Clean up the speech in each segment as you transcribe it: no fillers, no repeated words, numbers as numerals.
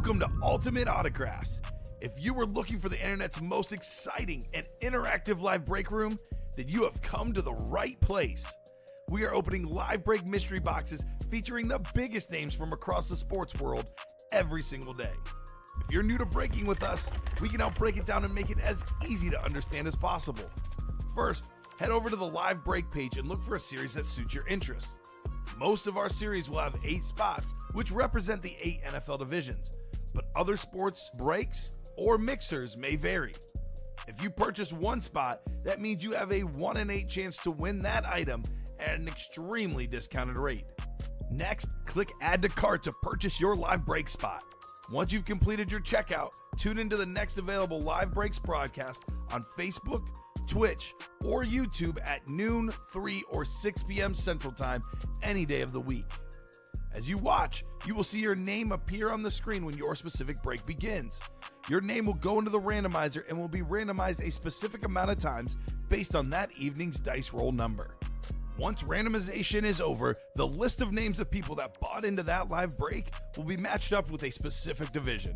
Welcome to Ultimate Autographs. If you were looking for the internet's most exciting and interactive live break room, then you have come to the right place. We are opening live break mystery boxes featuring the biggest names from across the sports world every single day. If you're new to breaking with us, we can help break it down and make it as easy to understand as possible. First, head over to the live break page and look for a series that suits your interests. Most of our series will have 8 spots, which represent the 8 NFL divisions, but other sports breaks or mixers may vary. If you purchase one spot, that means you have a 1 in 8 chance to win that item at an extremely discounted rate. Next, click Add to Cart to purchase your live break spot. Once you've completed your checkout, tune into the next available live breaks broadcast on Facebook, Twitch, or YouTube at noon, 3, or 6 p.m. Central Time any day of the week. As you watch, you will see your name appear on the screen when your specific break begins. Your name will go into the randomizer and will be randomized a specific amount of times based on that evening's dice roll number. Once randomization is over, the list of names of people that bought into that live break will be matched up with a specific division.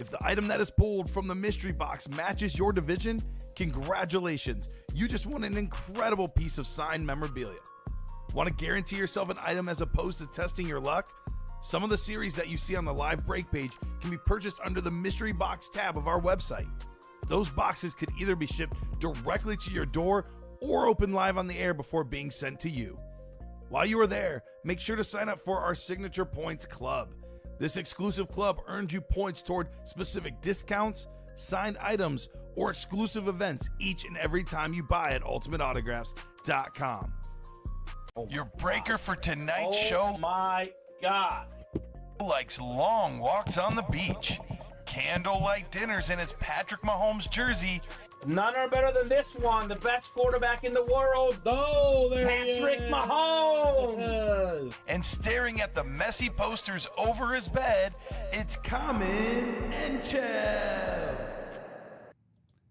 If the item that is pulled from the mystery box matches your division, congratulations, you just won an incredible piece of signed memorabilia. Want to guarantee yourself an item as opposed to testing your luck? Some of the series that you see on the live break page can be purchased under the mystery box tab of our website. Those boxes could either be shipped directly to your door or open live on the air before being sent to you. While you are there, make sure to sign up for our Signature Points Club. This exclusive club earns you points toward specific discounts, signed items, or exclusive events each and every time you buy at ultimateautographs.com. Your breaker for tonight's show. Oh my God. Likes long walks on the beach, candlelight dinners in his Patrick Mahomes jersey. None are better than this one, the best quarterback in the world. Oh, there Patrick he is. Mahomes. And staring at the messy posters over his bed, it's Common and Chev.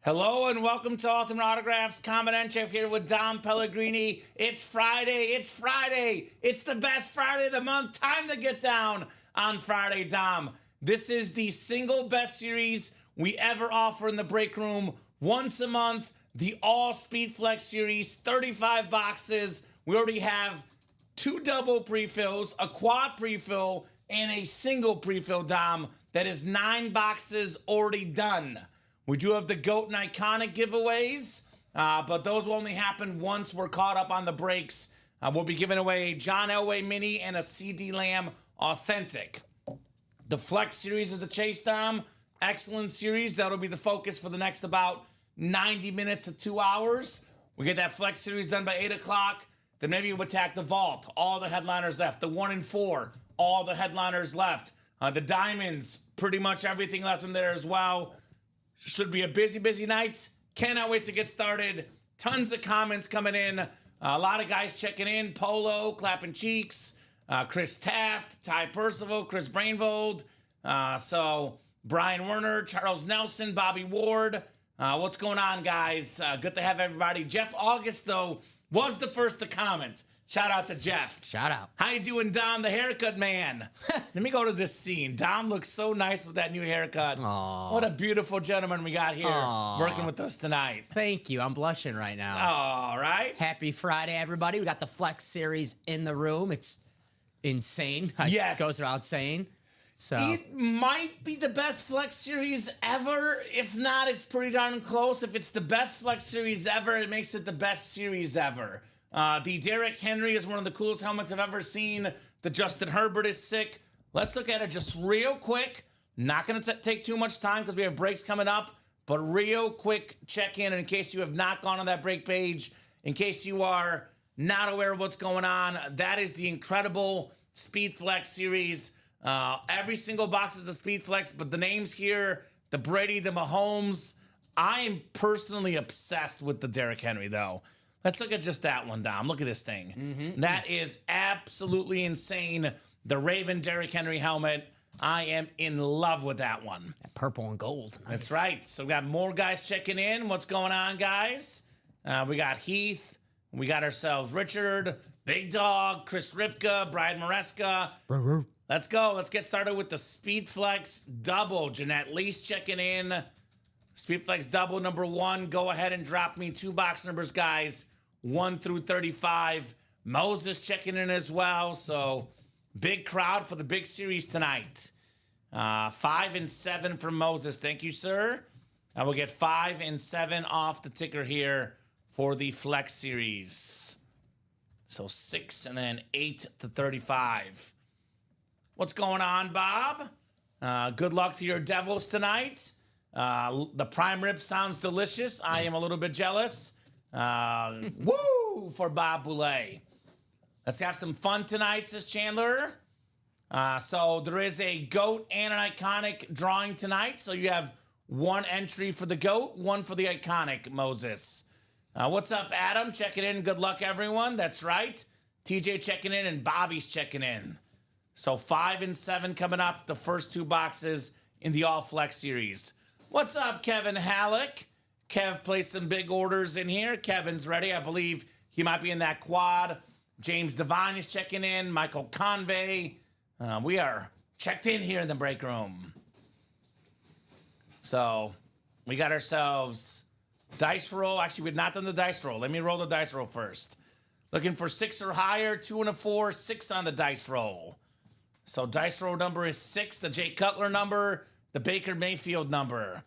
Hello and welcome to Ultimate Autographs. Common and Chef here with Dom Pellegrini. It's Friday. It's Friday. It's the best Friday of the month. Time to get down on Friday, Dom. This is the single best series we ever offer in the break room. Once a month, the All Speed Flex series, 35 boxes. We already have 2 double pre-fills, a quad pre-fill, and a single pre-fill, Dom. That is 9 boxes already done. We do have the GOAT and Iconic giveaways, but those will only happen once we're caught up on the breaks. We'll be giving away a John Elway Mini and a CD Lamb Authentic. The Flex series is the chase, Dom. Excellent series. That'll be the focus for the next about 90 minutes to 2 hours. We get that Flex series done by 8 o'clock. Then maybe we'll attack the Vault. All the headliners left. The 1 and 4. All the headliners left. The Diamonds. Pretty much everything left in there as well. Should be a busy, busy night. Cannot wait to get started. Tons of comments coming in. A lot of guys checking in. Polo, Clapping Cheeks, Chris Taft, Ty Percival, Chris Brainvold. So Brian Werner, Charles Nelson, Bobby Ward. What's going on, guys? Good to have everybody. Jeff August, though, was the first to comment. Shout out to Jeff. Shout out. How you doing, Dom, the haircut man? Let me go to this scene. Dom looks so nice with that new haircut. Aww. What a beautiful gentleman we got here working with us tonight. Thank you. I'm blushing right now. All right. Happy Friday, everybody. We got the Flex series in the room. It's insane. Yes. It goes without saying. So It might be the best Flex series ever. If not, it's pretty darn close. If it's the best Flex series ever, it makes it the best series ever. The Derrick Henry is one of the coolest helmets I've ever seen. The Justin Herbert is sick. Let's look at it just real quick. Not going to take too much time because we have breaks coming up. But real quick check-in in case you have not gone on that break page. In case you are not aware of what's going on. That is the incredible Speed Flex series. Every single box is a Speed Flex. But the names here, the Brady, the Mahomes. I am personally obsessed with the Derrick Henry, though. Let's look at just that one, Dom. Look at this thing. That is absolutely insane. The Raven Derrick Henry helmet. I am in love with that one. that purple and gold. Nice. That's right. So we got more guys checking in. What's going on, guys? We got Heath. We got ourselves Richard, Big Dog, Chris Ripka, Brian Maresca. Let's go. Let's get started with the Speed Flex double. Jeanette Lease checking in. Speed Flex double number 1. Go ahead and drop me 2 box numbers, guys. 1 through 35. Moses checking in as well. So big crowd for the big series tonight. 5 and 7 from Moses. Thank you, sir. I will get 5 and 7 off the ticker here for the Flex series. So 6 and then 8 to 35. What's going on, Bob? Good luck to your Devils tonight. The prime rib sounds delicious. I am a little bit jealous. Woo for Bob Boulay. Let's have some fun tonight, says Chandler. So there is a GOAT and an iconic drawing tonight. So you have 1 entry for the GOAT, 1 for the iconic, Moses. What's up, Adam? Checking in. Good luck, everyone. That's right. TJ checking in and Bobby's checking in. So 5 and 7 coming up, the first 2 boxes in the All Flex series. What's up, Kevin Halleck? Kev placed some big orders in here. Kevin's ready. I believe he might be in that quad. James Devine is checking in. Michael Convey. We are checked in here in the break room. So we got ourselves dice roll. Actually, we've not done the dice roll. Let me roll the dice roll first. Looking for 6 or higher, 2 and a 4, 6 on the dice roll. So dice roll number is 6, the Jay Cutler number, the Baker Mayfield number.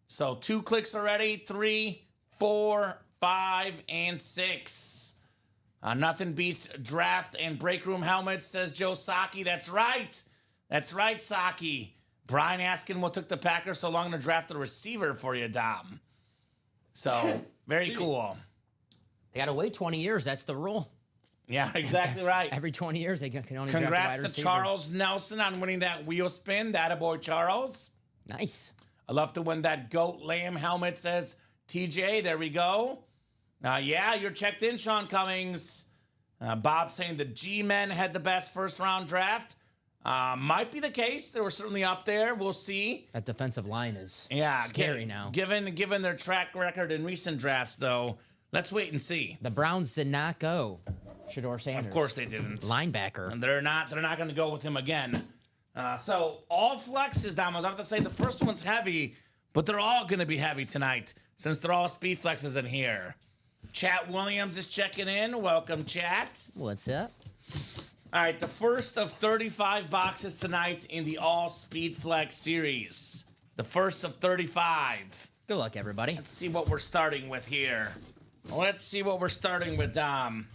So 2 clicks already, 3, 4, 5, and 6. Nothing beats draft and break room helmets, says Joe Saki. That's right. That's right, Saki. Brian asking what took the Packers so long to draft a receiver for you, Dom. So, very cool. They got to wait 20 years. That's the rule. Yeah, exactly right. Every 20 years, they can only Congrats draft a wide to receiver. Charles Nelson on winning that wheel spin. That boy, Charles. Nice. I love to win that GOAT Lamb helmet, says TJ. There we go. Yeah, you're checked in, Sean Cummings. Bob saying the G-Men had the best first-round draft. Might be the case. They were certainly up there. We'll see. That defensive line is gi- scary now. Given their track record in recent drafts, though, let's wait and see. The Browns did not go Shador Sanders. Of course they didn't. Linebacker. And they're not going to go with him again. So all flexes, Dom. I was about to say the first one's heavy, but they're all going to be heavy tonight since they're all speed flexes in here. Chat Williams is checking in. Welcome, Chat. What's up? All right, the first of 35 boxes tonight in the All Speed Flex series. The first of 35. Good luck, everybody. Let's see what we're starting with here. Let's see what we're starting with, Dom.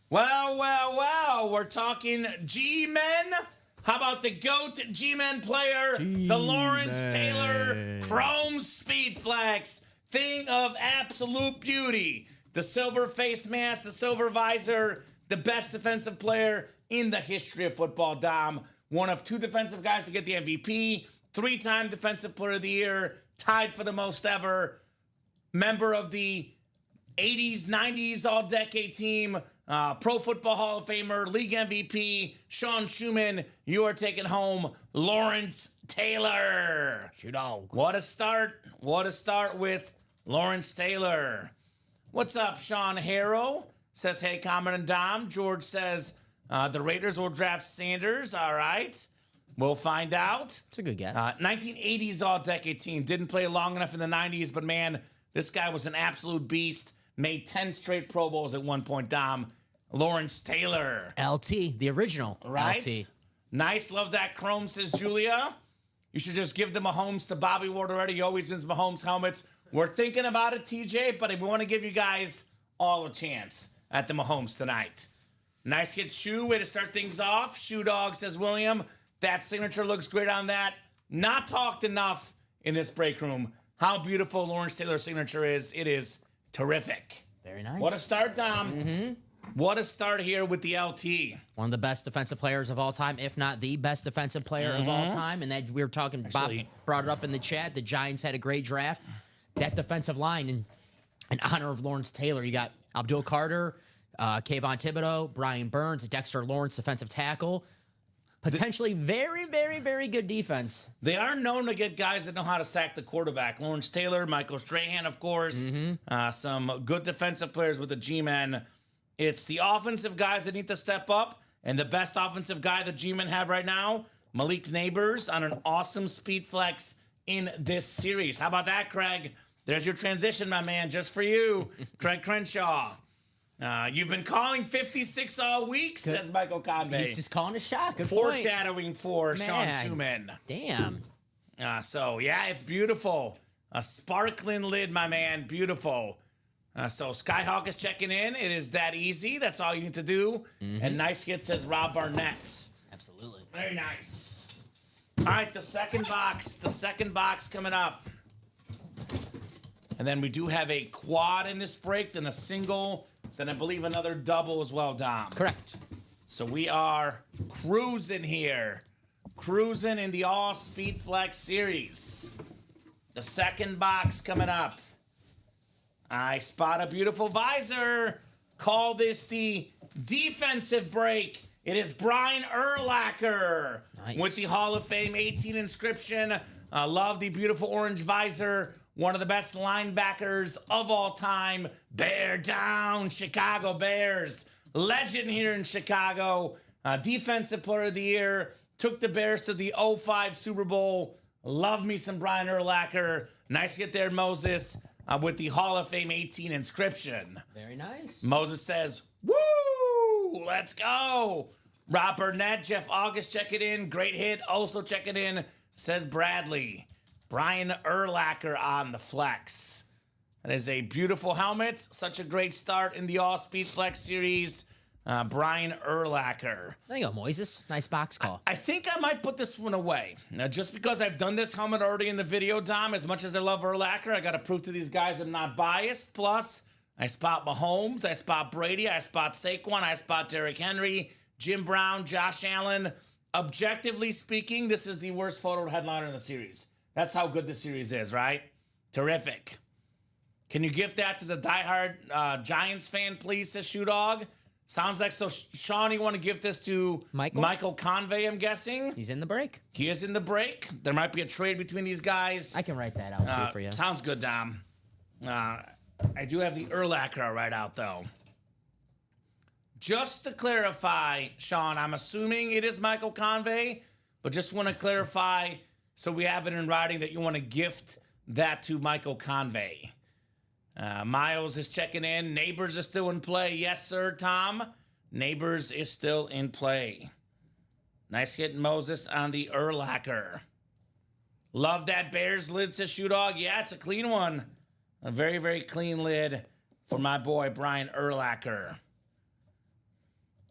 Well, we're talking G-Men. How about the GOAT G-Men player, the Lawrence Taylor Chrome Speed Flex. Thing of absolute beauty. The silver face mask, the silver visor, the best defensive player in the history of football, Dom. One of 2 defensive guys to get the MVP, 3-time Defensive Player of the Year, tied for the most ever. Member of the 80s, 90s All-Decade Team, Pro Football Hall of Famer, League MVP, Sean Schumann. You are taking home Lawrence Taylor. Shoot-dog. What a start. What a start with Lawrence Taylor. What's up, Sean Harrow? Says, hey, Common and Dom. George says, the Raiders will draft Sanders. All right. We'll find out. It's a good guess. 1980s All-Decade Team. Didn't play long enough in the 90s, but, man, this guy was an absolute beast. Made 10 straight Pro Bowls at one point, Dom. Lawrence Taylor. LT, the original Right? LT. Nice. Love that chrome, says Julia. You should just give the Mahomes to Bobby Ward already. He always wins Mahomes helmets. We're thinking about it, TJ, but we want to give you guys all a chance at the Mahomes tonight. Nice hit shoe. Way to start things off. Shoe Dog, says William. That signature looks great on that. Not talked enough in this break room. How beautiful Lawrence Taylor's signature is. It is terrific. Very nice. What a start, Dom. Mm-hmm. What a start here with the LT. One of the best defensive players of all time, if not the best defensive player of all time. And that we were talking, Actually- Bob brought it up in the chat. The Giants had a great draft. That defensive line, in honor of Lawrence Taylor, you got Abdul Carter, Kayvon Thibodeau, Brian Burns, Dexter Lawrence, defensive tackle. Potentially very, very, very good defense. They are known to get guys that know how to sack the quarterback. Lawrence Taylor, Michael Strahan, of course. Some good defensive players with the G-Men. It's the offensive guys that need to step up, And the best offensive guy the G-Men have right now, Malik Neighbors, on an awesome speed flex in this series. How about that, Craig? There's your transition, my man, just for you, Craig Crenshaw. You've been calling 56 all week, says Michael Convey. He's just calling a shot. Good Foreshadowing for Sean Man. Schumann. Damn. So, yeah, it's beautiful. A sparkling lid, my man. Beautiful. So, Skyhawk is checking in. It is that easy. That's all you need to do. And nice hit, says Rob Barnett. Absolutely. Very nice. All right, the second box. The second box coming up. And then we do have a quad in this break, then a single, then I believe another double as well, Dom. Correct. So we are cruising here. Cruising in the All Speed Flex series. The second box coming up. I spot a beautiful visor. Call this the defensive break. It is Brian Urlacher Nice. with the Hall of Fame 18 inscription. Love the beautiful orange visor. One of the best linebackers of all time. Bear down, Chicago Bears. Legend here in Chicago. Defensive Player of the Year. Took the Bears to the 05 Super Bowl. Love me some Brian Urlacher. Nice get there, Moses, with the Hall of Fame 18 inscription. Very nice. Moses says, woo, let's go. Rob Burnett, Jeff August checking in. Great hit, also checking in, says Bradley. Brian Urlacher on the flex. That is a beautiful helmet. Such a great start in the All Speed Flex series. Brian Urlacher. There you go, Moises. Nice box call. I think I might put this one away. Now, just because I've done this helmet already in the video, Dom, as much as I love Urlacher, I got to prove to these guys I'm not biased. Plus, I spot Mahomes, I spot Brady, I spot Saquon, I spot Derrick Henry, Jim Brown, Josh Allen. Objectively speaking, this is the worst photo headliner in the series. That's how good the series is, right? Terrific. Can you gift that to the diehard Giants fan, please, says Shoe Dog? Sounds like so. Sean, you want to give this to Michael Convey, I'm guessing? He's in the break. He is in the break. There might be a trade between these guys. I can write that out too for you. Sounds good, Dom. I do have the Urlacher right out, though. Just to clarify, Sean, I'm assuming it is Michael Convey, but just want to clarify so we have it in writing that you want to gift that to Michael Convey. Miles is checking in. Neighbors is still in play. Yes, sir, Tom. Neighbors is still in play. Nice hit, Moses, on the Urlacher. Love that Bears lid, says Shoe Dog. Yeah, it's a clean one. A very, very clean lid for my boy, Brian Urlacher.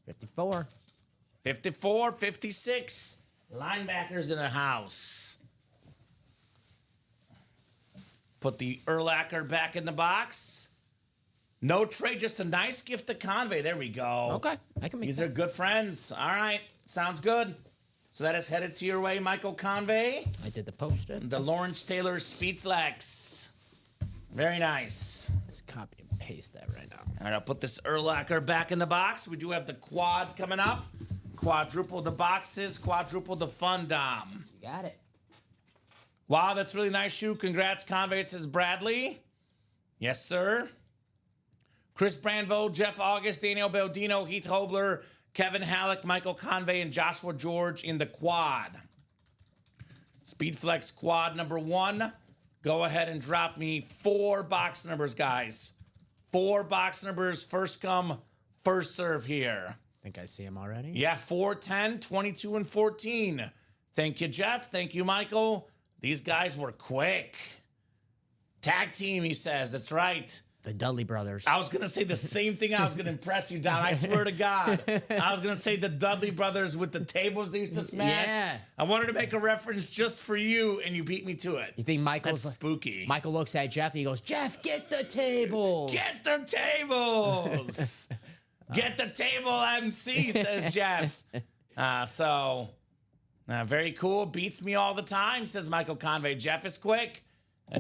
54. 54, 56. Linebackers in the house. Put the Urlacher back in the box. No trade, just a nice gift to Convey. There we go. Okay, I can make These that. are good friends. All right, sounds good. So that is headed to your way, Michael Convey. I did the post-it. The Lawrence Taylor Speed Flex. Very nice. Just copy and paste that right now. All right, I'll put this Urlacher back in the box. We do have the quad coming up. Quadruple the boxes, quadruple the fun, Dom. You got it. Wow, that's really nice shoe. Congrats, Convey, says Bradley. Yes, sir. Chris Branvo, Jeff August, Daniel Baldino, Heath Hobler, Kevin Halleck, Michael Convey, and Joshua George in the quad. Speedflex quad number 1. Go ahead and drop me 4 box numbers, guys. 4 box numbers, first come, first serve here. I think I see him already. Yeah, 4, 10, 22, and 14. Thank you, Jeff. Thank you, Michael. These guys were quick. Tag team, he says. That's right. The Dudley brothers. I was going to say the same thing. I was going to impress you, Don. I swear to God. I was going to say the Dudley brothers with the tables they used to smash. Yeah. I wanted to make a reference just for you, and you beat me to it. You think Michael's That's spooky. Michael looks at Jeff and he goes, Jeff, get the tables. Get the tables. Get the table, MC, says Jeff. Very cool. Beats me all the time, says Michael Convey. Jeff is quick.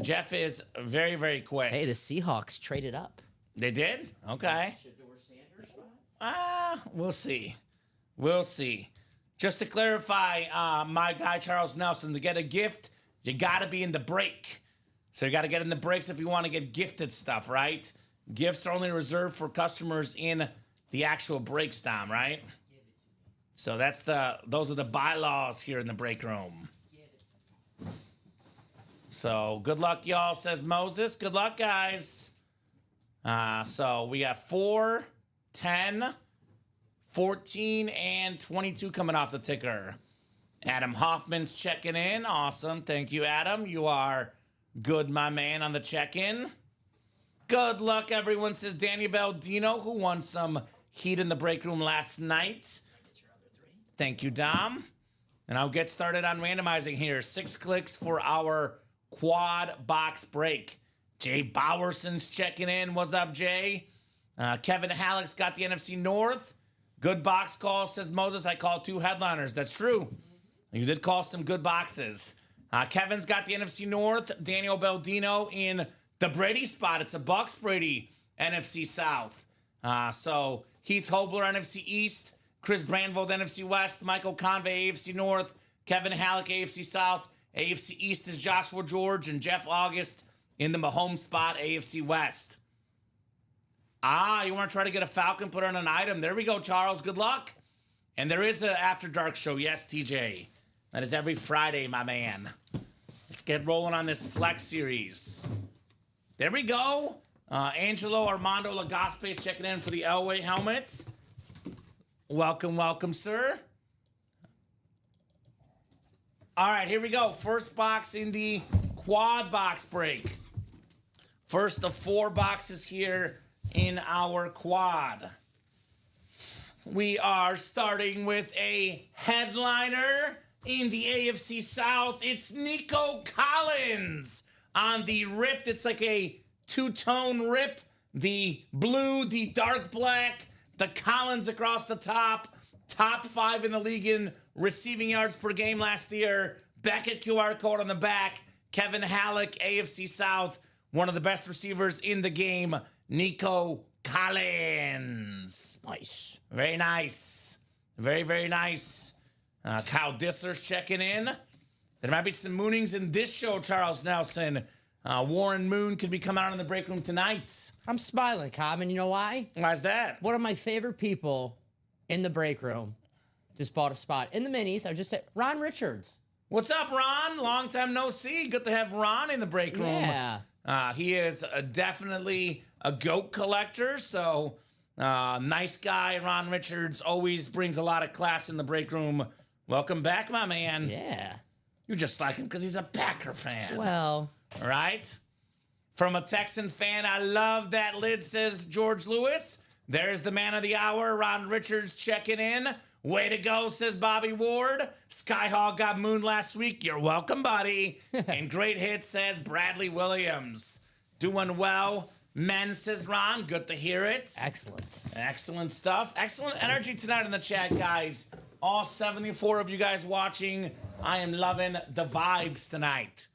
Jeff is very, very quick. Hey, the Seahawks traded up. They did? Okay. We'll see. We'll see. Just to clarify, my guy Charles Nelson, to get a gift, you got to be in the break. So you got to get in the breaks if you want to get gifted stuff, right? Gifts are only reserved for customers in the actual breaks, Dom, right? So those are the bylaws here in the break room. So good luck, y'all, says Moses. Good luck, guys. So we got 4, 10, 14, and 22 coming off the ticker. Adam Hoffman's checking in. Awesome. Thank you, Adam. You are good, my man, on the check-in. Good luck, everyone, says Daniel Baldino, who won some heat in the break room last night. Thank you, Dom. And I'll get started on randomizing here. 6 clicks for our quad box break. Jay Bowerson's checking in. What's up, Jay? Kevin Halleck's got the NFC North. Good box call, says Moses. I called 2 headliners. That's true. You did call some good boxes. Kevin's got the NFC North. Daniel Baldino in the Brady spot. It's a Bucks Brady NFC South. So Heath Hobler, NFC East. Chris Brandvold, NFC West. Michael Convey, AFC North. Kevin Halleck, AFC South. AFC East is Joshua George and Jeff August in the Mahomes spot, AFC West. You want to try to get a Falcon, put on an item. There we go, Charles. Good luck. And there is an After Dark show. Yes, TJ. That is every Friday, my man. Let's get rolling on this Flex series. There we go. Angelo Armando Lagaspe is checking in for the Elway helmet. Welcome, welcome, sir. All right, here we go. First box in the quad box break. First of 4 boxes here in our quad. We are starting with a headliner in the AFC South. It's Nico Collins on the ripped. It's like a 2-tone rip. The blue, the dark black, the Collins across the top. Top 5 in the league in receiving yards per game last year. Beckett QR code on the back. Kevin Halleck, AFC South. One of the best receivers in the game, Nico Collins. Nice. Very nice. Very, very nice. Kyle Dissler's checking in. There might be some moonings in this show, Charles Nelson. Warren Moon could be coming out in the break room tonight. I'm smiling, Cobb, and you know why? Why's that? One of my favorite people in the break room just bought a spot in the minis. I would just say Ron Richards. What's up, Ron? Long time no see. Good to have Ron in the break room. Yeah. He is definitely a goat collector, so nice guy. Ron Richards always brings a lot of class in the break room. Welcome back, my man. Yeah. You just like him because he's a Packer fan. Well. All right? From a Texan fan, I love that lid, says George Lewis. There's the man of the hour, Ron Richards checking in. Way to go, says Bobby Ward. Skyhawk got mooned last week. You're welcome, buddy. And great hit, says Bradley Williams. Doing well. Men, says Ron. Good to hear it. Excellent. Excellent stuff. Excellent energy tonight in the chat, guys. All 74 of you guys watching. I am loving the vibes tonight.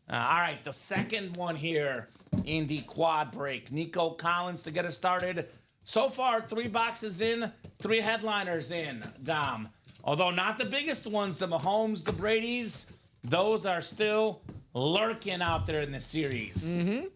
All right, the second one here in the quad break. Nico Collins to get us started. So far, 3 boxes in, 3 headliners in, Dom. Although not the biggest ones, the Mahomes, the Bradys, those are still lurking out there in this series. Mm-hmm.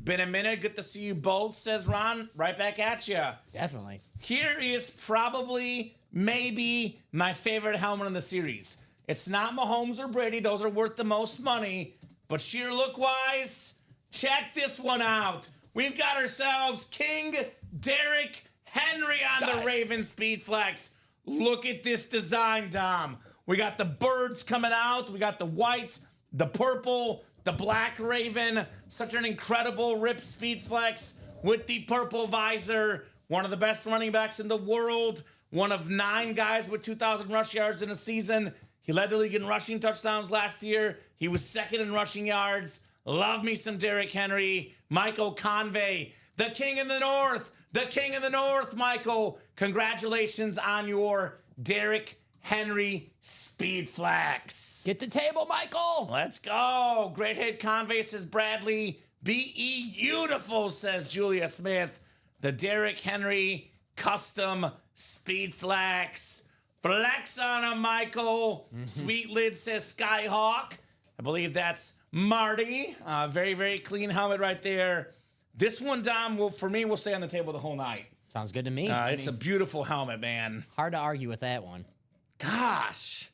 Been a minute. Good to see you both, says Ron. Right back at you. Definitely. Here is probably, maybe, my favorite helmet in the series. It's not Mahomes or Brady. Those are worth the most money. But sheer look-wise, check this one out. We've got ourselves King Derrick Henry on the Raven Speed Flex. Look at this design, Dom. We got the birds coming out. We got the white, the purple, the black Raven. Such an incredible rip Speed Flex with the purple visor. One of the best running backs in the world. One of 9 guys with 2,000 rush yards in a season. He led the league in rushing touchdowns last year. He was second in rushing yards. Love me some Derrick Henry. Michael Convey, the king in the north. The king in the north, Michael. Congratulations on your Derrick Henry Speed Flex. Get the table, Michael. Let's go. Great hit, Convey, says Bradley. B.E. Beautiful, says Julia Smith. The Derrick Henry custom Speed Flex. Flex on him, Michael. Mm-hmm. Sweet lid, says Skyhawk. I believe that's Marty. Very, very clean helmet right there. This one, Dom, for me, will stay on the table the whole night. Sounds good to me. It's a beautiful helmet, man. Hard to argue with that one. Gosh,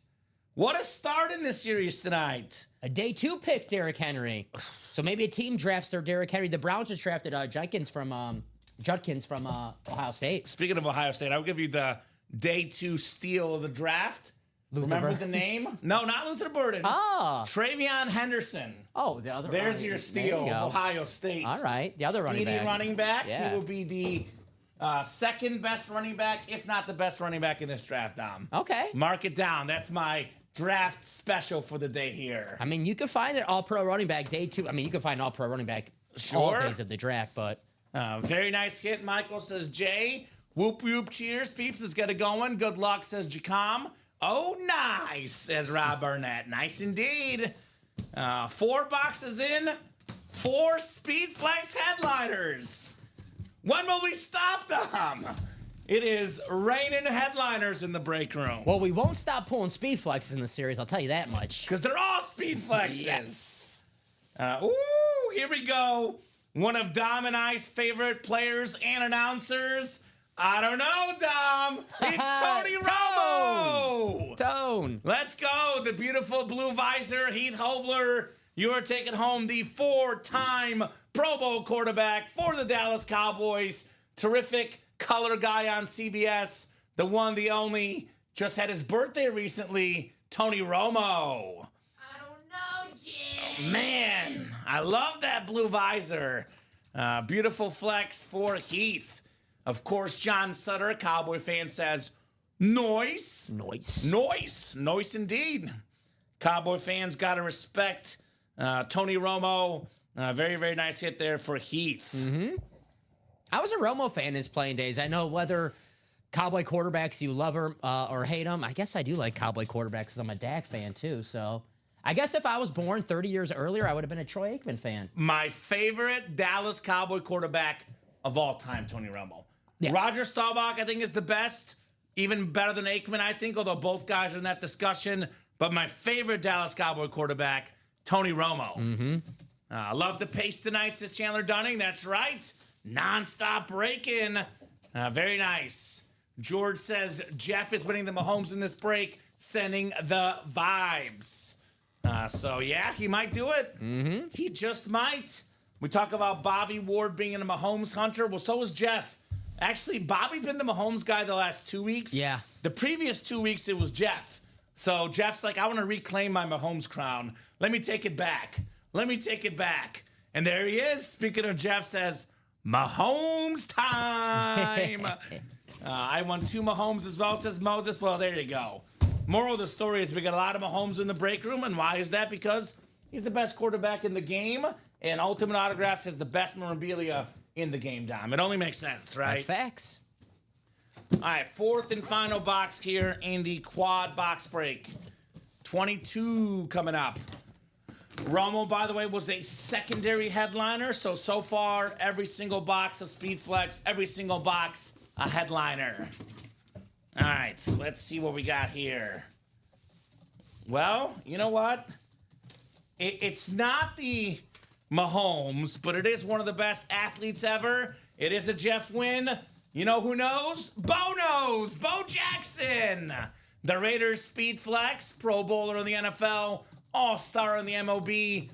what a start in this series tonight. A day 2 pick, Derrick Henry. So maybe a team drafts their Derrick Henry. The Browns just drafted Judkins from Ohio State. Speaking of Ohio State, I'll give you the day 2 steal of the draft. Remember the name? No, not Luther Burden. Oh. Travion Henderson. Oh, the other. There's your steal of Ohio State. All right, the other Speedy running back. Yeah. He will be the second best running back, if not the best running back in this draft, Dom. Okay. Mark it down. That's my draft special for the day here. I mean, you could find an all-pro running back day 2. I mean, you could find an all-pro running back all days of the draft, but. Very nice hit. Michael says, Jay. Whoop, whoop, cheers, peeps. Let's get it going. Good luck, says Jacom. Oh, nice, says Rob Burnett. Nice indeed. 4 boxes in, 4 Speed Flex headliners. When will we stop them? It is raining headliners in the break room. Well, we won't stop pulling speed flexes in the series, I'll tell you that much. Because they're all Speed Flexes. Yes. Here we go. One of Dom and I's favorite players and announcers. I don't know, Dom. It's Tony Romo. Tone. Let's go. The beautiful blue visor, Heath Hobler. You are taking home the 4-time Pro Bowl quarterback for the Dallas Cowboys. Terrific color guy on CBS. The one, the only. Just had his birthday recently. Tony Romo. I don't know, Jim. Man, I love that blue visor. Beautiful flex for Heath. Of course, John Sutter, Cowboy fan, says, noise. Noise indeed. Cowboy fans got to respect Tony Romo. Very, very nice hit there for Heath. Mm-hmm. I was a Romo fan in his playing days. I know whether Cowboy quarterbacks, you love them or hate them. I guess I do like Cowboy quarterbacks because I'm a Dak fan too. So I guess if I was born 30 years earlier, I would have been a Troy Aikman fan. My favorite Dallas Cowboy quarterback of all time, Tony Romo. Yeah. Roger Staubach, I think, is the best. Even better than Aikman, I think, although both guys are in that discussion. But my favorite Dallas Cowboy quarterback, Tony Romo. Mm-hmm. I love the pace tonight, says Chandler Dunning. That's right. Non-stop break-in. Very nice. George says Jeff is winning the Mahomes in this break, sending the vibes. So, yeah, he might do it. Mm-hmm. He just might. We talk about Bobby Ward being a Mahomes hunter. Well, so is Jeff. Actually, Bobby's been the Mahomes guy the last 2 weeks. Yeah. The previous 2 weeks, it was Jeff. So Jeff's like, I want to reclaim my Mahomes crown. Let me take it back. And there he is. Speaking of Jeff, says, Mahomes time. I won 2 Mahomes as well, says Moses. Well, there you go. Moral of the story is we got a lot of Mahomes in the break room. And why is that? Because he's the best quarterback in the game. And Ultimate Autographs has the best memorabilia in the game, Dom. It only makes sense, right? That's facts. All right, 4th and final box here in the quad box break. 22 coming up. Romo, by the way, was a secondary headliner. So far, every single box of Speed Flex, every single box a headliner. All right, let's see what we got here. Well, you know what? It's not the Mahomes, but it is one of the best athletes ever. It is a Jeff win. You know who knows? Bo knows. Bo Jackson. The Raiders Speed Flex, Pro Bowler in the NFL, All-Star in the MLB.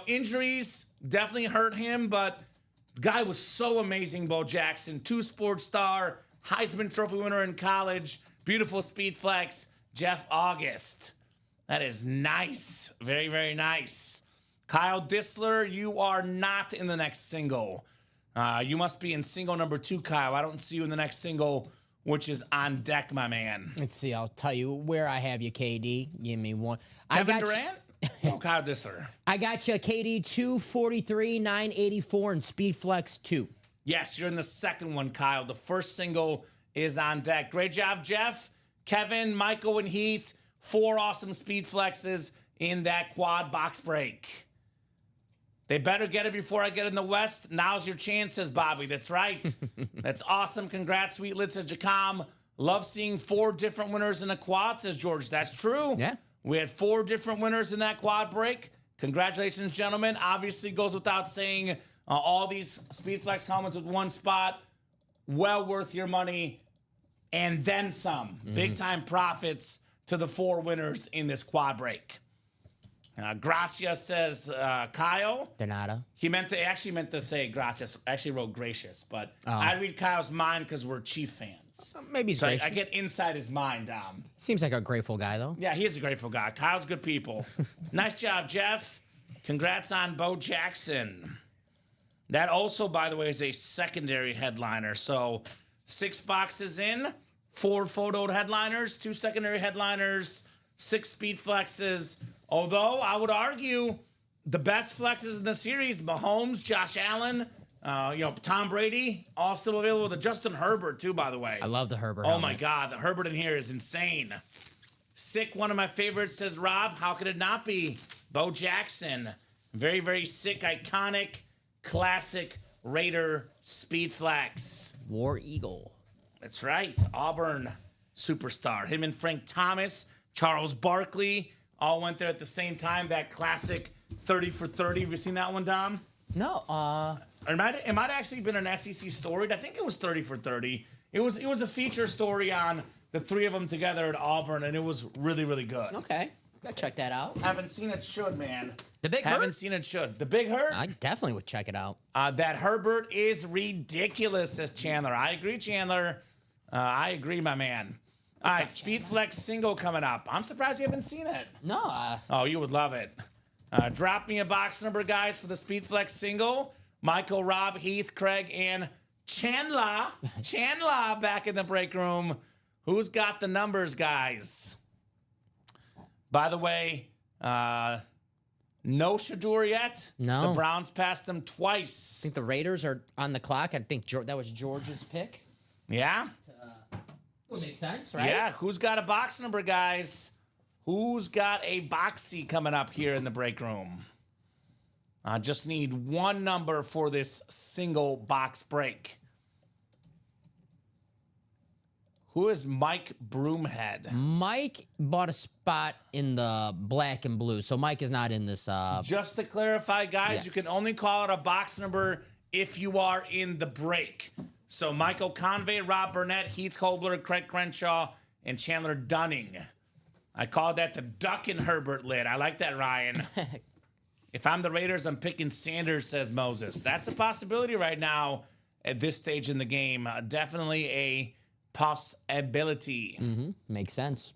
Injuries definitely hurt him, but the guy was so amazing, Bo Jackson. 2-sport star, Heisman Trophy winner in college. Beautiful Speed Flex, Jeff August. That is nice. Very, very nice. Kyle Disler, you are not in the next single. You must be in single number 2, Kyle. I don't see you in the next single, which is on deck, my man. Let's see. I'll tell you where I have you, KD. Give me one. Kevin Durant? Oh, Kyle Disler. I got you, KD, 243, 984, and Speed Flex 2. Yes, you're in the second one, Kyle. The first single is on deck. Great job, Jeff, Kevin, Michael, and Heath. 4 awesome Speed Flexes in that quad box break. They better get it before I get in the West. Now's your chance, says Bobby. That's right. That's awesome. Congrats, Sweet Lit, says Jacom. Love seeing 4 different winners in a quad, says George. That's true. Yeah. We had 4 different winners in that quad break. Congratulations, gentlemen. Obviously goes without saying, All these SpeedFlex helmets with one spot, well worth your money, and then some. Big time profits to the 4 winners in this quad break. Gracias says Kyle. Donata. He actually meant to say gracias. Actually wrote gracious, but I read Kyle's mind because we're Chief fans. Maybe he's So gracious. I get inside his mind, Dom. Seems like a grateful guy, though. Yeah, he is a grateful guy. Kyle's good people. Nice job, Jeff. Congrats on Bo Jackson. That also, by the way, is a secondary headliner. So 6 boxes in, 4 photoed headliners, 2 secondary headliners, 6 speed flexes. Although I would argue the best flexes in the series, Mahomes, Josh Allen, Tom Brady, all still available. The Justin Herbert, too, by the way. I love the Herbert. Oh, my God. The Herbert in here is insane. Sick, one of my favorites, says Rob. How could it not be? Bo Jackson. Very, very sick, iconic, classic Raider speed flex. War Eagle. That's right. Auburn superstar. Him and Frank Thomas, Charles Barkley, all went there at the same time. That classic 30 for 30. Have you seen that one, Dom? No, It might actually been an SEC story. I think it was 30 for 30. It was a feature story on the 3 of them together at Auburn, and it was really, really good. okay. Gotta check that out. Haven't seen it, should, man. The Big Haven't Hurt? seen it, should. The Big Hurt? I definitely would check it out. That Herbert is ridiculous, says Chandler. I agree, Chandler. I agree, my man. All right, SpeedFlex single coming up. I'm surprised you haven't seen it. No, Oh, you would love it. Drop me a box number, guys, for the SpeedFlex single. Michael, Rob, Heath, Craig, and Chandler. Chandler back in the break room. Who's got the numbers, guys? By the way, no Shedeur yet. No. The Browns passed them I twice. think the Raiders are on the clock. I think that was George's pick. Yeah? Would make sense, right? Yeah. Who's got a box number, guys? Who's got a boxy coming up here in the break room? I just need one number for this single box break. Who is Mike Broomhead? Mike bought a spot in the black and blue, so Mike is not in this. Just to clarify, guys, you Yes. can only call it a box number if you are in the break. So Michael Convey, Rob Burnett, Heath Hobler, Craig Crenshaw, and Chandler Dunning. I call that the Duck and Herbert lid. I like that, Ryan. If I'm the Raiders, I'm picking Sanders, says Moses. That's a possibility right now at this stage in the game. Definitely a possibility. Makes sense.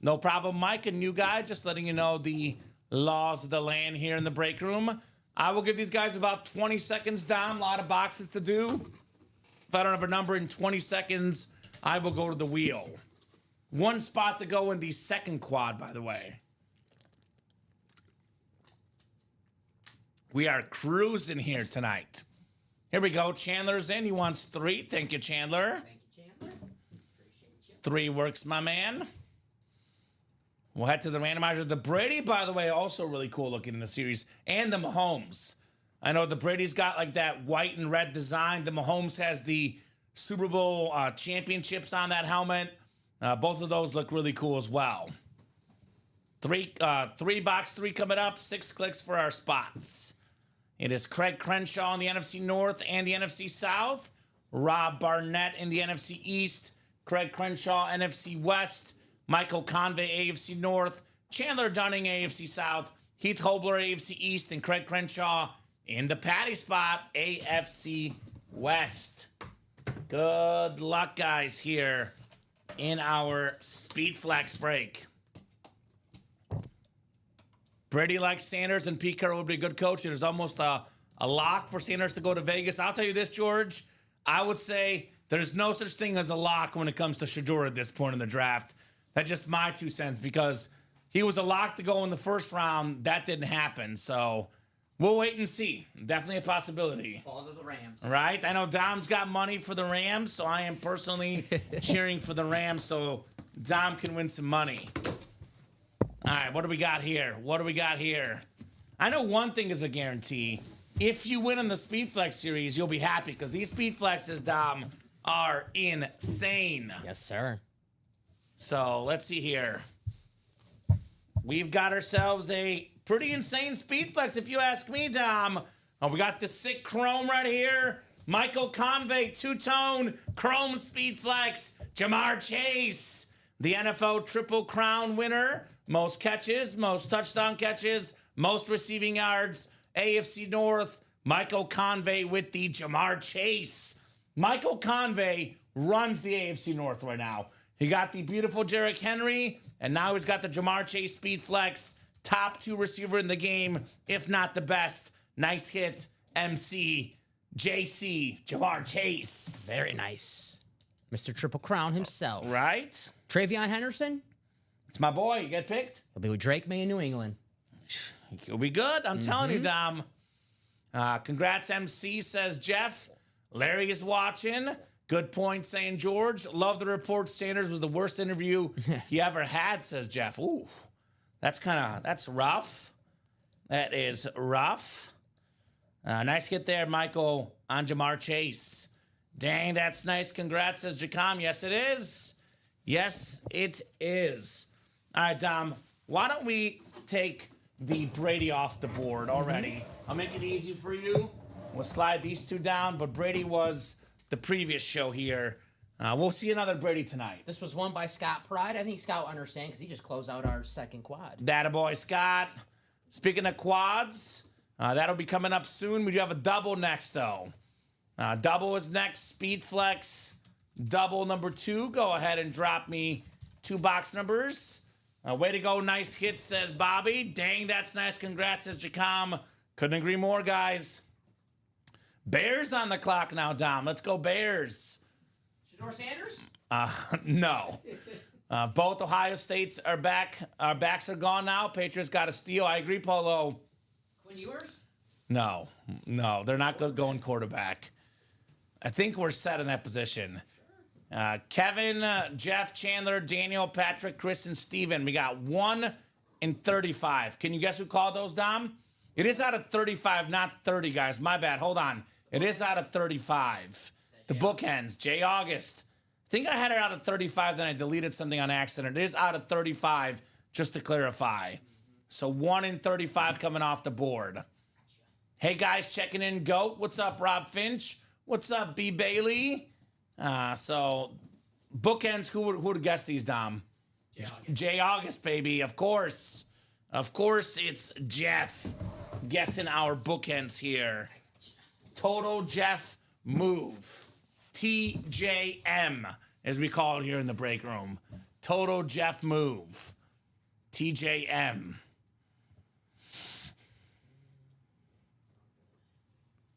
No problem, Mike. And you guys, just letting you know the laws of the land here in the break room. I will give these guys about 20 seconds down. A lot of boxes to do. If I don't have a number in 20 seconds, I will go to the wheel. 1 spot to go in the second quad, by the way. We are cruising here tonight. Here we go. Chandler's in. He wants 3. Thank you, Chandler. Thank you, Chandler. Appreciate you. 3 works, my man. We'll head to the randomizer. The Brady, by the way, also really cool looking in the series. And the Mahomes. I know the Brady's got like that white and red design. The Mahomes has the Super Bowl championships on that helmet. Both of those look really cool as well. 3 box 3 coming up. 6 clicks for our spots. It is Craig Crenshaw in the NFC North and the NFC South. Rob Barnett in the NFC East. Craig Crenshaw, NFC West. Michael Convey, AFC North. Chandler Dunning, AFC South. Heath Hobler, AFC East. And Craig Crenshaw in the Patty spot, AFC West. Good luck, guys, here in our Speed Flex break. Brady likes Sanders, and Pete Carroll would be a good coach. There's almost a lock for Sanders to go to Vegas. I'll tell you this, George. I would say there's no such thing as a lock when it comes to Shedeur at this point in the draft. That's just my 2 cents, because he was a lock to go in the first round. That didn't happen. So we'll wait and see. Definitely a possibility. Fall to the Rams. Right? I know Dom's got money for the Rams, so I am personally cheering for the Rams so Dom can win some money. All right, what do we got here? What do we got here? I know one thing is a guarantee. If you win in the SpeedFlex series, you'll be happy, because these SpeedFlexes, Dom, are insane. Yes, sir. So let's see here. We've got ourselves a Pretty insane speed flex, if you ask me, Dom. Oh, we got the sick chrome right here. Michael Convey, two-tone, chrome speed flex. Jamar Chase, the NFL Triple Crown winner. Most catches, most touchdown catches, most receiving yards. AFC North, Michael Convey with the Jamar Chase. Michael Convey runs the AFC North right now. He got the beautiful Derrick Henry, and now he's got the Jamar Chase speed flex. Top 2 receiver in the game, if not the best. Nice hit, MC, JC, Jamar Chase. Very nice. Mr. Triple Crown himself. Right? Travion Henderson. It's my boy. You get picked? He'll be with Drake May in New England. He'll be good. I'm telling you, Dom. Congrats, MC, says Jeff. Larry is watching. Good point, saying George. Love the report. Sanders was the worst interview he ever had, says Jeff. Ooh, that's rough. That is rough. Nice hit there, Michael, on Jamar Chase. Dang, that's nice. Congrats, says Jacom. Yes, it is. Yes, it is. All right, Dom, why don't we take the Brady off the board already? I'll make it easy for you. We'll slide these two down, but Brady was the previous show here. We'll see another Brady tonight. This was won by Scott Pride. I think Scott will understand because he just closed out our second quad. Dattaboy Scott. Speaking of quads, that'll be coming up soon. We do have a double next, though. Double is next. Speed Flex. Double number 2. Go ahead and drop me 2 box numbers. Way to go. Nice hit, says Bobby. Dang, that's nice. Congrats, says Jacom. Couldn't agree more, guys. Bears on the clock now, Dom. Let's go Bears. Shador Sanders? No. Both Ohio States are back. Our backs are gone now. Patriots got a steal. I agree, Polo. Quinn Ewers? No. They're not going quarterback. I think we're set in that position. Kevin, Jeff, Chandler, Daniel, Patrick, Chris, and Steven. We got 1 in 35. Can you guess who called those, Dom? It is out of 35, not 30, guys. My bad. Hold on. It is out of 35. The bookends. Jay August. I think I had it out of 35, then I deleted something on accident. It is out of 35, just to clarify. So 1 in 35 coming off the board. Hey, guys, checking in. GOAT. What's up, Rob Finch? What's up, B. Bailey? So bookends. Who would have guessed these, Dom? Jay August, baby. Of course. Of course, it's Jeff guessing our bookends here. Total Jeff move. TJM, as we call it here in the break room. Total Jeff move. TJM.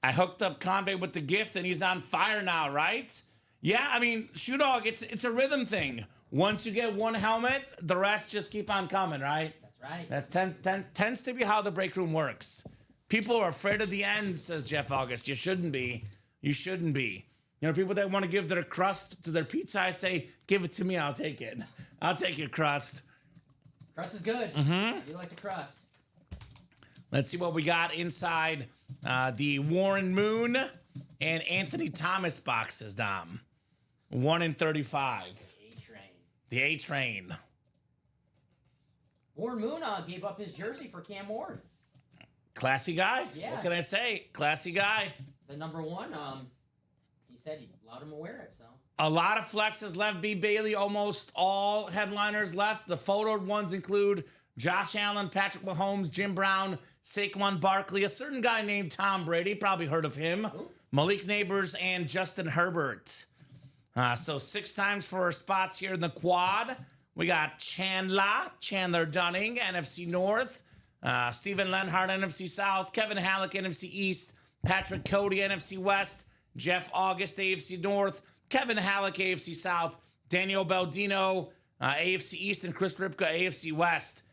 I hooked up Convey with the gift, and he's on fire now, right? Yeah, I mean, Shoe Dog, it's a rhythm thing. Once you get one helmet, the rest just keep on coming, right? That's right. That tends to be how the break room works. People are afraid of the end, says Jeff August. You shouldn't be. You shouldn't be. You know, people that want to give their crust to their pizza, I say, give it to me. I'll take it. I'll take your crust. Crust is good. You like the crust. Let's see what we got inside the Warren Moon and Anthony Thomas boxes, Dom. 1 in 35. A-Train. The A-Train. Warren Moon gave up his jersey for Cam Ward. Classy guy. Yeah. What can I say? Classy guy. The number 1, he said he allowed him to wear it, so. A lot of flexes left. B. Bailey, almost all headliners left. The photoed ones include Josh Allen, Patrick Mahomes, Jim Brown, Saquon Barkley, a certain guy named Tom Brady, probably heard of him, Malik Neighbors, and Justin Herbert. So 6 times for our spots here in the quad. We got Chandler Dunning, NFC North, Stephen Lenhart, NFC South, Kevin Halleck, NFC East, Patrick Cody, NFC West, Jeff August, AFC North, Kevin Halleck, AFC South, Daniel Baldino, AFC East, and Chris Ripka, AFC West.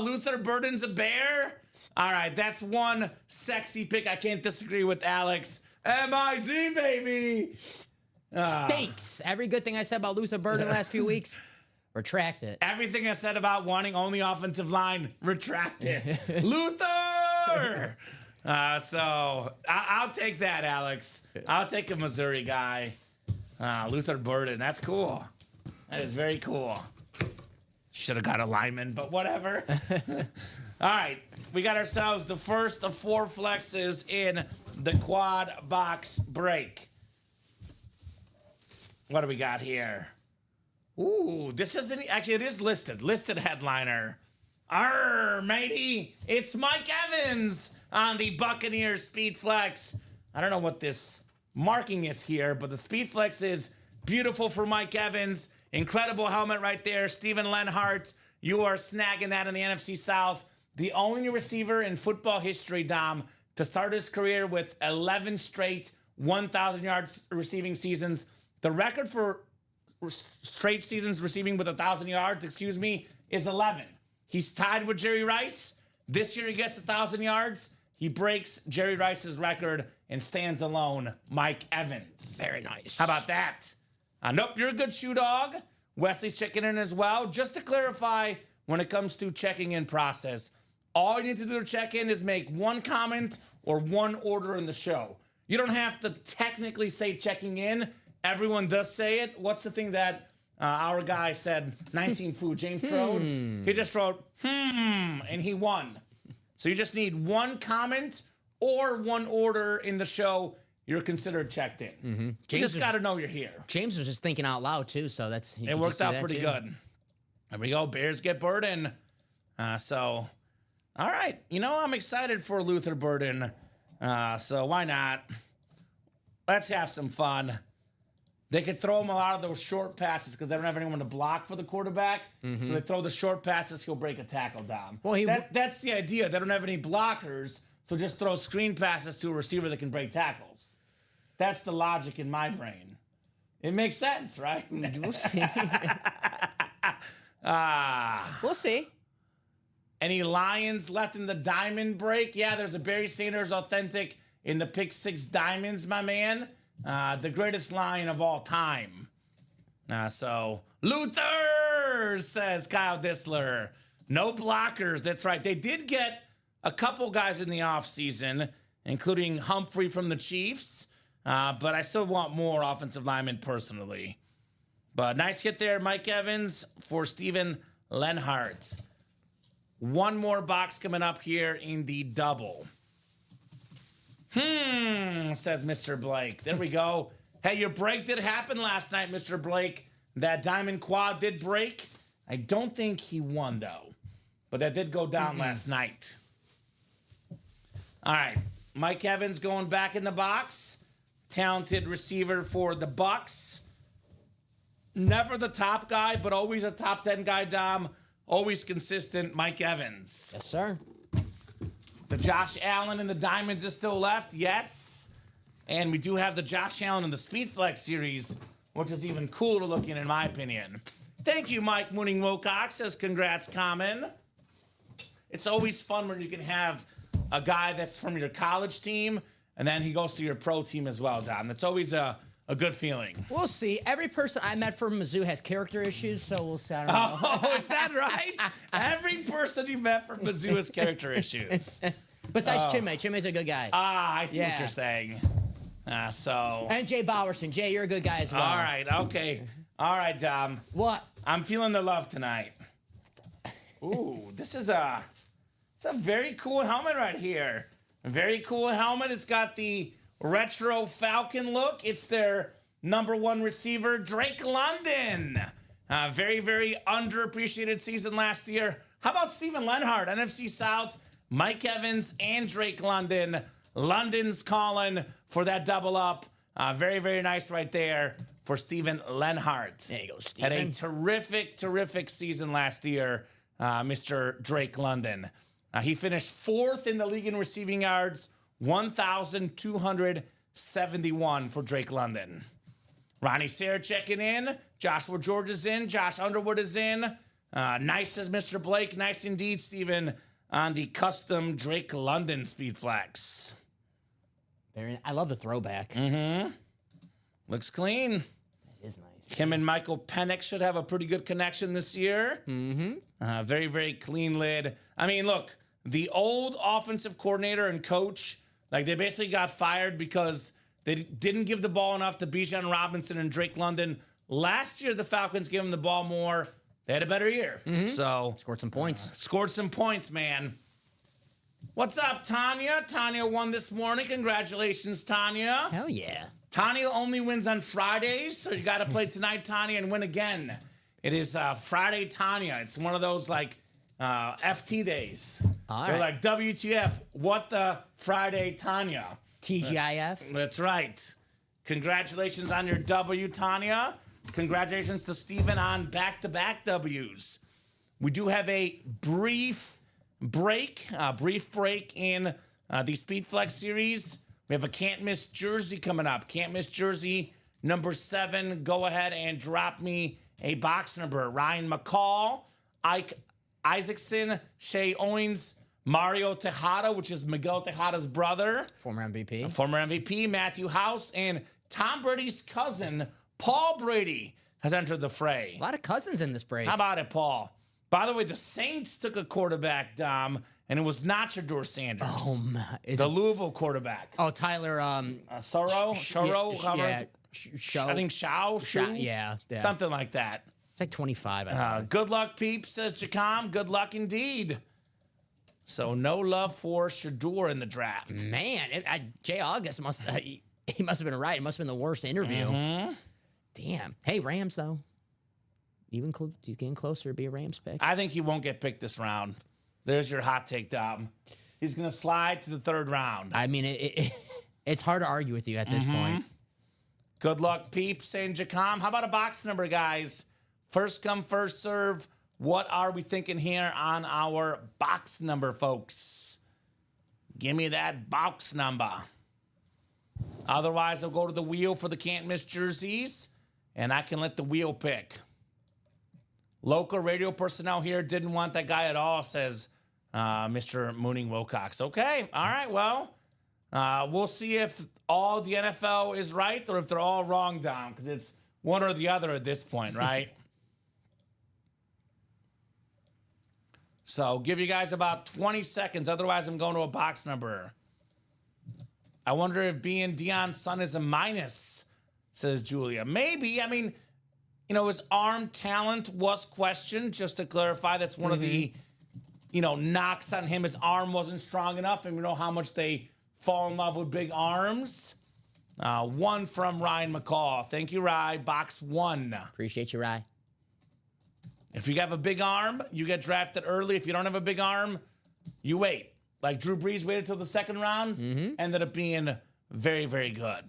Luther Burden's a Bear? All right, that's one sexy pick. I can't disagree with Alex. M-I-Z, baby! Stinks. Every good thing I said about Luther Burden the last few weeks, retract it. Everything I said about wanting only offensive line, retract it. Luther! So I'll take that, Alex. I'll take a Missouri guy. Luther Burden, that's cool. That is very cool. Should have got a lineman, but whatever. All right, we got ourselves the first of 4 flexes in the quad box break. What do we got here? Ooh, this isn't actually. It is listed headliner. Matey, it's Mike Evans on the Buccaneers Speed Flex. I don't know what this marking is here, but the Speed Flex is beautiful for Mike Evans. Incredible helmet right there. Steven Lenhart, you are snagging that in the NFC South. The only receiver in football history, Dom, to start his career with 11 straight 1,000 yards receiving seasons. The record for straight seasons receiving with 1,000 yards, is 11. He's tied with Jerry Rice. This year he gets 1,000 yards. He breaks Jerry Rice's record and stands alone. Mike Evans. Very nice. How about that? Nope, you're a good shoe dog. Wesley's checking in as well. Just to clarify, when it comes to checking in process, all you need to do to check in is make one comment or one order in the show. You don't have to technically say checking in. Everyone does say it. What's the thing that our guy said, 19 food, James Trode? He just wrote, and he won. So you just need one comment or one order in the show. You're considered checked in. You just got to know you're here. James was just thinking out loud, too, so that's... It worked out pretty good. There we go. Bears get Burden. All right. You know, I'm excited for Luther Burden. So why not? Let's have some fun. They could throw him a lot of those short passes because they don't have anyone to block for the quarterback. So they throw the short passes, he'll break a tackle down. Well, that's the idea. They don't have any blockers, so just throw screen passes to a receiver that can break tackles. That's the logic in my brain. It makes sense, right? We'll see. We'll see. Any Lions left in the diamond break? Yeah, there's a Barry Sanders authentic in the Pick 6 Diamonds, my man. The greatest Lion of all time. So, Luther, says Kyle Disler. No blockers. That's right. They did get a couple guys in the offseason, including Humphrey from the Chiefs. But I still want more offensive linemen personally. But nice hit there, Mike Evans for Steven Lenhart. One more box coming up here in the double. Says Mr. Blake. There we go. Hey, your break did happen last night, Mr. Blake. That diamond quad did break. I don't think he won, though. But that did go down last night. All right. Mike Evans going back in the box. Talented receiver for the Bucs. Never the top guy, but always a top 10 guy, Dom. Always consistent, Mike Evans. Yes, sir. The Josh Allen and the Diamonds is still left, yes. And we do have the Josh Allen and the Speed Flex series, which is even cooler looking in my opinion. Thank you, Mike Mooning Wilcox, says congrats, Common. It's always fun when you can have a guy that's from your college team, and then he goes to your pro team as well, Don. That's always a good feeling. We'll see. Every person I met from Mizzou has character issues, so we'll see. I don't know. Oh, is that right? Every person you met from Mizzou has character issues. Besides Chinmay. Chinmay's a good guy. I see what you're saying. And Jay Bowerson. Jay, you're a good guy as well. All right, okay. All right, Dom. What? I'm feeling the love tonight. Ooh, it's a very cool helmet right here. A very cool helmet. It's got the retro Falcon look. It's their number one receiver, Drake London. Very, very underappreciated season last year. How about Steven Lenhart, NFC South, Mike Evans, and Drake London. London's calling for that double up. Very, very nice right there for Steven Lenhart. There you go, Steven. Had a terrific, terrific season last year, Mr. Drake London. He finished 4th in the league in receiving yards, 1,271 for Drake London. Ronnie Sayre checking in. Joshua George is in. Josh Underwood is in. Nice as Mr. Blake. Nice indeed, Steven, on the custom Drake London Speed Flex. I love the throwback. Looks clean. It is nice. Him and Michael Penix should have a pretty good connection this year. Very, very clean lid. I mean, look, the old offensive coordinator and coach, like they basically got fired because they didn't give the ball enough to Bijan Robinson and Drake London. Last year, the Falcons gave him the ball more. They had a better year. So Scored some points. scored some points, man. What's up, Tanya? Tanya won this morning. Congratulations, Tanya. Hell yeah. Tanya only wins on Fridays, so you got to play tonight, Tanya, and win again. It is Friday Tanya. It's one of those like FT days. All They're right. like WTF, what the Friday Tanya? TGIF. That's right. Congratulations on your W, Tanya. Congratulations to Steven on back-to-back W's. We do have a brief break in the Speed Flex series. We have a can't miss jersey coming up. Can't miss jersey number 7. Go ahead and drop me a box number. Ryan McCall, Ike Isaacson, Shea Owens, Mario Tejada, which is Miguel Tejada's brother, Former MVP. former MVP, Matthew House, and Tom Brady's cousin, Paul Brady, has entered the fray. A lot of cousins in this break. How about it, Paul? By the way, the Saints took a quarterback, Dom, and it was not Shador Sanders. Oh, my. The Louisville quarterback. Tyler. Sorrow? Yeah. I think Shao? Shu? Yeah. Something like that. It's like 25. I think. Good luck, peeps, says Jacom. Good luck indeed. So no love for Shador in the draft. Man, Jay August must he must have been right. It must have been the worst interview. Mm-hmm. Damn. Hey, Rams though. He's getting closer to be a Rams pick. I think he won't get picked this round. There's your hot take, Dom. He's going to slide to the 3rd round. I mean, it's hard to argue with you at this point. Good luck, peeps and Jacom. How about a box number, guys? First come, first serve. What are we thinking here on our box number, folks? Give me that box number. Otherwise, I'll go to the wheel for the can't miss jerseys, and I can let the wheel pick. Local radio personnel here didn't want that guy at all, says Mr. Mooning Wilcox. Okay, all right, well, we'll see if all the NFL is right or if they're all wrong, Dom, because it's one or the other at this point, right? So give you guys about 20 seconds. Otherwise, I'm going to a box number. I wonder if being Deion's son is a minus, says Julia. Maybe. I mean, you know, his arm talent was questioned. Just to clarify, that's one of the, knocks on him. His arm wasn't strong enough, and we know how much they fall in love with big arms. 1 from Ryan McCall. Thank you, Rye. Box 1. Appreciate you, Rye. If you have a big arm, you get drafted early. If you don't have a big arm, you wait. Like Drew Brees waited till the 2nd round, ended up being very, very good.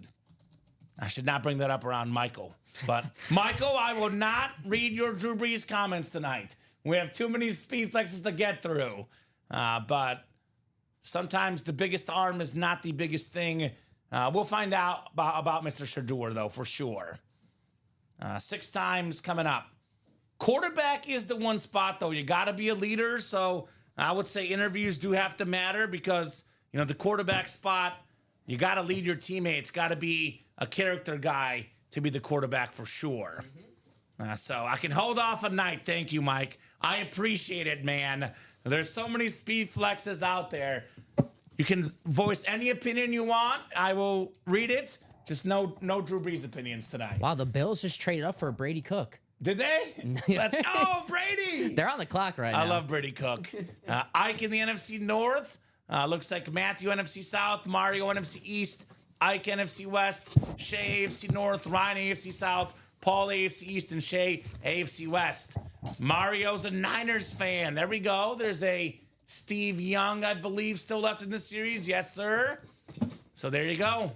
I should not bring that up around Michael. But, Michael, I will not read your Drew Brees comments tonight. We have too many speed flexes to get through. But sometimes the biggest arm is not the biggest thing. We'll find out about Mr. Shador, though, for sure. 6 times coming up. Quarterback is the one spot, though. You got to be a leader. So I would say interviews do have to matter because, the quarterback spot, you got to lead your teammates. Got to be a character guy to be the quarterback for sure. So I can hold off a night. Thank you, Mike. I appreciate it, man. There's so many speed flexes out there. You can voice any opinion you want. I will read it. Just no Drew Brees opinions tonight. Wow, the Bills just traded up for Brady Cook. Did they? Let's go, Brady! They're on the clock right now. I love Brady Cook. Ike in the NFC North. Looks like Matthew NFC South, Mario NFC East, Ike NFC West, Shea AFC North, Ryan AFC South, Paul AFC East, and Shea AFC West. Mario's a Niners fan. There we go. There's a Steve Young, I believe, still left in the series. Yes, sir. So there you go.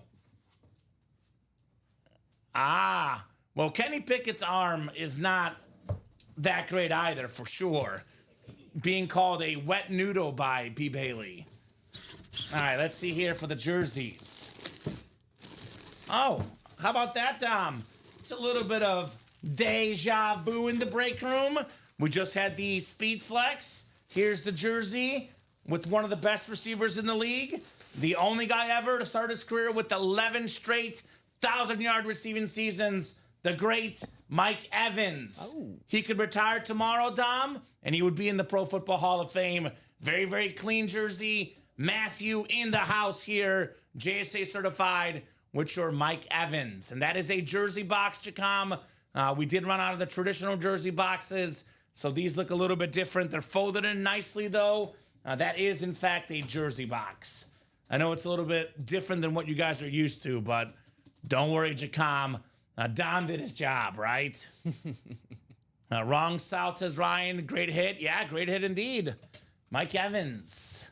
Well, Kenny Pickett's arm is not that great either, for sure. Being called a wet noodle by B. Bailey. All right, let's see here for the jerseys. Oh, how about that, Dom? It's a little bit of deja vu in the break room. We just had the Speed Flex. Here's the jersey with one of the best receivers in the league. The only guy ever to start his career with 11 straight 1,000-yard receiving seasons. The great Mike Evans. Oh. He could retire tomorrow, Dom, and he would be in the Pro Football Hall of Fame. Very, very clean jersey. Matthew in the house here. JSA certified with your Mike Evans. And that is a jersey box, Jacom. We did run out of the traditional jersey boxes, so these look a little bit different. They're folded in nicely, though. That is, in fact, a jersey box. I know it's a little bit different than what you guys are used to, but don't worry, Jacom. Dom did his job, right? Wrong South, says Ryan. Great hit. Yeah, great hit indeed. Mike Evans.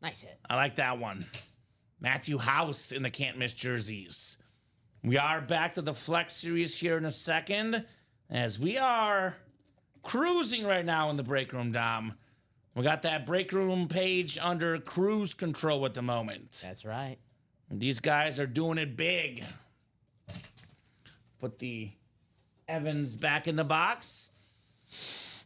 Nice hit. I like that one. Matthew House in the can't miss jerseys. We are back to the Flex Series here in a second, as we are cruising right now in the break room, Dom. We got that break room page under cruise control at the moment. That's right. These guys are doing it big. Put the Evans back in the box.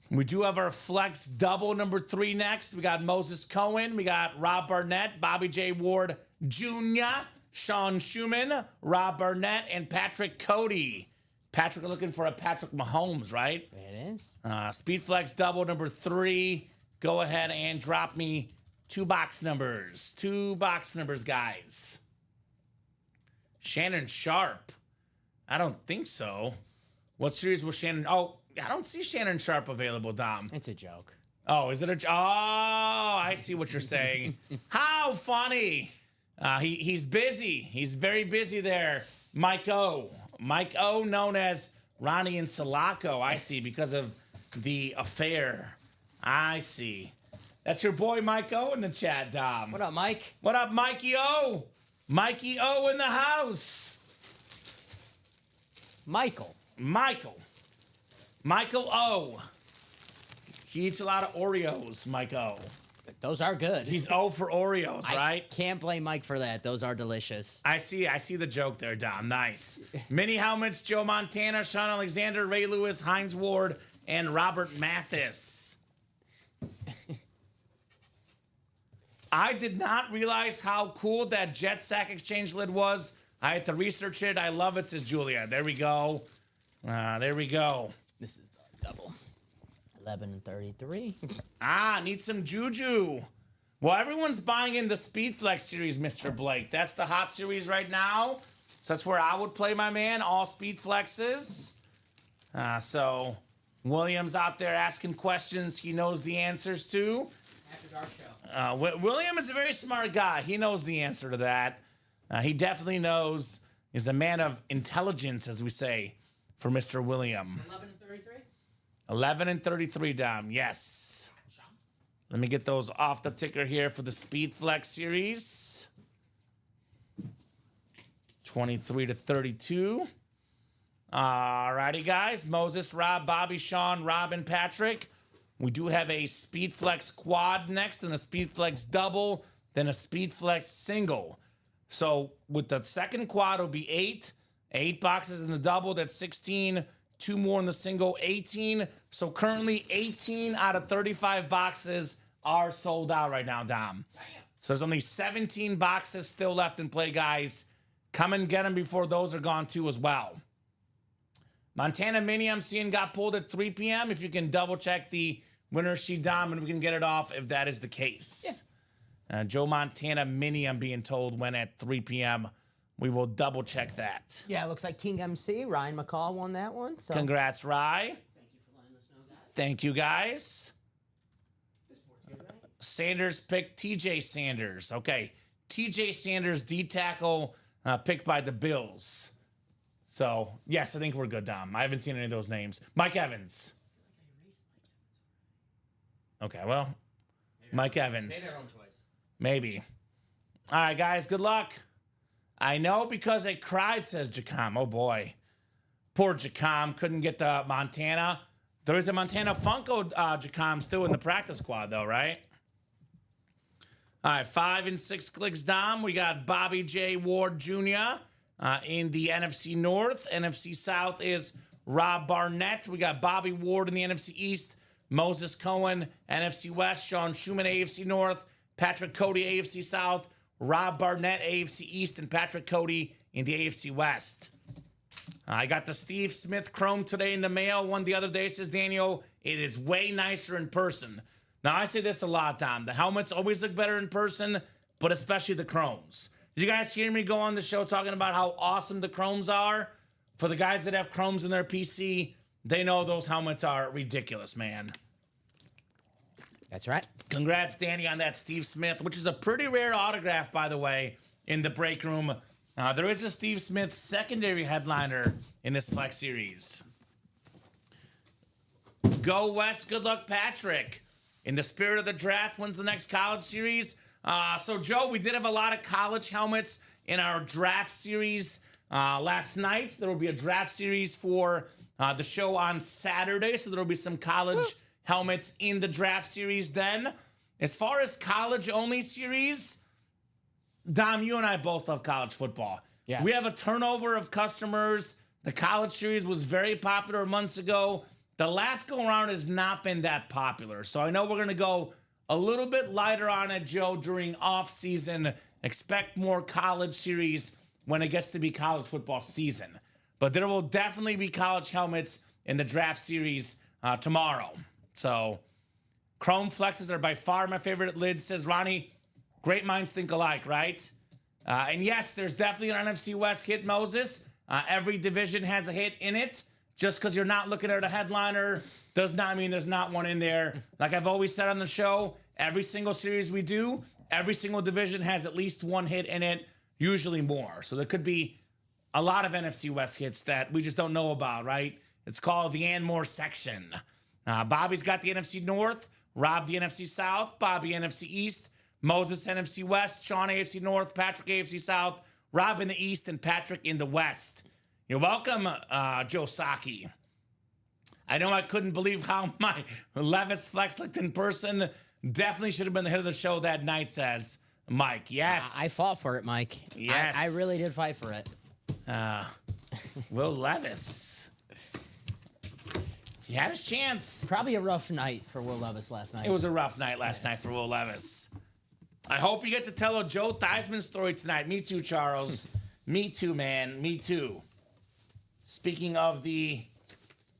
We do have our Flex double number 3 next. We got Moses Cohen. We got Rob Barnett, Bobby J. Ward Jr., Sean Schumann, Rob Barnett, and Patrick Cody. Patrick looking for a Patrick Mahomes, right? It is. Speed Flex double number 3. Go ahead and drop me 2 box numbers. 2 box numbers, guys. Shannon Sharp. I don't think so. What series was Shannon? Oh, I don't see Shannon Sharp available, Dom. It's a joke. Oh, is it a? Oh, I see what you're saying. How funny. He's busy. He's very busy there. Mike O. Mike O, known as Ronnie and Sulaco. I see, because of the affair. I see. That's your boy Mike O in the chat, Dom. What up, Mike? What up, Mikey O? Mikey O in the house. Michael O. He eats a lot of Oreos, Mike O. Those are good. He's O for Oreos, I right? can't blame Mike for that. Those are delicious. I see the joke there, Dom. Nice. Mini helmets, Joe Montana, Sean Alexander, Ray Lewis, Hines Ward, and Robert Mathis. I did not realize how cool that Jet Sack Exchange lid was. I had to research it. I love it, says Julia. There we go. There we go. This is the double. 11 and 33. Need some juju. Well, everyone's buying in the Speed Flex series, Mr. Blake. That's the hot series right now. So that's where I would play my man, all Speed Flexes. So William's out there asking questions he knows the answers to. After dark show. William is a very smart guy. He knows the answer to that. He definitely knows. He's a man of intelligence, as we say, for Mr. William. 11 and 33? 11 and 33, Dom. Yes. Let me get those off the ticker here for the Speed Flex series. 23 to 32. All righty, guys. Moses, Rob, Bobby, Sean, Rob, and Patrick. We do have a Speed Flex quad next, and a Speed Flex double, then a Speed Flex single. So with the second quad, it'll be 8. 8 boxes in the double, that's 16. 2 more in the single, 18. So currently 18 out of 35 boxes are sold out right now, Dom. So there's only 17 boxes still left in play, guys. Come and get them before those are gone too as well. Montana Mini, I'm seeing, got pulled at 3 p.m. If you can double check the winner sheet, Dom, and we can get it off if that is the case. Yeah. Joe Montana Mini, I'm being told, went at 3 p.m. We will double check that. Yeah, it looks like King MC, Ryan McCall won that one. So. Congrats, Rye. Thank you for letting us know that. Thank you, guys. Sanders picked TJ Sanders. Okay. TJ Sanders, D-tackle, picked by the Bills. So, yes, I think we're good, Dom. I haven't seen any of those names. Mike Evans. Okay, well, Mike Evans. Made their own choice. Maybe. All right, guys, good luck. I know because I cried, says Jacom. Oh, boy. Poor Jacom. Couldn't get the Montana. There is a Montana Funko Jacom still in the practice squad, though, right? All right, 5 and 6 clicks, Dom. We got Bobby J. Ward Jr. In the NFC North. NFC South is Rob Barnett. We got Bobby Ward in the NFC East. Moses Cohen, NFC West. Sean Schumann, AFC North. Patrick Cody, AFC South. Rob Barnett, AFC East. And Patrick Cody in the AFC West. I got the Steve Smith Chrome today in the mail. One the other day, says Daniel. It is way nicer in person. Now, I say this a lot, Tom. The helmets always look better in person, but especially the Chromes. Did you guys hear me go on the show talking about how awesome the Chromes are? For the guys that have Chromes in their PC, they know those helmets are ridiculous, man. That's right. Congrats, Danny, on that Steve Smith, which is a pretty rare autograph, by the way, in the break room. There is a Steve Smith secondary headliner in this Flex series. Go West. Good luck, Patrick. In the spirit of the draft, when's the next college series? So, Joe, we did have a lot of college helmets in our draft series last night. There will be a draft series for the show on Saturday, so there will be some college helmets in the draft series then. As far as college-only series, Dom, you and I both love college football. Yes. We have a turnover of customers. The college series was very popular months ago. The last go-around has not been that popular. So I know we're going to go a little bit lighter on it, Joe, during off-season. Expect more college series when it gets to be college football season. But there will definitely be college helmets in the draft series tomorrow. So Chrome Flexes are by far my favorite lids, says Ronnie. Great minds think alike, right? And yes, there's definitely an NFC West hit, Moses. Every division has a hit in it. Just because you're not looking at a headliner does not mean there's not one in there. Like I've always said on the show, every single series we do, every single division has at least one hit in it, usually more. So there could be a lot of NFC West hits that we just don't know about, right? It's called the and more section. Bobby's got the NFC North, Rob the NFC South, Bobby NFC East, Moses NFC West, Sean AFC North, Patrick AFC South, Rob in the East, and Patrick in the West. You're welcome, Joe Saki. I know I couldn't believe how my Levis Flex looked in person. Definitely should have been the hit of the show that night, says Mike. Yes. I fought for it, Mike. Yes. I really did fight for it. Will Levis. He had his chance. Probably a rough night for Will Levis last night. It was a rough night last night for Will Levis. I hope you get to tell a Joe Theismann story tonight. Me too, Charles. Me too, man. Me too. Speaking of the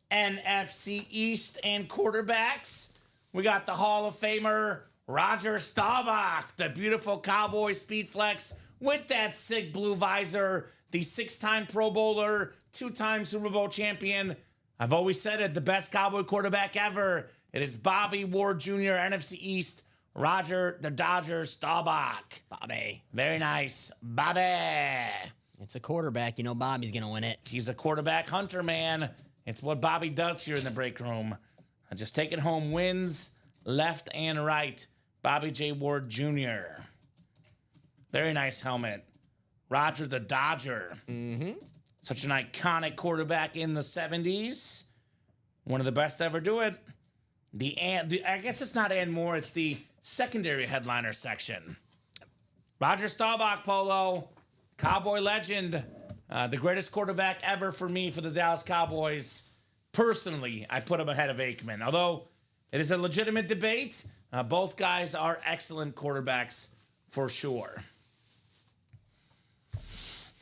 NFC East and quarterbacks, we got the Hall of Famer Roger Staubach, the beautiful Cowboy Speed Flex with that sick blue visor, the 6-time Pro Bowler, 2-time Super Bowl champion. I've always said it, the best Cowboy quarterback ever. It is Bobby Ward Jr., NFC East, Roger the Dodger Staubach. Bobby. Very nice. Bobby. It's a quarterback. You know Bobby's going to win it. He's a quarterback hunter, man. It's what Bobby does here in the break room. Just taking home wins left and right. Bobby J. Ward Jr. Very nice helmet. Roger the Dodger. Mm-hmm. Such an iconic quarterback in the 70s. One of the best to ever do it. I guess it's not and more. It's the secondary headliner section. Roger Staubach, Polo. Cowboy legend, the greatest quarterback ever for me for the Dallas Cowboys. Personally, I put him ahead of Aikman. Although it is a legitimate debate, both guys are excellent quarterbacks for sure.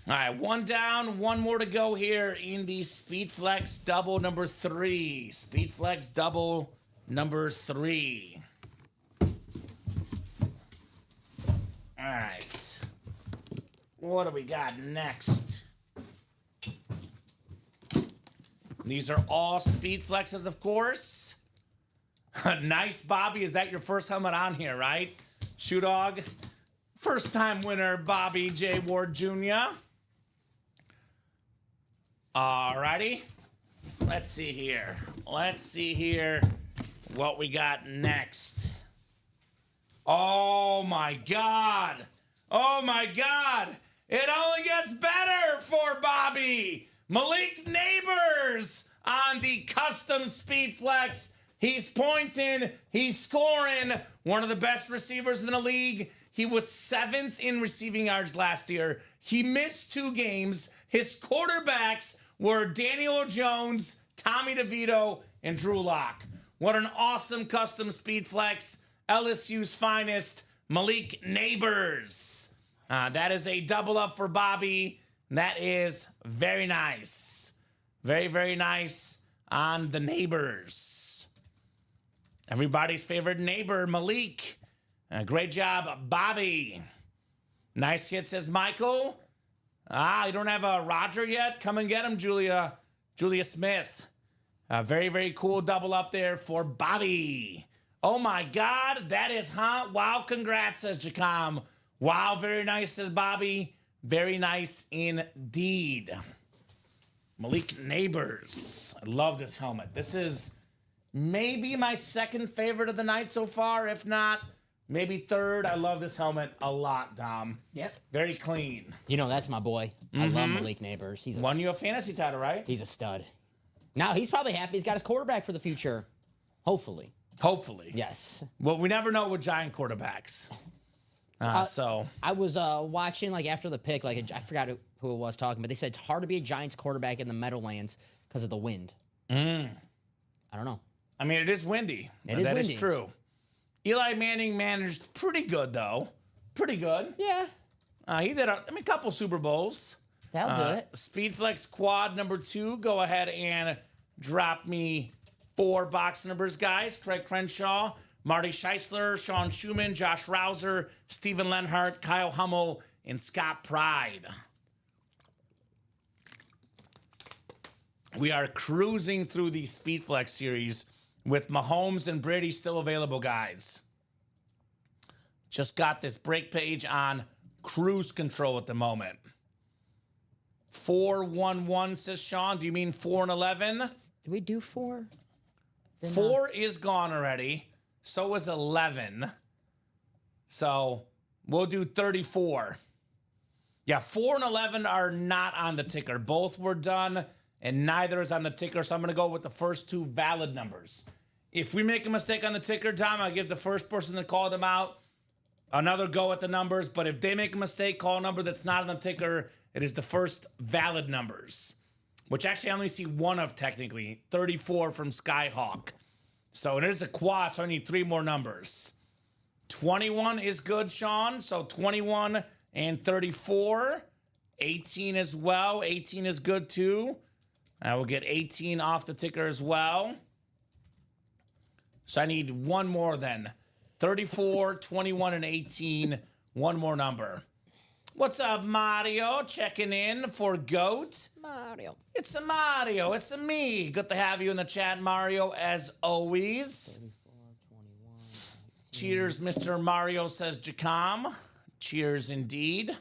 All right, one down, one more to go here in the Speed Flex double number 3. Speed Flex double number 3. All right. What do we got next? These are all Speed Flexes, of course. Nice, Bobby. Is that your first helmet on here, right? Shoe Dog. First time winner, Bobby J. Ward Jr. Alrighty. Let's see here. Let's see here what we got next. Oh, my God. Oh, my God. It only gets better for Bobby. Malik Neighbors on the custom Speed Flex. He's pointing. He's scoring. One of the best receivers in the league. He was 7th in receiving yards last year. He missed 2 games. His quarterbacks were Daniel Jones, Tommy DeVito, and Drew Lock. What an awesome custom Speed Flex. LSU's finest, Malik Neighbors. That is a double up for Bobby. That is very nice. Very, very nice on the Neighbors. Everybody's favorite neighbor, Malik. Great job, Bobby. Nice hit, says Michael. You don't have a Roger yet? Come and get him, Julia. Julia Smith. Very, very cool double up there for Bobby. Oh my God, that is hot. Wow, congrats, says Jacom. Wow, very nice, says Bobby. Very nice indeed. Malik Neighbors. I love this helmet. This is maybe my second favorite of the night so far. If not, maybe third. I love this helmet a lot, Dom. Yep. Very clean. You know, that's my boy. I love Malik Neighbors. He's Won you a fantasy title, right? he's a stud. Now, he's probably happy he's got his quarterback for the future. Hopefully. Hopefully. Yes. Well, we never know with giant quarterbacks. So I was watching, like, after the pick, like, I forgot who it was talking, but they said it's hard to be a Giants quarterback in the Meadowlands because of the wind. I don't know. I mean, it is windy. It is That windy. is true. Eli Manning managed pretty good, though. Pretty good. Yeah. He did a couple Super Bowls. That'll do it. Speedflex quad number 2. Go ahead and drop me 4 box numbers, guys. Craig Crenshaw, Marty Scheisler, Sean Schumann, Josh Rouser, Steven Lenhart, Kyle Hummel, and Scott Pride. We are cruising through the Speedflex series with Mahomes and Brady still available, guys. Just got this break page on cruise control at the moment. 4-1-1, says Sean. Do you mean 4 and 11? Did we do 4? 4 is gone already. So is 11. So we'll do 34. Yeah, 4 and 11 are not on the ticker. Both were done, and neither is on the ticker. So I'm going to go with the first 2 valid numbers. If we make a mistake on the ticker, Dom, I'll give the first person that called them out another go at the numbers. But if they make a mistake, call a number that's not on the ticker. It is the first valid numbers, which actually I only see one of technically. 34 from Skyhawk. So it is a quad, so I need 3 more numbers. 21 is good, Sean. So 21 and 34. 18 as well. 18 is good too. I will get 18 off the ticker as well. So I need 1 more then. 34, 21, and 18. 1 more number. What's up, Mario? Checking in for GOAT. Mario. It's a Mario. It's a me. Good to have you in the chat, Mario, as always. 34, 21. Cheers, Mr. Mario, says Jacom. Cheers indeed.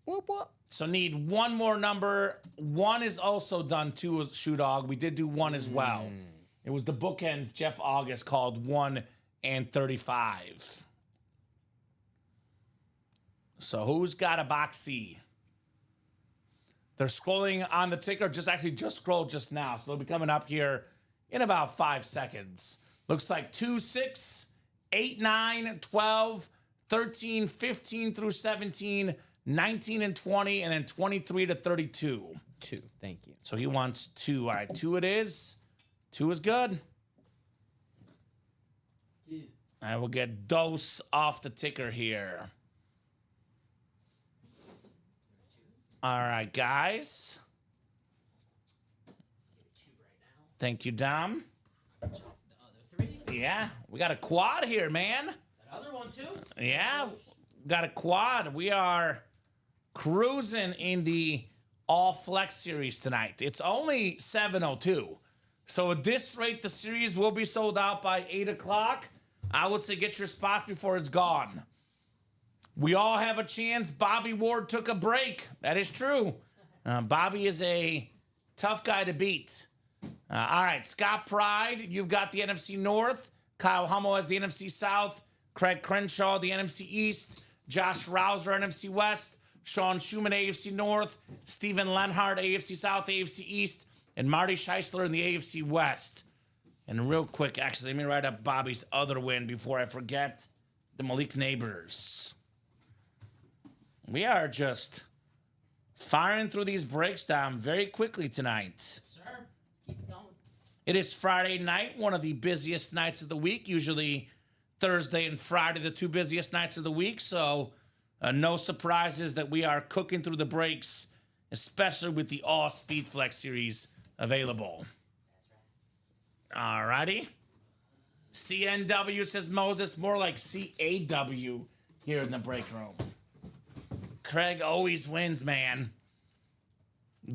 Whoop, whoop. So need 1 more number. 1 is also done too, Shoe Dog. We did do 1 as well. It was the bookends Jeff August called 1 and 35. So who's got a box C? They're scrolling on the ticker. Just scrolled just now. So they'll be coming up here in about 5 seconds. Looks like 2, 6, 8, 9, 12, 13, 15 through 17, 19 and 20, and then 23 to 32. 2. Thank you. So he wants 2. All right, 2 it is. 2 is good. I will get Dose off the ticker here. All right, guys. Thank you, Dom. The other 3. Yeah, we got a quad here, man. That other one, too. Yeah, got a quad. We are cruising in the All Flex series tonight. It's only 7:02. So at this rate, the series will be sold out by 8 o'clock. I would say get your spots before it's gone. We all have a chance. Bobby Ward took a break. That is true. Bobby is a tough guy to beat. All right, Scott Pride, you've got the NFC North. Kyle Hummel has the NFC South. Craig Crenshaw, the NFC East. Josh Rouser, NFC West. Sean Schumann, AFC North. Steven Lenhart, AFC South, AFC East. And Marty Scheisler in the AFC West. And real quick, actually, let me write up Bobby's other win before I forget. The Malik Neighbors. We are just firing through these breaks down very quickly tonight. Sir, keep it going. It is Friday night, one of the busiest nights of the week. Usually Thursday and Friday, the 2 busiest nights of the week. So no surprises that we are cooking through the breaks, especially with the All Speed Flex series available. All righty. CNW, says Moses, more like CAW here in the break room. Craig always wins, man.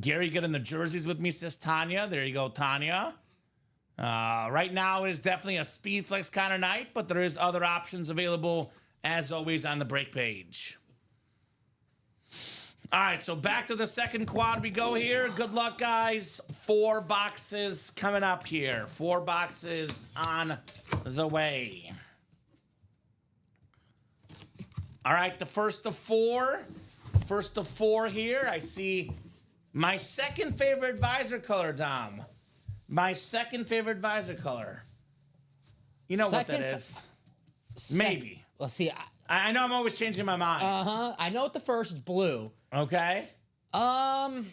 Gary getting the jerseys with me, says Tanya. There you go, Tanya. Right now, it is definitely a speed flex kind of night, but there is other options available, as always, on the break page. All right, so back to the second quad we go here. Good luck, guys. 4 boxes coming up here. 4 boxes on the way. All right, the first of 4. First of 4 here. I see my second favorite visor color, Dom. My second favorite visor color. You know what that is? Maybe. Let's see. I know I'm always changing my mind. I know what the first is blue. Okay. Um,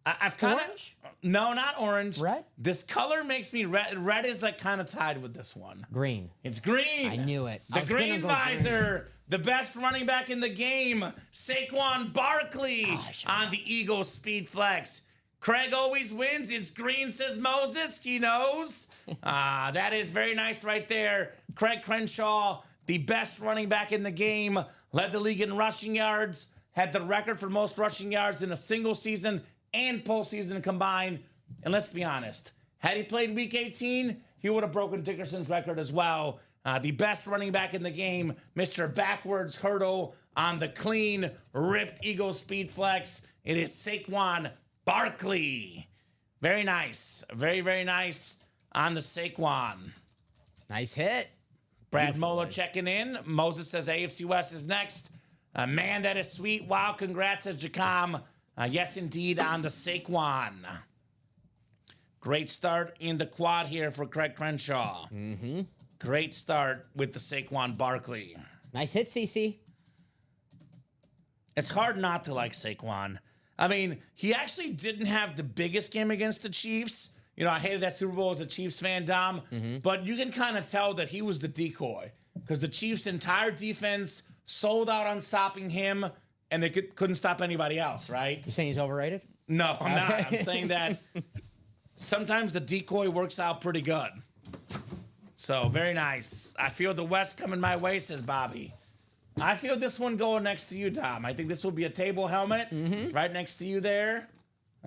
I've kind of Orange? no, not orange. Red? This color makes me red. Red is like kind of tied with this one. green. It's green. I knew it. I The was gonna green go visor, the best running back in the game, Saquon Barkley I should've on the Eagles Speed Flex. Craig always wins. It's green, says Moses. He knows. That is very nice right there. Craig Crenshaw, the best running back in the game, led the league in rushing yards, had the record for most rushing yards in a single season and postseason combined. And let's be honest, had he played Week 18, he would have broken Dickerson's record as well. The best running back in the game, Mr. Backwards Hurdle on the clean, ripped Eagles Speed Flex. It is Saquon Barkley. Very nice. Very, very nice on the Saquon. Nice hit. Brad Moeller checking in. Moses says AFC West is next. Man, that is sweet. Wow, congrats, says Jacom. Yes, indeed, on the Saquon. Great start in the quad here for Craig Crenshaw. Mm-hmm. Great start with the Saquon Barkley. Nice hit, CC. It's hard not to like Saquon. I mean, he actually didn't have the biggest game against the Chiefs. You know, I hated that Super Bowl as a Chiefs fan, Dom. But you can kind of tell that he was the decoy because the Chiefs' entire defense sold out on stopping him, and they couldn't stop anybody else, right? You're saying he's overrated? No, I'm not. I'm saying that sometimes the decoy works out pretty good. So, very nice. I feel the West coming my way, says Bobby. I feel this one going next to you, Tom. I think this will be a table helmet right next to you there.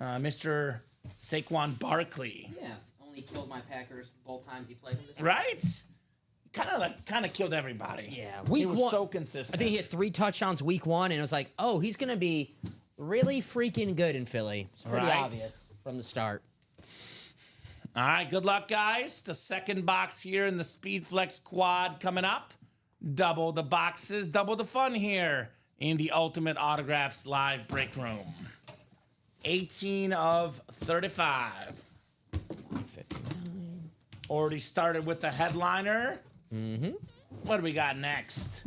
Mr. Saquon Barkley. Yeah. Only killed my Packers both times he played them this Right? Kind of killed everybody. Yeah, He week was one. so consistent. I think he had 3 touchdowns week 1, and it was like, oh, he's going to be really freaking good in Philly. It's pretty Right. obvious from the start. All right, good luck, guys. The second box here in the Speed Flex quad coming up. Double the boxes, double the fun here in the Ultimate Autographs live break room. 18 of 35. 159. Already started with the headliner. What do we got next?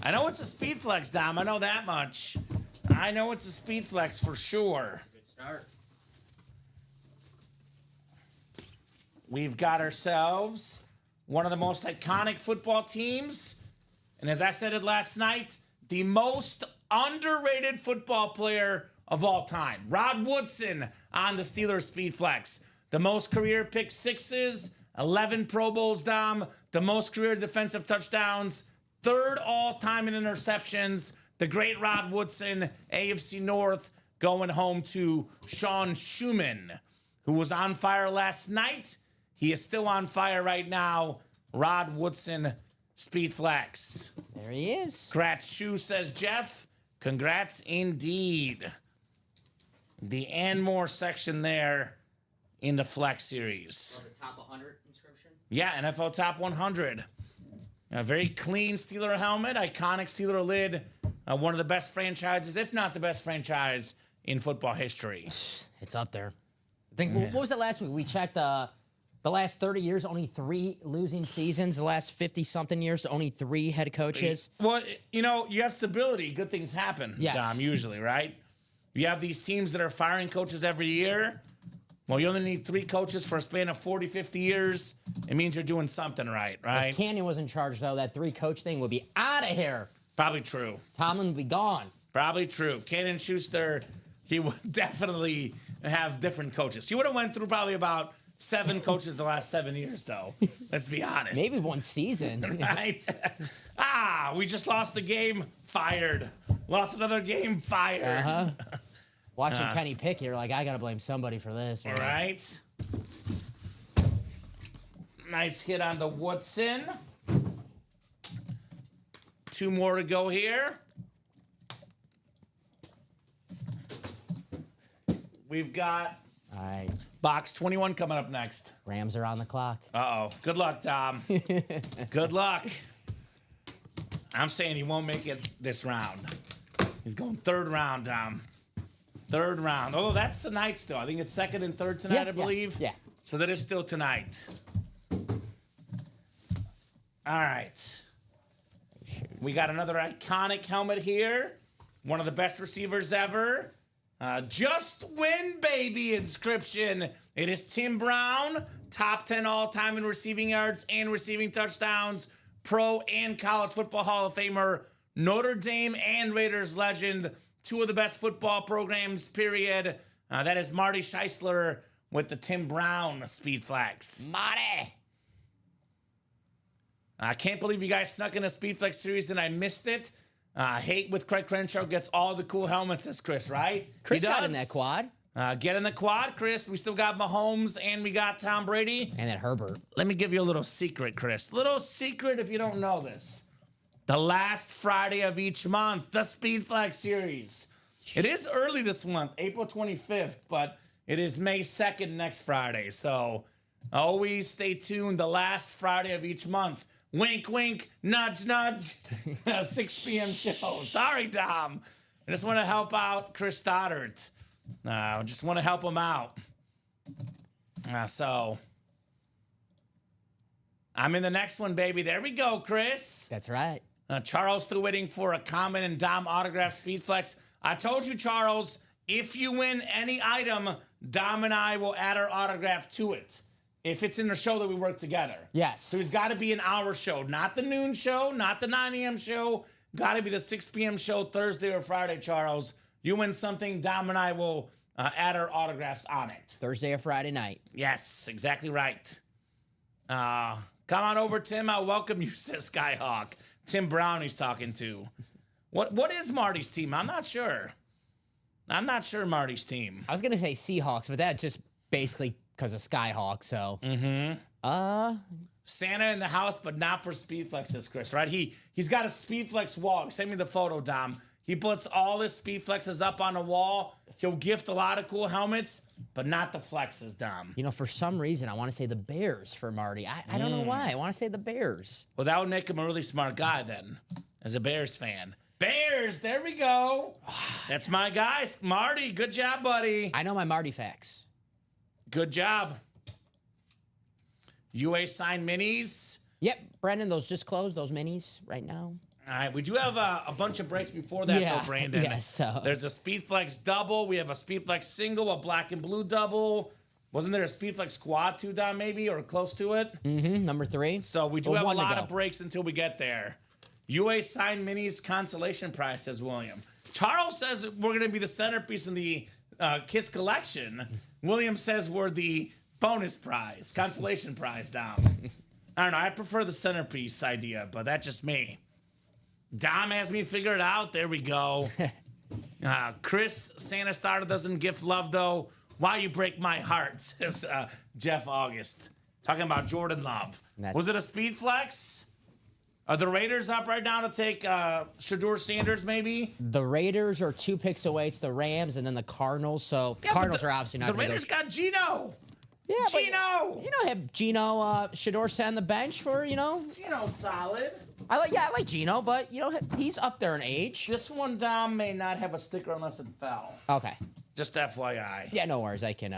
I know it's a Speed Flex, Dom. I know that much. I know it's a Speed Flex for sure. Good start. We've got ourselves one of the most iconic football teams. And as I said it last night, the most underrated football player of all time. Rod Woodson on the Steelers Speed Flex. The most career pick sixes, 11 Pro Bowls, Dom. The most career defensive touchdowns, 3rd all-time in interceptions. The great Rod Woodson, AFC North, going home to Sean Schumann, who was on fire last night. He is still on fire right now. Rod Woodson, Speed Flex. There he is. Congrats, Shoe, says Jeff. Congrats indeed. The and more section there in the Flex series. The top 100 inscription. Yeah, NFL Top 100. A very clean Steeler helmet, iconic Steeler lid. One of the best franchises, if not the best franchise in football history. It's up there. I think, what was it last week? We checked the last 30 years, only 3 losing seasons. The last 50-something years, only 3 head coaches. Well, you know, you have stability. Good things happen, Yes. Dom, usually, right? You have these teams that are firing coaches every year. Well, you only need 3 coaches for a span of 40, 50 years. It means you're doing something right, right? If Canyon was in charge, though, that 3-coach thing would be out of here. Probably true. Tomlin would be gone. Probably true. Cannon Schuster, he would definitely have different coaches. He would have went through probably about 7 coaches the last 7 years, though. Let's be honest. Maybe 1 season. Right? We just lost a game, fired. Lost another game, fired. Watching Kenny Pickett, you're like, I got to blame somebody for this. All man. right. Nice hit on the Woodson. 2 more to go here. We've got All right. box 21 coming up next. Rams are on the clock. Uh-oh. Good luck, Tom. Good luck. I'm saying he won't make it this round. He's going 3rd round, Tom. 3rd round. Oh, that's tonight still. I think it's 2nd and 3rd tonight, I believe. Yeah. So that is still tonight. All right. We got another iconic helmet here. One of the best receivers ever. Just win, baby inscription. It is Tim Brown, top 10 all-time in receiving yards and receiving touchdowns, pro and college football Hall of Famer, Notre Dame and Raiders legend, 2 of the best football programs, period. That is Marty Scheisler with the Tim Brown Speed Flex. Marty. I can't believe you guys snuck in a Speed Flex series and I missed it. Hate with Craig Crenshaw gets all the cool helmets, says Chris, right? Chris He got does. in that quad. Get in the quad, Chris. We still got Mahomes and we got Tom Brady. And then Herbert. Let me give you a little secret, Chris. Little secret if you don't know this. The last Friday of each month, the Speed Flex series. It is early this month, April 25th, but it is May 2nd next Friday. So always stay tuned. The last Friday of each month. Wink, wink, nudge, nudge. 6 p.m. show. Sorry, Tom. I just want to help out Chris Stoddard. I just want to help him out. So I'm in the next one, baby. There we go, Chris. That's right. Charles still waiting for a Common and Dom autograph Speed Flex. I told you, Charles, if you win any item, Dom and I will add our autograph to it. If it's in the show that we work together. Yes. So it's got to be an hour show, not the noon show, not the 9 a.m. show. Got to be the 6 p.m. show Thursday or Friday, Charles. You win something, Dom and I will add our autographs on it. Thursday or Friday night. Yes, exactly right. Come on over, Tim. I'll welcome you, says Skyhawk. Tim Brown he's talking to. What is Marty's team? I'm not sure. I'm not sure Marty's team. I was gonna say Seahawks, but that's just basically because of Skyhawk. So. Santa in the house, but not for Speedflex, says Chris, right? He's got a Speedflex wall. Send me the photo, Dom. He puts all his Speedflexes up on a wall. He'll gift a lot of cool helmets, but not the flexes, Dom. You know, for some reason, I want to say the Bears for Marty. I don't know why. I want to say the Bears. Well, that would make him a really smart guy then, as a Bears fan. Bears, there we go. That's my guy, Marty. Good job, buddy. I know my Marty facts. Good job. UA signed minis. Yep, Brandon, those just closed, those minis right now. All right, we do have a bunch of breaks before that, though, Brandon. Yes, so. There's a Speedflex double. We have a Speedflex single, a black and blue double. Wasn't there a Speedflex quad too, Don, maybe, or close to it? Number 3. So we do Or have a one to lot go. of breaks until we get there. UA signed minis consolation prize, says William. Charles says we're going to be the centerpiece in the Kiss collection. William says we're the bonus prize, consolation prize, Dom. I don't know. I prefer the centerpiece idea, but that's just me. Dom has me figured out. There we go. Chris, Santa Starter doesn't gift love, though. Why you break my heart, says Jeff August. Talking about Jordan Love. Was it a Speed Flex? Are the Raiders up right now to take Shedeur Sanders, maybe? The Raiders are 2 picks away. It's the Rams and then the Cardinals. So the Cardinals are obviously not The going to Raiders got Geno. Yeah, but Geno. you know, have Geno Shedeur sit on the bench for, Geno's solid. I like Geno, but he's up there in age. This one, Dom, may not have a sticker unless it fell. Okay. Just FYI. Yeah, no worries. I can.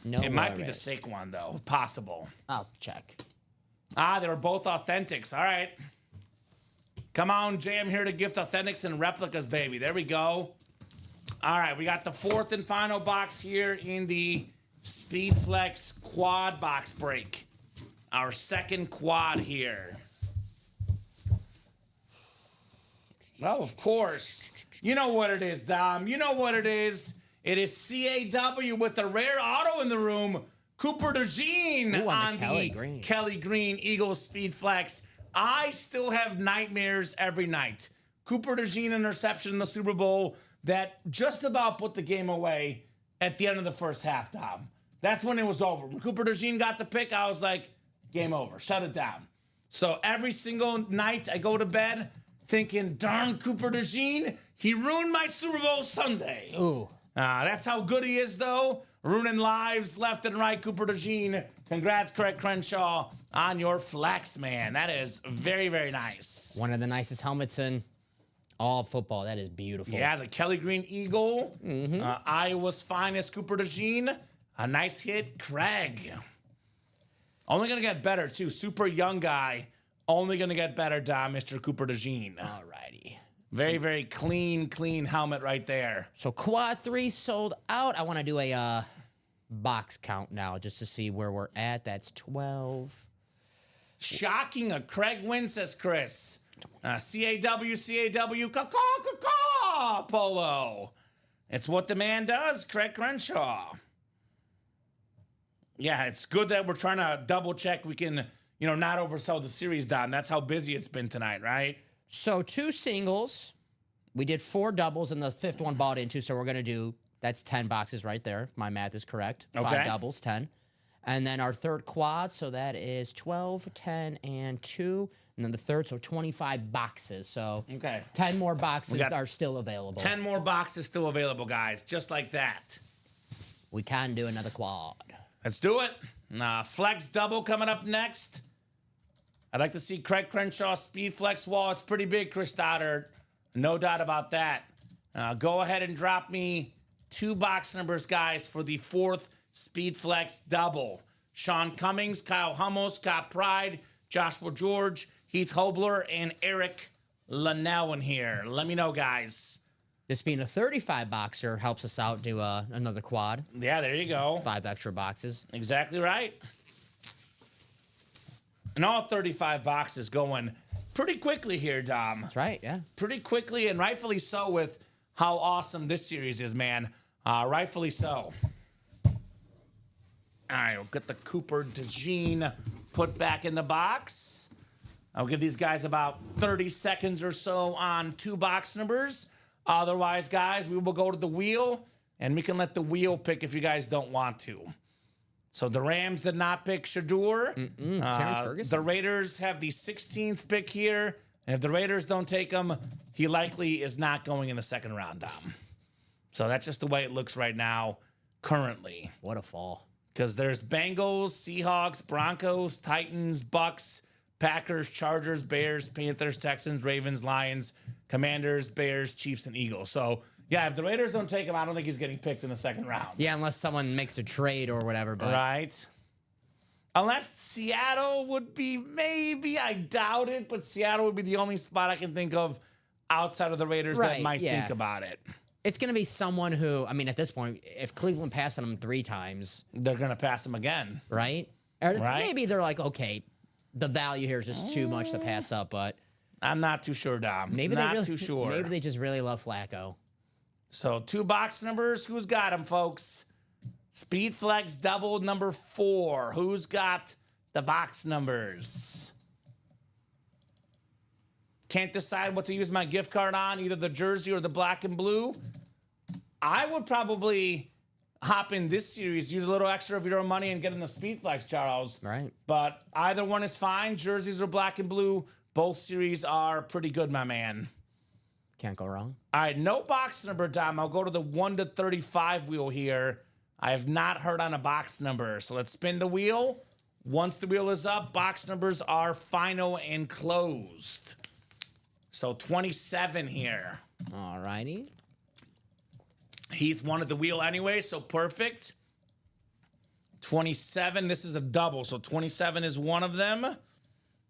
No. It might be the Saquon, though. Possible. I'll check. They were both authentics. All right. Come on, Jay. I'm here to gift authentics and replicas, baby. There we go. All right. We got the 4th and final box here in the Speedflex quad box break. Our second quad here. Well, of course. You know what it is, Dom. You know what it is. It is CAW with the rare auto in the room. Cooper DeJean Ooh, on on the the Kelly Green Eagles Speed Flex. I still have nightmares every night. Cooper DeJean interception in the Super Bowl that just about put the game away. at the end of the first half, Dom. That's when it was over. When Cooper DeJean got the pick, I was like, game over. Shut it down. So every single night I go to bed thinking, darn Cooper DeJean, he ruined my Super Bowl Sunday. Ooh. That's how good he is, though. Ruining lives left and right, Cooper DeJean. Congrats, Craig Crenshaw, on your flex, man. That is very, very nice. One of the nicest helmets in all of football. That is beautiful. Yeah, the Kelly Green Eagle. Iowa's finest, Cooper DeJean. A nice hit, Craig. Only going to get better, too. Super young guy. Only going to get better, Dom, Mr. Cooper DeJean. Alrighty. Very, very clean helmet right there. So quad 3 sold out. I want to do a box count now just to see where we're at. That's 12. Shocking, a Craig win, says Chris. CAW, caw, Polo. It's what the man does, Craig Crenshaw. Yeah, it's good that we're trying to double check we can, not oversell the series, Don. That's how busy it's been tonight, right? So 2 singles. We did 4 doubles, and the 5th one bought into, so we're going to do, that's 10 boxes right there. If my math is correct. Okay. 5 doubles, 10. And then our 3rd quad, so that is 12, 10, and 2. And then the 3rd, so 25 boxes. So Okay. 10 more boxes got are still available. 10 more boxes still available, guys. Just like that. We can do another quad. Let's do it. Flex double coming up next. I'd like to see Craig Crenshaw speed flex wall. It's pretty big, Chris Stoddard. No doubt about that. Go ahead and drop me 2 box numbers, guys, for the 4th speed flex double. Sean Cummings, Kyle Hummel, Scott Pride, Joshua George, Heath Hobler, and Eric Linnell in here. Let me know, guys. This being a 35 boxer helps us out do another quad. Yeah, there you go. 5 extra boxes. Exactly right. And all 35 boxes going pretty quickly here, Dom. That's right, yeah. Pretty quickly, and rightfully so with how awesome this series is, man. Rightfully so. All right, we'll get the Cooper DeJean put back in the box. I'll give these guys about 30 seconds or so on 2 box numbers. Otherwise, guys, we will go to the wheel, and we can let the wheel pick if you guys don't want to. So the Rams did not pick Shador. Terrence Ferguson. The Raiders have the 16th pick here, and if the Raiders don't take him, he likely is not going in the 2nd round, Dom. So that's just the way it looks right now, currently. What a fall. Because there's Bengals, Seahawks, Broncos, Titans, Bucks, Packers, Chargers, Bears, Panthers, Texans, Ravens, Lions, Commanders, Bears, Chiefs, and Eagles. So, yeah, if the Raiders don't take him, I don't think he's getting picked in the 2nd round. Yeah, unless someone makes a trade or whatever. But Right. Unless Seattle would be, maybe, I doubt it, but Seattle would be the only spot I can think of outside of the Raiders that Right, might yeah. think about it. it's going to be someone who, I mean, at this point, if Cleveland passed on him 3 times, They're going to pass him again. right? Or Right. maybe they're like, okay, the value here is just too much to pass up, but I'm not too sure, Dom. maybe not they really, too sure. Maybe they just really love Flacco. So 2 box numbers. Who's got them, folks? Speed Flex double number 4. Who's got the box numbers? Can't decide what to use my gift card on, either the jersey or the black and blue. I would probably hop in this series, use a little extra of your own money and get in the Speed Flex, Charles. Right. But either one is fine. Jerseys are black and blue. Both series are pretty good, my man. Can't go wrong. All right, no box number, Dom. I'll go to the 1 to 35 wheel here. I have not heard on a box number. So let's spin the wheel. Once the wheel is up, box numbers are final and closed. So 27 here. All righty. Heath wanted the wheel anyway, so perfect. 27, this is a double, so 27 is one of them.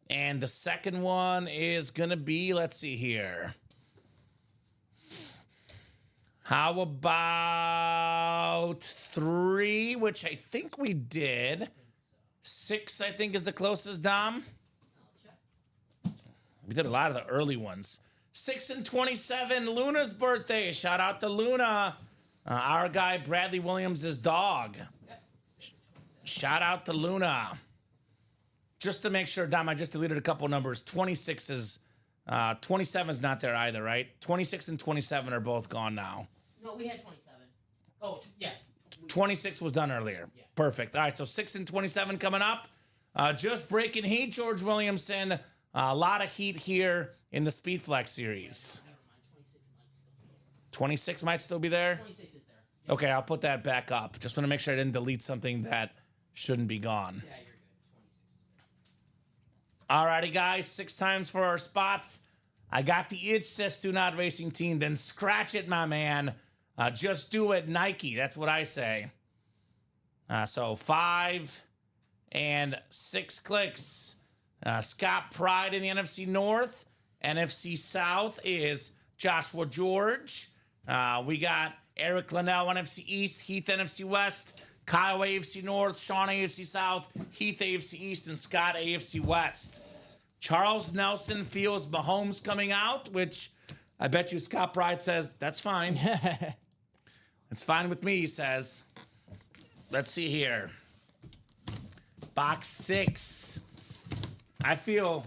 And the second one is going to be, let's see here. How about 3, which I think we did. 6, I think, is the closest, Dom. We did a lot of the early ones. 6 and 27, Luna's birthday. Shout out to Luna. Our guy, Bradley Williams' dog. Shout out to Luna. Just to make sure, Dom, I just deleted a couple numbers. 26 is, 27 is not there either, right? 26 and 27 are both gone now. No, we had 27. Oh, yeah. 26 was done earlier. Yeah. Perfect. All right, so 6 and 27 coming up. Just breaking heat, George Williamson. A lot of heat here in the Speed Flex series. Never mind. 26 might still be there. 26 is there. Okay, I'll put that back up. Just want to make sure I didn't delete something that shouldn't be gone. Yeah, you're good. 26 is there. Alrighty, guys, 6 times for our spots. I got the itch, says Do Not Racing Team. Then scratch it, my man. Just do it, Nike. That's what I say. So 5 and 6 clicks. Scott Pride in the NFC North. NFC South is Joshua George. We got Eric Linnell, NFC East. Heath, NFC West. Kyle, AFC North. Sean, AFC South. Heath, AFC East. And Scott, AFC West. Charles Nelson feels Mahomes coming out, which I bet you Scott Pride says, that's fine. It's fine with me, he says. Let's see here. Box 6. I feel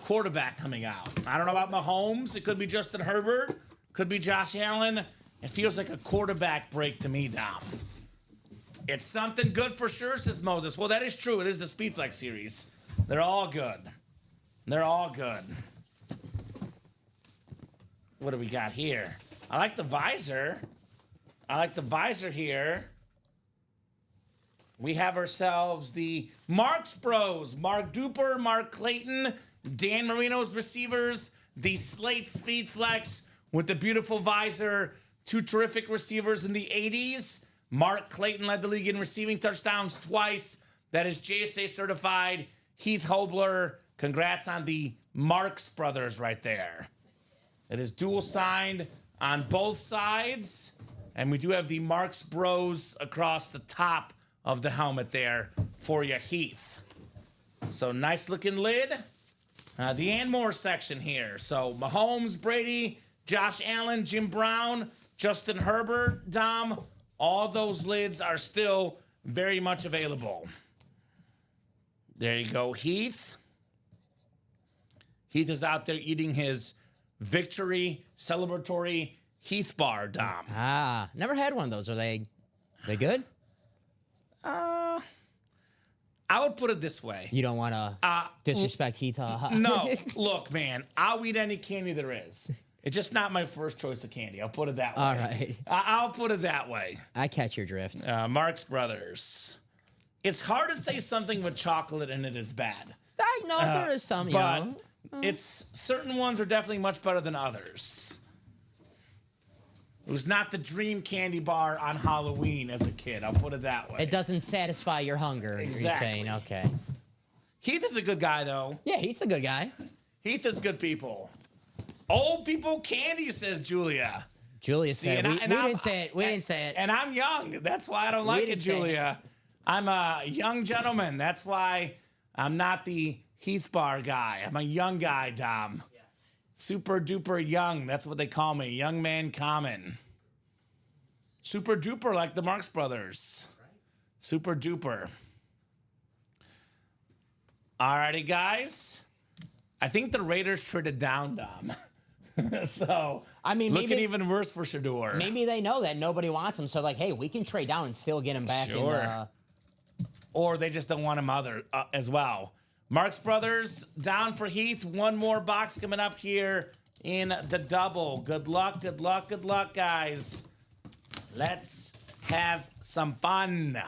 quarterback coming out. I don't know about Mahomes. It could be Justin Herbert. Could be Josh Allen. It feels like a quarterback break to me, Dom. It's something good for sure, says Moses. Well, that is true. It is the Speedflex series. They're all good. They're all good. What do we got here? I like the visor. I like the visor here. We have ourselves the Marks Bros. Mark Duper, Mark Clayton, Dan Marino's receivers, the Slate Speedflex with the beautiful visor. 2 terrific receivers in the 80s. Mark Clayton led the league in receiving touchdowns twice. That is JSA certified. Heath Hobler, congrats on the Marks brothers right there. It is dual signed on both sides. And we do have the Marks Bros across the top of the helmet there for you, Heath. So nice looking lid. The Anmore section here. So Mahomes, Brady, Josh Allen, Jim Brown, Justin Herbert, Dom. All those lids are still very much available. There you go, Heath. Heath is out there eating his victory celebratory Heath bar, Dom. Never had one of those. Are they good? I would put it this way. You don't want to disrespect Heath. No, look, man, I'll eat any candy there is. It's just not my first choice of candy. I'll put it that way. All right. I'll put it that way. I catch your drift. Marx Brothers. It's hard to say something with chocolate in it is bad. I know there is some, you But know. it's certain ones are definitely much better than others. It was not the dream candy bar on Halloween as a kid. I'll put it that way. It doesn't satisfy your hunger, Exactly. you're saying. Okay. Heath is a good guy, though. Yeah, Heath's a good guy. Heath is good people. Old people candy, says Julia. Julia See, said, and we I'm- didn't say it. We didn't say it. And I'm young. That's why I don't like it, didn't say it. Julia. I'm a young gentleman. That's why I'm not the Heath bar guy. I'm a young guy, Dom. Yes. Super duper young. That's what they call me. Young man common. Super duper like the Marx Brothers. Right. Super duper. Alrighty, guys. I think the Raiders traded down, Dom. So, I mean, looking maybe- even worse for Shador. Maybe they know that nobody wants him, so like, hey, we can trade down and still get him back. Sure. Or they just don't want him as well. Marx Brothers down for Heath. One more box coming up here in the double. Good luck, good luck, good luck, guys. Let's have some fun.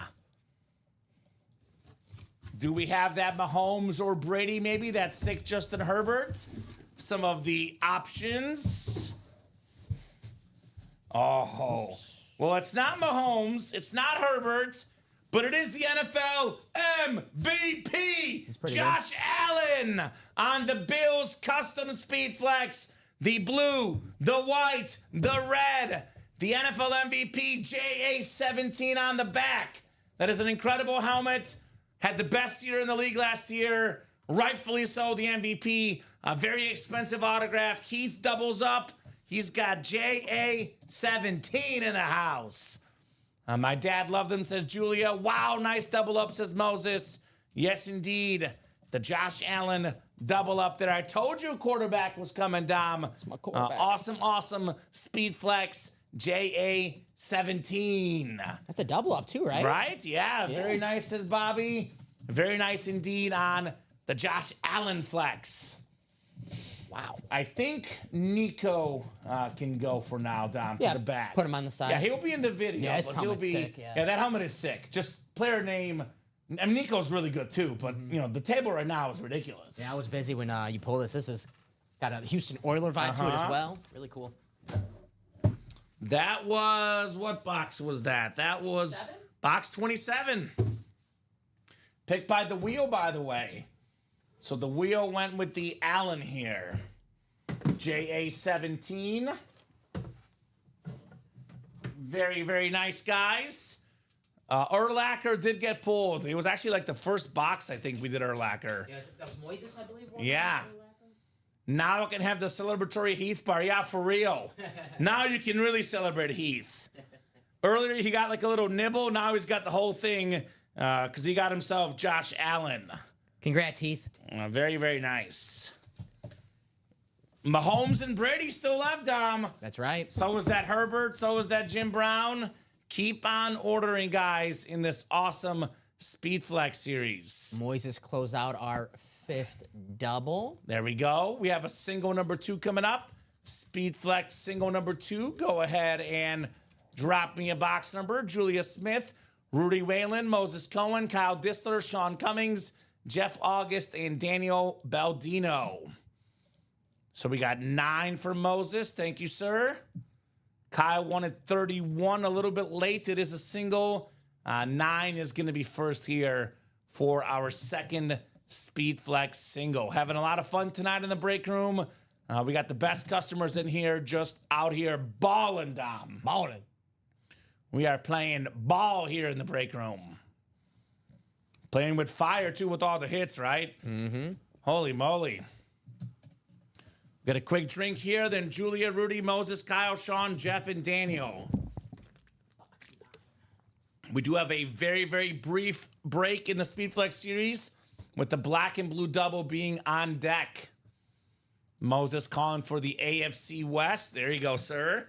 Do we have that Mahomes or Brady maybe? That sick Justin Herbert? Some of the options. Oh. Well, it's not Mahomes. It's not Herbert. But it is the NFL MVP, pretty Josh Allen, on the Bills Custom Speed Flex. The blue, the white, the red. The NFL MVP, JA17 on the back. That is an incredible helmet. Had the best year in the league last year. Rightfully so, the MVP. A very expensive autograph. Heath doubles up. He's got JA17 in the house. My dad loved them, says Julia. Wow, nice double up, says Moses. Yes, indeed. The Josh Allen double up there. I told you a quarterback was coming, Dom. my quarterback. Awesome, awesome Speed Flex JA17. That's a double up too, right? Right? Yeah, very nice, says Bobby. Very nice indeed on the Josh Allen flex. Wow. I think Nico can go for now, Dom, to the back. Put him on the side. Yeah, he'll be in the video. Yeah, his but he'll helmet's be, sick, yeah. that helmet is sick. Just player name. I mean, Nico's really good too, but you know the table right now is ridiculous. Yeah, I was busy when you pulled this. This has got a Houston Oiler vibe to it as well. Really cool. That was, what box was that? That was box 27. Picked by the wheel, by the way. So the wheel went with the Allen here. JA17. Very, very nice, guys. Urlacher did get pulled. It was actually like the first box I think we did Urlacher. Yeah, that was Moises, I believe. Yeah. Now I can have the celebratory Heath bar. Yeah, for real. Now you can really celebrate Heath. Earlier he got like a little nibble. Now he's got the whole thing because he got himself Josh Allen. Congrats, Heath. Very, very nice. Mahomes and Brady still left, Dom. That's right. So was that Herbert. So was that Jim Brown. Keep on ordering, guys, in this awesome Speed Flex series. Moises close out our 5th double. There we go. We have a single number 2 coming up. Speed Flex single number 2. Go ahead and drop me a box number. Julia Smith, Rudy Whalen, Moses Cohen, Kyle Dissler, Sean Cummings, Jeff August, and Daniel Baldino. So we got 9 for Moses. Thank you, sir. Kyle wanted 31 a little bit late. It is a single. 9 is going to be first here for our second Speed Flex single. Having a lot of fun tonight in the break room. We got the best customers in here, just out here balling, Dom. Balling. We are playing ball here in the break room. Playing with fire, too, with all the hits, right? Mm-hmm. Holy moly. Got a quick drink here, then Julia, Rudy, Moses, Kyle, Sean, Jeff, and Daniel. We do have a very, very brief break in the Speedflex series with the black and blue double being on deck. Moses calling for the AFC West. There you go, sir.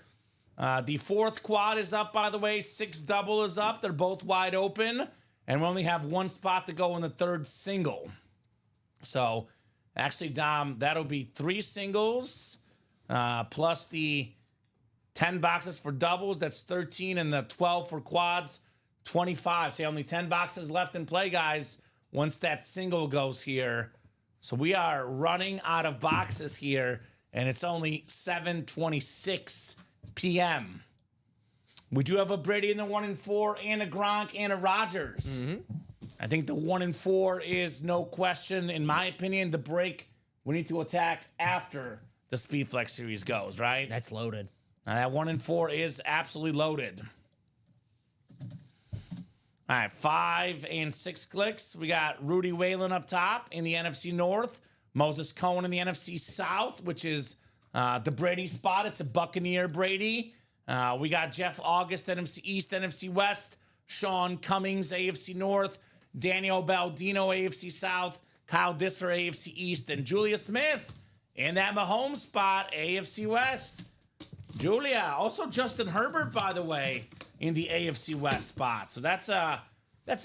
The 4th quad is up, by the way. 6 double is up. They're both wide open. And we only have 1 spot to go in the 3rd single. So, actually, Dom, that'll be 3 singles plus the 10 boxes for doubles. That's 13, and the 12 for quads, 25. So, only 10 boxes left in play, guys, once that single goes here. So, we are running out of boxes here, and it's only 7:26 p.m. We do have a Brady in the 1 and 4, and a Gronk, and a Rodgers. Mm-hmm. I think the 1 and 4 is no question. In my opinion, the break we need to attack after the Speed Flex series goes, right? That's loaded. That 1 and 4 is absolutely loaded. All right, 5 and 6 clicks. We got Rudy Whalen up top in the NFC North. Moses Cohen in the NFC South, which is the Brady spot. It's a Buccaneer Brady. We got Jeff August, NFC East, NFC West. Sean Cummings, AFC North. Daniel Baldino, AFC South. Kyle Dissler, AFC East. And Julia Smith in that Mahomes spot, AFC West. Julia. Also Justin Herbert, by the way, in the AFC West spot. So that's a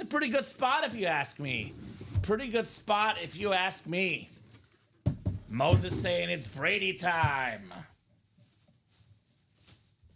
pretty good spot if you ask me. Pretty good spot if you ask me. Moses saying it's Brady time.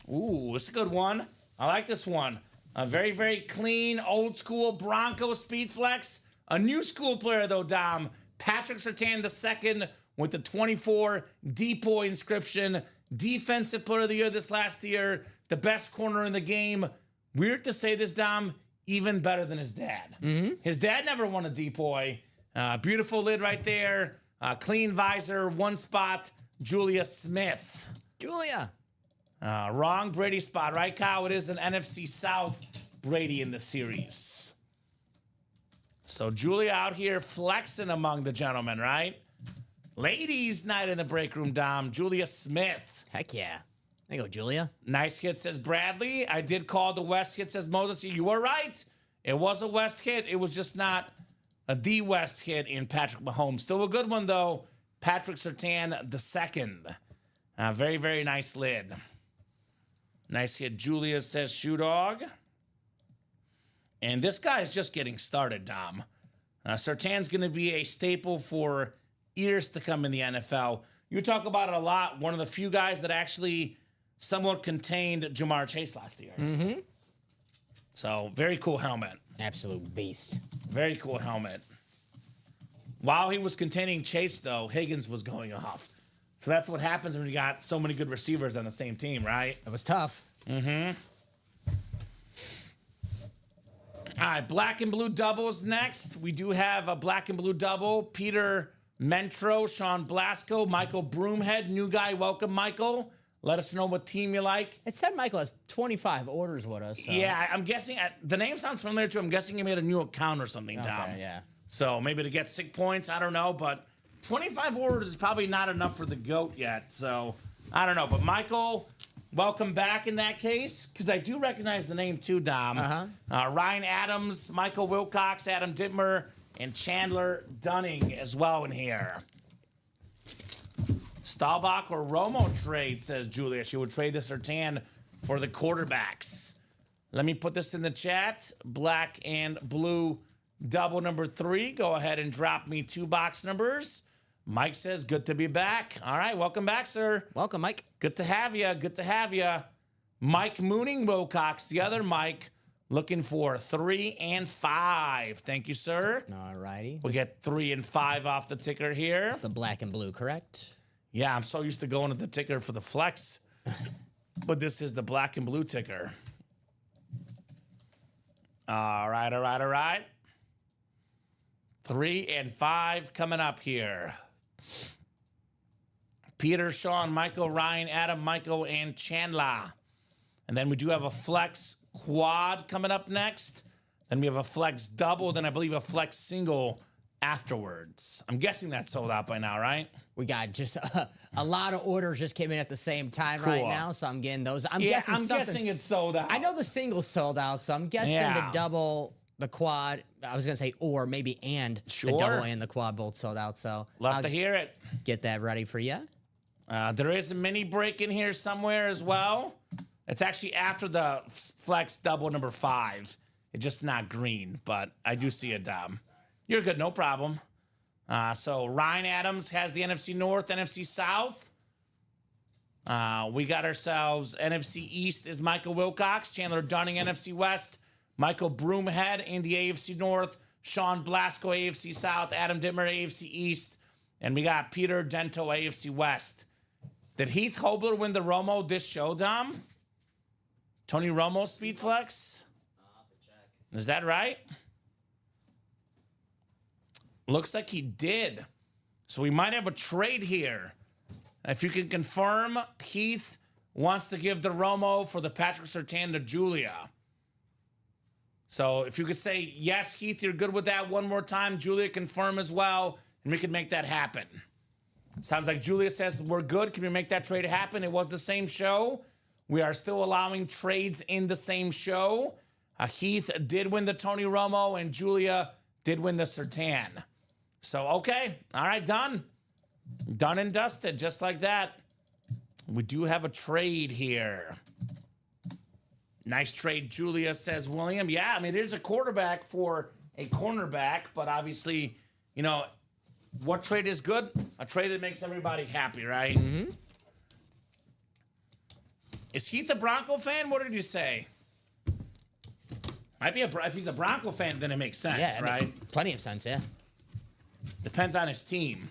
Ooh, this is a good one. I like this one. A very, very clean, old school Broncos Speed Flex. A new school player, though, Dom. Patrick Surtain II with the 24 DPOY inscription. Defensive player of the year this last year. The best corner in the game. Weird to say this, Dom. Even better than his dad. Mm-hmm. His dad never won a DPOY. Beautiful lid right there. Clean visor, 1 spot. Julia Smith. Julia. Wrong Brady spot, right, Kyle? It is an NFC South Brady in the series. So Julia out here flexing among the gentlemen, right? Ladies' night in the break room, Dom. Julia Smith. Heck yeah. There you go, Julia. Nice hit, says Bradley. I did call the West hit, says Moses. You were right. It was a West hit. It was just not the West hit in Patrick Mahomes. Still a good one, though. Patrick Surtain II. Very, very nice lid. Nice hit, Julia, says Shoe Dog. And this guy is just getting started, Dom. Surtain's going to be a staple for years to come in the NFL. You talk about it a lot. One of the few guys that actually somewhat contained Jamar Chase last year. Mm-hmm. So, very cool helmet. Absolute beast. Very cool helmet. While he was containing Chase, though, Higgins was going off. So that's what happens when you got so many good receivers on the same team, right? It was tough. Mm-hmm. All right, black and blue doubles next. We do have a black and blue double. Peter Mentro, Sean Blasco, Michael Broomhead. New guy, welcome, Michael. Let us know what team you like. It said Michael has 25 orders with us. So. Yeah, I'm guessing, the name sounds familiar too. I'm guessing he made a new account or something, Tom. Okay, yeah. So maybe to get sick points, I don't know, but 25 orders is probably not enough for the GOAT yet. So I don't know, but Michael, welcome back in that case, because I do recognize the name too, Dom. Ryan Adams, Michael Wilcox, Adam Dittmer, and Chandler Dunning as well in here. Staubach or Romo trade, says Julia. She would trade the Surtain for the quarterbacks. Let me put this in the chat. Black and blue double number 3. Go ahead and drop me 2 box numbers. Mike says, good to be back. All right, welcome back, sir. Welcome, Mike. Good to have you. Good to have you. Mike Mooning Wilcox, the other Mike, looking for 3 and 5. Thank you, sir. All righty. We'll get 3 and 5 off the ticker here. It's the black and blue, correct? Yeah, I'm so used to going to the ticker for the flex, but this is the black and blue ticker. All right, all right, all right. 3 and 5 coming up here. Peter, Sean, Michael, Ryan, Adam, Michael, and Chandler. And then we do have a flex quad coming up next. Then we have a flex double, then I believe a flex single afterwards. I'm guessing that's sold out by now, right? We got just a lot of orders just came in at the same time right now, so I'm getting those. I'm guessing it's sold out. I know the single's sold out, so I'm guessing the double, the quad. I was gonna say or maybe and the double and the quad both sold out. So love to hear it. Get that ready for you. There is a mini break in here somewhere as well. It's actually after the flex double number 5. It's just not green, but I do see it, Dom. You're good, no problem. So Ryan Adams has the NFC North, NFC South. We got ourselves NFC East is Michael Wilcox, Chandler Dunning, NFC West, Michael Broomhead in the AFC North, Sean Blasco, AFC South, Adam Dittmer, AFC East, and we got Peter Dento, AFC West. Did Heath Hobler win the Romo this show, Dom? Tony Romo Speed Flex? I'll have to check. Is that right? Looks like he did. So we might have a trade here. If you can confirm, Heath wants to give the Romo for the Patrick Surtain to Julia. So if you could say, yes, Heath, you're good with that one more time. Julia, confirm as well, and we can make that happen. Sounds like Julia says, we're good. Can we make that trade happen? It was the same show. We are still allowing trades in the same show. Heath did win the Tony Romo, and Julia did win the Surtain. So, okay. All right, done. Done and dusted, just like that. We do have a trade here. Nice trade, Julia, says William. Yeah, I mean, it is a quarterback for a cornerback, but obviously, you know, what trade is good? A trade that makes everybody happy, right? Mm-hmm. Is Heath a Bronco fan? What did you say? Might be if he's a Bronco fan, then it makes sense, Yeah, right? makes plenty of sense, yeah. Depends on his team.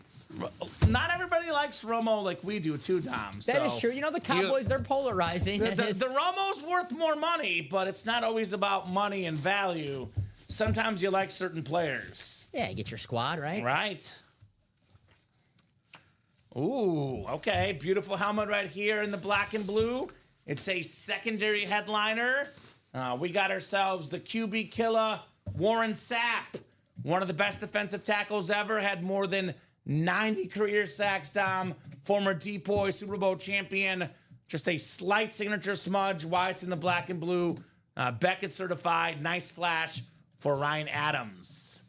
Not everybody likes Romo like we do too, Dom. That is true. You know, the Cowboys, they're polarizing. The Romo's worth more money, but it's not always about money and value. Sometimes you like certain players. Yeah, you get your squad, right? Right. Ooh, okay. Beautiful helmet right here in the black and blue. It's a secondary headliner. We got ourselves the QB killer, Warren Sapp. One of the best defensive tackles ever. Had more than 90 career sacks, Dom. Former Depoy Super Bowl champion. Just a slight signature smudge. Why it's in the black and blue. Beckett certified. Nice flash for Ryan Adams.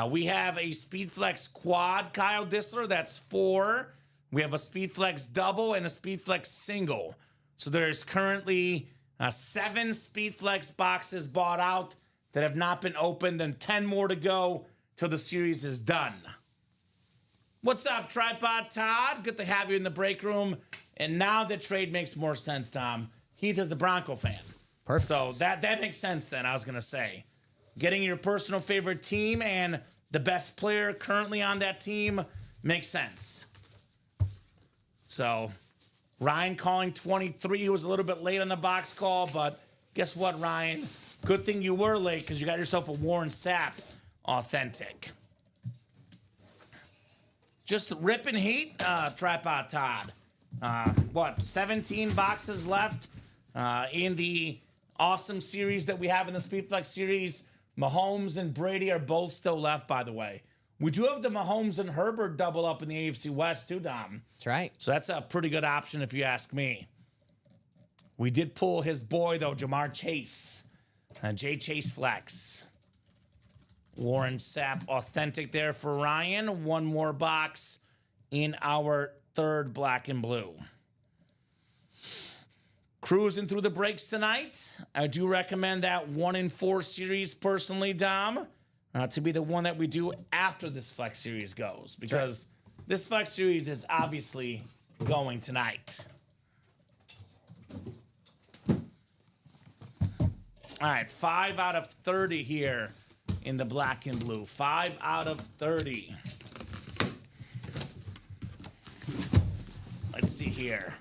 We have a Speedflex quad, Kyle Dissler. That's 4. We have a SpeedFlex double and a SpeedFlex single. So there's currently 7 SpeedFlex boxes bought out that have not been opened, and 10 more to go till the series is done. What's up, Tripod Todd? Good to have you in the break room. And now the trade makes more sense, Dom. Heath is a Bronco fan. Perfect. So that makes sense then, I was going to say. Getting your personal favorite team and the best player currently on that team makes sense. So Ryan calling 23. He was a little bit late on the box call, but guess what, Ryan? Good thing you were late because you got yourself a Warren Sapp authentic. Just ripping heat, Tripod Todd. 17 boxes left in the awesome series that we have in the SpeedFlex series. Mahomes and Brady are both still left, by the way. We do have the Mahomes and Herbert double up in the AFC West too, Dom. That's right. So that's a pretty good option if you ask me. We did pull his boy, though, Jamar Chase. Jay Chase Flex. Warren Sapp authentic there for Ryan. One more box in our third black and blue. Cruising through the breaks tonight. I do recommend that 1 in 4 series personally, Dom, to be the one that we do after this Flex series goes, because this Flex series is obviously going tonight. All right, 5 out of 30 here in the black and blue. 5 out of 30. Let's see here.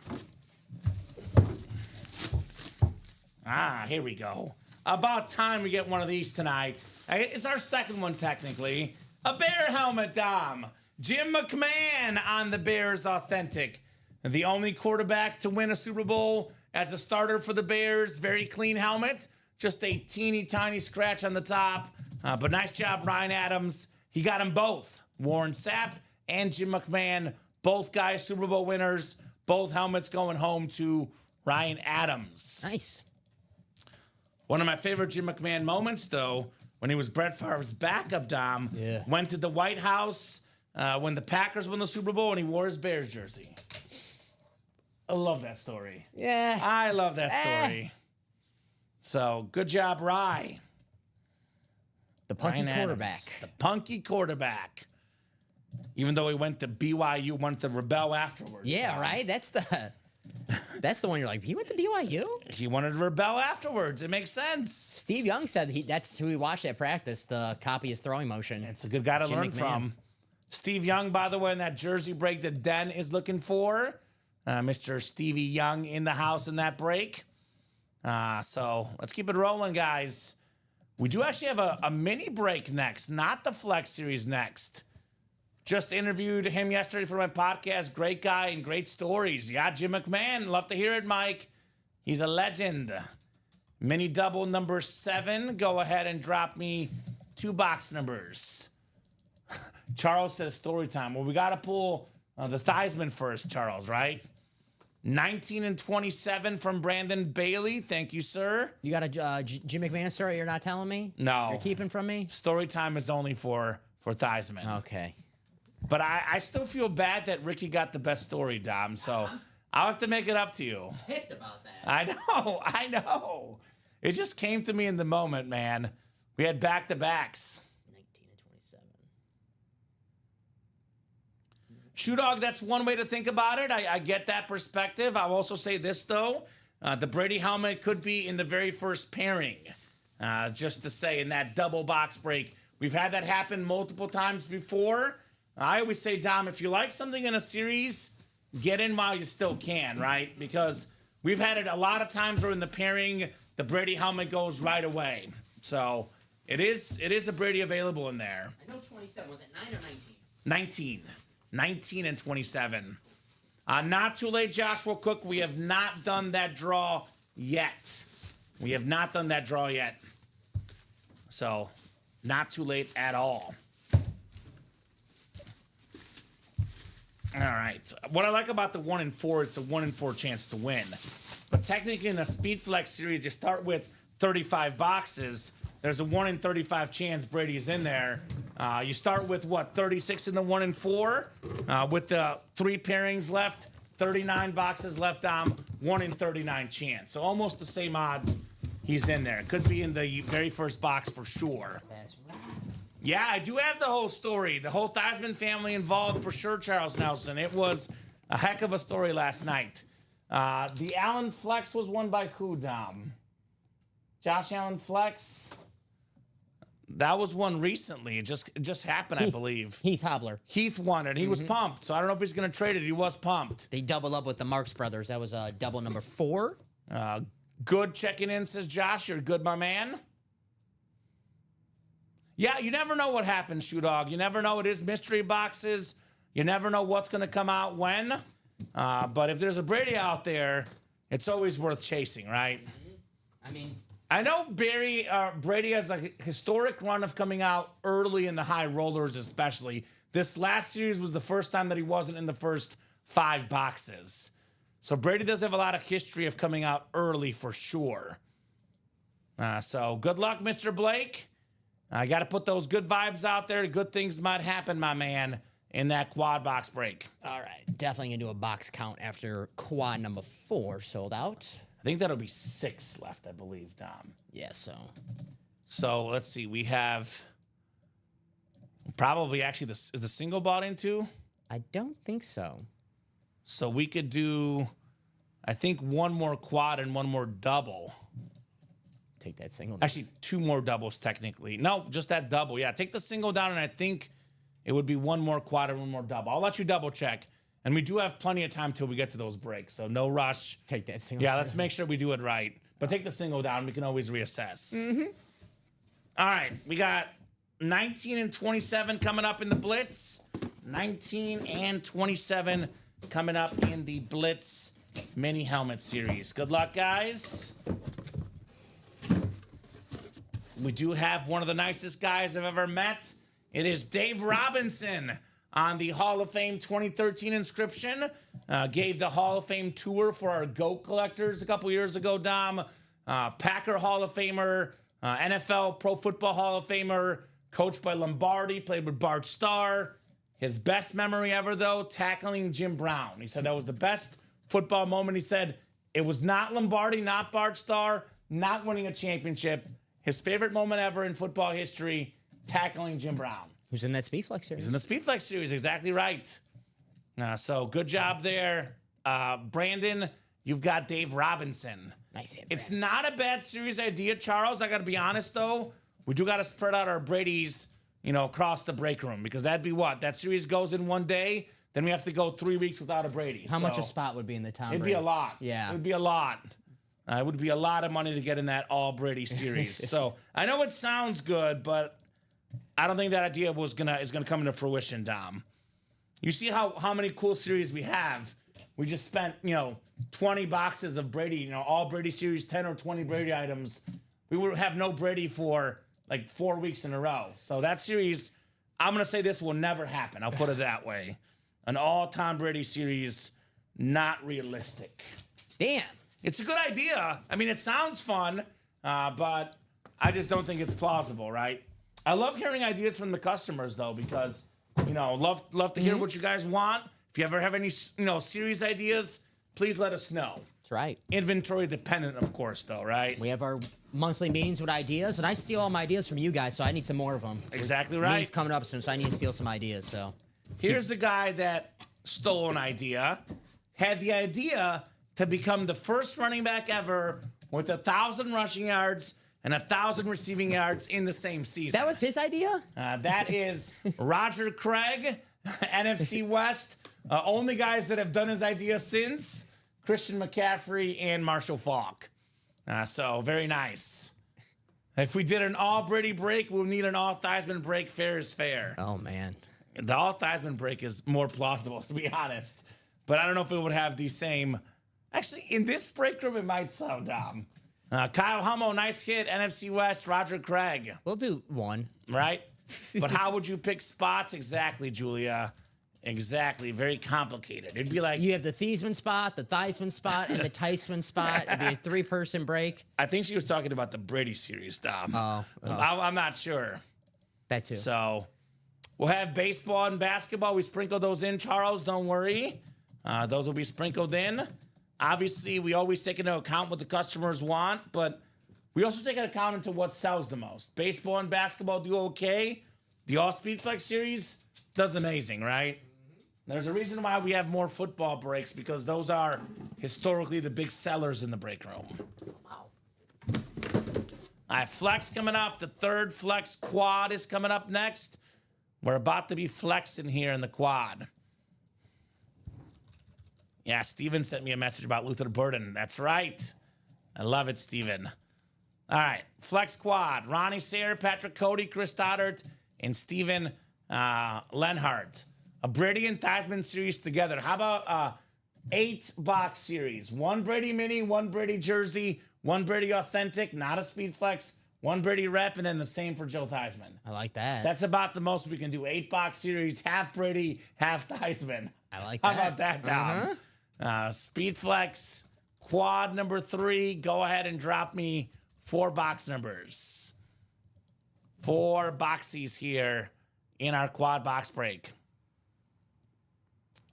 Here we go. About time we get one of these tonight. It's our second one, technically. A Bear helmet, Dom. Jim McMahon on the Bears authentic. The only quarterback to win a Super Bowl as a starter for the Bears. Very clean helmet. Just a teeny tiny scratch on the top. But nice job, Ryan Adams. He got them both. Warren Sapp and Jim McMahon. Both guys Super Bowl winners. Both helmets going home to Ryan Adams. Nice. One of my favorite Jim McMahon moments, though, when he was Brett Favre's backup, Dom, went to the White House when the Packers won the Super Bowl, and he wore his Bears jersey. I love that story. Yeah. I love that story. So, good job, Rye. The punky Ryan quarterback. Adams, the punky quarterback. Even though he went to BYU, went to rebel afterwards. Yeah, Dom. right? That's the one you're like, he went to BYU? He wanted to rebel afterwards. It makes sense. Steve Young said that's who he watched at practice, the copy his throwing motion. It's a good guy to Jim learn McMahon. from. Steve Young, by the way, in that jersey break that Den is looking for. Mr. Stevie Young in the house in that break. So let's keep it rolling, guys. We do actually have a mini break next, not the Flex series next. Just interviewed him yesterday for my podcast. Great guy and great stories. Yeah, Jim McMahon. Love to hear it, Mike. He's a legend. Mini double number 7. Go ahead and drop me 2 box numbers. Charles says story time. Well, we got to pull the Theismann first, Charles, right? 19 and 27 from Brandon Bailey. Thank you, sir. You got a Jim McMahon story you're not telling me? No. You're keeping from me? Story time is only for Theismann. Okay. But I still feel bad that Ricky got the best story, Dom. So I'll have to make it up to you. Ticked about that. I know. It just came to me in the moment, man. We had back-to-backs. 19 and 27. Shoe Dog, that's one way to think about it. I get that perspective. I'll also say this, though. The Brady helmet could be in the very first pairing. Just to say, in that double box break. We've had that happen multiple times before. I always say, Dom, if you like something in a series, get in while you still can, right? Because we've had it a lot of times where in the pairing, the Brady helmet goes right away. So it is a Brady available in there. I know 27. Was it 9 or 19. 19 and 27. Not too late, Joshua Cook. We have not done that draw yet. So, not too late at all. All right. What I like about the 1 in 4, it's a 1 in 4 chance to win. But technically in a SpeedFlex series, you start with 35 boxes. There's a 1 in 35 chance Brady is in there. You start with what, 36 in the 1 and 4, with the 3 pairings left, 39 boxes left on 1 in 39 chance. So almost the same odds he's in there. Could be in the very first box for sure. That's right. Yeah, I do have the whole story. The whole Theismann family involved for sure, Charles Nelson. It was a heck of a story last night. The Allen Flex was won by who, Dom? Josh Allen Flex? That was one recently. It just happened, I believe. Heath Hobler. Heath won it. He was pumped, so I don't know if he's going to trade it. He was pumped. They double up with the Marks brothers. That was double number 4. Good checking in, says Josh. You're good, my man. Yeah, you never know what happens, Shoe Dog. You never know. It is mystery boxes. You never know what's going to come out when. But if there's a Brady out there, it's always worth chasing, right? I mean, I know Brady has a historic run of coming out early in the high rollers, especially. This last series was the first time that he wasn't in the first 5 boxes. So Brady does have a lot of history of coming out early for sure. So good luck, Mr. Blake. I got to put those good vibes out there. Good things might happen, my man, in that quad box break. all right. Definitely going to do a box count after quad number 4 sold out. I think that'll be 6 left, I believe, Dom. Yeah, So let's see. We have probably actually is the single bought into? I don't think so. So we could do, I think, 1 more quad and 1 more double. Take that single. Actually, 2 more doubles technically. No, just that double. Yeah, take the single down, and I think it would be 1 more quad and 1 more double. I'll let you double check. And we do have plenty of time till we get to those breaks, so no rush. Take that single. Yeah, let's make sure we do it right. But take the single down. We can always reassess. All right, we got 19 and 27 coming up in the Blitz. 19 and 27 coming up in the Blitz mini helmet series. Good luck, guys. We do have one of the nicest guys I've ever met. It is Dave Robinson on the Hall of Fame 2013 inscription. Gave the Hall of Fame tour for our GOAT collectors a couple years ago, Dom. Packer Hall of Famer, NFL Pro Football Hall of Famer, coached by Lombardi, played with Bart Starr. His best memory ever, though, tackling Jim Brown. He said that was the best football moment. He said it was not Lombardi, not Bart Starr, not winning a championship. His favorite moment ever in football history, tackling Jim Brown. Who's in that Speedflex series? He's in the Speedflex series, exactly right. So good job there. Brandon, you've got Dave Robinson. Nice hit, It's not a bad series idea, Charles. I got to be honest, though. We do got to spread out our Brady's, across the break room, because that'd be what? That series goes in one day, then we have to go 3 weeks without a Brady. How much a spot would be in the Tom It'd Brady? be a lot. Yeah. It'd be a lot. It would be a lot of money to get in that all Brady series. So I know it sounds good, but I don't think that idea is gonna come into fruition, Dom. You see how many cool series we have. We just spent 20 boxes of Brady, all Brady series, 10 or 20 Brady items. We would have no Brady for like 4 weeks in a row. So that series, I'm gonna say this will never happen. I'll put it that way. An all Tom Brady series, not realistic. Damn. It's a good idea. I mean, it sounds fun, but I just don't think it's plausible, right? I love hearing ideas from the customers, though, because, love to hear what you guys want. If you ever have any, series ideas, please let us know. That's right. Inventory dependent, of course, though, right? We have our monthly meetings with ideas, and I steal all my ideas from you guys, so I need some more of them. Exactly Meetings right. coming up soon, so I need to steal some ideas. So Here's the guy that stole an idea, had the idea to become the first running back ever with 1,000 rushing yards and 1,000 receiving yards in the same season. that was his idea. That is Roger Craig, NFC West. Only guys that have done his idea since, Christian McCaffrey and Marshall Faulk. So very nice. If we did an all Brady break, we'll need an all Theismann break. Fair is fair. Oh man. The all Theismann break is more plausible, to be honest. But I don't know if it would have the same. Actually, in this break room, it might sound dumb. Kyle Hummel, nice hit. NFC West, Roger Craig. We'll do one. Right? But how would you pick spots? Exactly, Julia. Exactly. Very complicated. It'd be like, You have the Thiesman spot, the Theismann spot, and the Theismann spot. It'd be a 3-person break. I think she was talking about the Brady series, Dom. Oh. I'm not sure. That too. So, We'll have baseball and basketball. We sprinkle those in, Charles. Don't worry. Those will be sprinkled in. Obviously, we always take into account what the customers want, but we also take into account into what sells the most. Baseball and basketball do okay. The All Speed Flex series does amazing, right? There's a reason why we have more football breaks, because those are historically the big sellers in the break room. Wow. All right, flex coming up. The third flex quad is coming up next. We're about to be flexing here in the quad. Yeah, Steven sent me a message about Luther Burden. That's right. I love it, Steven. All right, flex quad. Ronnie Sayre, Patrick Cody, Chris Stoddard, and Steven Lenhart. A Brady and Theismann series together. How about 8-box series? One Brady mini, one Brady jersey, one Brady authentic, not a speed flex, one Brady rep, and then the same for Joe Theismann. I like that. That's about the most we can do. 8-box series, half Brady, half Theismann. I like How that. about that, Dom? Speed flex, quad number 3. Go ahead and drop me 4 box numbers. 4 boxies here in our quad box break.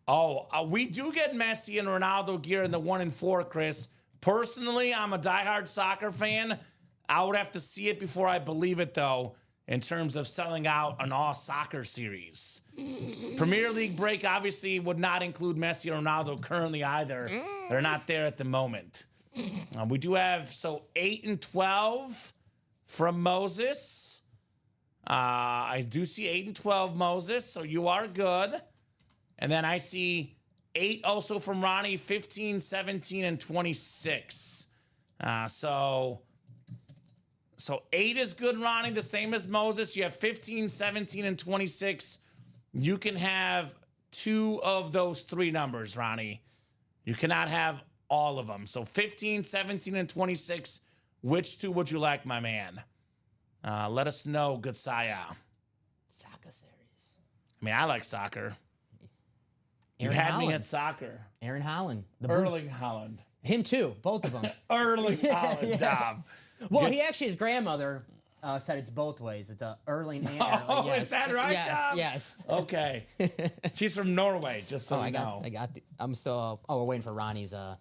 Oh, we do get Messi and Ronaldo gear in the 1 and 4, Chris. Personally, I'm a diehard soccer fan. I would have to see it before I believe it, though, in terms of selling out an all soccer series. Premier League break obviously would not include Messi or Ronaldo currently either. They're not there at the moment. We do have, 8 and 12 from Moses. I do see 8 and 12, Moses, so you are good. And then I see 8 also from Ronnie, 15, 17, and 26. So 8 is good, Ronnie, the same as Moses. You have 15, 17, and 26. You can have 2 of those 3 numbers, Ronnie. You cannot have all of them. So 15, 17, and 26. Which 2 would you like, my man? Let us know, good Saya. Soccer series. I mean, I like soccer. Aaron You had Holland. me at soccer. Aaron Holland. Erling Haaland. Him too. Both of them. Erling Haaland, Dom. Well, he actually, his grandmother said it's both ways. It's Erling and Erling. Oh, Yes. is that right, Yes, Dom? yes. Okay. She's from Norway, just so you know. I'm still, we're waiting for Ronnie's. Oh,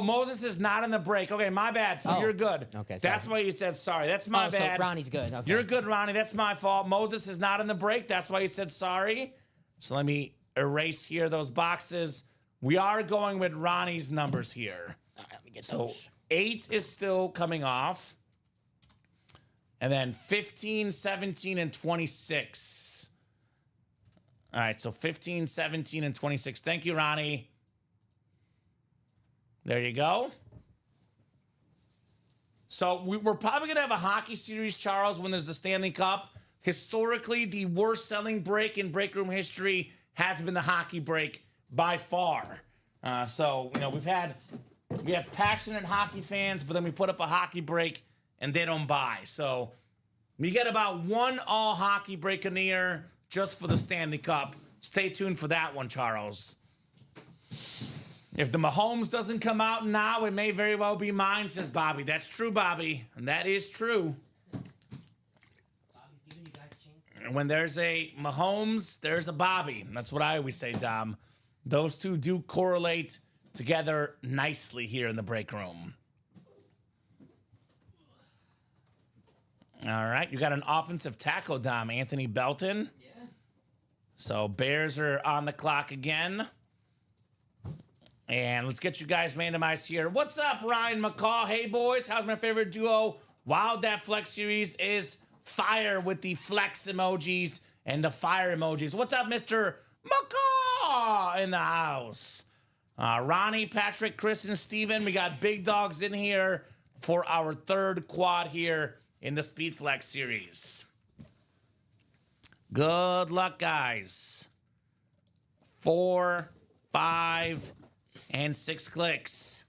Moses is not in the break. Okay, my bad. So Oh, you're good. okay, That's sorry. why you said sorry. That's my bad. So Ronnie's good. Okay. You're good, Ronnie. That's my fault. Moses is not in the break. That's why you said sorry. So let me erase here those boxes. We are going with Ronnie's numbers here. All right, let me get So those. 8 is still coming off. And then 15, 17, and 26. All right, so 15, 17, and 26. Thank you, Ronnie. There you go. So we're probably going to have a hockey series, Charles, when there's the Stanley Cup. Historically, the worst selling break in break room history has been the hockey break by far. We have passionate hockey fans, but then we put up a hockey break and they don't buy. So we get about 1 all hockey break in the year just for the Stanley Cup. Stay tuned for that one, Charles. If the Mahomes doesn't come out now, it may very well be mine, says Bobby. That's true, Bobby. And that is true. Bobby's giving you guys a chance. And when there's a Mahomes, there's a Bobby. That's what I always say, Dom. Those two do correlate together nicely here in the break room. All right. You got an offensive tackle, Dom. Anthony Belton. Yeah. So Bears are on the clock again. And let's get you guys randomized here. What's up, Ryan McCall? Hey, boys. How's my favorite duo? Wow, that flex series is fire with the flex emojis and the fire emojis. What's up, Mr. McCall in the house? Ronnie, Patrick, Chris, and Steven. We got big dogs in here for our third quad here in the Speed Flex series. Good luck, guys. 4, 5, and 6 clicks.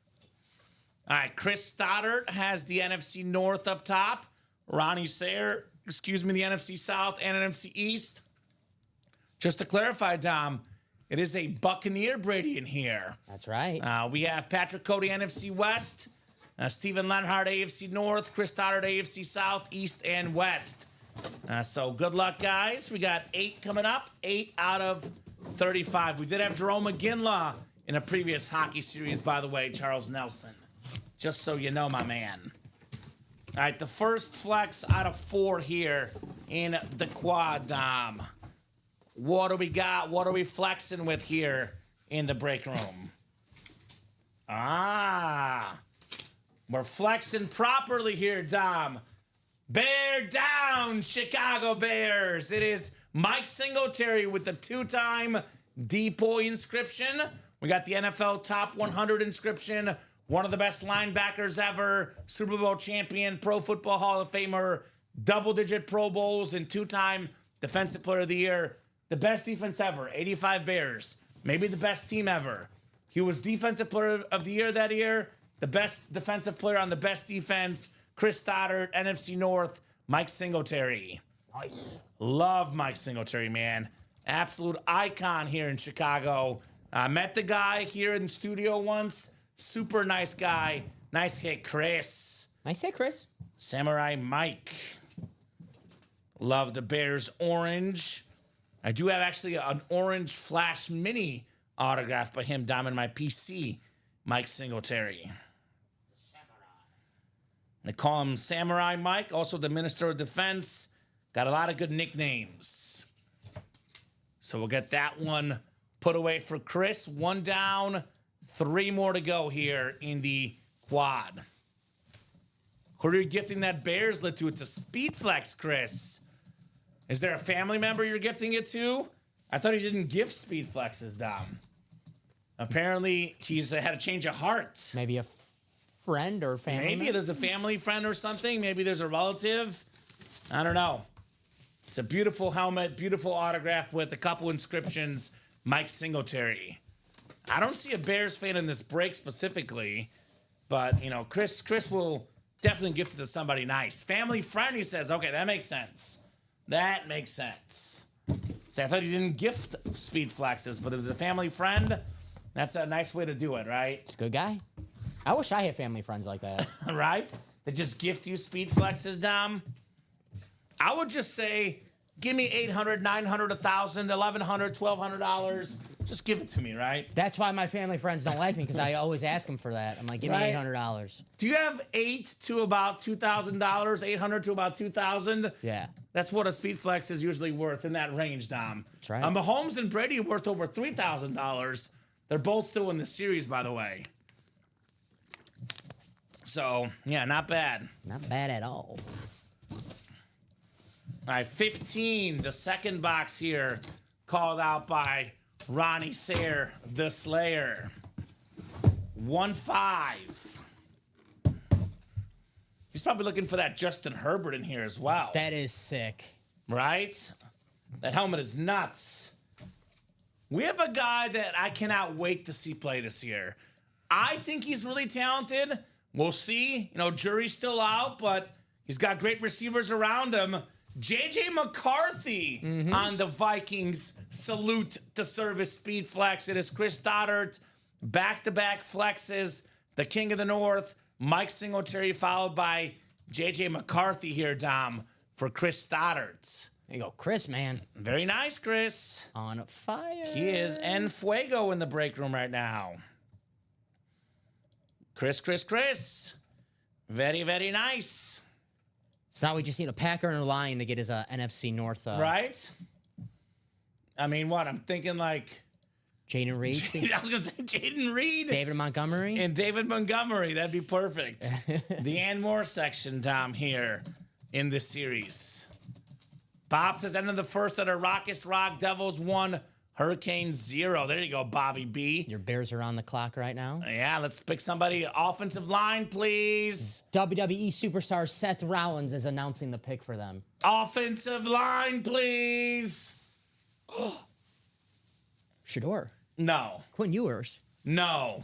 All right, Chris Stoddard has the NFC North up top. Ronnie Sayre, the NFC South and NFC East. Just to clarify, Dom, it is a Buccaneer Brady in here. That's right. We have Patrick Cody, NFC West. Steven Lenhart, AFC North. Chris Stoddard, AFC South, East, and West. So good luck, guys. We got 8 coming up. 8 out of 35. We did have Jerome McGinley in a previous hockey series, by the way, Charles Nelson. Just so you know, my man. All right, the first flex out of 4 here in the quad, Dom. What do we got? What are we flexing with here in the break room? We're flexing properly here, Dom. Bear down, Chicago Bears. It is Mike Singletary with the 2-time DPOY inscription. We got the NFL Top 100 inscription. One of the best linebackers ever. Super Bowl champion, Pro Football Hall of Famer, double-digit Pro Bowls, and 2-time Defensive Player of the Year. The best defense ever, 85 Bears. Maybe the best team ever. He was Defensive Player of the Year that year. The best defensive player on the best defense. Chris Stoddard, NFC North, Mike Singletary. Nice. Love Mike Singletary, man. Absolute icon here in Chicago. I met the guy here in the studio once. Super nice guy. Nice hit, Chris. Nice hit, Chris. Samurai Mike. Love the Bears orange. I do have actually an orange Flash Mini autograph by him down in my PC. Mike Singletary. They call him Samurai Mike, also the Minister of Defense. Got a lot of good nicknames. So we'll get that one put away for Chris. 1 down, 3 more to go here in the quad. Who are you gifting that Bears lit to? It's a Speed Flex, Chris. Is there a family member you're gifting it to? I thought he didn't gift Speed Flexes, Dom. Apparently, he's had a change of heart. Maybe a friend or family Maybe member? there's a family friend or something. Maybe there's a relative. I don't know. It's a beautiful helmet, beautiful autograph with a couple inscriptions. Mike Singletary. I don't see a Bears fan in this break specifically, but, you know, Chris will definitely gift it to somebody nice. Family friend, he says. Okay, that makes sense. That makes sense. See, I thought he didn't gift Speed Flexes, but it was a family friend. That's a nice way to do it, right? He's a good guy. I wish I had family friends like that. Right? They just gift you Speed Flexes, Dom. I would just say, give me $800, $900, $1,000, $1,100, $1,200. Just give it to me, right? That's why my family friends don't like me, because I always ask them for that. I'm like, give me Right. $800. Do you have $8 to about $2,000, $800 to about $2,000? Yeah. That's what a Speed Flex is usually worth in that range, Dom. That's right. Mahomes and Brady are worth over $3,000. They're both still in the series, by the way. So, yeah, not bad. Not bad at all. All right, 15, the second box here, called out by Ronnie Sayre, the Slayer. 1-5. He's probably looking for that Justin Herbert in here as well. That is sick. Right? That helmet is nuts. We have a guy that I cannot wait to see play this year. I think he's really talented. We'll see. You know, jury's still out, but he's got great receivers around him. J.J. McCarthy on the Vikings. Salute to service Speed Flex. It is Chris Stoddard. Back-to-back flexes. The King of the North. Mike Singletary followed by J.J. McCarthy here, Dom, for Chris Stoddard. There you go, Chris, man. Very nice, Chris. On fire. He is en fuego in the break room right now. Chris. Very, very nice. So now we just need a Packer and a Lion to get his NFC North. Right? I mean, what? I'm thinking like... Jaden Reed. I was going to say Jaden Reed. David Montgomery. And David Montgomery. That'd be perfect. The Ann Moore section, Tom, here in this series. Bob says, end of the first at a Rockets Rock. Devils 1, Hurricanes 0. There you go, Bobby B. Your Bears are on the clock right now. Yeah, let's pick somebody. Offensive line, please. WWE superstar Seth Rollins is announcing the pick for them. Offensive line, please. Shador. No. Quinn Ewers. No.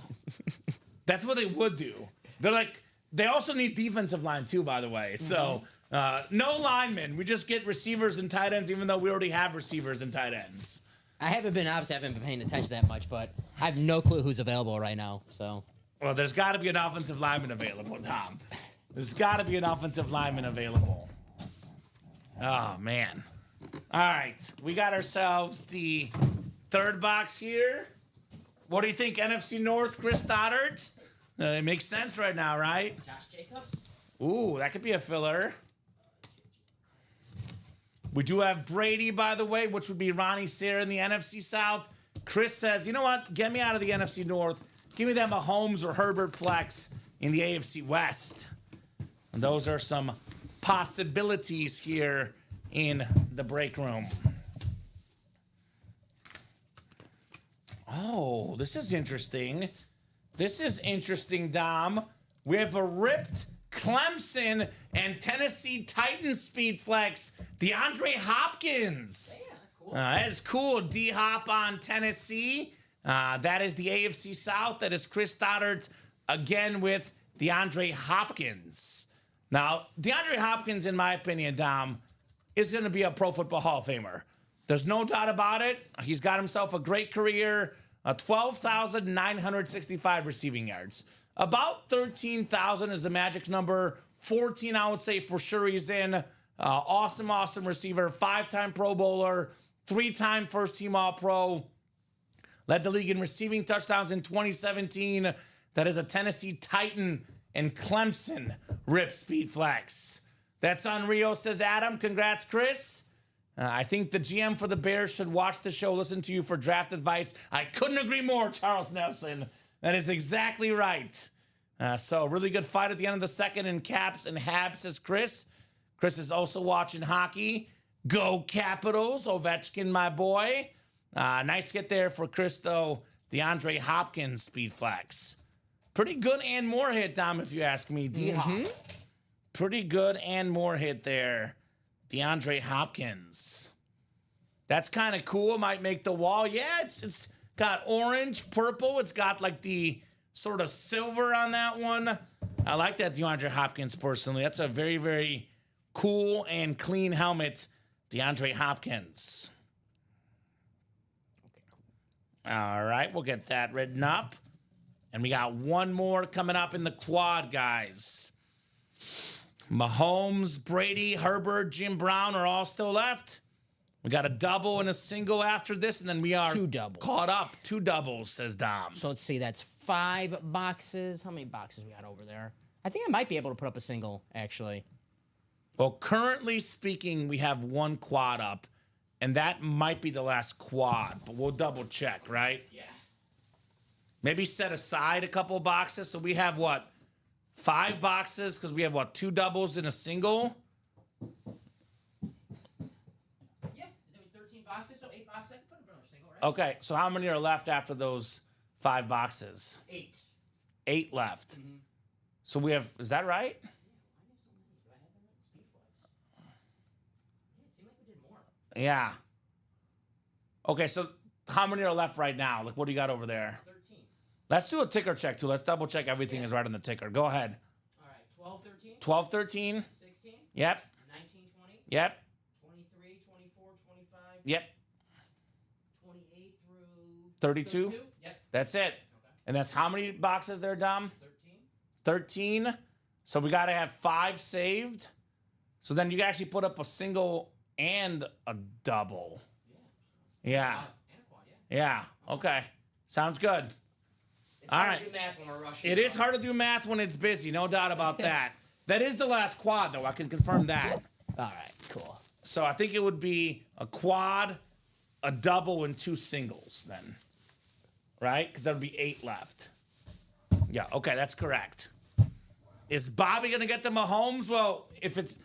That's what they would do. They're like, they also need defensive line too, by the way. So, no linemen. We just get receivers and tight ends, even though we already have receivers and tight ends. I haven't been paying attention that much, but I have no clue who's available right now. So, Well, there's got to be an offensive lineman available, Tom. There's got to be an offensive lineman available. Oh, man. All right. We got ourselves the third box here. What do you think, NFC North, Chris Stoddard? It makes sense right now, right? Josh Jacobs. Ooh, that could be a filler. We do have Brady, by the way, which would be Ronnie Sarah in the NFC South. Chris says, you know what? Get me out of the NFC North. Give me that Mahomes or Herbert flex in the AFC West. And those are some possibilities here in the break room. Oh, this is interesting. This is interesting, Dom. We have a ripped Clemson and Tennessee Titans speed flex, DeAndre Hopkins. Yeah, that's cool. That is cool. D-Hop on Tennessee. That is the AFC South. That is Chris Stoddard again with DeAndre Hopkins. Now, DeAndre Hopkins, in my opinion, Dom, is going to be a Pro Football Hall of Famer. There's no doubt about it. He's got himself a great career, 12,965 receiving yards. About 13,000 is the magic number. 14, I would say, for sure he's in. Awesome receiver. 5-time Pro Bowler. 3-time first-team All-Pro. Led the league in receiving touchdowns in 2017. That is a Tennessee Titan and Clemson rip speed flex. That's unreal, says Adam. Congrats, Chris. I think the GM for the Bears should watch the show, listen to you for draft advice. I couldn't agree more, Charles Nelson. That is exactly right. So really good fight at the end of the second in Caps and Habs, says Chris. Chris is also watching hockey. Go Capitals, Ovechkin, my boy. Nice hit there for Chris, though. DeAndre Hopkins speed flex. Pretty good and more hit, Dom, if you ask me. D-Hop. Pretty good and more hit there. DeAndre Hopkins. That's kind of cool. Might make the wall. Yeah, it's got orange, purple. It's got like the sort of silver on that one. I like that DeAndre Hopkins personally. That's a very, very cool and clean helmet. DeAndre Hopkins. All right, we'll get that written up. And we got one more coming up in the quad, guys. Mahomes, Brady, Herbert, Jim Brown are all still left. We got a double and a single after this, and then we are 2 doubles. caught up. 2 doubles, says Dom. So let's see, that's 5 boxes. How many boxes we got over there? I think I might be able to put up a single, actually. Well, currently speaking, we have 1 quad up, and that might be the last quad, but we'll double check, right? Yeah. Maybe set aside a couple of boxes. So we have what? 5 boxes because we have what? 2 doubles and a single. Yeah, there were 13 boxes, so 8 boxes. I can put another single, right? Okay, so how many are left after those 5 boxes? 8. 8 left. So we have, is that right? Do I have them at speed flex? Yeah, it seemed like we did more. Yeah. Okay, so how many are left right now? Like, what do you got over there? 13. Let's do a ticker check, too. Let's double check everything is right on the ticker. Go ahead. All right, 12, 13, 12, 13. 16, Yep. 19, 20, Yep. 23, 24, 25, Yep. 28 through 32. Yep. That's it. And that's how many boxes there, Dom? 13. 13. So we got to have 5 saved. So then you can actually put up a single and a double. Yeah. And a quad, yeah. Yeah. Okay. Sounds good. It's All hard right. to do math when we're rushing. It is hard to do math when it's busy. No doubt about that. That is the last quad, though. I can confirm that. All right, cool. So I think it would be a quad, a double, and 2 singles then. Right? Because that would be 8 left. Yeah, okay, that's correct. Is Bobby going to get the Mahomes? Well, if it's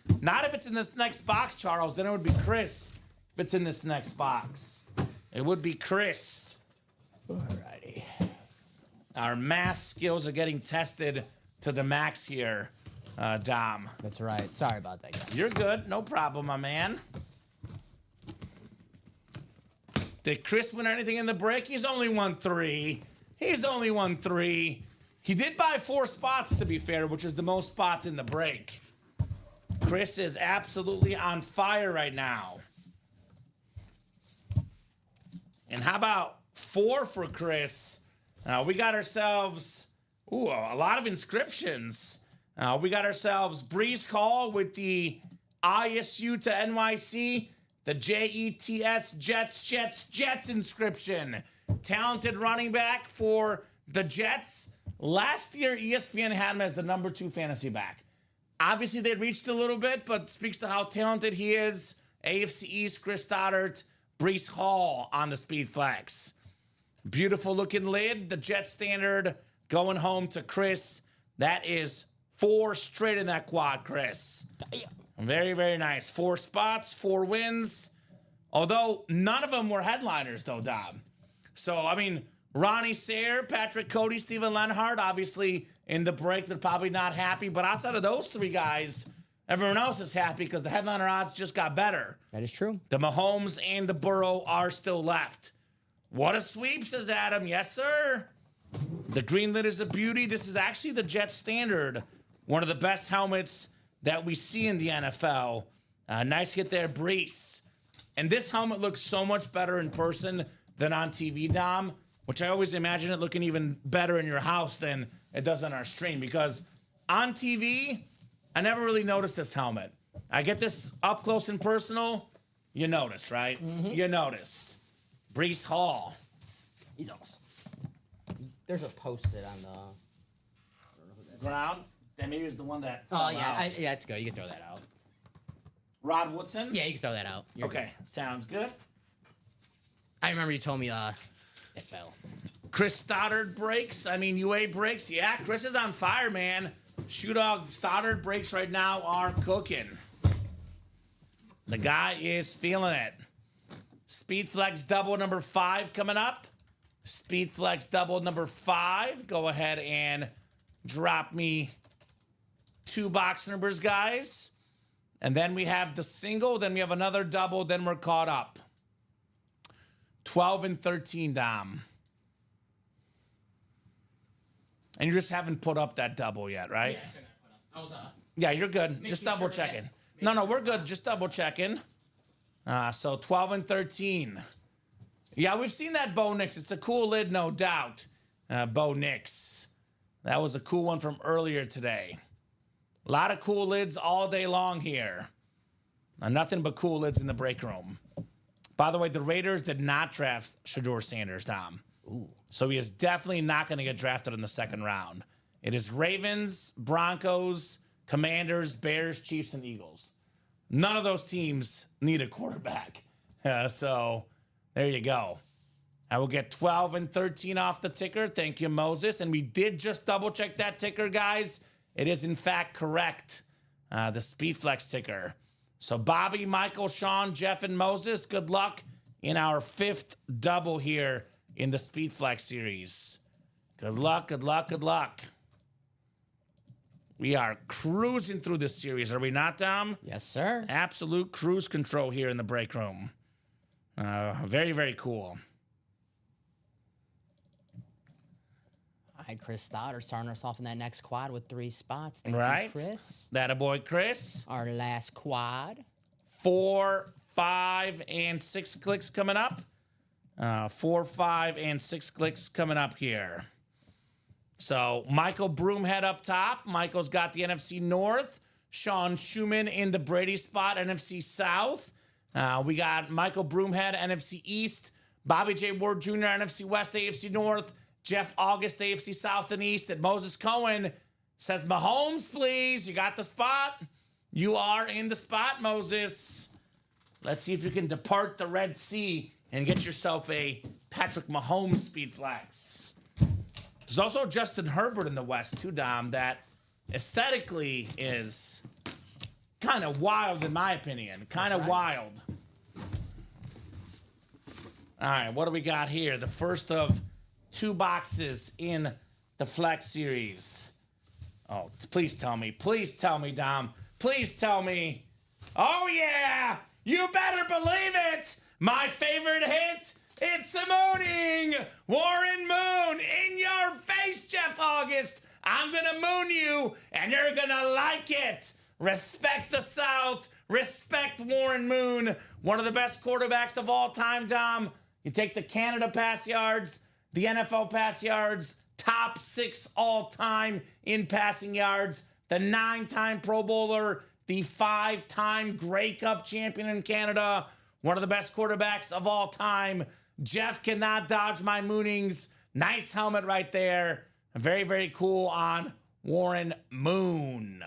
in this next box, Charles, then it would be Chris. If it's in this next box, it would be Chris. Alrighty. Our math skills are getting tested to the max here, Dom. That's right. Sorry about that, guys. You're good. No problem, my man. Did Chris win anything in the break? He's only won 3. He's only won 3. He did buy 4 spots, to be fair, which is the most spots in the break. Chris is absolutely on fire right now. And how about 4 for Chris? We got ourselves, a lot of inscriptions. We got ourselves Breece Hall with the ISU to NYC, the JETS, Jets inscription. Talented running back for the Jets. Last year, ESPN had him as the number 2 fantasy back. Obviously, they reached a little bit, but speaks to how talented he is. AFC East, Chris Stoddard, Brees Hall on the speed flex. Beautiful looking lid. The Jet standard going home to Chris. That is 4 straight in that quad, Chris. Very, very nice. 4 spots, 4 wins. Although none of them were headliners, though, Dom. So, I mean, Ronnie Sayre, Patrick Cody, Steven Lenhart, obviously in the break, they're probably not happy. But outside of those 3 guys, everyone else is happy because the headliner odds just got better. That is true. The Mahomes and the Burrow are still left. What a sweep, says Adam. Yes, sir. The green lid is a beauty. This is actually the Jet standard. One of the best helmets that we see in the NFL. Nice hit there, Brees. And this helmet looks so much better in person than on TV, Dom, which I always imagine it looking even better in your house than it does on our stream, because on TV, I never really noticed this helmet. I get this up close and personal, you notice, right? You notice. Brees Hall. He's awesome. There's a post-it on the Ground. That maybe was the one that. Oh, yeah. Yeah, it's good. You can throw that out. Rod Woodson? Yeah, you can throw that out. You're Okay, sounds good. good. I remember you told me it fell. Chris Stoddard breaks. I mean, UA breaks. Yeah, Chris is on fire, man. Shoe Dog Stoddard breaks right now are cooking. The guy is feeling it. Speed Flex double number 5 coming up. Speed Flex double number 5. Go ahead and drop me 2 box numbers, guys. And then we have the single. Then we have another double. Then we're caught up. 12 and 13, Dom. And you just haven't put up that double yet, right? Yeah, I was Yeah, you're good. Just sure double that- checking. No, we're good. Just double checking. So 12 and 13. Yeah, we've seen that Bo Nix. It's a cool lid, no doubt. Bo Nix. That was a cool one from earlier today. A lot of cool lids all day long here. Nothing but cool lids in the break room. By the way, the Raiders did not draft Shedeur Sanders, Tom. Ooh. So he is definitely not going to get drafted in the second round. It is Ravens, Broncos, Commanders, Bears, Chiefs, and Eagles. None of those teams need a quarterback. So there you go. I will get 12 and 13 off the ticker. Thank you, Moses. And we did just double check that ticker, guys. It is, in fact, correct. The SpeedFlex ticker. So Bobby, Michael, Sean, Jeff, and Moses, good luck in our 5th double here in the SpeedFlex series. Good luck, good luck, good luck. We are cruising through this series, are we not, Dom? Yes, sir. Absolute cruise control here in the break room. Very, very cool. All right, Chris Stoddard starting us off in that next quad with 3 spots. Thank Right. you, Chris. That a boy, Chris. Our last quad. 4, 5, and 6 clicks coming up. 4, 5, and 6 clicks coming up here. So Michael Broomhead up top. Michael's got the NFC North. Sean Schumann in the Brady spot, NFC South. We got Michael Broomhead, NFC East. Bobby J. Ward Jr., NFC West, AFC North. Jeff August, AFC South and East. And Moses Cohen says, Mahomes, please. You got the spot? You are in the spot, Moses. Let's see if you can depart the Red Sea and get yourself a Patrick Mahomes speed flex. There's also Justin Herbert in the West, too, Dom, that aesthetically is kind of wild, in my opinion. Kind of wild. All right, what do we got here? The first of 2 boxes in the Flex series. Oh, please tell me, Dom. Please tell me. Oh, yeah, you better believe it. My favorite hit, it's a mooning. Warren Moon, in your face, Jeff August. I'm going to moon you, and you're going to like it. Respect the South. Respect Warren Moon. One of the best quarterbacks of all time, Dom. You take the Canada pass yards, the NFL pass yards, top 6 all time in passing yards, the 9-time Pro Bowler, the 5-time Grey Cup champion in Canada, one of the best quarterbacks of all time. Jeff cannot dodge my moonings. Nice helmet right there. Very, very cool on Warren Moon.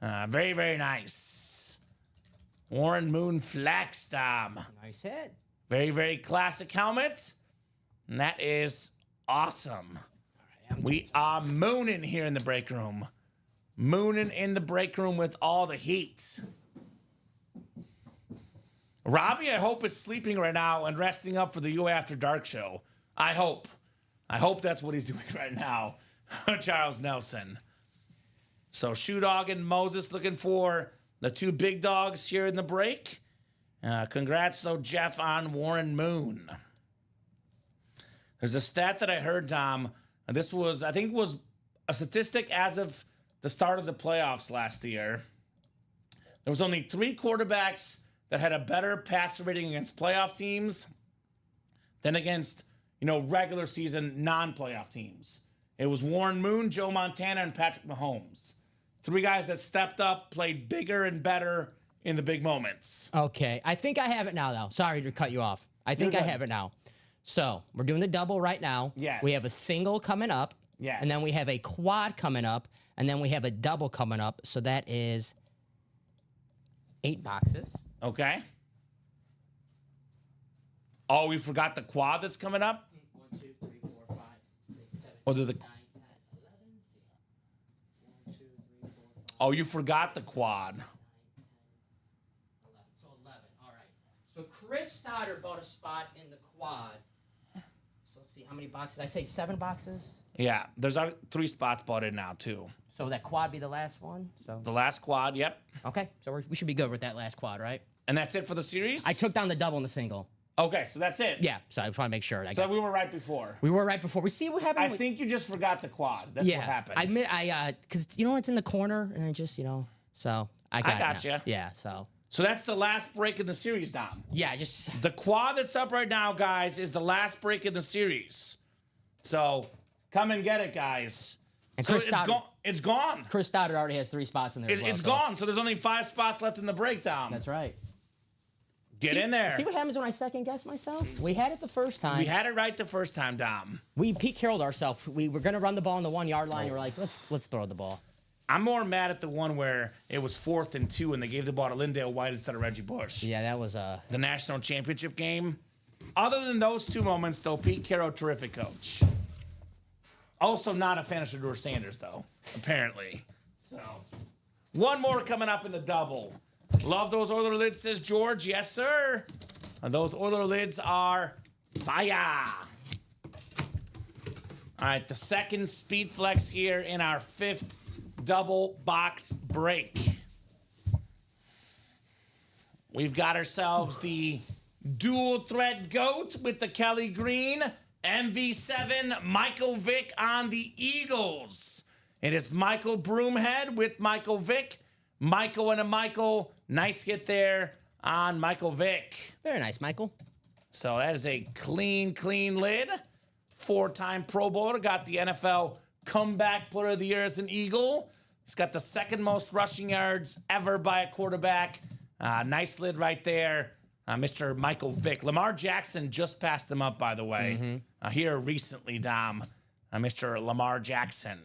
Very, very nice. Warren Moon flex, Dom. Nice hit. Very, very classic helmet. And that is awesome. We are mooning here in the break room. Mooning in the break room with all the heat. Robbie, I hope, is sleeping right now and resting up for the U After Dark show. I hope. I hope that's what he's doing right now. Charles Nelson. So Shoe Dog and Moses looking for the two big dogs here in the break. Congrats, though, Jeff, on Warren Moon. There's a stat that I heard, Dom. This was, I think, was a statistic as of the start of the playoffs last year. There was only 3 quarterbacks that had a better passer rating against playoff teams than against, regular season non-playoff teams. It was Warren Moon, Joe Montana, and Patrick Mahomes. 3 guys that stepped up, played bigger and better in the big moments. Okay. I think I have it now, though. Sorry to cut you off. I think I have it now. So we're doing the double right now. Yes. We have a single coming up. Yes. And then we have a quad coming up. And then we have a double coming up. So that is 8 boxes. Okay. Oh, we forgot the quad that's coming up? 1, 2, 3, 4, 5, 6, 7, Or did the 9, 10, 11. 1, 2, 3, 4, 5. Oh, you forgot the quad. 11. So 11. All right. So Chris Stoddard bought a spot in the quad. So let's see how many boxes. Did I say 7 boxes? Yeah, there's 3 spots bought in now, too. So that quad be the last one. So The last quad, yep. okay. So we should be good with that last quad, right? And that's it for the series? I took down the double and the single. Okay, so that's it. Yeah. So I just want to make sure. So we were right before. We were right before. We see what happened. I think you just forgot the quad. That's yeah. what happened. I because it's in the corner and I just so I got it now. you. Yeah. So So that's the last break in the series, Dom. yeah, just The quad that's up right now, guys, is the last break in the series. So come and get it, guys. And So Chris Stoddard, it's gone. Chris Stoddard already has 3 spots in there. as well, It's so gone. So there's only 5 spots left in the breakdown. That's right. Get in there. See what happens when I second guess myself? We had it the first time. We had it right the first time, Dom. We Pete Carrolled ourselves. We were gonna run the ball on the 1-yard line. We're like, let's throw the ball. I'm more mad at the one where it was 4th and 2 and they gave the ball to Lindale White instead of Reggie Bush. Yeah, that was The national championship game. Other than those 2 moments, though, Pete Carroll, terrific coach. Also not a fan of Shedeur Sanders, though, apparently. So, one more coming up in the double. Love those Oiler lids, says George. Yes, sir. And those Oiler lids are fire. All right, the second Speed Flex here in our 5th double box break. We've got ourselves the dual threat GOAT with the Kelly Green MV7 Michael Vick on the Eagles. It is Michael Broomhead with Michael Vick. Michael and a Michael. Nice hit there on Michael Vick. very nice, Michael. So that is a clean lid. 4-time Pro Bowler. Got the NFL Comeback Player of the Year as an Eagle. He's got the 2nd most rushing yards ever by a quarterback. Nice lid right there. Mr. Michael Vick. Lamar Jackson just passed him up, by the way. Here recently, Dom. Mr. Lamar Jackson.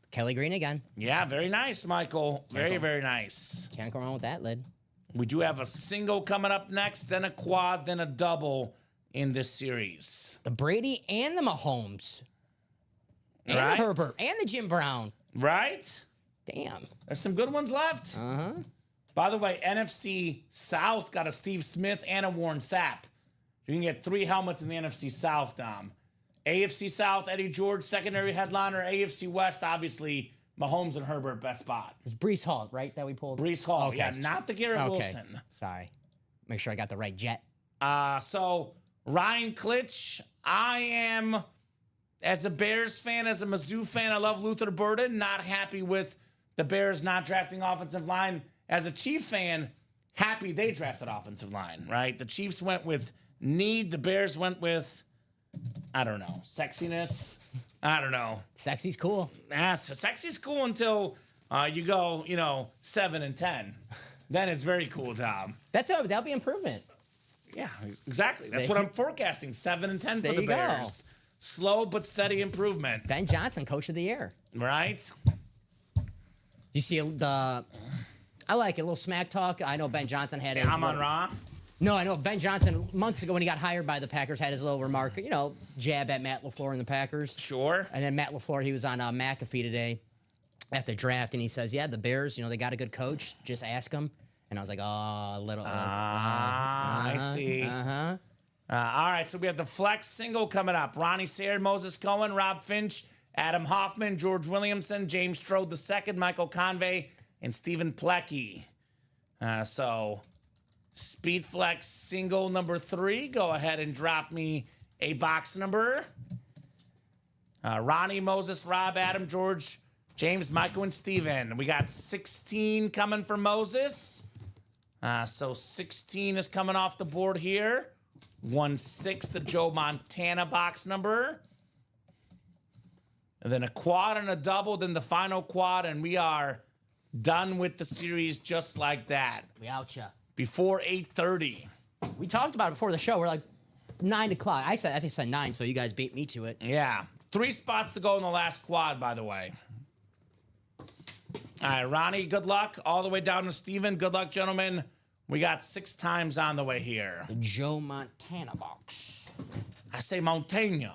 Kelly Green again. Yeah, very nice, Michael. Very, very nice. Can't go wrong with that lid. We do have a single coming up next, then a quad, then a double in this series. The Brady and the Mahomes. And Right. the Herbert and the Jim Brown. Right? Damn. There's some good ones left. Uh-huh. By the way, NFC South got a Steve Smith and a Warren Sapp. You can get 3 helmets in the NFC South, Dom. AFC South, Eddie George, secondary headliner. AFC West, obviously, Mahomes and Herbert, best spot. It was Brees Hall, right, that we pulled? Brees Hall, Okay. yeah, not the Garrett Wilson. Sorry. Make sure I got the right jet. So, Ryan Klitsch, I am, as a Bears fan, as a Mizzou fan, I love Luther Burden. Not happy with the Bears not drafting offensive line. As a Chief fan, happy they drafted offensive line, right? The Chiefs went with need. The Bears went with, I don't know, sexiness. I don't know. Sexy's cool. So sexy's cool until you go, 7 and 10. Then it's very cool, Dom. That'll be improvement. Yeah, exactly. That's what I'm forecasting. 7 and 10 for There the you go. Bears. Slow but steady improvement. Ben Johnson, coach of the year. Right? You see I like it, a little smack talk. I know Ben Johnson had his I'm on Raw. No, I know Ben Johnson months ago when he got hired by the Packers had his little remark, jab at Matt LaFleur and the Packers. Sure. And then Matt LaFleur, he was on McAfee today at the draft, and he says, yeah, the Bears, they got a good coach. Just ask him. And I was like, oh, a little. I see. All right, so we have the flex single coming up. Ronnie Sayre, Moses Cohen, Rob Finch, Adam Hoffman, George Williamson, James Strode II, Michael Convey, and Stephen Plecki. So Speed Flex single number 3. Go ahead and drop me a box number. Ronnie, Moses, Rob, Adam, George, James, Michael, and Steven. We got 16 coming for Moses. So 16 is coming off the board here. 1/6, the Joe Montana box number. And then a quad and a double, then the final quad, and we are done with the series just like that. We out ya. Before 8:30. We talked about it before the show. We're like 9 o'clock. I think I said 9, so you guys beat me to it. Yeah. 3 spots to go in the last quad, by the way. All right, Ronnie, good luck. All the way down to Steven. Good luck, gentlemen. We got 6 times on the way here. The Joe Montana box. I say Montana.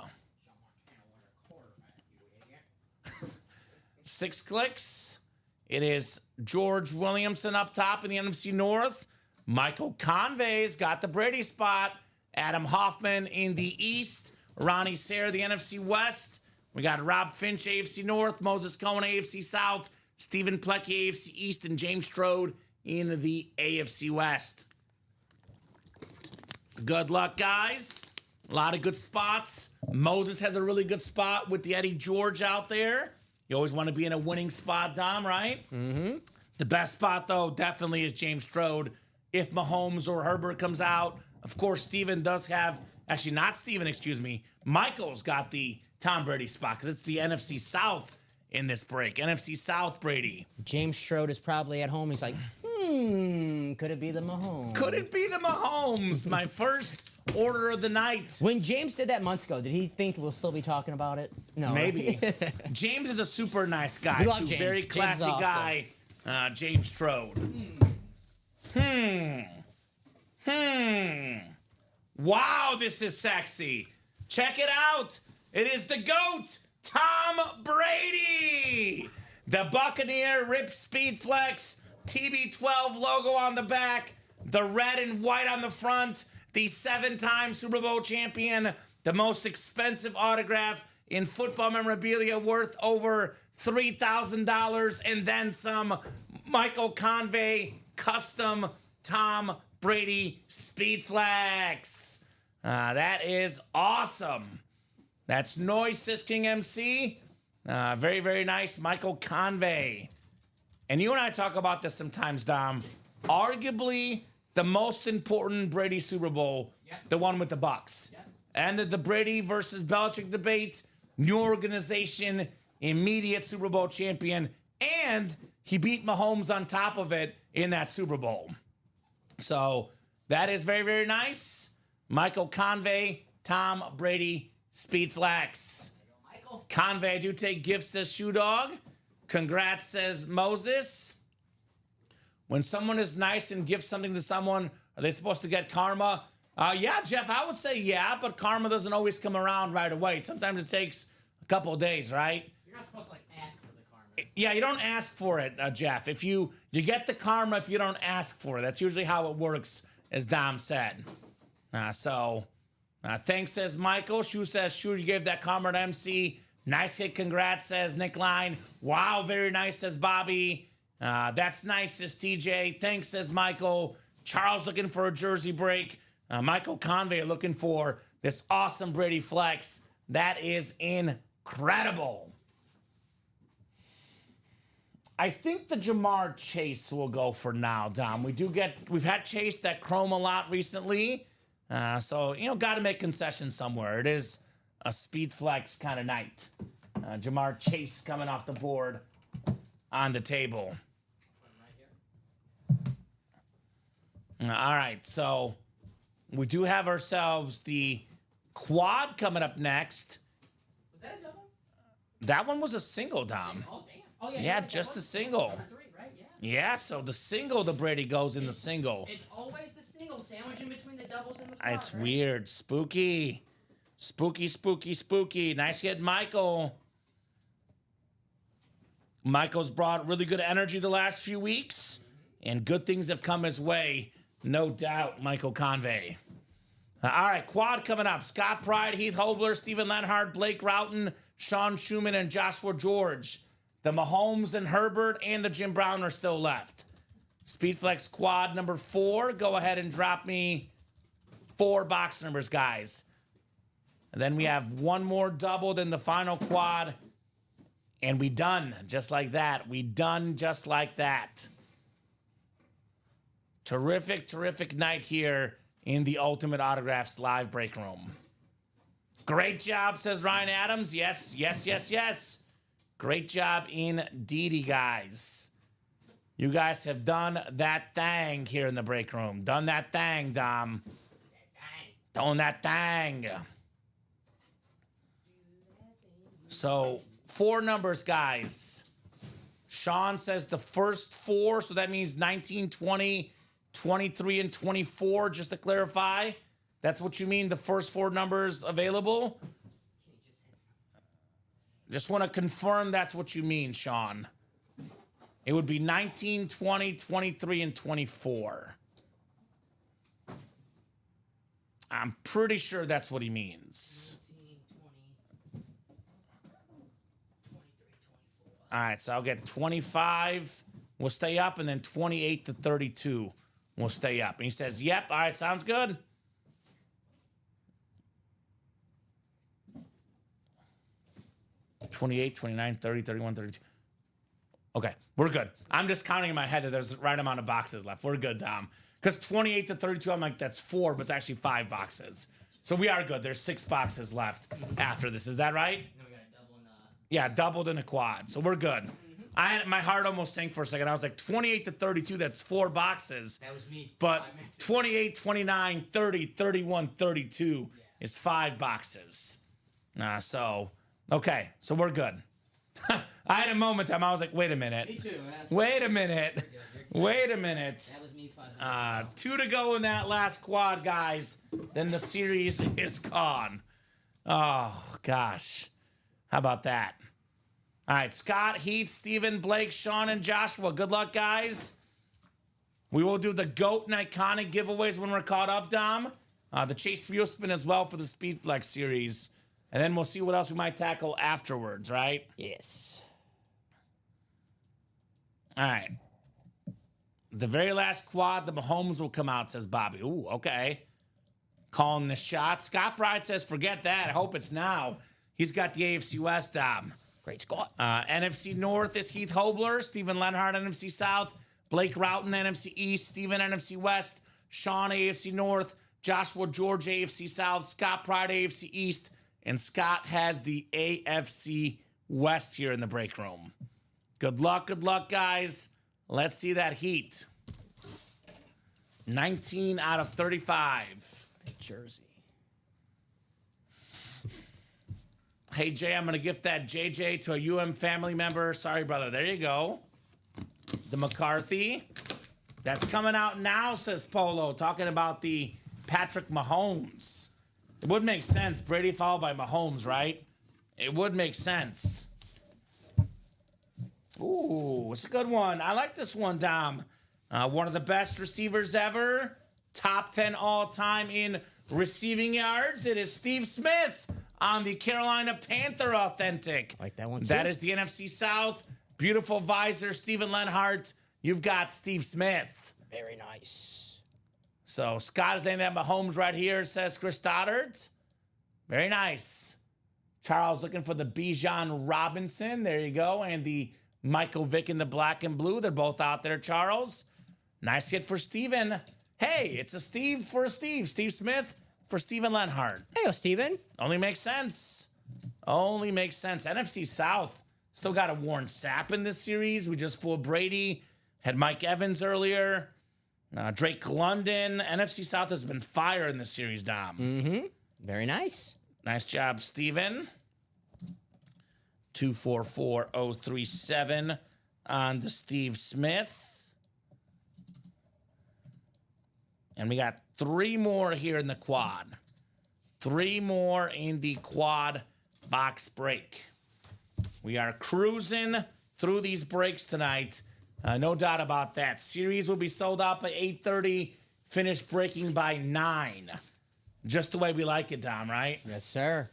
6 clicks. It is George Williamson up top in the NFC North. Michael Convey's got the Brady spot. Adam Hoffman in the East. Ronnie Sayre, the NFC West. We got Rob Finch, AFC North. Moses Cohen, AFC South. Stephen Plecki, AFC East. And James Strode in the AFC West. Good luck, guys. A lot of good spots. Moses has a really good spot with the Eddie George out there. You always want to be in a winning spot, Dom, right? Mm-hmm. The best spot, though, definitely is James Strode. If Mahomes or Herbert comes out, of course, Steven does have, actually not Steven, excuse me, Michael's got the Tom Brady spot because it's the NFC South in this break. NFC South, Brady. James Strode is probably at home. He's like, could it be the Mahomes? Could it be the Mahomes? My first order of the night. When James did that months ago, did he think we'll still be talking about it? No. Maybe. James is a super nice guy. We love too. James. Very James classy is awesome. guy. James Strode. Wow, this is sexy. Check it out. It is the GOAT, Tom Brady. The Buccaneer Rip Speed Flex TB12 logo on the back. The red and white on the front. The 7-time Super Bowl champion. The most expensive autograph in football memorabilia worth over $3,000 and then some. Michael Convey custom Tom Brady Speed Flex. That is awesome. That's Noise King MC. Very, very nice. Michael Convey. And you and I talk about this sometimes, Dom. Arguably the most important Brady Super Bowl, the one with the Bucs. And the Brady versus Belichick debate, new organization, immediate Super Bowl champion, and he beat Mahomes on top of it in that Super Bowl. So that is very, very nice. Michael Convey, Tom Brady, Speed Flex. Convey, I do take gifts, says Shoe Dog. Congrats, says Moses. When someone is nice and gives something to someone, are they supposed to get karma? Yeah, Jeff, I would say yeah, but karma doesn't always come around right away. Sometimes it takes a couple of days, right? You're not supposed to ask for the karma. Yeah, you don't ask for it, Jeff. If you get the karma if you don't ask for it. That's usually how it works, as Dom said. Thanks, says Michael. Shu says, sure, you gave that karma to MC. Nice hit, congrats, says Nick Line. Wow, very nice, says Bobby. That's nice, says TJ. Thanks, says Michael. Charles looking for a jersey break. Michael Convey looking for this awesome Brady Flex. That is incredible. I think the Jamar Chase will go for now, Dom. We've had Chase that chrome a lot recently. So, got to make concessions somewhere. It is a Speed Flex kind of night. Jamar Chase coming off the board on the table. All right, so we do have ourselves the quad coming up next. Was that a double? That one was a single, Dom. Oh, damn. Oh, yeah. Yeah, just a single. Number 3, right? Yeah. Yeah, so the single, the Brady goes in the single. It's always the single sandwich in between the doubles and the quad, It's right? weird. Spooky. Spooky, spooky, spooky. Nice hit, Michael. Michael's brought really good energy the last few weeks, and good things have come his way. No doubt, Michael Convey. All right, quad coming up. Scott Pride, Heath Hobler, Stephen Lenhart, Blake Routon, Sean Schumann, and Joshua George. The Mahomes and Herbert and the Jim Brown are still left. Speedflex quad number 4. Go ahead and drop me 4 box numbers, guys. And then we have one more double than the final quad. And we done just like that. We done just like that. Terrific, terrific night here in the Ultimate Autographs live break room. Great job, says Ryan Adams. Yes, yes, yes, yes. Great job indeedy, guys. You guys have done that thing here in the break room. Done that thing, Dom. Done that thing. So, 4 numbers, guys. Sean says the first 4, so that means 19, 20, 23, and 24, just to clarify. That's what you mean, the first 4 numbers available? Just want to confirm that's what you mean, Sean. It would be 19, 20, 23, and 24. I'm pretty sure that's what he means. 19, 20, 23, 24. All right, so I'll get 25 will stay up, and then 28 to 32 will stay up. And he says, yep, all right, sounds good. $28, $29, $30, $31, $32. Okay, we're good. I'm just counting in my head that there's the right amount of boxes left. We're good, Dom. Because 28 to 32, I'm like, that's 4, but it's actually 5 boxes. So we are good. There's 6 boxes left after this. Is that right? Then we got a double and Yeah, doubled in a quad. So we're good. My heart almost sank for a second. I was like, 28 to 32, that's 4 boxes. that was me. But 5 minutes. 28, 29, 30, 31, 32 is 5 boxes. So, okay, so we're good. I had a moment time. I was like, wait a minute. Me too. Wait a minute. Wait a minute. That was me 5 minutes. 2 to go in that last quad, guys. Then the series is gone. Oh, gosh. How about that? All right, Scott, Heath, Steven, Blake, Sean, and Joshua. Good luck, guys. We will do the GOAT and Iconic giveaways when we're caught up, Dom. The Chase Fuel Spin as well for the Speedflex series. And then we'll see what else we might tackle afterwards, right? Yes. All right. The very last quad, the Mahomes will come out, says Bobby. Ooh, okay. Calling the shot. Scott Bride says, forget that. I hope it's now. He's got the AFC West, Dom. Great Scott. NFC North is Heath Hobler, Stephen Lenhart, NFC South, Blake Routon, NFC East, Stephen, NFC West, Sean, AFC North, Joshua George, AFC South, Scott Pride, AFC East, and Scott has the AFC West here in the break room. Good luck, guys. Let's see that heat. 19 out of 35. Jersey. Hey, Jay, I'm going to gift that JJ to a UM family member. Sorry, brother. There you go. The McCarthy. That's coming out now, says Polo, talking about the Patrick Mahomes. It would make sense. Brady followed by Mahomes, right? It would make sense. Ooh, it's a good one. I like this one, Dom. One of the best receivers ever. Top 10 all-time in receiving yards. It is Steve Smith on the Carolina Panther Authentic. Like that one, too. That is the NFC South. Beautiful visor, Stephen Lenhart. You've got Steve Smith. Very nice. So Scott is saying that Mahomes right here, says Chris Stoddard. Very nice. Charles looking for the Bijan Robinson. There you go. And the Michael Vick in the black and blue. They're both out there, Charles. Nice hit for Steven. Hey, it's a Steve for a Steve. Steve Smith for Stephen Lenhart. Hey, Steven. Only makes sense. Only makes sense. NFC South. Still got a Warren Sapp in this series. We just pulled Brady. Had Mike Evans earlier. Drake London. NFC South has been fire in this series, Dom. Mm-hmm. Very nice. Nice job, Steven. 244037 on the Steve Smith. And we got 3 more here in the quad. 3 more in the quad box break. We are cruising through these breaks tonight. No doubt about that. Series will be sold out by 8:30. Finished breaking by 9. Just the way we like it, Dom, right? Yes, sir.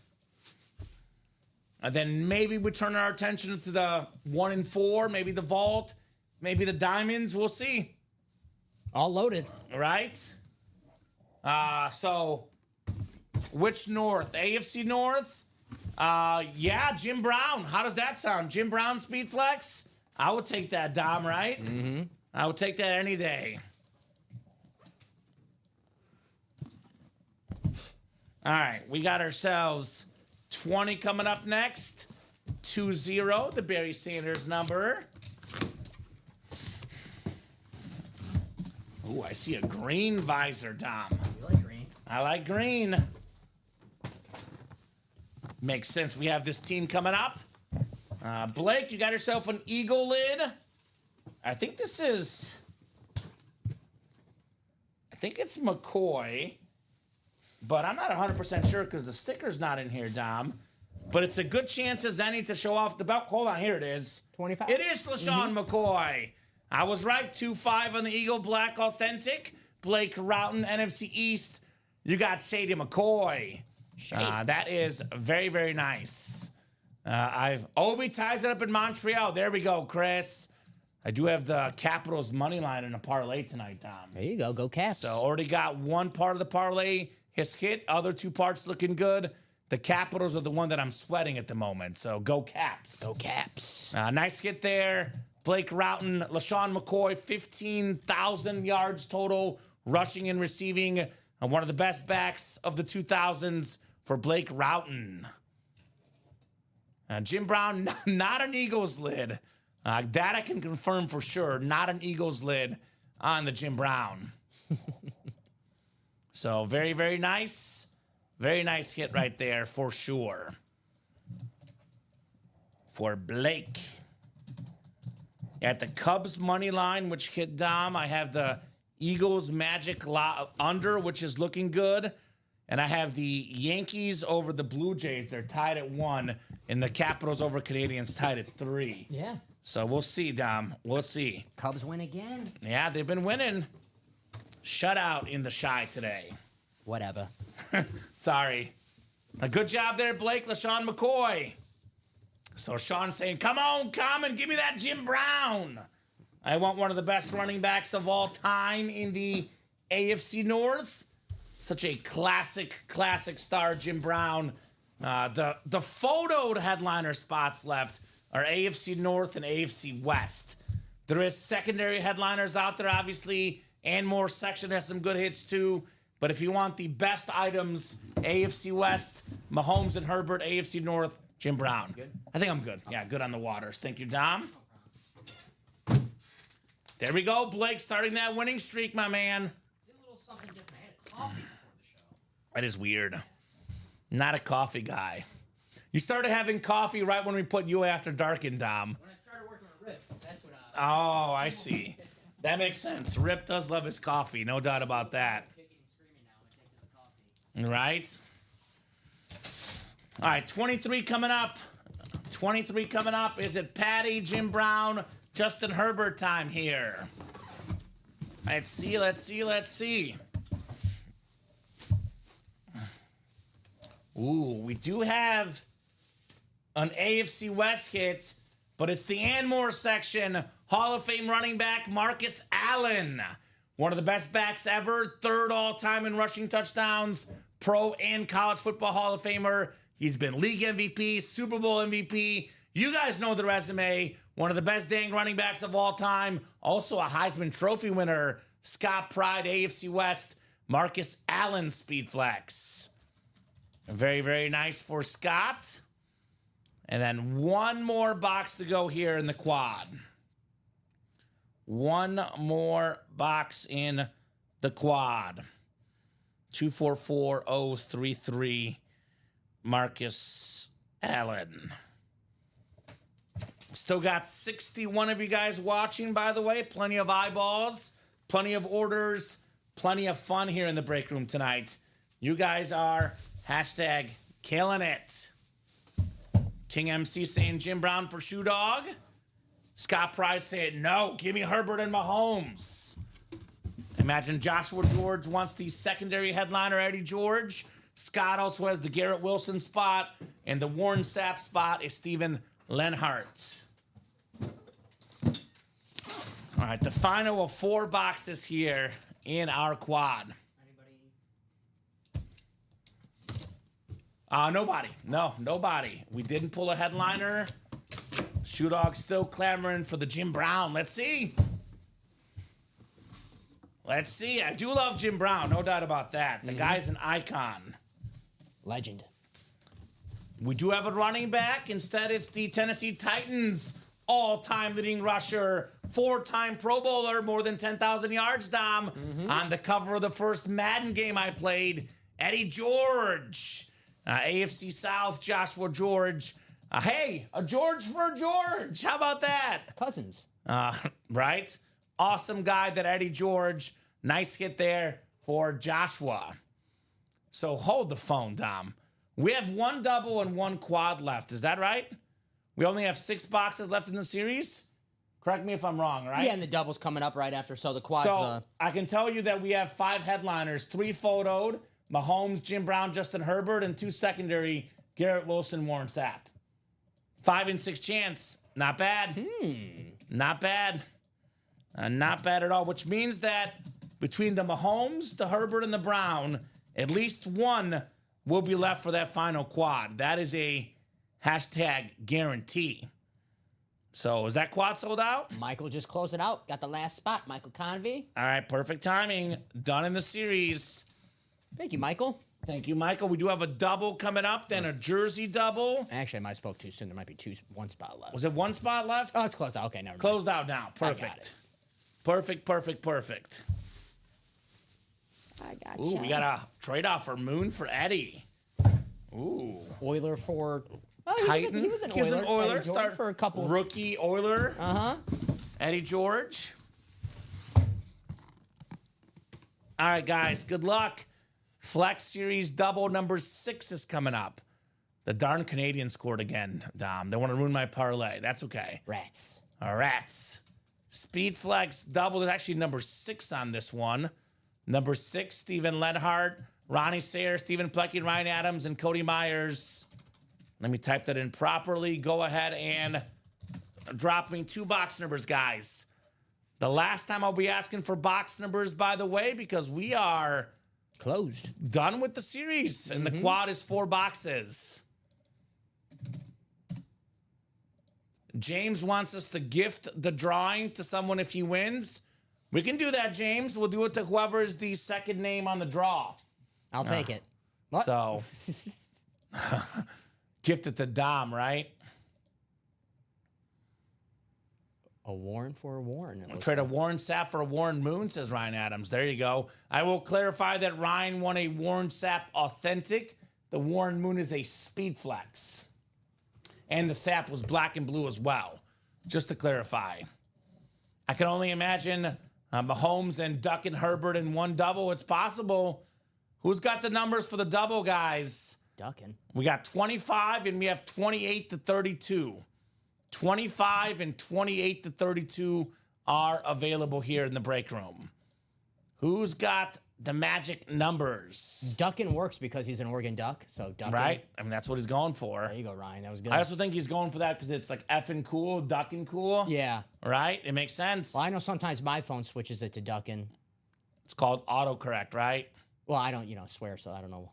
And then maybe we turn our attention to the 1 and 4, maybe the vault, maybe the diamonds. We'll see. All loaded. All right. So which North? AFC North? Yeah, Jim Brown. How does that sound? Jim Brown Speed Flex? I would take that, Dom, right? Mm-hmm. I would take that any day. All right, we got ourselves 20 coming up next. 2-0, the Barry Sanders number. Ooh, I see a green visor, Dom. You like green? I like green. Makes sense. We have this team coming up. Blake, you got yourself an Eagle lid. I think it's McCoy, but I'm not 100% sure because the sticker's not in here, Dom. But it's a good chance as any to show off the belt. Hold on, here it is. 25. It is LaShawn McCoy. I was right. 2-5 on the Eagle Black Authentic. Blake Routon, NFC East. You got Shady McCoy. That is very, very nice. We ties it up in Montreal. There we go, Chris. I do have the Capitals money line in a parlay tonight, Dom. There you go. Go Caps. So already got one part of the parlay has hit. Other 2 parts looking good. The Capitals are the one that I'm sweating at the moment. So go Caps. Go Caps. Nice hit there. Blake Routon, LaShawn McCoy, 15,000 yards total, rushing and receiving. One of the best backs of the 2000s for Blake Routon. Jim Brown, not an Eagles lid. That I can confirm for sure. Not an Eagles lid on the Jim Brown. So very, very nice. Very nice hit right there for sure. For Blake. At the Cubs money line, which hit Dom, I have the Eagles Magic under, which is looking good. And I have the Yankees over the Blue Jays. They're tied at 1. And the Capitals over Canadians tied at 3. Yeah. So we'll see, Dom. We'll see. Cubs win again. Yeah, they've been winning. Shutout in the Shy today. Whatever. Sorry. A good job there, Blake. LaShawn McCoy. So Sean's saying, come on, come and give me that Jim Brown. I want one of the best running backs of all time in the AFC North. Such a classic star, Jim Brown. The photoed headliner spots left are AFC North and AFC West. There is secondary headliners out there, obviously, and more section has some good hits too. But if you want the best items, AFC West, Mahomes and Herbert, AFC North, Jim Brown. Good? I think I'm good. Yeah, good on the waters. Thank you, Dom. There we go, Blake, starting that winning streak, my man. Did a little something different. I had coffee before the show. That is weird. Not a coffee guy. You started having coffee right when we put you after dark in, Dom. When I started working with Rip, that's what Oh, I see. That makes sense. Rip does love his coffee, no doubt about that. kicking and screaming now. I'm taking the coffee. Right? All right, 23 coming up. 23 coming up. Is it Patty, Jim Brown, Justin Herbert time here? Let's see. Ooh, we do have an AFC West hit, but it's the Anmore section. Hall of Fame running back Marcus Allen. One of the best backs ever. 3rd all-time in rushing touchdowns. Pro and college football Hall of Famer. He's been league MVP, Super Bowl MVP. You guys know the resume. One of the best dang running backs of all time. Also a Heisman Trophy winner. Scott Pride, AFC West. Marcus Allen Speed Flex. Very, very nice for Scott. And then one more box to go here in the quad. One more box in the quad. 244033 Marcus Allen. Still got 61 of you guys watching, by the way. Plenty of eyeballs, plenty of orders, plenty of fun here in the break room tonight. You guys are hashtag killing it. King MC saying Jim Brown for Shoe Dog. Scott Pride saying, no, give me Herbert and Mahomes. Imagine Joshua George wants the secondary headliner, Eddie George. Scott also has the Garrett Wilson spot, and the Warren Sapp spot is Steven Lenhart. All right, the final of 4 boxes here in our quad. Nobody. No, nobody. We didn't pull a headliner. Shoe Dog still clamoring for the Jim Brown. Let's see. Let's see. I do love Jim Brown, no doubt about that. The guy's an icon. Legend. We do have a running back. Instead, it's the Tennessee Titans all-time leading rusher, 4-time Pro Bowler, more than 10,000 yards, Dom. On the cover of the first Madden game I played, Eddie George. AFC South, Joshua George. Hey, a George for a George. How about that? Cousins. Right? Awesome guy, that Eddie George. Nice hit there for Joshua. So hold the phone, Dom. We have 1 double and 1 quad left. Is that right? We only have 6 boxes left in the series? Correct me if I'm wrong, right? Yeah, and the double's coming up right after, so the quad's So I can tell you that we have 5 headliners, 3 photoed, Mahomes, Jim Brown, Justin Herbert, and 2 secondary, Garrett Wilson, Warren Sapp. 5 and 6 chance. Not bad. Not bad. Not bad at all, which means that between the Mahomes, the Herbert, and the Brown, at least 1 will be left for that final quad. That is a hashtag guarantee. So is that quad sold out? Michael just closed it out. Got the last spot. Michael Convey. All right, perfect timing. Done in the series. Thank you, Michael. Thank you, Michael. We do have a double coming up, then a jersey double. Actually, I might have spoke too soon. There might be 1 spot left. Was it 1 spot left? Oh, it's closed out. Okay, never mind. Closed out now. Perfect. Perfect, perfect, perfect. I got Ooh, we got a trade-off for Moon for Eddie. Ooh. Euler for... Oh, Titan. He was an Here's Oiler. an Oiler. Eddie George Start for a couple. Rookie Oiler. Uh-huh. Eddie George. All right, guys. Good luck. Flex Series double number 6 is coming up. The darn Canadians scored again, Dom. They want to ruin my parlay. That's okay. Rats. Rats. Speed Flex double. There's actually number 6 on this one. Number 6, Steven Lenhart, Ronnie Sayre, Stephen Plecky, Ryan Adams, and Cody Myers. Let me type that in properly. Go ahead and drop me 2 box numbers, guys. The last time I'll be asking for box numbers, by the way, because we are Closed. done with the series, and the quad is 4 boxes. James wants us to gift the drawing to someone if he wins. We can do that, James. We'll do it to whoever is the second name on the draw. I'll take it. What? So, gift it to Dom, right? A Warren for a Warren. it looks Trade a like. Warren Sapp for a Warren Moon, says Ryan Adams. There you go. I will clarify that Ryan won a Warren Sapp Authentic. The Warren Moon is a Speed Flex. And the Sapp was black and blue as well. Just to clarify. I can only imagine Mahomes and Duck and Herbert in 1 double. It's possible. Who's got the numbers for the double, guys? Ducking. We got 25 and we have 28 to 32. 25 and 28 to 32 are available here in the break room. Who's got the magic numbers? Ducking works because he's an Oregon Duck. So Ducking. Right? I mean, that's what he's going for. There you go, Ryan. That was good. I also think he's going for that because it's like effing cool, ducking cool. yeah. Right? It makes sense. Well, I know sometimes my phone switches it to Ducking. It's called autocorrect, right? Well, I don't, swear, so I don't know.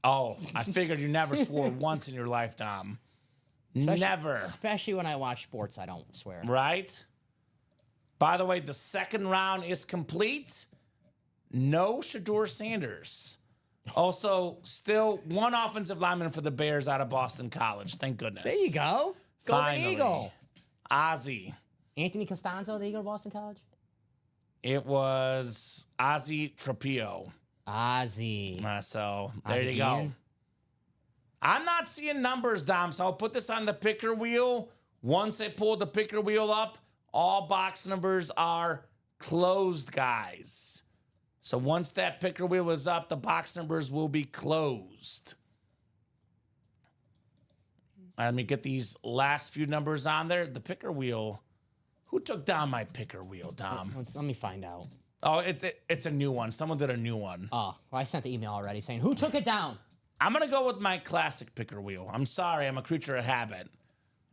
Oh, I figured you never swore once in your lifetime. Never. Especially when I watch sports, I don't swear. Right? By the way, the second round is complete. No Shedeur Sanders. Also, still one offensive lineman for the Bears out of Boston College. Thank goodness. There you go. Golden Finally. Eagle. Ozzy. Anthony Costanzo, did he go to Boston College? It was Ozzy Trapio. Ozzy. So there Ozzy you go. Guillen? I'm not seeing numbers, Dom, so I'll put this on the picker wheel. Once I pull the picker wheel up, all box numbers are closed, guys. So once that picker wheel is up, the box numbers will be closed. All right, let me get these last few numbers on there. The picker wheel. Who took down my picker wheel, Dom? Let me find out. Oh, it's a new one. Someone did a new one. Oh, well, I sent the email already saying, who took it down? I'm going to go with my classic picker wheel. I'm sorry. I'm a creature of habit.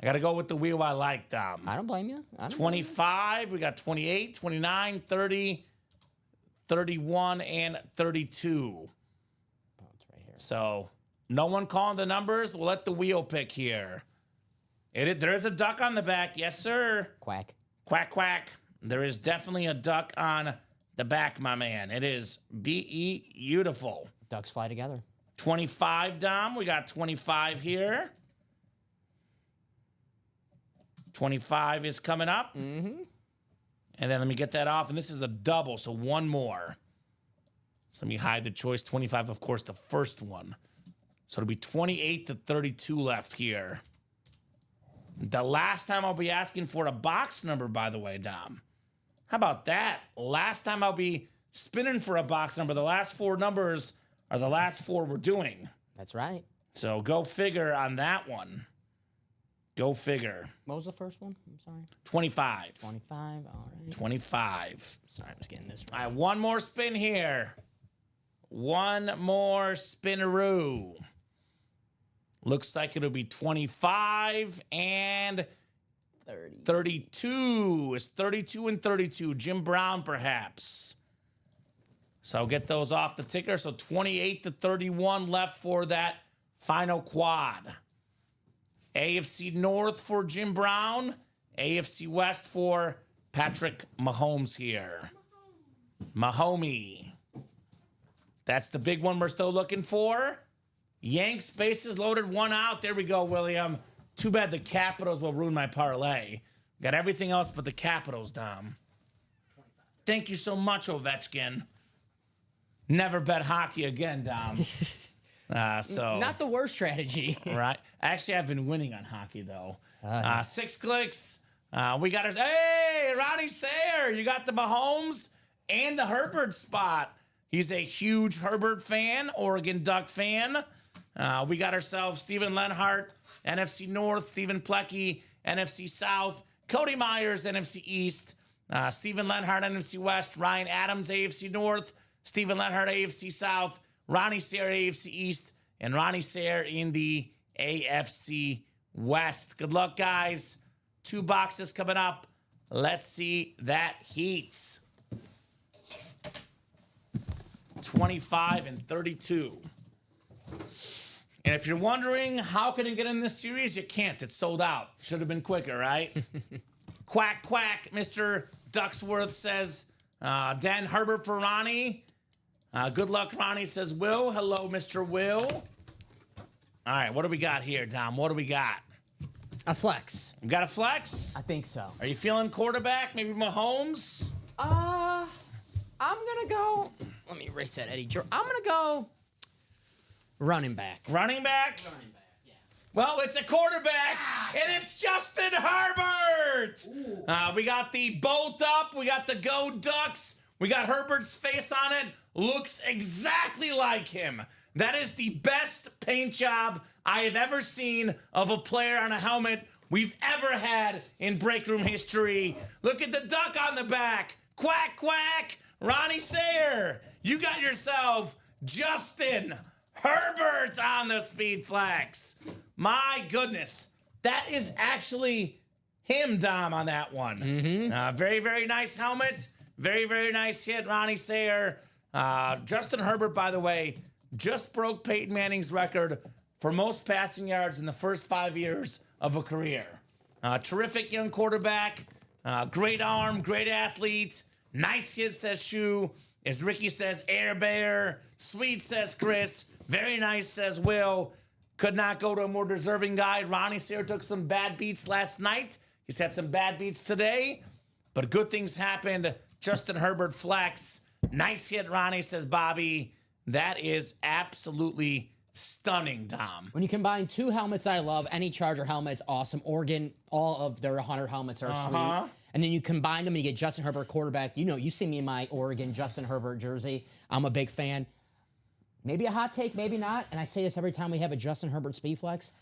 I got to go with the wheel I like, Dom. I don't blame you. 25. We got 28, 29, 30, 31, and 32. Oh, it's right here. So no one calling the numbers. We'll let the wheel pick here. There is a duck on the back. Yes, sir. Quack. Quack, quack. There is definitely a duck on the back, my man. It is beautiful. Ducks fly together. 25, Dom. We got 25 here. 25 is coming up. Mm-hmm. And then let me get that off. And this is a double, so one more. So let me hide the choice. 25, of course, the first one. So it'll be 28 to 32 left here. The last time I'll be asking for a box number, by the way, Dom. How about that? Last time I'll be spinning for a box number. The last four numbers are the last four we're doing. That's right. So go figure on that one. Go figure. What was the first one? I'm sorry. 25. 25. All right. 25. Sorry, I was getting this All right. right, one more spin here. One more spinneroo. Looks like it'll be 25 and 30. 32. It's 32 and 32. Jim Brown, perhaps. So get those off the ticker. So 28 to 31 left for that final quad. AFC North for Jim Brown. AFC West for Patrick Mahomes here. Mahomie. That's the big one we're still looking for. Yanks bases loaded, one out. There we go, William. Too bad the Capitals will ruin my parlay. Got everything else but the Capitals, Dom. Thank you so much, Ovechkin. Never bet hockey again, Dom. Not the worst strategy. Right. Actually, I've been winning on hockey, though. 6 clicks. We got our... Hey, Ronnie Sayer. You got the Mahomes and the Herbert spot. He's a huge Herbert fan, Oregon Duck fan. We got ourselves Steven Lenhart, NFC North, Stephen Plecky, NFC South, Cody Myers, NFC East, Steven Lenhart, NFC West, Ryan Adams, AFC North, Steven Lenhart, AFC South, Ronnie Sayer, AFC East, and Ronnie Sayer in the AFC West. Good luck, guys. 2 boxes coming up. Let's see that heat. 25 and 32. And if you're wondering how can it get in this series, you can't. It's sold out. Should have been quicker, right? Quack, quack, Mr. Ducksworth says. Dan Herbert for Ronnie. Good luck, Ronnie, says Will. Hello, Mr. Will. All right, what do we got here, Dom? What do we got? A flex. We got a flex? I think so. Are you feeling quarterback? Maybe Mahomes? I'm gonna go. Let me erase that Eddie Joe. I'm gonna go running back. Running back? Running back, yeah. Well, it's a quarterback, and it's Justin Herbert. We got the bolt up. We got the Go Ducks. We got Herbert's face on it. Looks exactly like him. That is the best paint job I have ever seen of a player on a helmet we've ever had in break room history. Look at the duck on the back. Quack, quack. Ronnie Sayer, you got yourself Justin Herbert on the Speed Flex. My goodness. That is actually him, Dom, on that one. Very, very nice helmet. Very, very nice hit, Ronnie Sayer. Justin Herbert, by the way, just broke Peyton Manning's record for most passing yards in the first 5 years of a career. Terrific young quarterback. Great arm, great athlete. Nice hit, says Shu. As Ricky says, Air Bear. Sweet says Chris. Very nice says Will. Could not go to a more deserving guy. Ronnie Sayre took some bad beats last night. He's had some bad beats today. But good things happened. Justin Herbert flex. Nice hit, Ronnie, says Bobby. That is absolutely stunning, Dom. When you combine two helmets I love, any Charger helmet's awesome. Oregon, all of their 100 helmets are sweet. And then you combine them and you get Justin Herbert quarterback. You know, you see me in my Oregon Justin Herbert jersey. I'm a big fan. Maybe a hot take, maybe not. And I say this every time we have a Justin Herbert speed flex.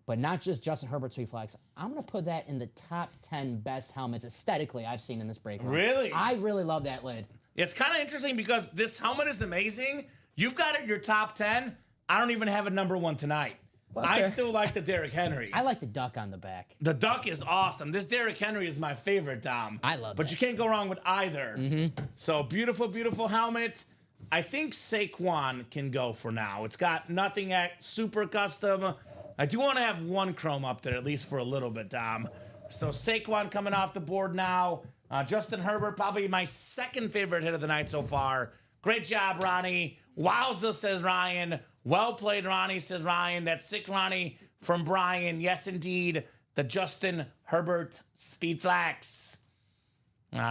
But not just Justin Herbert speed flex. I'm going to put that in the top 10 best helmets aesthetically I've seen in this break room. Really? I really love that lid. It's kind of interesting because this helmet is amazing. You've got it in your top 10. I don't even have a number one tonight. Well, I fair. still like the Derrick Henry. I like the duck on the back. The duck is awesome. This Derrick Henry is my favorite, Dom. I love But that. you can't go wrong with either. So beautiful, beautiful helmet. I think Saquon can go for now. It's got nothing at super custom. I do want to have one chrome up there, at least for a little bit, Dom. So Saquon coming off the board now. Justin Herbert, probably my second favorite hit of the night so far. Great job, Ronnie. Wowza, says Ryan. Well played, Ronnie, says Ryan. That's sick, Ronnie, from Brian. Yes, indeed. The Justin Herbert Speed Flex.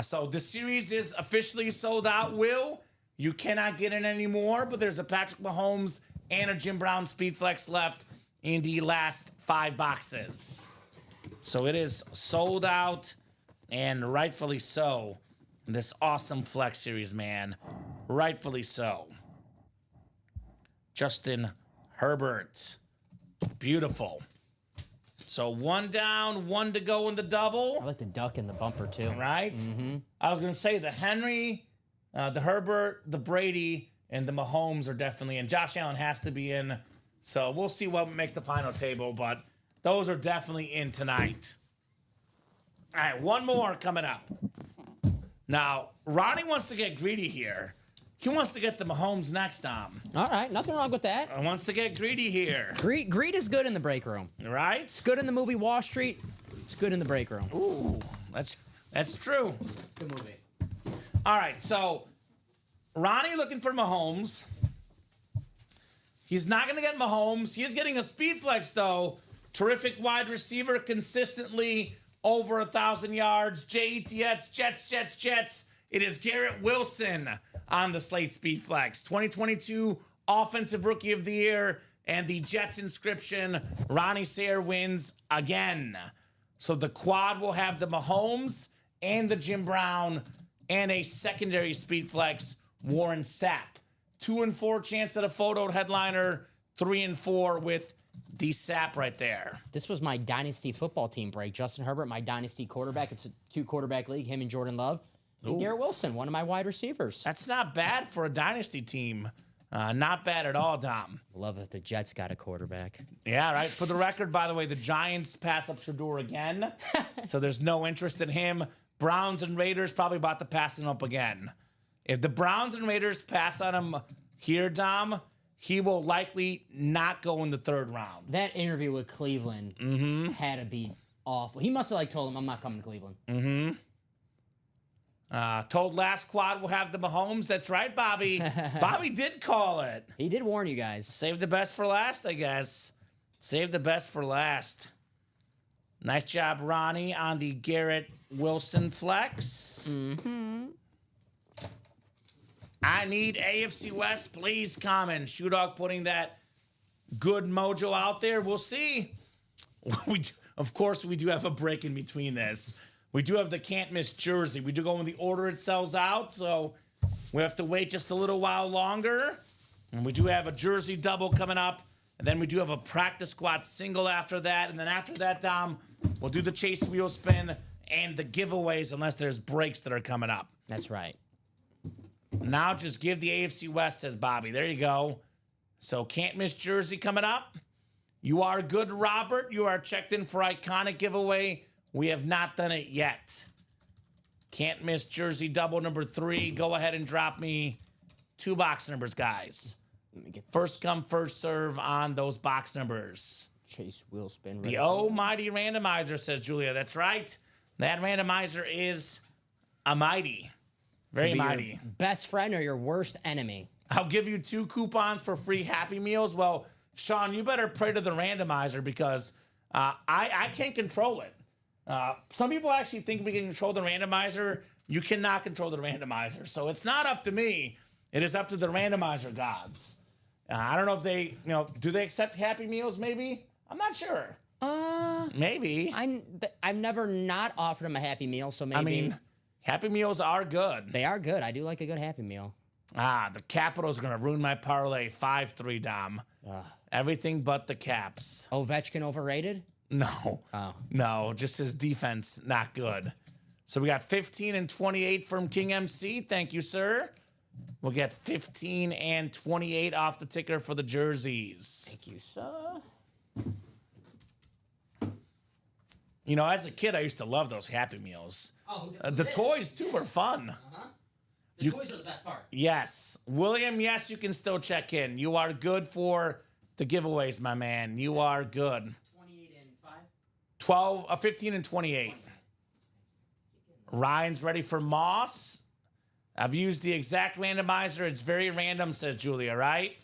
So the series is officially sold out, Will. You cannot get it anymore, but there's a Patrick Mahomes and a Jim Brown Speed Flex left in the last 5 boxes. So it is sold out, and rightfully so. This awesome Flex series, man. Rightfully so. Justin Herbert. Beautiful. So 1 down, 1 to go in the double. I like the duck in the bumper, too. Right? I was going to say the Henry, the Herbert, the Brady, and the Mahomes are definitely in. Josh Allen has to be in. So we'll see what makes the final table, but those are definitely in tonight. All right, one more coming up. Now, Ronnie wants to get greedy here. He wants to get the Mahomes next, Dom. All right, nothing wrong with that. He wants to get greedy here. Greed is good in the break room. Right? It's good in the movie Wall Street. It's good in the break room. Ooh, that's true. Good movie. All right, so Ronnie looking for Mahomes. He's not going to get Mahomes. He is getting a speed flex, though. Terrific wide receiver, consistently over 1,000 yards. Jets. It is Garrett Wilson on the slate speed flex. 2022 Offensive Rookie of the Year and the Jets inscription. Ronnie Sayre wins again. So the quad will have the Mahomes and the Jim Brown and a secondary speed flex, Warren Sapp. 2 and 4 chance at a photoed headliner. 3 and 4 with the Sapp right there. This was my dynasty football team break. Justin Herbert, my dynasty quarterback. It's a 2-quarterback league, him and Jordan Love. And Garrett Wilson, one of my wide receivers. That's not bad for a dynasty team. Not bad at all, Dom. Love if the Jets got a quarterback. Yeah, right. For the record, by the way, the Giants pass up Shador again. So there's no interest in him. Browns and Raiders probably about to pass him up again. If the Browns and Raiders pass on him here, Dom, he will likely not go in the 3rd round. That interview with Cleveland had to be awful. He must have told him, I'm not coming to Cleveland. Told last quad we'll have the Mahomes. That's right, Bobby. Bobby did call it. He did warn you guys. Save the best for last, I guess. Save the best for last. Nice job, Ronnie, on the Garrett Wilson flex. I need AFC West. Please comment. Shoe Dog putting that good mojo out there. We'll see. Of course, we do have a break in between this. We do have the can't miss jersey. We do go in the order it sells out, so we have to wait just a little while longer. And we do have a jersey double coming up. And then we do have a practice squad single after that. And then after that, Dom, we'll do the chase wheel spin and the giveaways unless there's breaks that are coming up. That's right. Now just give the AFC West, says Bobby. There you go. So can't miss jersey coming up. You are good, Robert. You are checked in for iconic giveaway. We have not done it yet. Can't miss jersey double number 3. Go ahead and drop me 2 box numbers, guys. Let me get First come, first serve on those box numbers. Chase wheel spin. The almighty randomizer, says Julia. That's right. That randomizer is a mighty. Very Could be your mighty. best friend or your worst enemy. I'll give you 2 coupons for free Happy Meals. Well, Sean, you better pray to the randomizer because I can't control it. Some people actually think we can control the randomizer. You cannot control the randomizer. So it's not up to me. It is up to the randomizer gods. I don't know if they, do they accept Happy Meals maybe? I'm not sure. Maybe. I've never not offered them a Happy Meal, so maybe. I mean, Happy Meals are good. they are good. I do like a good Happy Meal. The Capitals are going to ruin my parlay 5-3, Dom. Everything but the Caps. Ovechkin overrated? No. Oh. No, just his defense, not good. So we got 15 and 28 from King MC. Thank you, sir. We'll get 15 and 28 off the ticker for the jerseys. Thank you, sir. As a kid, I used to love those Happy Meals. Oh, The toys, too, were fun. The toys are the best part. Yes. William, yes, you can still check in. You are good for the giveaways, my man. You are good. 28 and 5. 15 and 28. Ryan's ready for Moss. I've used the exact randomizer. It's very random, says Julia, right?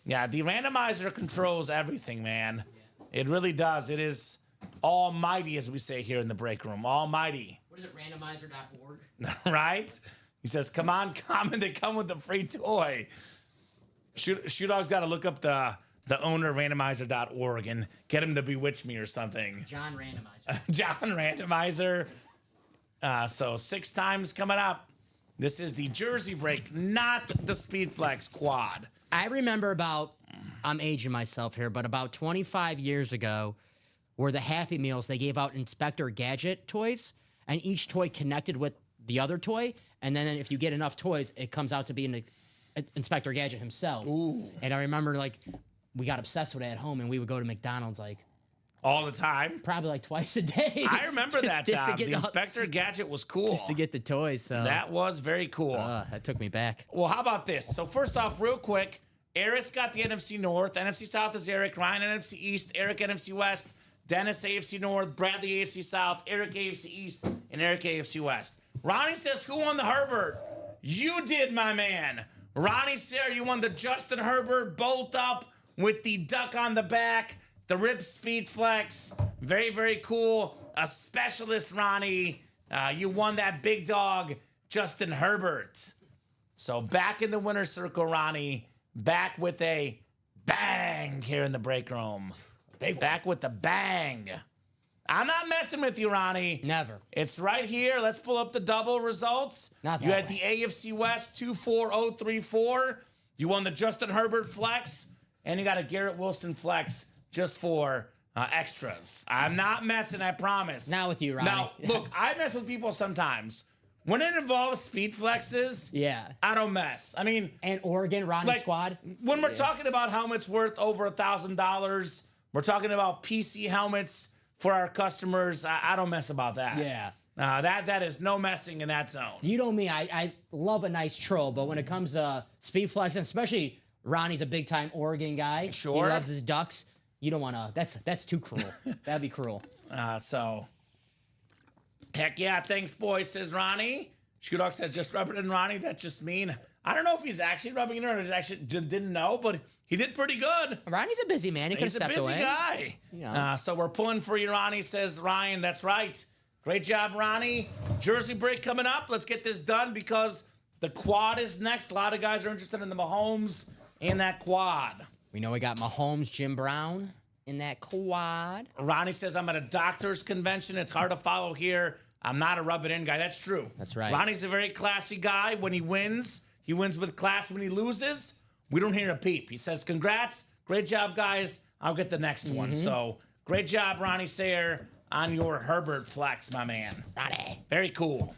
Yeah, the randomizer controls everything, man. It really does. It is almighty, as we say here in the break room. Almighty. What is it, randomizer.org? Right? He says, come on, Common, they come with a free toy. Shoe Dog's got to look up the owner of randomizer.org and get him to bewitch me or something. John Randomizer. John Randomizer. So 6 times coming up. This is the jersey break, not the Speedflex quad. I remember I'm aging myself here, but about 25 years ago, were the Happy Meals, they gave out Inspector Gadget toys, and each toy connected with the other toy, and then if you get enough toys, it comes out to be an Inspector Gadget himself. Ooh. And I remember, we got obsessed with it at home, and we would go to McDonald's, All the time. probably twice a day. I remember that, just to Dom. get The Inspector Gadget was cool. just to get the toys. So That was very cool. that took me back. Well, how about this? So first off, real quick, Eric's got the NFC North. NFC South is Eric. Ryan, NFC East. Eric, NFC West. Dennis, AFC North. Bradley, AFC South. Eric, AFC East. And Eric, AFC West. Ronnie says, who won the Herbert? You did, my man. Ronnie Sarah, you won the Justin Herbert bolt up with the duck on the back. The Rip Speed Flex. Very, very cool. A specialist, Ronnie. You won that big dog, Justin Herbert. So back in the winner's circle, Ronnie. Back with a bang here in the break room. Back with the bang. I'm not messing with you, Ronnie. Never. It's right here. Let's pull up the double results. Not that You had way. the AFC West 24034. You won the Justin Herbert flex, and you got a Garrett Wilson flex just for extras. I'm not messing, I promise. Not with you, Ronnie. Now, look, I mess with people sometimes. When it involves speed flexes, Yeah. I don't mess. I mean, And Oregon, Ronnie squad. when we're talking about helmets worth over $1,000, we're talking about PC helmets for our customers. I don't mess about that. Yeah. That is no messing in that zone. You know me, I love a nice troll, but when it comes to speed flexing, especially Ronnie's a big time Oregon guy. Sure. He loves his Ducks. You don't want to. That's too cruel. That'd be cruel. So, heck yeah, thanks, boys, says Ronnie. Shudok says, just rub it in, Ronnie. That's just mean. I don't know if he's actually rubbing it in or actually didn't know, but he did pretty good. Ronnie's a busy man. He could have He's a stepped busy away. guy. Yeah. So we're pulling for you, Ronnie, says Ryan. That's right. Great job, Ronnie. Jersey break coming up. Let's get this done because the quad is next. A lot of guys are interested in the Mahomes and that quad. We know we got Mahomes, Jim Brown in that quad. Ronnie says, I'm at a doctor's convention. It's hard to follow here. I'm not a rub it in guy. That's true. That's right. Ronnie's a very classy guy. When he wins with class. When he loses, we don't hear a peep. He says, congrats. Great job, guys. I'll get the next one. So great job, Ronnie Sayer, on your Herbert flex, my man. Ronnie. Very cool.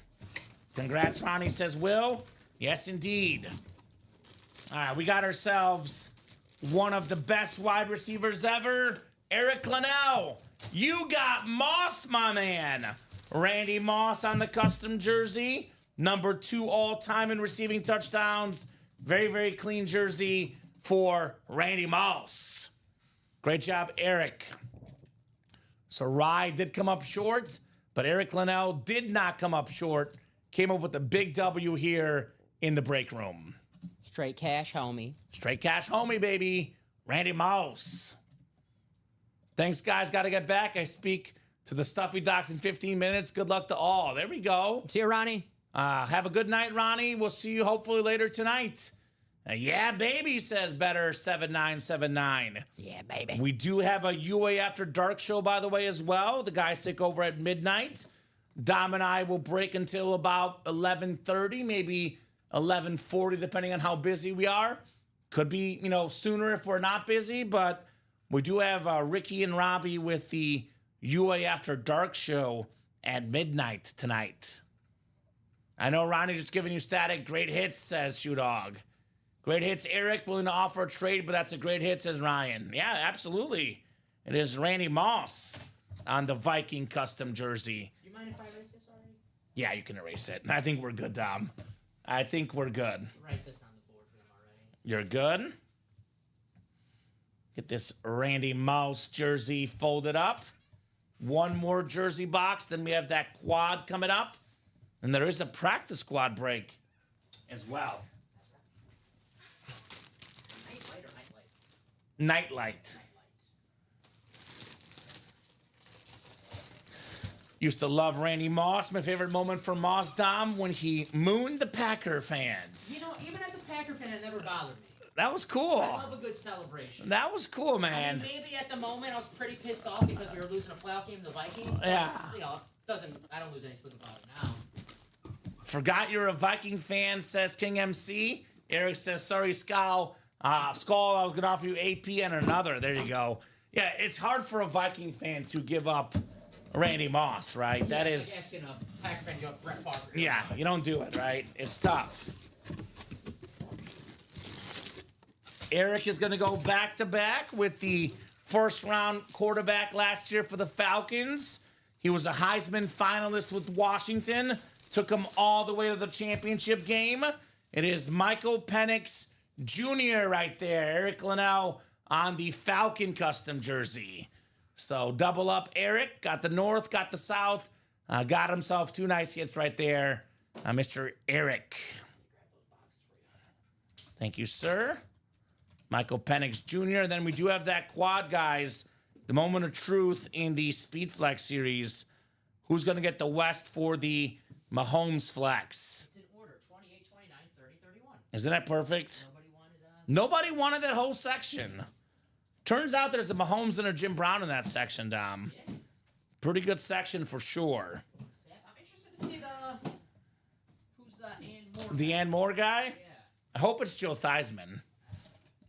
Congrats, Ronnie, says Will. Yes, indeed. All right, we got ourselves one of the best wide receivers ever, Eric Linnell. You got Moss, my man. Randy Moss on the custom jersey. Number 2 all-time in receiving touchdowns. Very, very clean jersey for Randy Moss. Great job, Eric. So Rye did come up short, but Eric Linnell did not come up short came up with a big W here in the break room. Straight cash, homie. Straight cash homie, baby. Randy Moss. Thanks, guys. Got to get back. I speak to the Stuffy Docs in 15 minutes. Good luck to all. There we go. See you, Ronnie. Have a good night, Ronnie. We'll see you hopefully later tonight. Yeah, baby, says Better 7979. Yeah, baby. We do have a UA After Dark show, by the way, as well. The guys take over at midnight. Dom and I will break until about 11:30, maybe 11:40, depending on how busy we are. Could be, sooner if we're not busy, but we do have Ricky and Robbie with the UA After Dark show at midnight tonight. I know Ronnie just giving you static. Great hits, says Shoe Dog. Great hits, Eric. Willing to offer a trade, but that's a great hit, says Ryan. Yeah, absolutely. It is Randy Moss on the Viking custom jersey. Do you mind if I erase this already? Yeah, you can erase it. I think we're good, Dom. I think we're good. Write this on the board for them already. You're good. Get this Randy Moss jersey folded up. One more jersey box. Then we have that quad coming up. And there is a practice squad break as well. Nightlight or nightlight? Nightlight. Used to love Randy Moss. My favorite moment for Moss, Dom, when he mooned the Packer fans. Even as a Packer fan, it never bothered me. That was cool. I love a good celebration. That was cool, man. I mean, maybe at the moment I was pretty pissed off because we were losing a playoff game to the Vikings. But, Yeah. I don't lose any sleep about it now. Forgot you're a Viking fan, says King MC. Eric says, sorry, Skull. Skull, I was going to offer you AP and another. There you go. Yeah, it's hard for a Viking fan to give up Randy Moss, right? That It's is... like asking a Packer fan to give up Brett Favre. Yeah, you don't do it, right? It's tough. Eric is going to go back-to-back with the first-round quarterback last year for the Falcons. He was a Heisman finalist with Washington. Took him all the way to the championship game. It is Michael Penix Jr. right there. Eric Linnell on the Falcon custom jersey. So double up Eric. Got the North, got the South. Got himself 2 nice hits right there. Mr. Eric. Thank you, sir. Michael Penix Jr. Then we do have that quad, guys. The moment of truth in the Speed Flex series. Who's going to get the West for the Mahomes Flex? It's in order: 28, 29, 30, 31. Isn't that perfect? Nobody wanted Nobody wanted that whole section. Turns out there's a Mahomes and a Jim Brown in that section, Dom. Yeah. Pretty good section for sure. I'm interested to see who's the Ann Moore. The Ann Moore guy? Yeah. I hope it's Joe Theismann.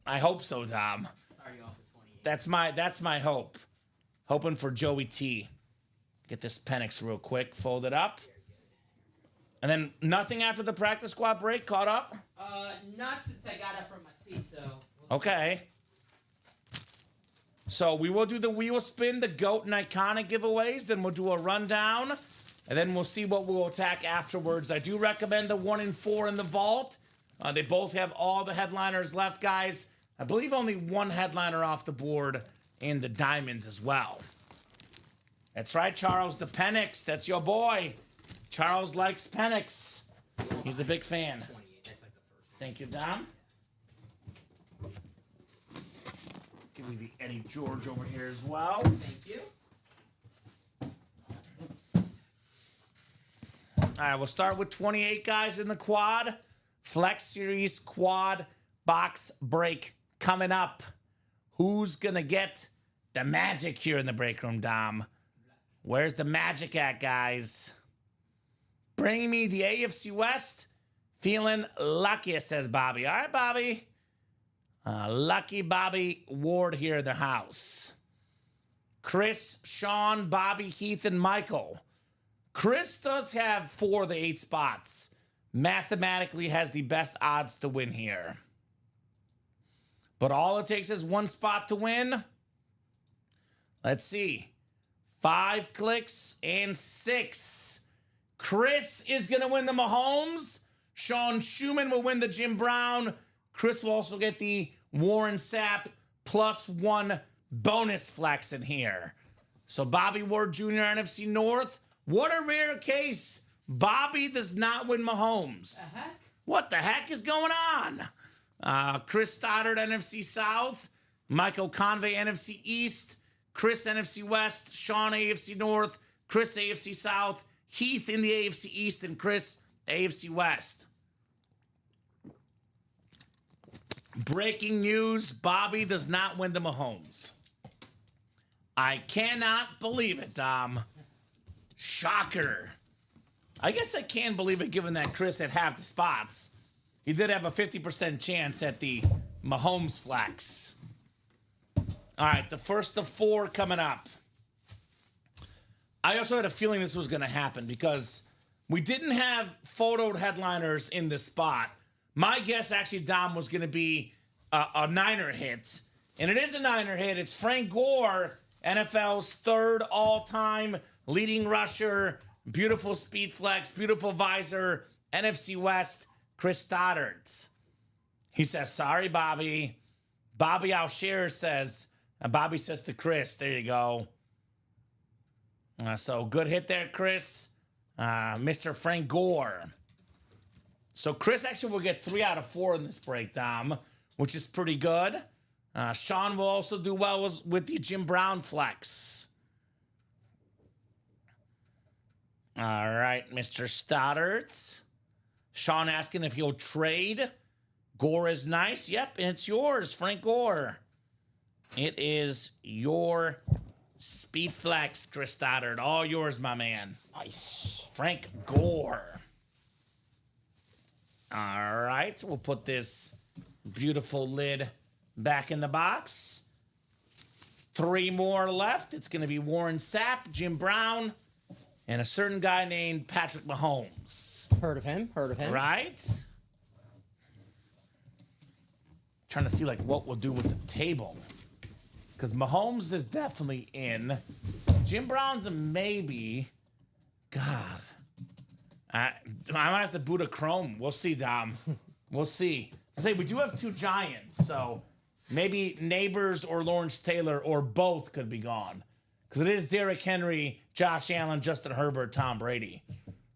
I hope so, Dom. Starting off with 28. That's my hope. Hoping for Joey T. Get this Penix real quick, fold it up. And then nothing after the practice squad break, caught up? Not since I got up from my seat, so. We'll Okay. So we will do the wheel spin, the GOAT and Iconic giveaways. Then we'll do a rundown. And then we'll see what we'll attack afterwards. I do recommend the 1 and 4 in the vault. They both have all the headliners left, guys. I believe only one headliner off the board in the diamonds as well. That's right, Charles, the Penix. That's your boy. Charles likes Penix. He's a big fan. 28. That's like the first one. Thank you, Dom. Give me the Eddie George over here as well. Thank you. All right, we'll start with 28 guys in the quad. Flex Series quad box break coming up. Who's going to get the magic here in the break room, Dom? Where's the magic at, guys? Bring me the AFC West. Feeling lucky, says Bobby. All right, Bobby. Lucky Bobby Ward here in the house. Chris, Sean, Bobby, Heath, and Michael. Chris does have 4 of the 8 spots. Mathematically has the best odds to win here. But all it takes is 1 spot to win. Let's see. 5 clicks and 6. Chris is going to win the Mahomes. Sean Schumann will win the Jim Brown. Chris will also get the Warren Sapp +1 bonus flex in here. So Bobby Ward Jr., NFC North. What a rare case. Bobby does not win Mahomes. What the heck is going on? Chris Stoddard, NFC South. Michael Convey, NFC East. Chris, NFC West. Sean, AFC North. Chris, AFC South. Heath in the AFC East. And Chris, AFC West. Breaking news, Bobby does not win the Mahomes. I cannot believe it, Dom. Shocker. I guess I can believe it given that Chris had half the spots. He did have a 50% chance at the Mahomes flex. All right, the first of 4 coming up. I also had a feeling this was going to happen because we didn't have photoed headliners in this spot. My guess, actually, Dom, was going to be a Niner hit. And it is a Niner hit. It's Frank Gore, NFL's 3rd all-time leading rusher. Beautiful speed flex, beautiful visor. NFC West, Chris Stoddard. He says, sorry, Bobby. Bobby Alsher says, and Bobby says to Chris, there you go. So good hit there, Chris. Mr. Frank Gore. So Chris actually will get 3 out of 4 in this break, Dom, which is pretty good. Sean will also do well with the Jim Brown flex. All right, Mr. Stoddard. Sean asking if he'll trade. Gore is nice. Yep, it's yours, Frank Gore. It is your speed flex, Chris Stoddard. All yours, my man. Nice. Frank Gore. All right, we'll put this beautiful lid back in the box. 3 more left. It's going to be Warren Sapp, Jim Brown, and a certain guy named Patrick Mahomes. Heard of him. Right? Trying to see like what we'll do with the table. Because Mahomes is definitely in. Jim Brown's a maybe. God. I might have to boot a Chrome. We'll see, Dom. We'll see. Say we do have 2 Giants, so maybe Neighbors or Lawrence Taylor or both could be gone. Because it is Derrick Henry, Josh Allen, Justin Herbert, Tom Brady.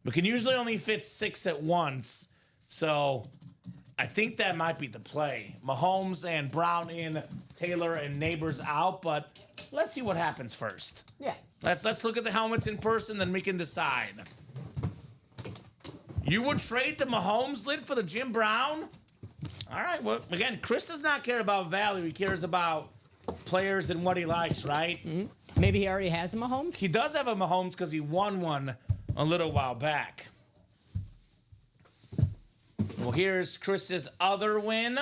We can usually only fit 6 at once, so I think that might be the play. Mahomes and Brown in, Taylor and Neighbors out, but let's see what happens first. Yeah. Let's look at the helmets in person, then we can decide. You would trade the Mahomes lid for the Jim Brown? All right, well, again, Chris does not care about value. He cares about players and what he likes, right? Mm-hmm. Maybe he already has a Mahomes? He does have a Mahomes because he won one a little while back. Well, here's Chris's other win.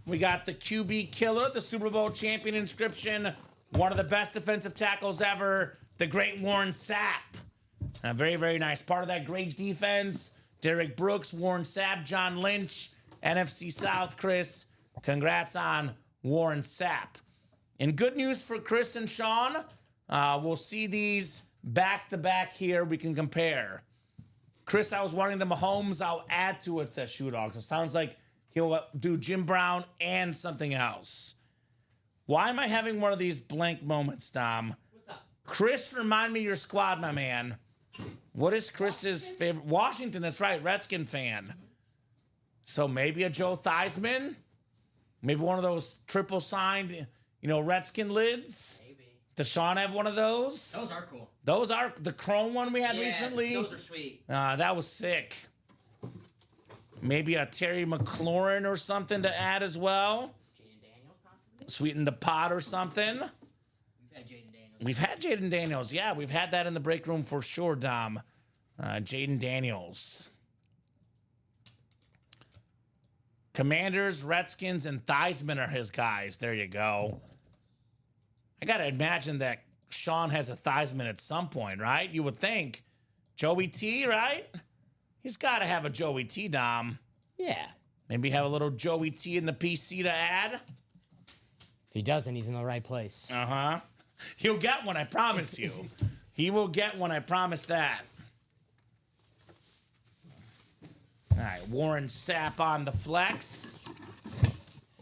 We got the QB killer, the Super Bowl champion inscription, one of the best defensive tackles ever, the great Warren Sapp. A very, very nice part of that great defense. Derek Brooks, Warren Sapp, John Lynch, NFC South, Chris. Congrats on Warren Sapp. And good news for Chris and Sean. We'll see these back-to-back here. We can compare. Chris, I was wanting the Mahomes. I'll add to it, says Shoe Dog. So it sounds like he'll do Jim Brown and something else. Why am I having one of these blank moments, Dom? What's up? Chris, remind me of your squad, my man. What is Chris's favorite? Washington, that's right, Redskin fan. So maybe a Joe Theismann? Maybe one of those triple signed, Redskin lids? Maybe. Does Sean have one of those? Those are cool. Those are the chrome one we had recently? Those are sweet. That was sick. Maybe a Terry McLaurin or something to add as well. Jaden Daniels, possibly? Sweeten the pot or something. We've had Jaden Daniels. We've had Jaden Daniels. Yeah, we've had that in the break room for sure, Dom. Jaden Daniels. Commanders, Redskins, and Theismann are his guys. There you go. I got to imagine that Sean has a Theismann at some point, right? You would think. Joey T, right? He's got to have a Joey T, Dom. Yeah. Maybe have a little Joey T in the PC to add. If he doesn't, he's in the right place. Uh-huh. He'll get one, I promise you. He will get one, I promise that. All right, Warren Sapp on the flex.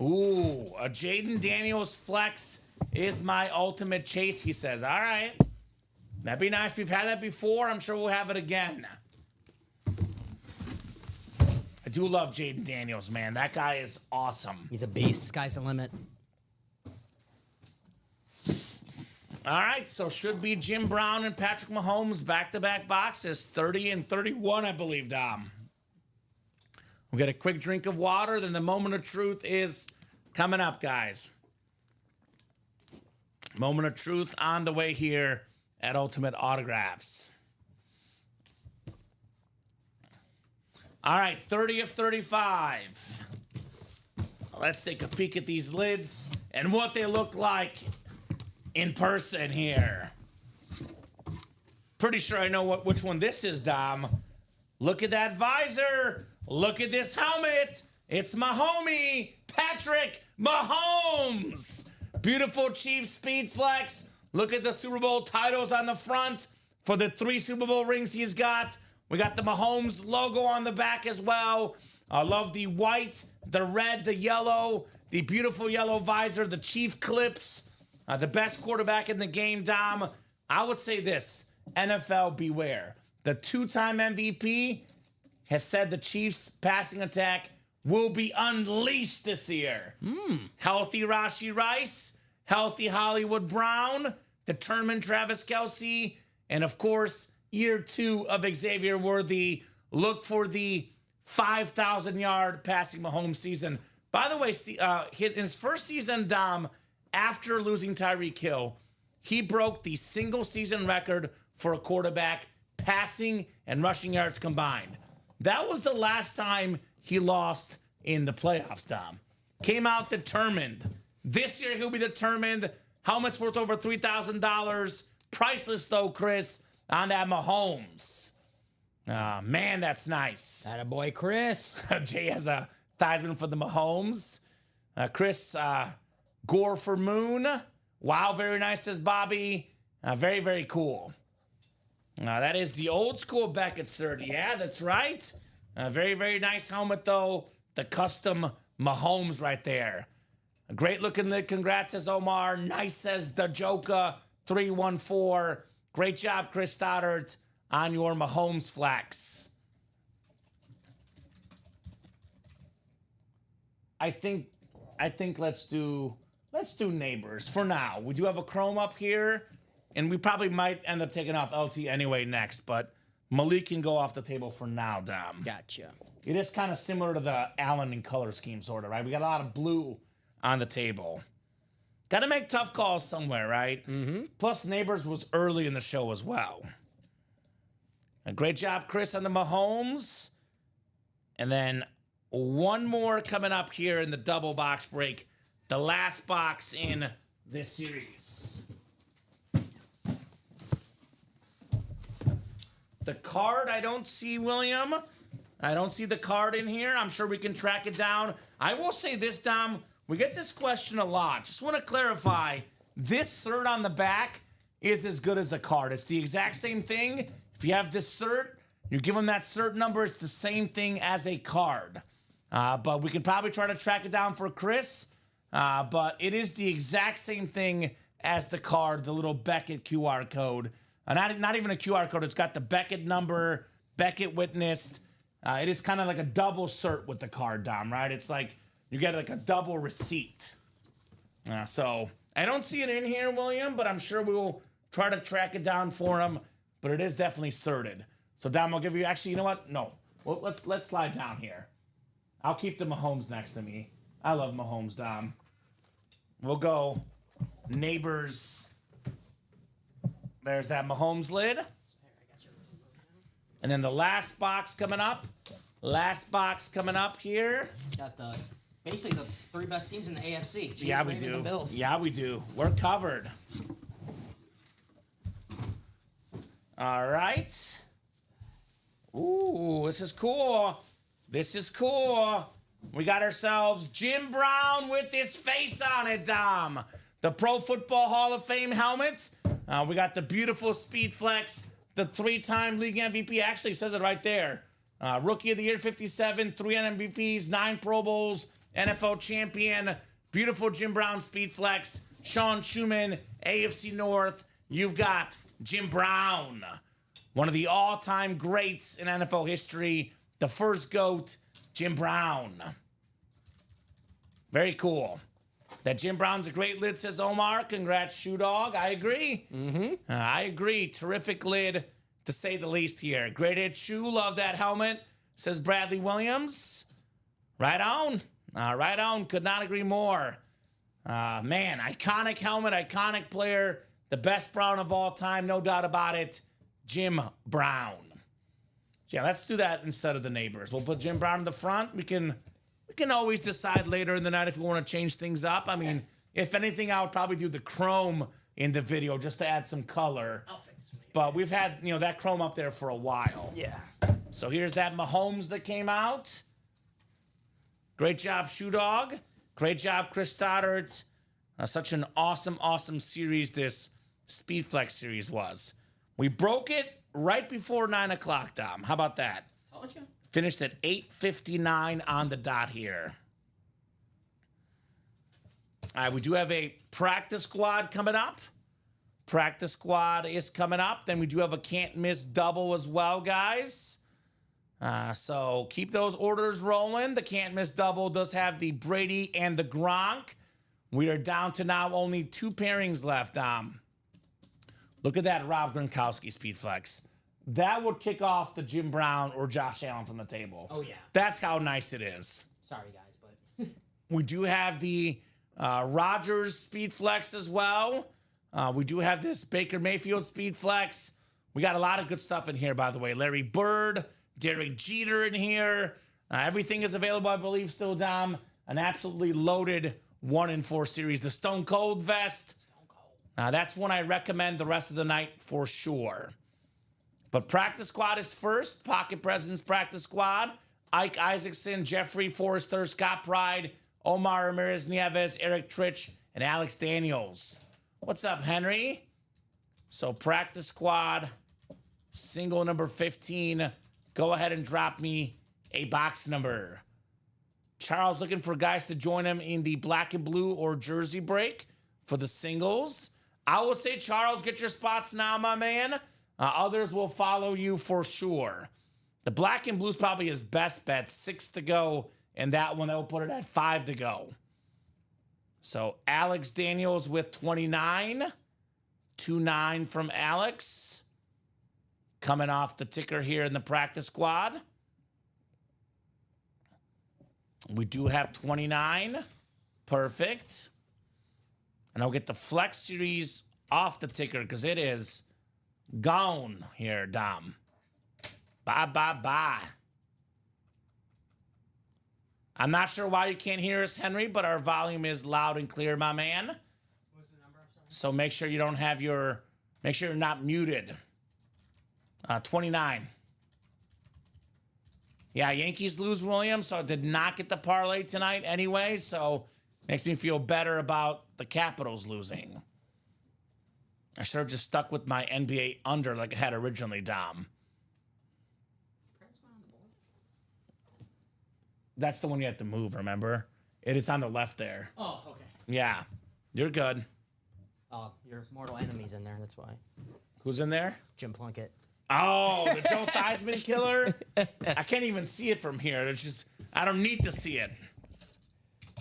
Ooh, a Jaden Daniels flex is my ultimate chase, he says. All right. That'd be nice. We've had that before. I'm sure we'll have it again. do love Jaden Daniels, man. That guy is awesome. He's a beast. Sky's the limit. All right, so should be Jim Brown and Patrick Mahomes back-to-back boxes, 30 and 31, I believe, Dom. We'll get a quick drink of water, then the moment of truth is coming up, guys. Moment of truth on the way here at Ultimate Autographs. All right, 30 of 35. Let's take a peek at these lids and what they look like in person here. Pretty sure I know which one this is, Dom. Look at that visor. Look at this helmet. It's my homie, Patrick Mahomes. Beautiful Chiefs Speed Flex. Look at the Super Bowl titles on the front for the 3 Super Bowl rings he's got. We got the Mahomes logo on the back as well. I love the white, the red, the yellow, the beautiful yellow visor, the Chief clips. The best quarterback in the game, Dom. I would say this, NFL beware. The 2-time MVP has said the Chiefs' passing attack will be unleashed this year. Healthy Rashee Rice, healthy Hollywood Brown, determined Travis Kelce, and of course, year 2 of Xavier Worthy. Look for the 5,000-yard passing Mahomes season. By the way, in his first season, Dom, after losing Tyreek Hill, he broke the single season record for a quarterback passing and rushing yards combined. That was the last time he lost in the playoffs, Dom. Came out determined. This year he'll be determined. Helmet's worth over $3,000. Priceless though, Chris, on that Mahomes. Man, that's nice. Attaboy, Chris. Jay has a Theismann for the Mahomes. Chris, Gore for Moon. Wow, very nice, says Bobby. Very, very cool. That is the old school Beckett cert. Yeah, that's right. Very, very nice helmet, though. The custom Mahomes right there. A great looking lid. Congrats, says Omar. Nice, says Dajoka 314. Great job, Chris Stoddard, on your Mahomes flex. I think let's do Neighbors for now. We do have a Chrome up here, and we probably might end up taking off LT anyway next, but Malik can go off the table for now, Dom. Gotcha. It is kind of similar to the Allen and color scheme, sort of, right? We got a lot of blue on the table. Got to make tough calls somewhere, right? Mm-hmm. Plus, Neighbors was early in the show as well. A great job, Chris, on the Mahomes. And then one more coming up here in the double box break. The last box in this series. The card, I don't see, William. I don't see the card in here. I'm sure we can track it down. I will say this, Dom. We get this question a lot. Just want to clarify. This cert on the back is as good as a card. It's the exact same thing. If you have this cert, you give them that cert number, it's the same thing as a card. But we can probably try to track it down for Chris. But it is the exact same thing as the card, the little Beckett QR code. Not even a QR code. It's got the Beckett number, Beckett witnessed. It is kind of like a double cert with the card, Dom, right? It's like you get like a double receipt. So I don't see it in here, William, but I'm sure we will try to track it down for him. But it is definitely certed. So, Dom, I'll give you... Actually, you know what? No. Well, let's slide down here. I'll keep the Mahomes next to me. I love Mahomes, Dom. We'll go Neighbors. There's that Mahomes lid. And then the last box coming up. Last box coming up here. Got basically the 3 best teams in the AFC. Chiefs, Yeah, we Ravens, do. and Bills. Yeah, we do. We're covered. All right. Ooh, this is cool. This is cool. We got ourselves Jim Brown with his face on it, Dom. The Pro Football Hall of Fame helmet. We got the beautiful Speed Flex, the 3-time league MVP. Actually, says it right there. Rookie of the Year 57, 3 MVPs, 9 Pro Bowls, NFL champion. Beautiful Jim Brown Speed Flex. Sean Schumann, AFC North. You've got Jim Brown, one of the all-time greats in NFL history. the first GOAT, Jim Brown. Very cool. That Jim Brown's a great lid, says Omar. Congrats, Shoe Dog. I agree. I agree. Terrific lid, to say the least here. Great hit, Shoe. Love that helmet, says Bradley Williams. Right on. Right on. Could not agree more. Man, iconic helmet, iconic player. The best Brown of all time, no doubt about it. Jim Brown. Yeah, let's do that instead of the neighbors. We'll put Jim Brown in the front. We can always decide later in the night if we want to change things up. I mean, if anything, I would probably do the chrome in the video just to add some color. But we've had, that chrome up there for a while. Yeah. So here's that Mahomes that came out. Great job, Shoe Dog. Great job, Chris Stoddard. Such an awesome, awesome series this Speedflex series was. We broke it right before 9 o'clock, Dom. How about that? Told you. Finished at 8:59 on the dot here. All right, we do have a practice squad coming up. Practice squad is coming up. Then we do have a can't miss double as well, guys. So keep those orders rolling. The can't miss double does have the Brady and the Gronk. We are down to now only 2 pairings left, Dom. Look at that Rob Gronkowski Speedflex. That would kick off the Jim Brown or Josh Allen from the table. Oh, yeah. That's how nice it is. Sorry, guys, but We do have the Rodgers Speedflex as well. We do have this Baker Mayfield Speedflex. We got a lot of good stuff in here, by the way. Larry Bird, Derek Jeter in here. Everything is available, I believe, still, Dom. An absolutely loaded 1-in-4 series. The Stone Cold vest. That's one I recommend the rest of the night for sure. But practice squad is first. Pocket Presidents practice squad. Ike Isaacson, Jeffrey Forrester, Scott Pride, Omar Ramirez Nieves, Eric Trich, and Alex Daniels. What's up, Henry? So practice squad, single number 15. Go ahead and drop me a box number. Charles looking for guys to join him in the black and blue or jersey break for the singles. I will say, Charles, get your spots now, my man. Others will follow you for sure. The black and blue is probably his best bet. 6 to go. And that one, they'll put it at 5 to go. So Alex Daniels with 29. 2-9 from Alex. Coming off the ticker here in the practice squad. We do have 29. Perfect. And I'll get the Flex Series off the ticker because it is gone here, Dom. Bye, bye, bye. I'm not sure why you can't hear us, Henry, but our volume is loud and clear, my man. what's the number? So make sure you don't have make sure you're not muted. 29. Yeah, Yankees lose Williams, so I did not get the parlay tonight anyway, so makes me feel better about the Capitals losing. I should have just stuck with my NBA under like I had originally, Dom. That's the one you have to move, remember? It is on the left there. Oh, okay. Yeah, you're good. Oh, your mortal enemy's in there. That's why. Who's in there? Jim Plunkett. Oh, the Joe Theismann killer? I can't even see it from here. It's just, I don't need to see it.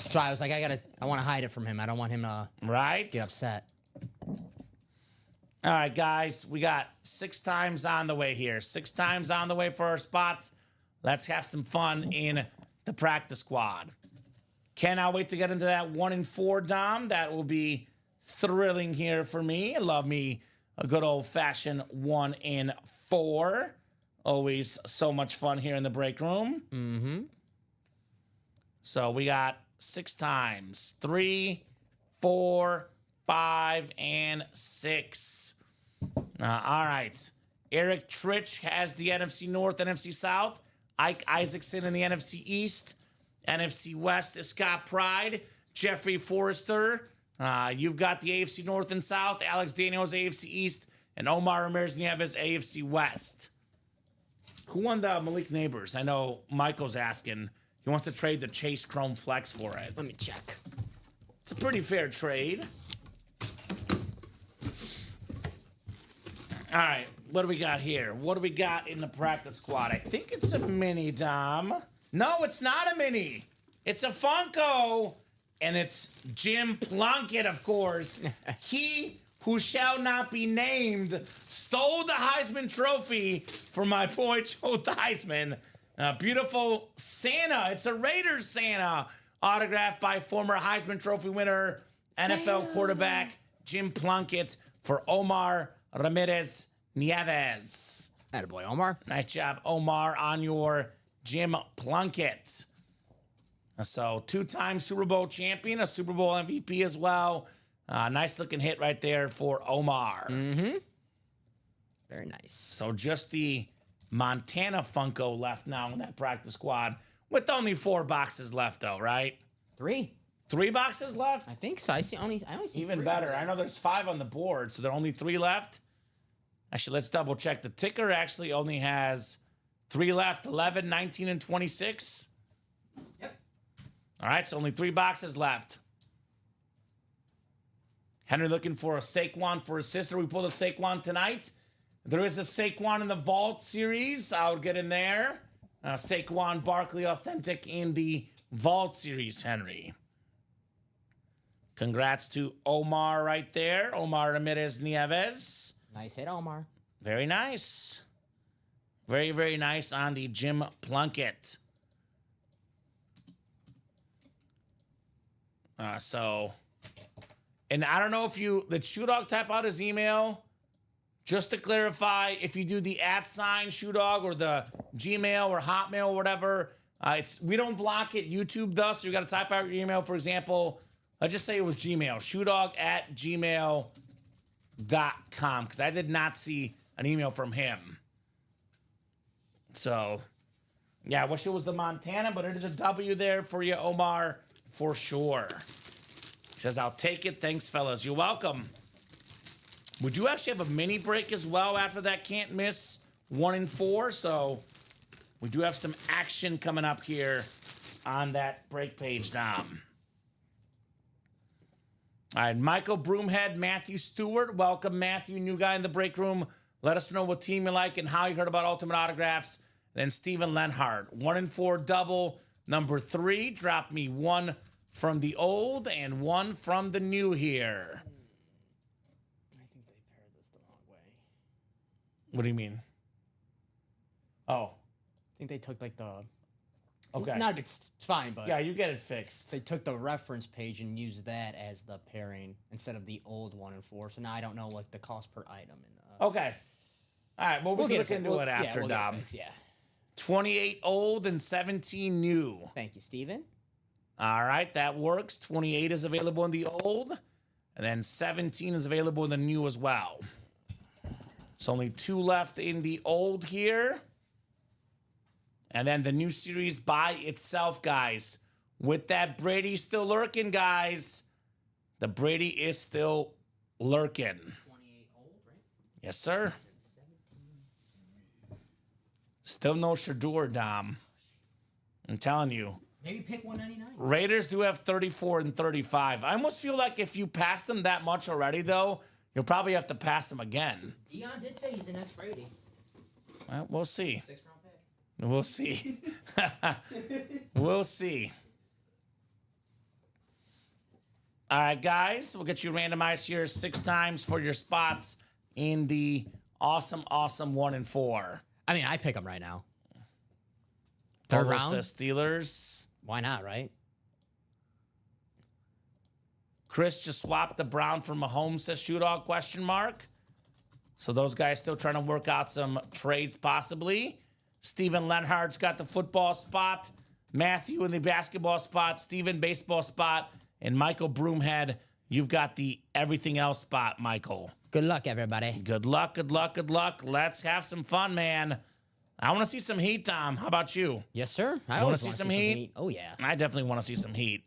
So I was like, I want to hide it from him. I don't want him to Right? get upset. All right, guys, we got 6 times on the way here. 6 times on the way for our spots. Let's have some fun in the practice squad. Cannot wait to get into that 1-in-4, Dom. That will be thrilling here for me. I love me a good old-fashioned 1-in-4. Always so much fun here in the break room. Mm-hmm. So we got 6 times. 3, 4, 5, and 6. All right. Eric Trich has the NFC North, NFC South. Ike Isaacson in the NFC East. NFC West is Scott Pride. Jeffrey Forrester. You've got the AFC North and South. Alex Daniels, AFC East. And Omar Ramirez Nieves, AFC West. Who won the Malik Neighbors? I know Michael's asking. He wants to trade the Chase Chrome Flex for it. Let me check. It's a pretty fair trade. All right. what do we got here? What do we got in the practice squad? I think it's a mini, Dom. No, it's not a mini. It's a Funko. And it's Jim Plunkett, of course. He who shall not be named stole the Heisman Trophy for my boy Joe Theismann. Beautiful Santa. It's a Raiders Santa. Autographed by former Heisman Trophy winner, NFL quarterback Jim Plunkett for Omar Ramirez Nieves. Attaboy, Omar. Nice job, Omar, on your Jim Plunkett. So, two-time Super Bowl champion, a Super Bowl MVP as well. Nice looking hit right there for Omar. Mm-hmm. Very nice. So just the Montana Funko left now in that practice squad, with only 4 boxes left, though, right? 3. 3 boxes left? I think so. I only see Even 3. better. I know there's 5 on the board, so there are only 3 left. Actually, let's double check. The ticker actually only has 3 left: 11, 19, and 26. Yep. All right, so only 3 boxes left. Henry looking for a Saquon for his sister. We pulled a Saquon tonight. There is a Saquon in the Vault series. I'll get in there. Saquon Barkley Authentic in the Vault series, Henry. Congrats to Omar right there. Omar Ramirez Nieves. Nice hit, Omar. Very nice. Very, very nice on the Jim Plunkett. And I don't know if did Shoe Dog type out his email? Just to clarify, if you do the @ Shoe Dog or the Gmail or Hotmail or whatever, we don't block it. YouTube does, so you got to type out your email. For example, let's just say it was Gmail, shoedog@gmail.com, because I did not see an email from him. So, yeah, I wish it was the Montana, but it is a W there for you, Omar, for sure. He says, I'll take it. Thanks, fellas. You're welcome. We do actually have a mini break as well after that can't miss 1 and 4. So we do have some action coming up here on that break page, Dom. All right, Michael Broomhead, Matthew Stewart. Welcome, Matthew, new guy in the break room. Let us know what team you like and how you heard about Ultimate Autographs. Then Steven Lenhart, 1 and 4 double. Number 3, drop me 1 from the old and 1 from the new here. I think they paired this the wrong way. What do you mean? Oh, I think they took like the. okay. Not it's fine, but Yeah, you get it fixed. they took the reference page and used that as the pairing instead of the old 1 and 4. So now I don't know like the cost per item. And Okay. All right, well, we'll look into it after, we'll get Dom. fixed, yeah. 28 old and 17 new. Thank you, Steven. All right, that works. 28 is available in the old, and then 17 is available in the new as well. So only 2 left in the old here. And then the new series by itself, guys. With that Brady still lurking, guys. The Brady is still lurking. 28 old, right? Yes, sir. Still no Shador, Dom. I'm telling you. Maybe pick 199. Raiders do have 34 and 35. I almost feel like if you pass them that much already, though, you'll probably have to pass them again. Dion did say he's the next Brady. Well, we'll see. 6th round pick. We'll see. We'll see. All right, guys. We'll get you randomized here 6 times for your spots in the awesome 1 and 4. I mean, I pick him right now. 3rd Polo round? says Steelers. Why not, right? Chris just swapped the Brown for Mahomes, says Shoe Dog, ? So those guys still trying to work out some trades possibly. Steven Lenhart's got the football spot. Matthew in the basketball spot. Steven baseball spot. And Michael Broomhead, you've got the everything else spot, Michael. Good luck, everybody. Good luck, good luck, good luck. Let's have some fun, man. I want to see some heat, Tom. How about you? Yes, sir. I wanna always see wanna some heat? Oh, yeah. I definitely want to see some heat.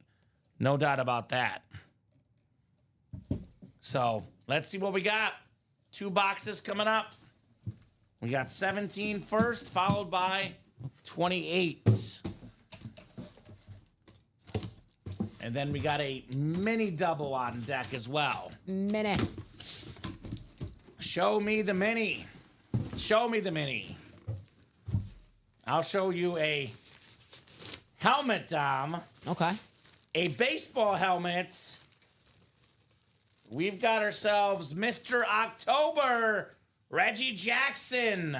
No doubt about that. So let's see what we got. 2 boxes coming up. We got 17 first, followed by 28. And then we got a mini double on deck as well. Minute. Show me the mini. Show me the mini. I'll show you a helmet, Dom. Okay. A baseball helmet. We've got ourselves Mr. October, Reggie Jackson,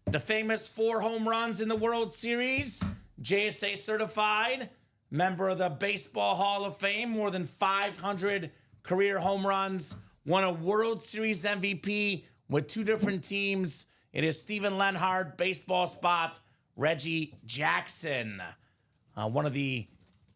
the famous 4 home runs in the World Series, JSA certified, member of the Baseball Hall of Fame, more than 500 career home runs, won a World Series MVP with 2 different teams. It is Steven Lenhart, baseball spot, Reggie Jackson, one of the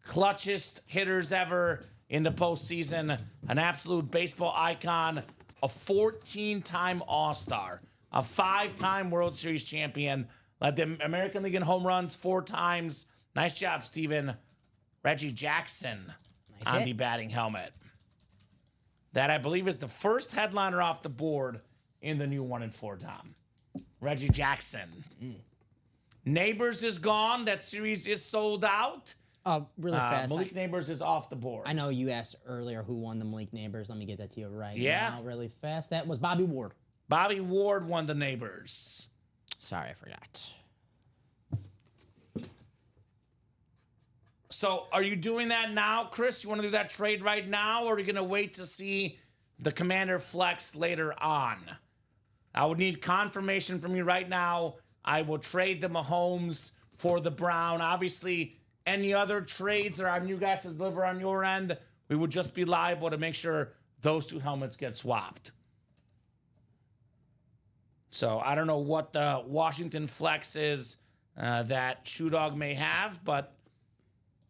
clutchest hitters ever in the postseason, an absolute baseball icon, a 14-time All-Star, a 5-time World Series champion, led the American League in home runs 4 times. Nice job, Steven. Reggie Jackson on the batting helmet. That, I believe, is the first headliner off the board in the new 1 and 4, Tom. Reggie Jackson. Neighbors is gone. That series is sold out. Really fast. Malik Neighbors is off the board. I know you asked earlier who won the Malik Neighbors. Let me get that to you right Yeah. now, really fast. That was Bobby Ward. Bobby Ward won the Neighbors. Sorry, I forgot. So are you doing that now, Chris? You want to do that trade right now, or are you going to wait to see the Commander Flex later on? I would need confirmation from you right now. I will trade the Mahomes for the Brown. Obviously, any other trades that are on you guys to deliver on your end, we would just be liable to make sure those 2 helmets get swapped. So I don't know what the Washington Flex is that Shoe Dog may have, but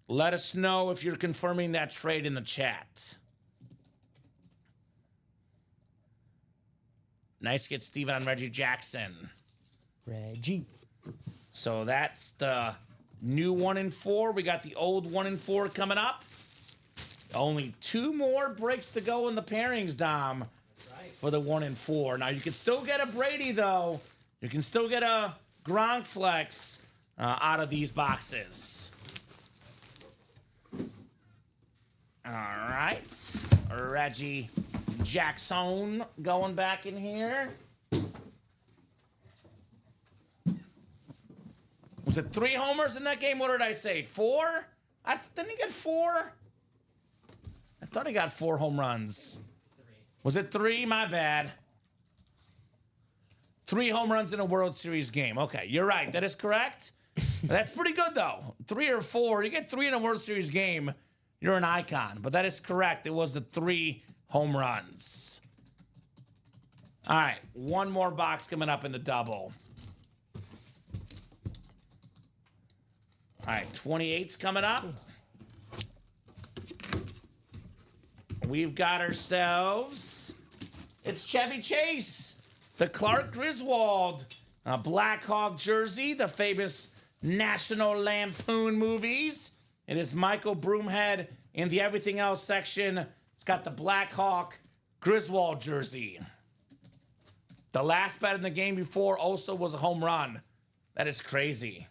let us know if you're confirming that trade in the chat. Nice get Steven on Reggie Jackson. Reggie. So that's the new 1 and 4. We got the old 1 and 4 coming up. Only 2 more breaks to go in the pairings, Dom, for the 1 and 4. Now, you can still get a Brady, though. You can still get a Gronk Flex out of these boxes. All right. Reggie Jackson going back in here. Was it 3 homers in that game? What did I say? 4? Didn't he get 4? I thought he got 4 home runs. 3. Was it 3? My bad. 3 home runs in a World Series game. Okay, you're right. That is correct. That's pretty good, though. 3 or 4. You get 3 in a World Series game, you're an icon. But that is correct. It was the 3 home runs. All right, 1 more box coming up in the double. All right, 28's coming up. We've got ourselves, it's Chevy Chase, the Clark Griswold Black Hawk jersey, the famous National Lampoon movies. It is Michael Broomhead in the everything else section. It's got the Black Hawk Griswold jersey. The last bet in the game before also was a home run. That is crazy.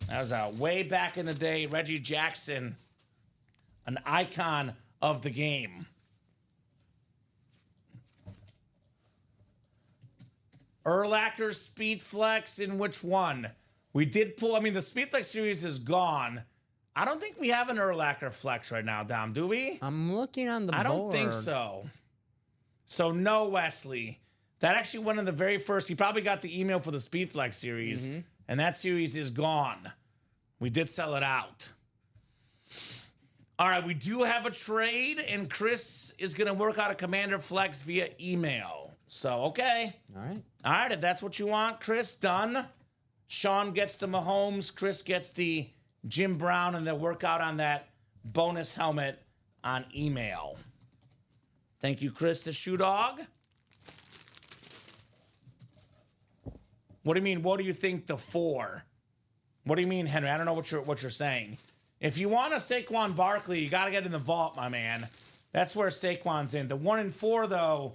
That was way back in the day. Reggie Jackson, an icon of the game. Urlacher's Speed Flex, in which one? We did pull, the Speed Flex series is gone. I don't think we have an Urlacher Flex right now, Dom, do we? I'm looking on the board. I don't think so. So no, Wesley. That actually went in the very first. He probably got the email for the Speed Flex series, and that series is gone. We did sell it out. All right, we do have a trade, and Chris is going to work out a Commander Flex via email. So, okay. All right. All right, if that's what you want, Chris, done. Sean gets the Mahomes. Chris gets the Jim Brown, and they'll work out on that bonus helmet on email. Thank you, Chris, the Shoe Dog. What do you mean? What do you think the 4? What do you mean, Henry? I don't know what you're saying. If you want a Saquon Barkley, you got to get in the vault, my man. That's where Saquon's in. The 1 and 4, though,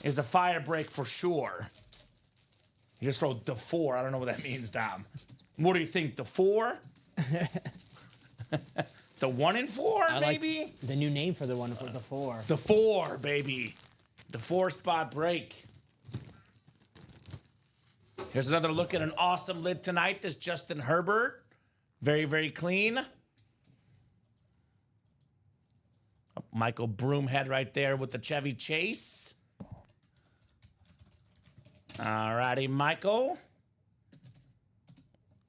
is a fire break for sure. You just wrote the 4. I don't know what that means, Dom. What do you think? The 4? The 1 and 4, maybe? Like the new name for the one for the 4. The 4, baby. The 4-spot break. Here's another look at an awesome lid tonight. This Justin Herbert. Very, very clean. Michael Broomhead right there with the Chevy Chase. All righty, Michael.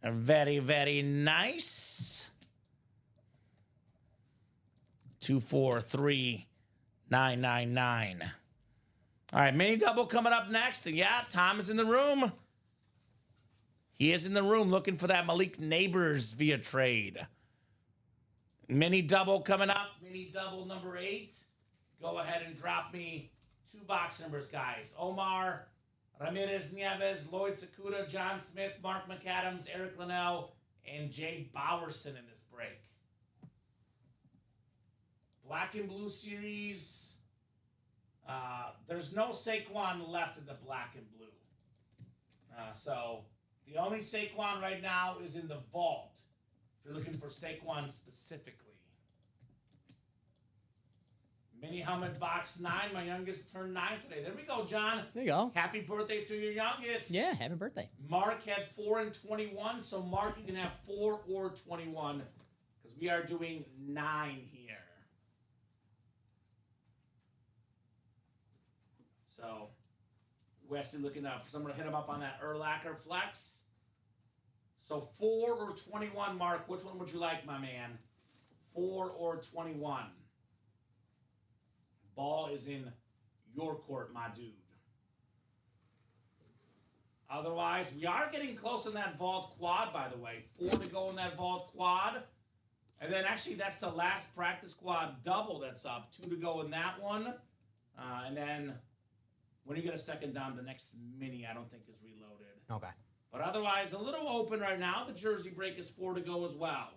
Very, very nice. 243999. All right, mini double coming up next. And yeah, Tom is in the room. He is in the room looking for that Malik Neighbors via trade. Mini double coming up. Mini double number 8. Go ahead and drop me 2 box numbers, guys. Omar Ramirez Nieves, Lloyd Sakuda, John Smith, Mark McAdams, Eric Linnell, and Jay Bowerson in this break. Black and Blue series. There's no Saquon left in the black and blue. So the only Saquon right now is in the vault. If you're looking for Saquon specifically. Mini helmet box 9. My youngest turned 9 today. There we go, John. There you go. Happy birthday to your youngest. Yeah, happy birthday. Mark had 4 and 21. So, Mark, you can have 4 or 21 because we are doing 9 here. So, Wesley looking up for someone to hit him up on that Urlacher flex. So, 4 or 21, Mark. Which one would you like, my man? 4 or 21? Ball is in your court, my dude. Otherwise, we are getting close in that vault quad, by the way. 4 to go in that vault quad. And then actually, that's the last practice quad double that's up. 2 to go in that one. And then when you get a second down, the next mini I don't think is reloaded. Okay. But otherwise, a little open right now. The jersey break is 4 to go as well.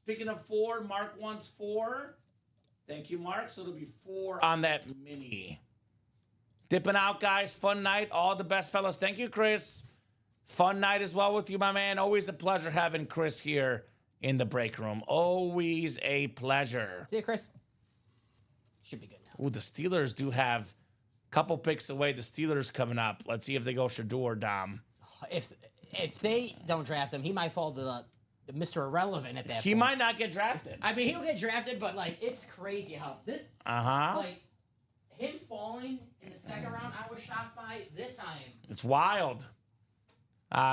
Speaking of 4, Mark wants 4. Thank you, Mark. So it'll be 4 on that mini. Dipping out, guys. Fun night. All the best, fellas. Thank you, Chris. Fun night as well with you, my man. Always a pleasure having Chris here in the break room. Always a pleasure. See you, Chris. Should be good now. Ooh, the Steelers do have a couple picks away. The Steelers coming up. Let's see if they go Shador, Dom. If they don't draft him, he might fall to the Mr. Irrelevant at that point. He might not get drafted. I mean, he'll get drafted, but, like, it's crazy how this... Like, him falling in the second round, I was shocked by. This I am. It's wild.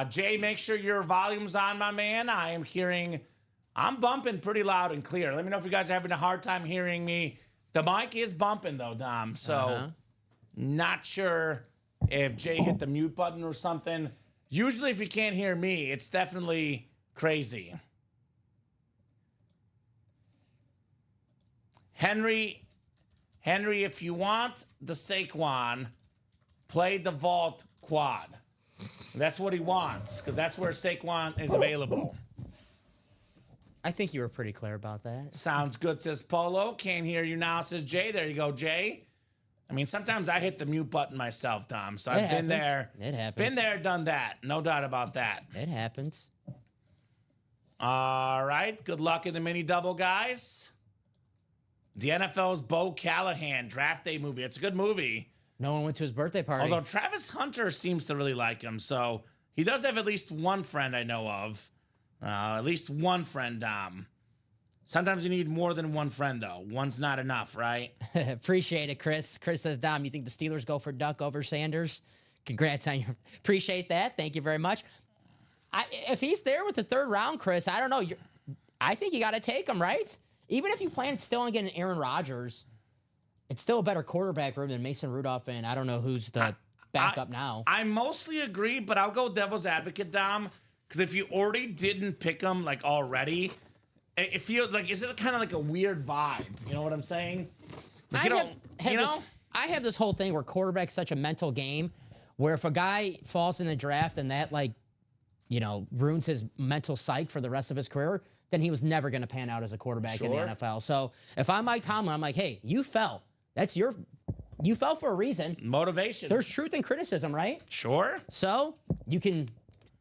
Jay, make sure your volume's on, my man. I am hearing... I'm bumping pretty loud and clear. Let me know if you guys are having a hard time hearing me. The mic is bumping, though, Dom. So, not sure if Jay hit the mute button or something. Usually, if you can't hear me, it's definitely... crazy. Henry, if you want the Saquon, play the vault quad. That's what he wants, because that's where Saquon is available. I think you were pretty clear about that. Sounds good, says Polo. Can't hear you now, says Jay. There you go, Jay. I mean, sometimes I hit the mute button myself, Dom. So I've been there. It happens. Been there, done that. No doubt about that. It happens. All right. Good luck in the mini double, guys. The NFL's Bo Callahan draft day movie. It's a good movie. No one went to his birthday party. Although Travis Hunter seems to really like him. So he does have at least one friend I know of. At least one friend, Dom. Sometimes you need more than one friend, though. One's not enough, right? Appreciate it, Chris. Chris says, Dom, you think the Steelers go for Duck over Sanders? Congrats on you. Appreciate that. Thank you very much. If he's there with the third round, Chris, I don't know. I think you got to take him, right? Even if you plan still on getting Aaron Rodgers, it's still a better quarterback room than Mason Rudolph, and I don't know who's the backup now. I mostly agree, but I'll go devil's advocate, Dom, because if you already didn't pick him, like, already, it feels like, is it kind of like a weird vibe? You know what I'm saying? Like, I have this whole thing where quarterback's such a mental game, where if a guy falls in a draft and that, like, ruins his mental psyche for the rest of his career, then he was never going to pan out as a quarterback in the NFL. So if I'm Mike Tomlin, I'm like, hey, you fell. You fell for a reason. Motivation. There's truth in criticism, right? Sure. So you can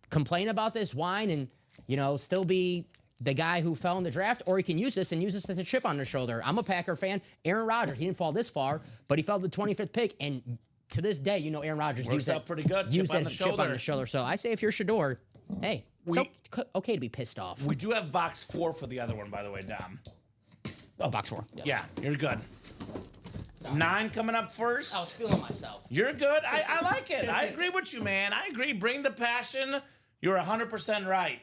complain about this, whine, and, still be the guy who fell in the draft, or you can use this as a chip on their shoulder. I'm a Packer fan. Aaron Rodgers, he didn't fall this far, but he fell to the 25th pick, and to this day, Aaron Rodgers Works used out pretty good. Used Chip on that the chip on shoulder. the shoulder. So I say if you're Shador, hey, it's okay to be pissed off. We do have box 4 for the other one, by the way, Dom. Oh, box 4. Yes. Yeah, you're good. 9 coming up first. I was feeling myself. You're good. I like it. I agree with you, man. I agree. Bring the passion. You're 100% right.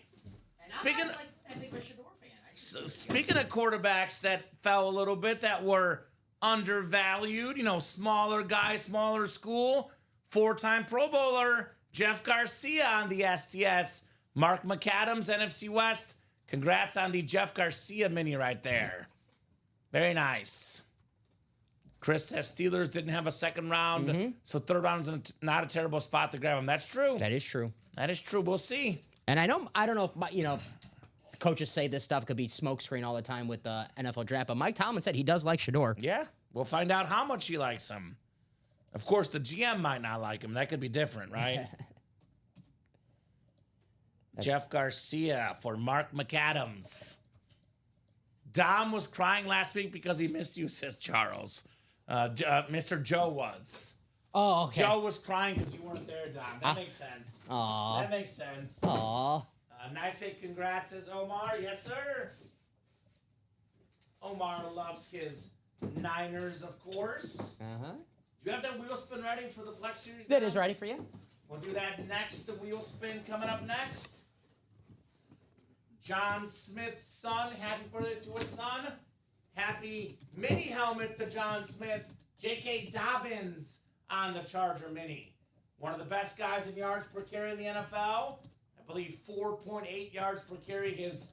Speaking I'm a big Shador fan. Speaking of quarterbacks that fell a little bit, that were undervalued, smaller guy, smaller school, 4-time Pro Bowler, Jeff Garcia on the STS, Mark McAdams, NFC West. Congrats on the Jeff Garcia mini right there. Very nice. Chris says Steelers didn't have a second round, so third round is not a terrible spot to grab him. That's true. That is true. That is true. We'll see. And I don't know if coaches say this stuff could be smokescreen all the time with the NFL draft, but Mike Tomlin said he does like Shador. Yeah, we'll find out how much he likes him. Of course, the GM might not like him. That could be different, right? Jeff Garcia for Mark McAdams. Dom was crying last week because he missed you, says Charles. Mr. Joe was. Oh, okay. Joe was crying because you weren't there, Dom. That makes sense. Aw. That makes sense. Aw. Nice hit. Congrats, says Omar. Yes, sir. Omar loves his Niners, of course. Uh-huh. Do you have that wheel spin ready for the Flex Series? That Dom? is ready for you. We'll do that next. The wheel spin coming up next. John Smith's son. Happy birthday to his son. Happy mini helmet to John Smith. J.K. Dobbins on the Charger mini. One of the best guys in yards per carry in the NFL. I believe 4.8 yards per carry, his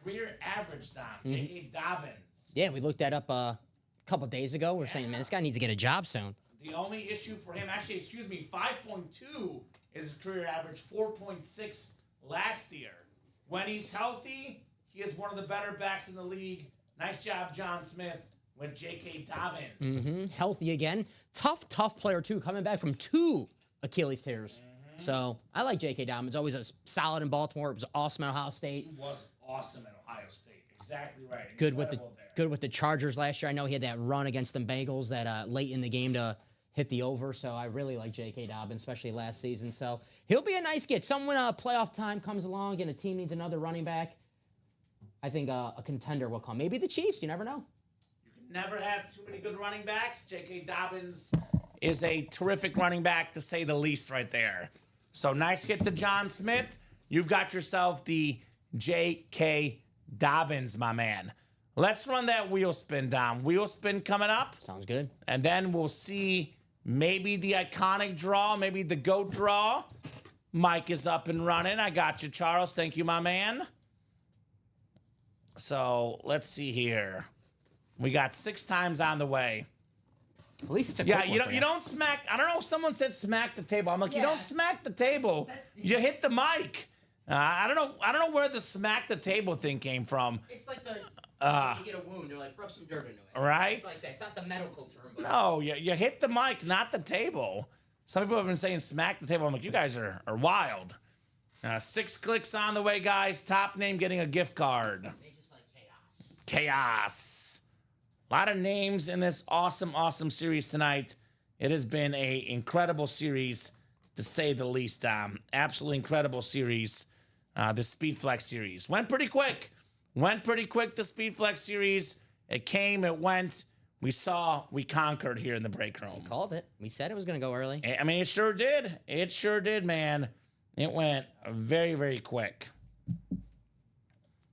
career average, Dom. J.K. Dobbins. Yeah, we looked that up a couple days ago. We're saying, man, this guy needs to get a job soon. The only issue for him, 5.2 is his career average, 4.6 last year. When he's healthy, he is one of the better backs in the league. Nice job, John Smith, with J.K. Dobbins. Healthy again. Tough player, too, coming back from 2 Achilles tears. So I like J.K. Dobbins. Always a solid in Baltimore. It was awesome at Ohio State. He was awesome at Ohio State. Exactly right. Good with the Chargers last year. I know he had that run against the Bengals that late in the game to hit the over. So I really like J.K. Dobbins, especially last season. So he'll be a nice get. Someone playoff time comes along and a team needs another running back. I think a contender will come. Maybe the Chiefs. You never know. You can never have too many good running backs. J.K. Dobbins is a terrific running back, to say the least, right there. So nice hit to John Smith. You've got yourself the J.K. Dobbins, my man. Let's run that wheel spin, Dom. Wheel spin coming up. Sounds good. And then we'll see maybe the iconic draw, maybe the GOAT draw. Mike is up and running. I got you, Charles. Thank you, my man. So let's see here. We got 6 times on the way. At least it's a Yeah, quick you one for don't smack. I don't know if someone said smack the table. I'm like, you Yeah. don't smack the table. You hit the mic. I don't know where the smack the table thing came from. It's like the you get a wound, they're like, rub some dirt into it. Right? It's like that. It's not the medical term. But No, you hit the mic, not the table. Some people have been saying smack the table. I'm like, you guys are wild. 6 clicks on the way, guys. Top name getting a gift card. they just like chaos. Chaos. A lot of names in this awesome series tonight. It has been an incredible series, to say the least. Absolutely incredible series. The Speed Flex series went pretty quick. The Speed Flex series. It came, it went. We conquered here in the break room. Called it. We said it was going to go early. I mean, it sure did. It sure did, man. It went very, very quick.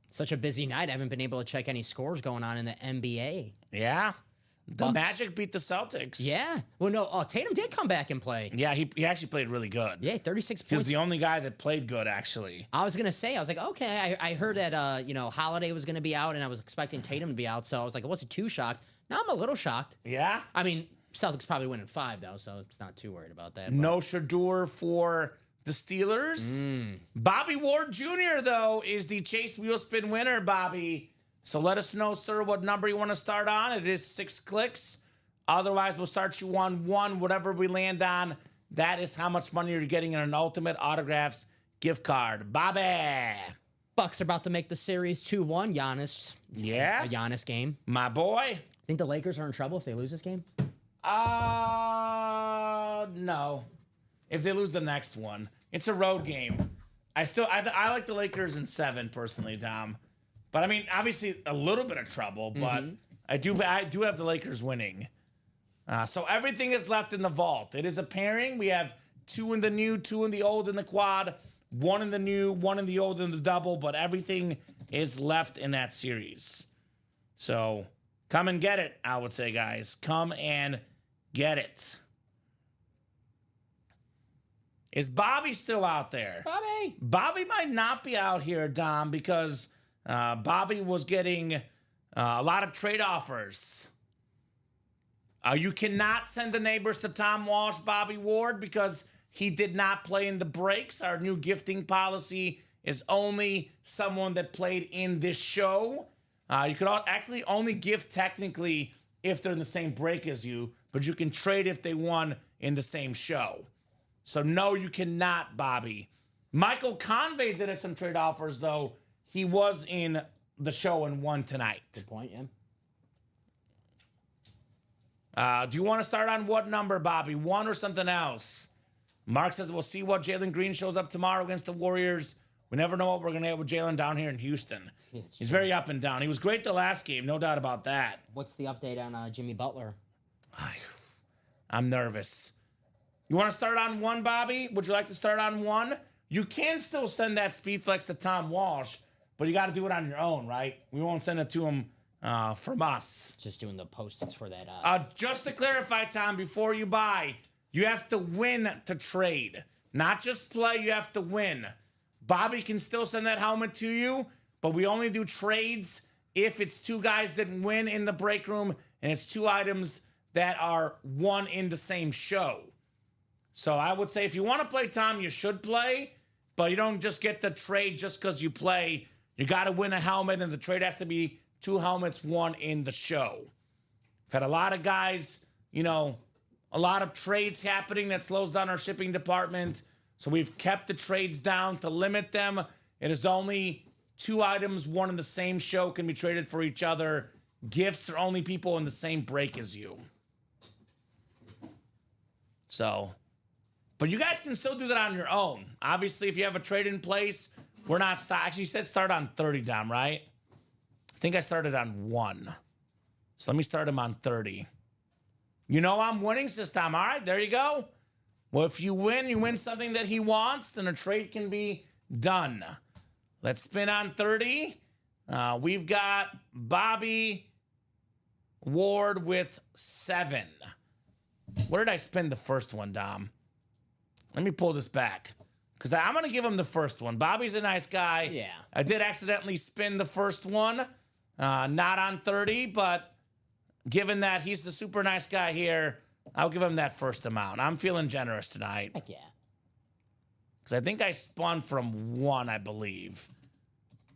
Such a busy night. I haven't been able to check any scores going on in the NBA. Yeah. The Bucks. Magic beat the Celtics. Yeah. Well, no. Tatum did come back and play. Yeah, he actually played really good. Yeah, 36 He was points. the only guy that played good, actually. I was gonna say, I was like, okay. I heard that Holiday was gonna be out, and I was expecting Tatum to be out. So I was like, I wasn't too shocked. Now I'm a little shocked. Yeah? I mean, Celtics probably win in 5 though, so it's not too worried about that. but- No Shador for the Steelers. Bobby Ward Jr., though, is the Chase Wheelspin winner, Bobby. So let us know, sir, what number you want to start on. It is 6 clicks. Otherwise, we'll start you on 1. Whatever we land on, that is how much money you're getting in an Ultimate Autographs gift card. Bobby. Bucks are about to make the series 2-1. Giannis. Yeah? A Giannis game. My boy. Think the Lakers are in trouble if they lose this game? No. If they lose the next one, it's a road game. I like the Lakers in 7 personally, Dom. But I mean, obviously a little bit of trouble, but I do have the Lakers winning. So everything is left in the vault. It is a pairing. We have 2 in the new, 2 in the old in the quad, 1 in the new, 1 in the old in the double, but everything is left in that series. So come and get it, I would say, guys. Come and get it. Is Bobby still out there? Bobby might not be out here, Dom, because Bobby was getting a lot of trade offers. You cannot send the neighbors to Tom Walsh, Bobby Ward, because he did not play in the breaks. Our new gifting policy is only someone that played in this show. You could actually only gift technically if they're in the same break as you, but you can trade if they won in the same show. So no, you cannot, Bobby. Michael Convey did some trade offers, though. He was in the show and won tonight. Good point, Do you want to start on what number, Bobby? 1 or something else? Mark says we'll see what Jalen Green shows up tomorrow against the Warriors. We never know what we're going to get with Jalen down here in Houston. He's very up and down. He was great the last game, no doubt about that. What's the update on Jimmy Butler? I'm nervous. You want to start on 1, Bobby? Would you like to start on 1? You can still send that speed flex to Tom Walsh, but you got to do it on your own, right? We won't send it to him from us. Just doing the post-its for that. Just to clarify, Tom, before you buy, you have to win to trade. Not just play, you have to win. Bobby can still send that helmet to you, but we only do trades if it's 2 guys that win in the break room and it's 2 items that are won in the same show. So I would say if you want to play, Tom, you should play, but you don't just get the trade just because you play. You got to win a helmet, and the trade has to be 2 helmets won in the show. I've had a lot of guys, a lot of trades happening that slows down our shipping department. So we've kept the trades down to limit them. It is only 2 items, won in the same show, can be traded for each other. Gifts are only people in the same break as you. So, but you guys can still do that on your own. Obviously, if you have a trade in place, we're not actually, you said start on 30, Dom, right? I think I started on 1. So let me start him on 30. I'm winning system. All right, there you go. Well, if you win something that he wants, then a trade can be done. Let's spin on 30. We've got Bobby Ward with 7. Where did I spin the first one, Dom? Let me pull this back, because I'm going to give him the first one. Bobby's a nice guy. Yeah. I did accidentally spin the first one, not on 30, but given that he's the super nice guy here, I'll give him that first amount. I'm feeling generous tonight. Heck yeah. Because I think I spun from 1, I believe.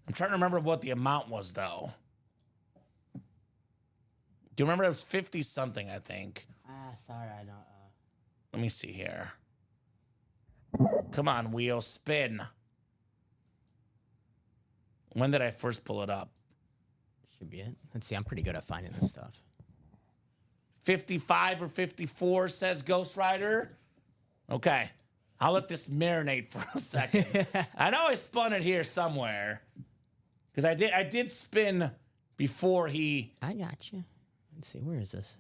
I'm trying to remember what the amount was, though. Do you remember? It was 50-something, I think. Sorry, I don't. Let me see here. Come on, wheel, spin. When did I first pull it up? Should be it. Let's see. I'm pretty good at finding this stuff. 55 or 54, says Ghost Rider. Okay. I'll let this marinate for a second. I know I spun it here somewhere. Because I did spin before he... I got you. Let's see. Where is this?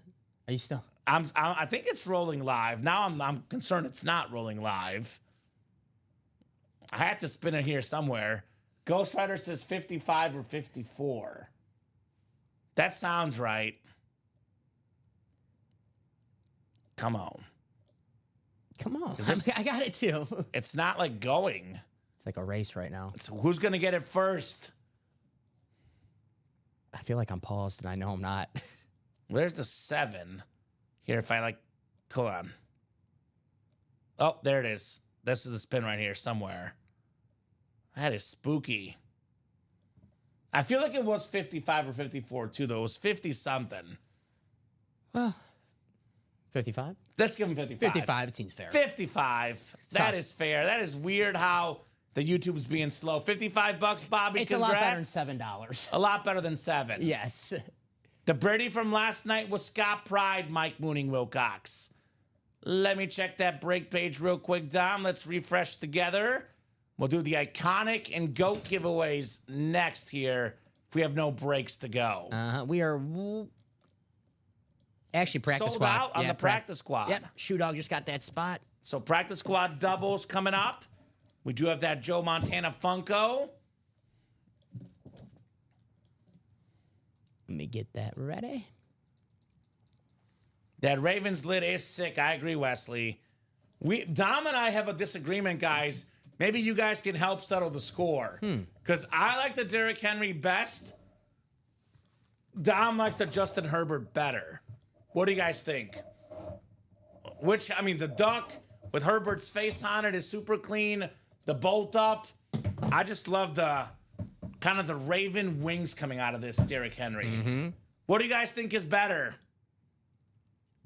Are you still... I think it's rolling live. Now I'm concerned it's not rolling live. I had to spin it here somewhere. Ghost Rider says 55 or 54. That sounds right. Come on. Come on. This, I got it too. It's not like going. It's like a race right now. So who's going to get it first? I feel like I'm paused and I know I'm not. Where's the 7? Here, if I hold on. Oh, there it is. This is the spin right here somewhere. That is spooky. I feel like it was 55 or 54 too, though. It was 50-something. Well, 55? Let's give him 55. 55, it seems fair. 55. That is fair. That is weird how the YouTube's being slow. $55, Bobby. It's Congrats. a lot better than $7. A lot better than 7. Yes. The birdie from last night was Scott Pride, Mike Mooning Wilcox. Let me check that break page real quick, Dom. Let's refresh together. We'll do the iconic and GOAT giveaways next here if we have no breaks to go. We are actually practice Sold squad. out on the practice squad. Yep, Shoe Dog just got that spot. So practice squad doubles coming up. We do have that Joe Montana Funko. Let me get that ready. That Ravens lid is sick. I agree, Wesley. Dom and I have a disagreement, guys. Maybe you guys can help settle the score. Because I like the Derrick Henry best. Dom likes the Justin Herbert better. What do you guys think? The duck with Herbert's face on it is super clean. The bolt up. I just love the kind of the Raven wings coming out of this Derrick Henry. What do you guys think is better?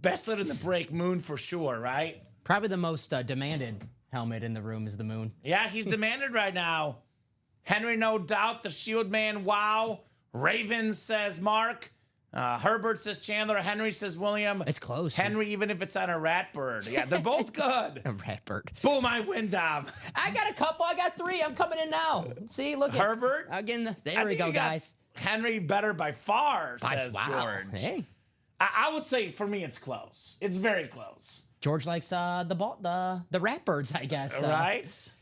Best lid in the break, Moon for sure, right? Probably the most demanded helmet in the room is the Moon. Yeah, he's demanded right now. Henry, no doubt. The Shield Man, wow. Ravens, says Mark. Herbert says Chandler. Henry says William. It's close. Henry, even if it's on a Ratbird. Yeah, they're both good. A Ratbird. Boom, I win, Dom. I got a couple. I got 3. I'm coming in now. See, look at Herbert? Again, there I we think go, you got guys. Henry better by far, says Wow. George. Hey, I would say for me it's close. It's very close. George likes the Ratbirds, I guess. Right?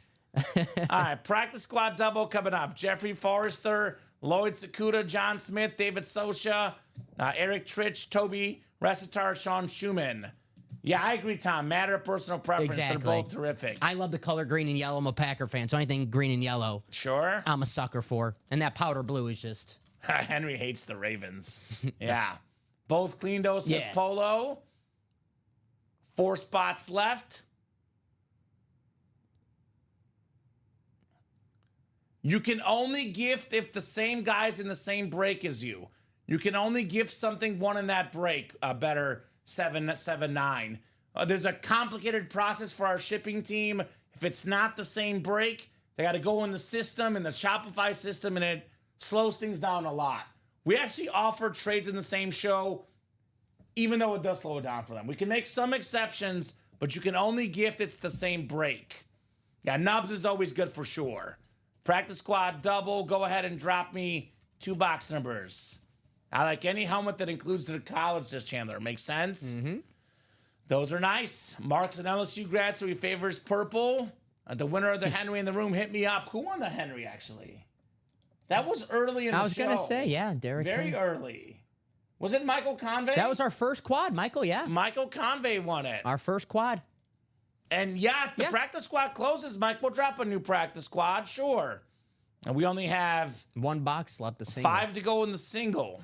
All right, practice squad double coming up. Jeffrey Forrester, Lloyd Sakuda, John Smith, David Sosha, Eric Trich, Toby Resitar, Sean Schumann. Yeah, I agree, Tom. Matter of personal preference. Exactly. They're both terrific. I love the color green and yellow. I'm a Packer fan, so anything green and yellow, Sure. I'm a sucker for. And that powder blue is just... Henry hates the Ravens. Yeah. Both clean, though, says Yeah. Polo. 4 spots left. You can only gift if the same guy's in the same break as you. You can only gift something one in that break. Better 779. There's a complicated process for our shipping team. If it's not the same break, they got to go in the system, in the Shopify system, and it slows things down a lot. We actually offer trades in the same show, even though it does slow it down for them. We can make some exceptions, but you can only gift it's the same break. Yeah, Nubs is always good for sure. Practice squad double. Go ahead and drop me 2 box numbers. I like any helmet that includes the college, says Chandler. Makes sense? Those are nice. Mark's an LSU grad, so he favors purple. The winner of the Henry in the room hit me up. Who won the Henry, actually? That was early in the show. I was going to say, yeah, Derek. Very early. Was it Michael Convey? That was our first quad, Michael, yeah. Michael Convey won it. Our first quad. And yeah, if the practice squad closes, Mike, we'll drop a new practice squad, sure. And we only have 1 box left to single. 5 to go in the single.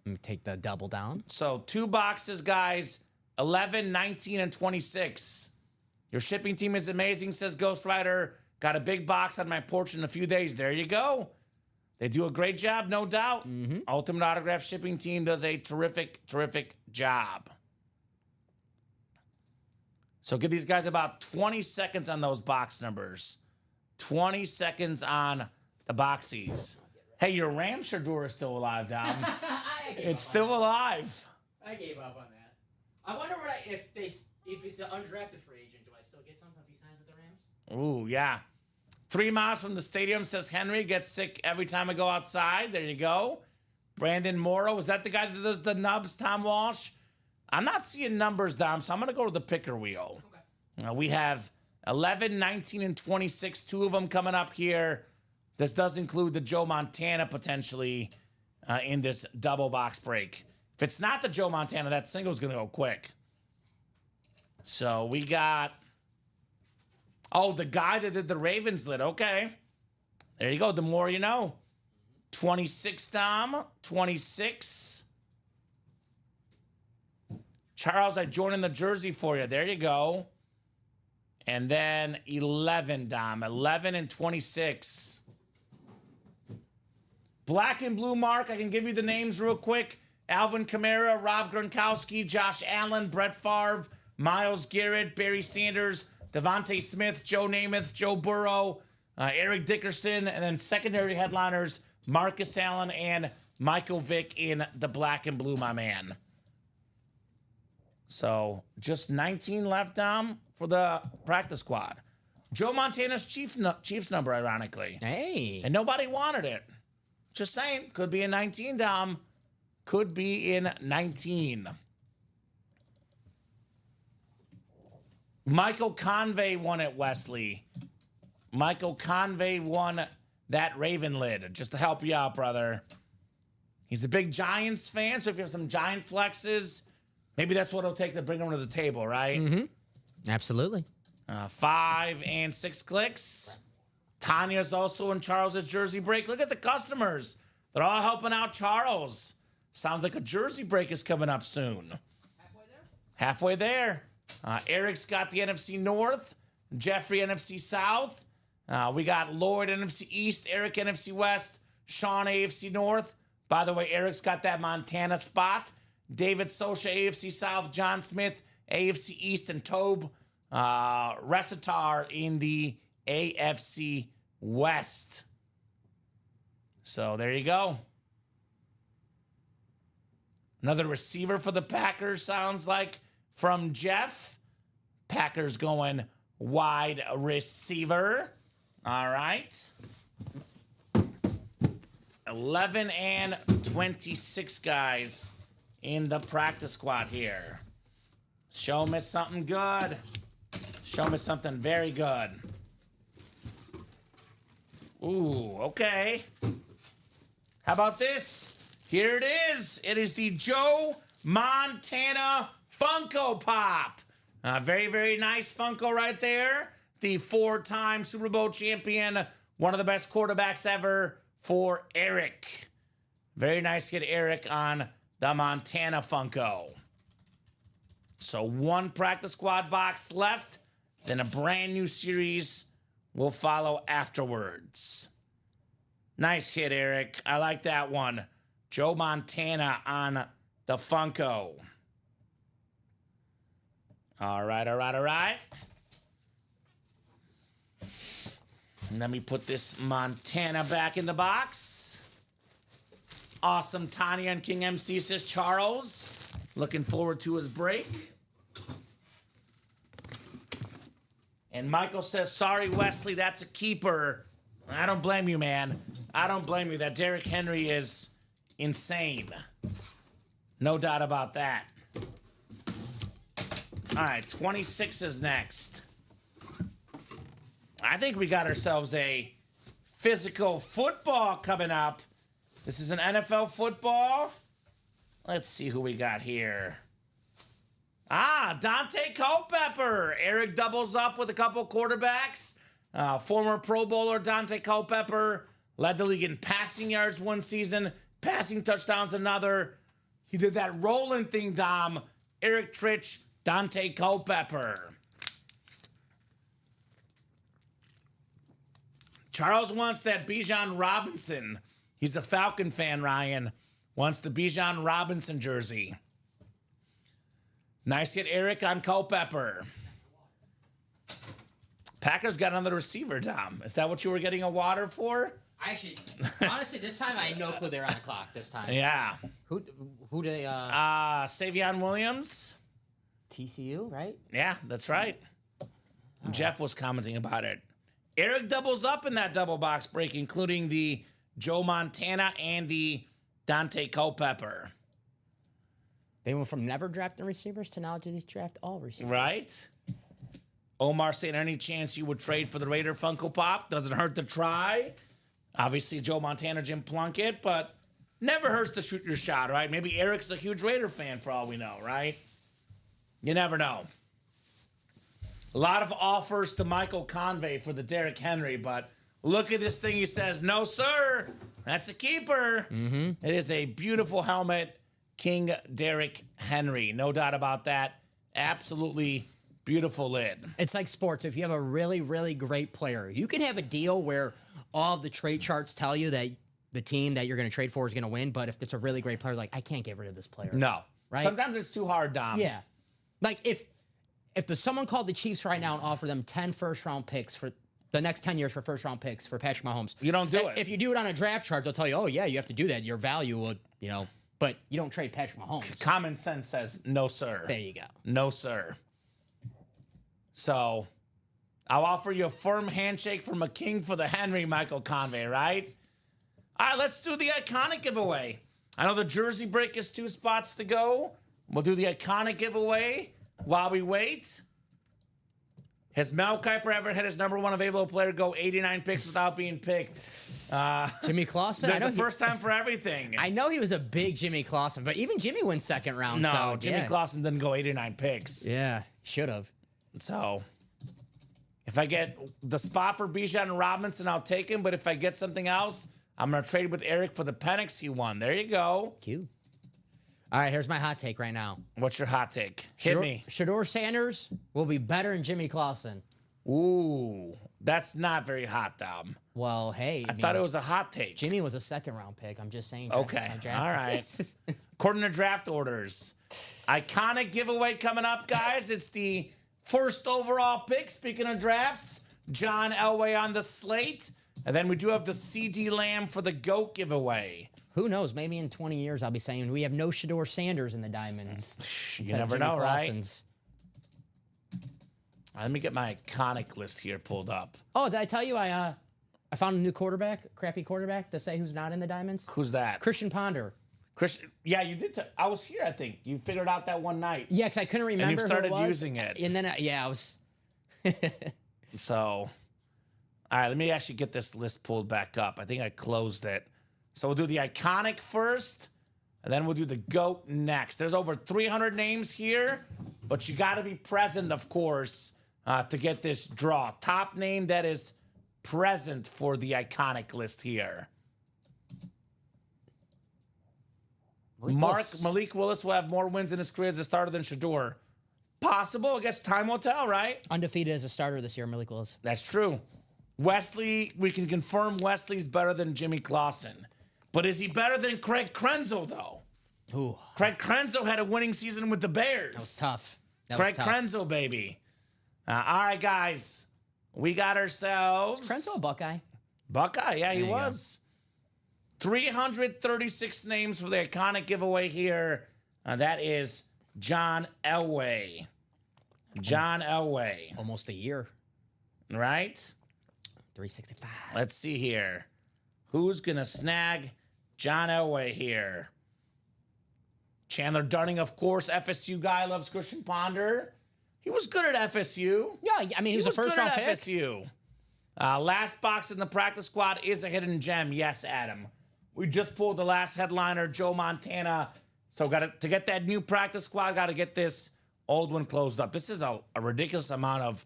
Let me take the double down. So 2 boxes, guys. 11, 19, and 26. Your shipping team is amazing, says Ghost Rider. Got a big box on my porch in a few days. There you go. They do a great job, no doubt. Ultimate Autograph shipping team does a terrific, terrific job. So give these guys about 20 seconds on those box numbers. 20 seconds on the boxies. Hey, your Ramshire is still alive, Dom. It's still alive. I gave up on that. I wonder if he's an undrafted free agent, do I still get something if he signs with the Rams? Ooh, yeah. 3 miles from the stadium, says Henry. Gets sick every time I go outside. There you go. Brandon Morrow. Is that the guy that does the nubs, Tom Walsh? I'm not seeing numbers, Dom, so I'm going to go to the picker wheel. Okay. We have 11, 19, and 26. 2 of them coming up here. This does include the Joe Montana potentially in this double box break. If it's not the Joe Montana, that single's going to go quick. So we got... Oh, the guy that did the Ravens lid. Okay. There you go. The more you know. 26, Dom. 26. Charles, I joined in the jersey for you. There you go. And then 11, Dom. 11 and 26. Black and blue, Mark. I can give you the names real quick. Alvin Kamara, Rob Gronkowski, Josh Allen, Brett Favre, Myles Garrett, Barry Sanders, Devontae Smith, Joe Namath, Joe Burrow, Eric Dickerson, and then secondary headliners, Marcus Allen and Michael Vick in the black and blue, my man. So just 19 left, Dom, for the practice squad. Joe Montana's Chiefs number, ironically. Hey. And nobody wanted it. Just saying. Could be in 19, Dom. Could be in 19. Michael Convey won it, Wesley. Michael Convey won that Raven lid. Just to help you out, brother. He's a big Giants fan, so if you have some Giant flexes, maybe that's what it'll take to bring him to the table, right? Mm-hmm. Absolutely. 5 and 6 clicks. Tanya's also in Charles's jersey break. Look at the customers. They're all helping out Charles. Sounds like a jersey break is coming up soon. Halfway there. Eric's got the NFC North. Jeffrey, NFC South. We got Lloyd, NFC East. Eric, NFC West. Sean, AFC North. By the way, Eric's got that Montana spot. David Sosha, AFC South. John Smith, AFC East. And Tobe Resitar in the AFC West. So there you go. Another receiver for the Packers, sounds like, from Jeff. Packers going wide receiver. All right. 11 and 26 guys in the practice squad here. Show me something good. Show me something very good. Ooh, okay. How about this? Here it is. It is the Joe Montana Funko Pop. Very, very nice Funko right there. The 4-time Super Bowl champion. One of the best quarterbacks ever for Eric. Very nice to get Eric on the Montana Funko. So 1 practice squad box left. Then a brand new series will follow afterwards. Nice hit, Eric. I like that one. Joe Montana on the Funko. All right, all right, all right. Let me put this Montana back in the box. Awesome Tanya and King MC, says Charles. Looking forward to his break. And Michael says, sorry, Wesley, that's a keeper. I don't blame you, man. I don't blame you. That Derrick Henry is insane. No doubt about that. All right, 26 is next. I think we got ourselves a physical football coming up. This is an NFL football. Let's see who we got here. Dante Culpepper. Eric doubles up with a couple quarterbacks. Former Pro Bowler Dante Culpepper led the league in passing yards one season, passing touchdowns another. He did that rolling thing, Dom. Eric Trich, Dante Culpepper. Charles wants that Bijan Robinson. He's a Falcon fan, Ryan. Wants the Bijan Robinson jersey. Nice hit, Eric, on Culpepper. Packers got another receiver, Dom. Is that what you were getting a water for? Actually, honestly, this time I had no clue they were on the clock this time. Yeah. Who do they, Savion Williams. TCU, right? Yeah, that's right. Jeff was commenting about it. Eric doubles up in that double box break, including the Joe Montana and the Dante Culpepper. They went from never drafting receivers to now to draft all receivers. Right? Omar saying, any chance you would trade for the Raider Funko Pop? Doesn't hurt to try. Obviously, Joe Montana, Jim Plunkett, but never hurts to shoot your shot, right? Maybe Eric's a huge Raider fan for all we know, right? You never know. A lot of offers to Michael Convey for the Derrick Henry, but look at this thing. He says, no, sir. That's a keeper. Mm-hmm. It is a beautiful helmet. King Derrick Henry. No doubt about that. Absolutely beautiful lid. It's like sports. If you have a really, really great player, you can have a deal where all of the trade charts tell you that the team that you're going to trade for is going to win, but if it's a really great player, like, I can't get rid of this player. No. Right? Sometimes it's too hard, Dom. Yeah. Like, if someone called the Chiefs right now and offered them 10 first-round picks for the next 10 years for first round picks for Patrick Mahomes. You don't do it. If you do it on a draft chart, they'll tell you, oh, yeah, you have to do that. Your value will, but you don't trade Patrick Mahomes. Common sense says no, sir. There you go. No, sir. So I'll offer you a firm handshake from a king for the Henry, Michael Convey, right? All right, let's do the iconic giveaway. I know the jersey break is 2 spots to go. We'll do the iconic giveaway while we wait. Has Mel Kiper ever had his number 1 available player go 89 picks without being picked? Jimmy Clausen? There's a first time for everything. I know he was a big Jimmy Clausen, but even Jimmy went second round. No, so, Jimmy Clausen didn't go 89 picks. Yeah, should have. So if I get the spot for Bijan Robinson, I'll take him. But if I get something else, I'm going to trade with Eric for the Penix he won. There you go. Q. All right, here's my hot take right now. What's your hot take? Hit me. Shador Sanders will be better than Jimmy Clausen. Ooh, that's not very hot, Dom. Well, hey. I thought it was a hot take. Jimmy was a second round pick. I'm just saying. Okay. All right. According to draft orders. Iconic giveaway coming up, guys. It's the first overall pick. Speaking of drafts, John Elway on the slate. And then we do have the CD Lamb for the GOAT giveaway. Who knows? Maybe in 20 years I'll be saying we have no Shador Sanders in the Diamonds. You never know, right? Let me get my iconic list here pulled up. Oh, did I tell you I found a new crappy quarterback to say who's not in the Diamonds? Who's that? Christian Ponder. Christian, yeah, you did. I was here, I think. You figured out that one night. Yeah, because I couldn't remember. And you started who it was. using it. And then, I was. So, all right, let me actually get this list pulled back up. I think I closed it. So we'll do the iconic first, and then we'll do the GOAT next. There's over 300 names here, but you got to be present, of course, to get this draw. Top name that is present for the iconic list here. Malik Willis will have more wins in his career as a starter than Shador. Possible. I guess time will tell, right? Undefeated as a starter this year, Malik Willis. That's true. Wesley, we can confirm Wesley's better than Jimmy Clausen. But is he better than Craig Krenzel, though? Ooh. Craig Krenzel had a winning season with the Bears. That was tough. Craig Krenzel, baby. All right, guys. We got ourselves... Krenzel a Buckeye? Buckeye, yeah, he was. 336 names for the iconic giveaway here. That is John Elway. John Elway. Almost a year. Right? 365. Let's see here. Who's going to snag John Elway here? Chandler Dunning, of course. FSU guy, loves Christian Ponder. He was good at FSU. Yeah, I mean, he was a first-round pick. FSU. Last box in the practice squad is a hidden gem. Yes, Adam. We just pulled the last headliner, Joe Montana. So to get that new practice squad, got to get this old one closed up. This is a ridiculous amount of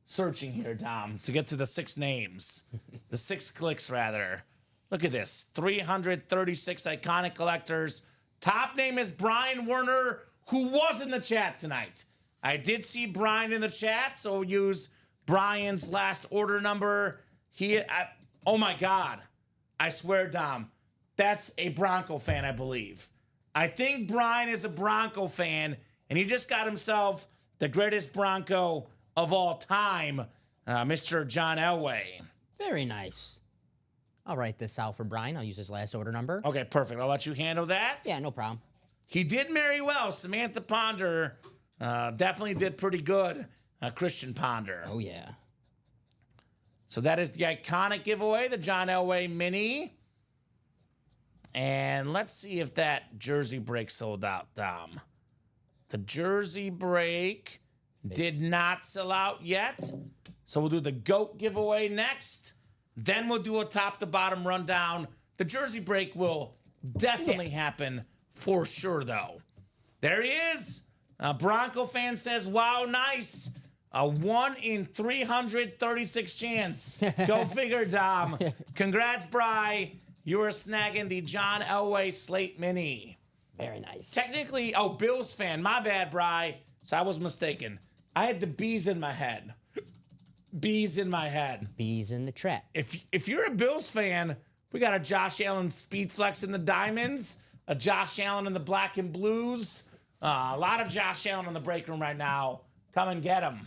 searching here, Tom, to get to the 6 names. The 6 clicks, rather. Look at this. 336 iconic collectors. Top name is Brian Werner, who was in the chat tonight. I did see Brian in the chat, so we'll use Brian's last order number. Oh, my God. I swear, Dom, that's a Bronco fan, I believe. I think Brian is a Bronco fan, and he just got himself the greatest Bronco of all time, Mr. John Elway. Very nice. I'll write this out for Brian. I'll use his last order number. Okay, perfect. I'll let you handle that. Yeah, no problem. He did marry well. Samantha Ponder definitely did pretty good. Christian Ponder. Oh, yeah. So that is the iconic giveaway, the John Elway mini. And let's see if that jersey break sold out, Dom. The jersey break did not sell out yet. So we'll do the GOAT giveaway next. Then we'll do a top-to-bottom rundown. The jersey break will definitely happen for sure, though. There he is. A Bronco fan says, wow, nice. A 1 in 336 chance. Go figure, Dom. Congrats, Bri. You are snagging the John Elway Slate Mini. Very nice. Technically, Bills fan. My bad, Bri. So I was mistaken. I had the bees in my head. Bees in my head. Bees in the trap. If you're a Bills fan, we got a Josh Allen speed flex in the diamonds, a Josh Allen in the black and blues, a lot of Josh Allen in the break room right now. Come and get him.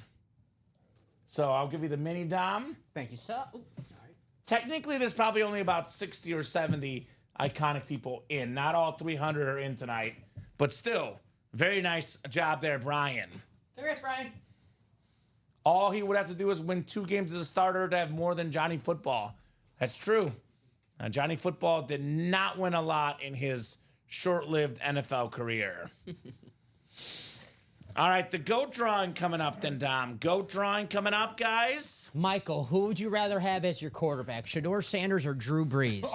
So I'll give you the mini, Dom. Thank you, sir. Ooh, Technically, there's probably only about 60 or 70 iconic people in. Not all 300 are in tonight, but still, very nice job there, Brian. Congrats, Brian. All he would have to do is win 2 games as a starter to have more than Johnny Football. That's true. Johnny Football did not win a lot in his short-lived NFL career. All right, the GOAT drawing coming up then, Dom. GOAT drawing coming up, guys. Michael, who would you rather have as your quarterback, Shador Sanders or Drew Brees?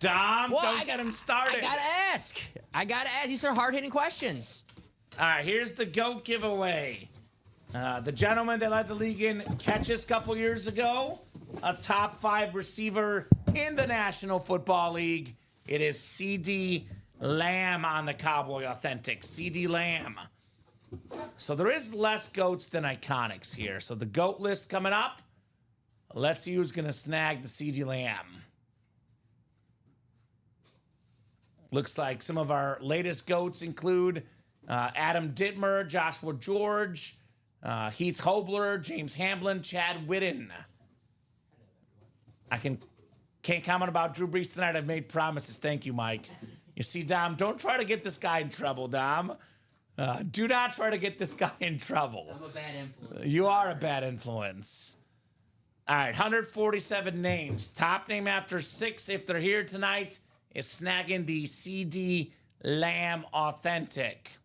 Dom, Well, don't get him started. I gotta ask. These are hard-hitting questions. All right, here's the GOAT giveaway. The gentleman that led the league in catches a couple years ago, a top 5 receiver in the National Football League. It is C.D. Lamb on the Cowboy Authentic. C.D. Lamb. So there is less GOATs than iconics here. So the GOAT list coming up. Let's see who's going to snag the C.D. Lamb. Looks like some of our latest GOATs include Adam Dittmer, Joshua George, Heath Hobler, James Hamlin, Chad Whitten. I can't comment about Drew Brees tonight. I've made promises. Thank you, Mike. You see, Dom, don't try to get this guy in trouble, Dom. Do not try to get this guy in trouble. I'm a bad influence. You are a bad influence. All right, 147 names. Top name after 6, if they're here tonight, is snagging the C.D. Lamb Authentic.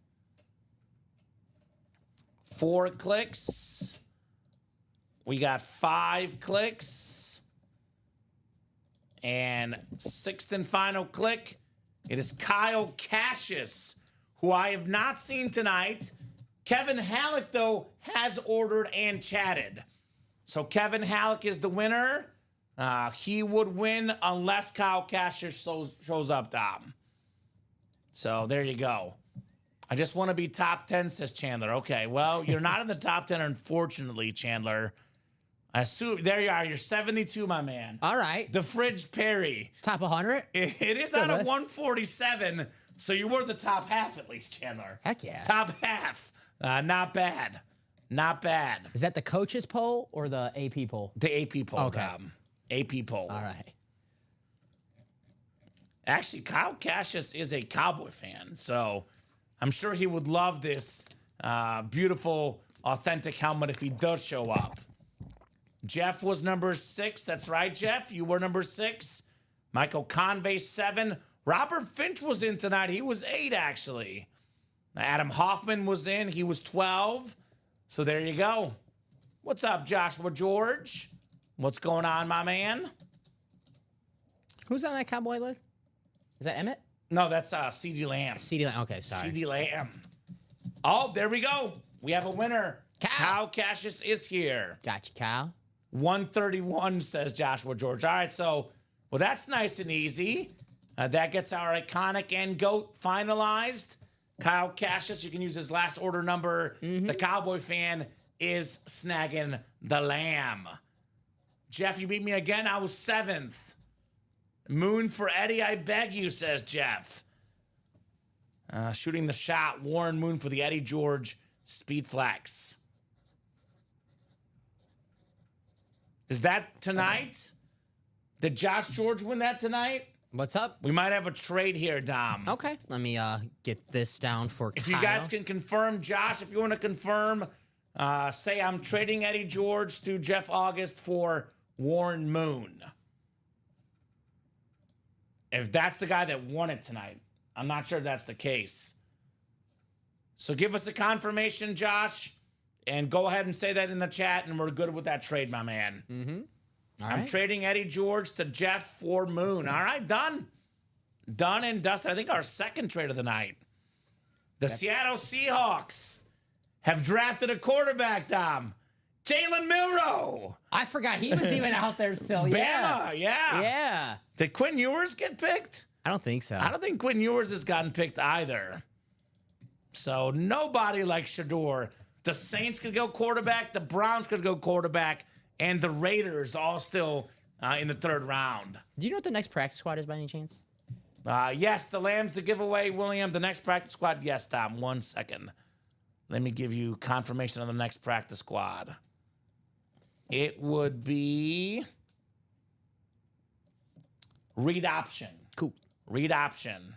4 clicks. We got 5 clicks. And 6th and final click, it is Kyle Cassius, who I have not seen tonight. Kevin Halleck, though, has ordered and chatted. So Kevin Halleck is the winner. He would win unless Kyle Cassius shows up, Dom. So there you go. I just want to be top 10, says Chandler. Okay, well, you're not in the top 10, unfortunately, Chandler. I assume, there you are. You're 72, my man. All right. The Fridge Perry. Top 100? It is out of 147, so you were the top half at least, Chandler. Heck yeah. Top half. Not bad. Not bad. Is that the coaches poll or the AP poll? The AP poll, Okay. AP poll. All right. Actually, Kyle Cassius is a Cowboy fan, so I'm sure he would love this beautiful, authentic helmet if he does show up. Jeff was number 6. That's right, Jeff. You were number 6. Michael Convey, 7. Robert Finch was in tonight. He was 8, actually. Adam Hoffman was in. He was 12. So there you go. What's up, Joshua George? What's going on, my man? Who's on that Cowboy list? Is that Emmett? No, that's C.D. Lamb. CD Lamb. Okay, sorry. C.D. Lamb. Oh, there we go. We have a winner. Kyle. Kyle Cassius is here. Gotcha, Kyle. 131, says Joshua George. All right, so, well, that's nice and easy. That gets our iconic and GOAT finalized. Kyle Cassius, you can use his last order number. The Cowboy fan is snagging the Lamb. Jeff, you beat me again. I was 7th. Moon for Eddie, I beg you, says Jeff. Shooting the shot, Warren Moon for the Eddie George Speed Flex. Is that tonight? Did Josh George win that tonight? What's up? We might have a trade here, Dom. Okay, let me get this down for If Kyle. you guys can confirm, Josh, if you want to confirm, say I'm trading Eddie George to Jeff August for Warren Moon. If that's the guy that won it tonight. I'm not sure if that's the case. So give us a confirmation, Josh, and go ahead and say that in the chat, and we're good with that trade, my man. All I'm right. trading Eddie George to Jeff for Moon. All right, done. Done and dusted. I think our second trade of the night. The Seattle Seahawks have drafted a quarterback, Dom. Jalen Milroe. I forgot he was even out there still. Yeah. Bama, yeah. Yeah. Did Quinn Ewers get picked? I don't think so. I don't think Quinn Ewers has gotten picked either. So nobody like Shador. The Saints could go quarterback. The Browns could go quarterback. And the Raiders all still in the 3rd round. Do you know what the next practice squad is by any chance? Yes, the Lambs to give away, William. The next practice squad. Yes, Tom. 1 second. Let me give you confirmation of the next practice squad. It would be read option. Cool. Read option.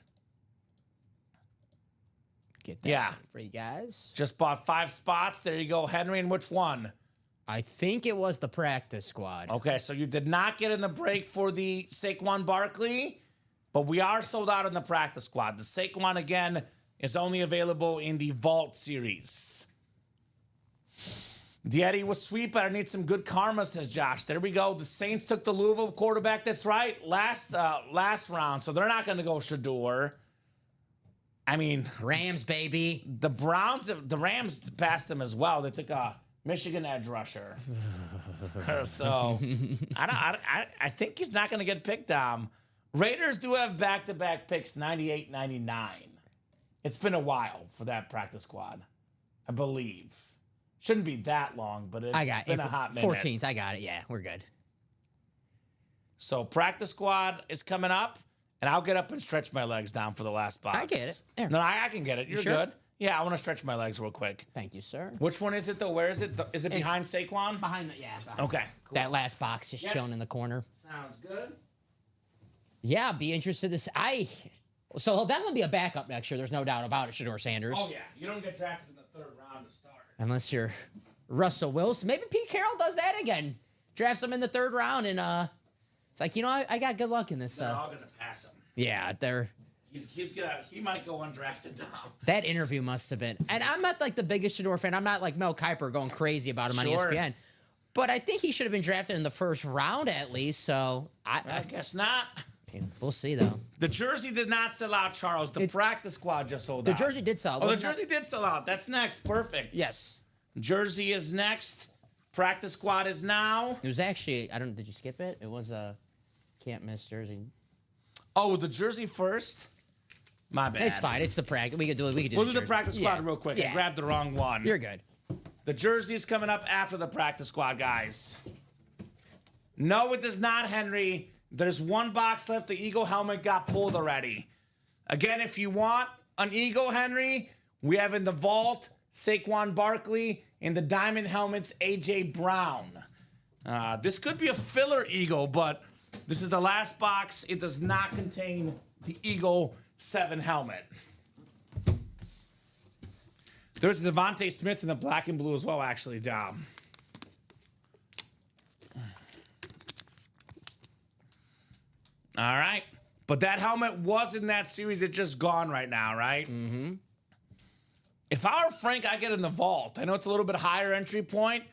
Get that Yeah. for you guys. Just bought 5 spots. There you go, Henry. And which one? I think it was the practice squad. Okay, so you did not get in the break for the Saquon Barkley, but we are sold out in the practice squad. The Saquon, again, is only available in the Vault series. Dietti was sweet, but I need some good karma, says Josh. There we go. The Saints took the Louisville quarterback. That's right. Last round, so they're not going to go Shador. I mean, Rams, baby. the Rams passed them as well. They took a Michigan edge rusher. So I think he's not going to get picked. Raiders do have back-to-back picks, 98, 99. It's been a while for that practice squad, I believe. Shouldn't be that long, but it's been a hot minute. 14th. I got it. Yeah, we're good. So practice squad is coming up, and I'll get up and stretch my legs down for the last box. I get it. There. No, I can get it. You're sure? good. Yeah, I want to stretch my legs real quick. Thank you, sir. Which one is it, though? Where is it? Is it behind Saquon? Behind the, yeah. Behind Okay. Cool. That last box just shown in the corner. Sounds good. Yeah, be interested to see. So he'll definitely be a backup next year. There's no doubt about it, Shador Sanders. Oh, yeah. You don't get drafted in the 3rd round to start. Unless you're Russell Wilson. Maybe Pete Carroll does that again. Drafts him in the 3rd round, and it's like, I got good luck in this. They're all going to pass him. Yeah, they're... He might go undrafted now. That interview must have been... And I'm not, like, the biggest Shador fan. I'm not, like, Mel Kiper going crazy about him on ESPN. But I think he should have been drafted in the 1st round at least, so... I guess not. We'll see, though. The jersey did not sell out, Charles. The practice squad just sold out. The jersey did sell. Oh, the jersey did sell out. That's next. Perfect. Yes. Jersey is next. Practice squad is now. It was actually... Did you skip it? It was a can't miss jersey. Oh, the jersey first? My bad. It's fine. It's the practice. We could do it. We'll do the practice squad real quick. I grabbed the wrong one. You're good. The jersey is coming up after the practice squad, guys. No, it does not, Henry. There's 1 box left. The Eagle helmet got pulled already. Again, if you want an Eagle, Henry, we have in the Vault Saquon Barkley. In the Diamond helmets, A.J. Brown. This could be a filler Eagle, but this is the last box. It does not contain the Eagle 7 helmet. There's Devontae Smith in the black and blue as well, actually, Dom. All right. But that helmet was in that series. It's just gone right now, right? Mm-hmm. If I were Frank, I'd get in the Vault. I know it's a little bit higher entry point,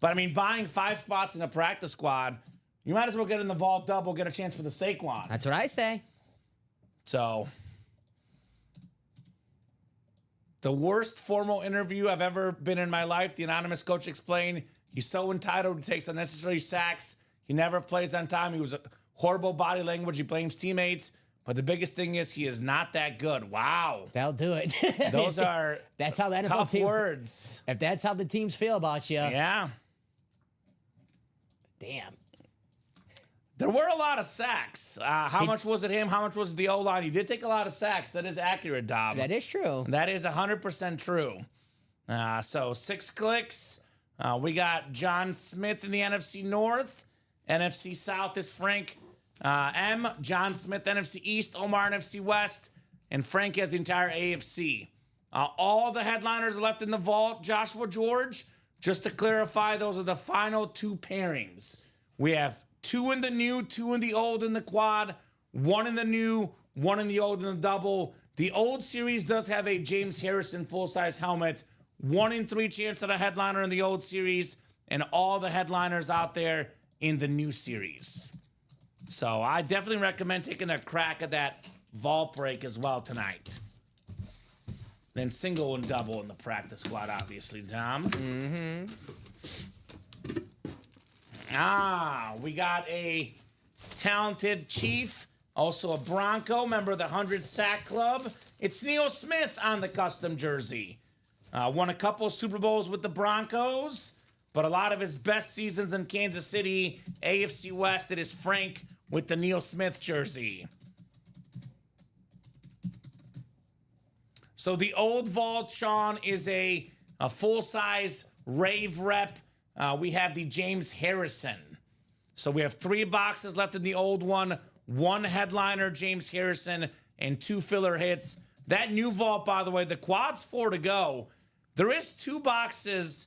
but I mean, buying 5 spots in a practice squad, you might as well get in the Vault double, get a chance for the Saquon. That's what I say. So, the worst formal interview I've ever been in my life, the anonymous coach explained, he's so entitled, he takes unnecessary sacks, he never plays on time, he was a horrible body language, he blames teammates, but the biggest thing is he is not that good. Wow. That'll do it. Those are that's how that tough team, words. If that's how the teams feel about you. Yeah. Damn. There were a lot of sacks. How much was it him? How much was it the O-line? He did take a lot of sacks. That is accurate, Dom. That is true. That is 100% true. So 6 clicks. We got John Smith in the NFC North. NFC South is Frank M. John Smith, NFC East. Omar, NFC West. And Frank has the entire AFC. All the headliners are left in the Vault. Joshua George, just to clarify, those are the final 2 pairings. We have 2 in the new, 2 in the old in the quad, 1 in the new, 1 in the old in the double. The old series does have a James Harrison full-size helmet. 1 in 3 chance at a headliner in the old series, and all the headliners out there in the new series. So I definitely recommend taking a crack at that Vault break as well tonight. Then single and double in the practice squad, obviously, Tom. Mm-hmm. We got a talented Chief, also a Bronco, member of the 100 Sack Club. It's Neil Smith on the custom jersey. Won a couple Super Bowls with the Broncos, but a lot of his best seasons in Kansas City, AFC West, it is Frank with the Neil Smith jersey. So the old Vault, Sean, is a full-size Rave Rep we have the James Harrison. So we have 3 boxes left in the old one, 1 headliner, James Harrison, and 2 filler hits. That new vault, by the way, the quad's 4 to go. There is 2 boxes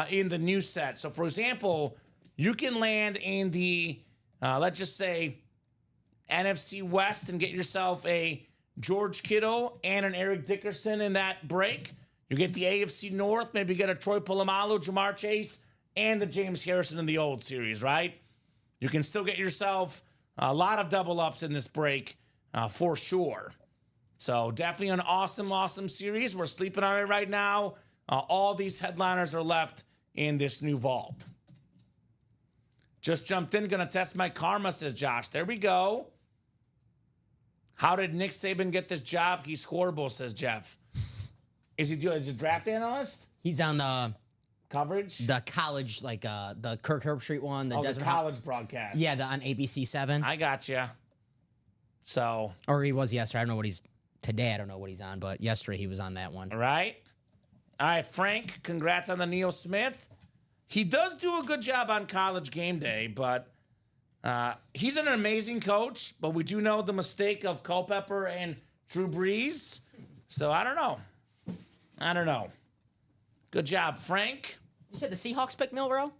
in the new set. So, for example, you can land in the, let's just say, NFC West and get yourself a George Kittle and an Eric Dickerson in that break. You get the AFC North, maybe get a Troy Polamalu, Jamar Chase, and the James Harrison in the old series, right? You can still get yourself a lot of double ups in this break for sure. So definitely an awesome, awesome series. We're sleeping on it right now. All these headliners are left in this new vault. Just jumped in, gonna test my karma, says Josh. There we go. How did Nick Saban get this job? He's horrible, says Jeff. Is he a draft analyst? He's on the Coverage? college, like the Kirk Herbstreit one. The Desert college broadcast. Yeah, on ABC 7. I gotcha. So. Or he was yesterday. I don't know what he's today. I don't know what he's on, but yesterday he was on that one. Right. All right, Frank, congrats on the Neil Smith. He does do a good job on College Game Day, but he's an amazing coach, but we do know the mistake of Culpepper and Drew Brees. So I don't know. Good job, Frank. You said the Seahawks picked Milrow?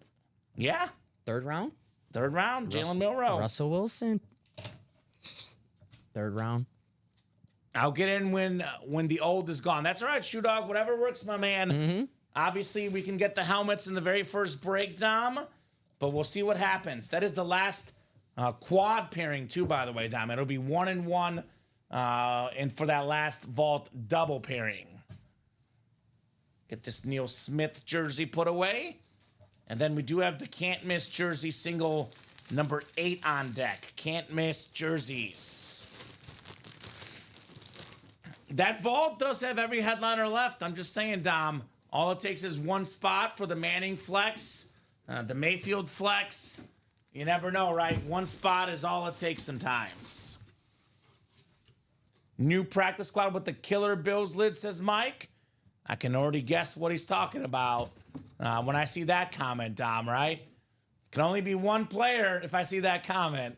Yeah. 3rd round? 3rd round, Jalen Milrow. Russell Wilson. 3rd round. I'll get in when the old is gone. That's all right, Shoe Dog. Whatever works, my man. Mm-hmm. Obviously, we can get the helmets in the very first break, Dom, but we'll see what happens. That is the last quad pairing, too, by the way, Dom. It'll be 1-1 and for that last vault double pairing. Get this Neil Smith jersey put away. And then we do have the can't miss jersey single number 8 on deck. Can't miss jerseys. That vault does have every headliner left. I'm just saying, Dom, all it takes is 1 spot for the Manning flex, the Mayfield flex. You never know, right? 1 spot is all it takes sometimes. New practice squad with the killer Bills lid, says Mike. I can already guess what he's talking about when I see that comment, Dom, right? Can only be 1 player if I see that comment.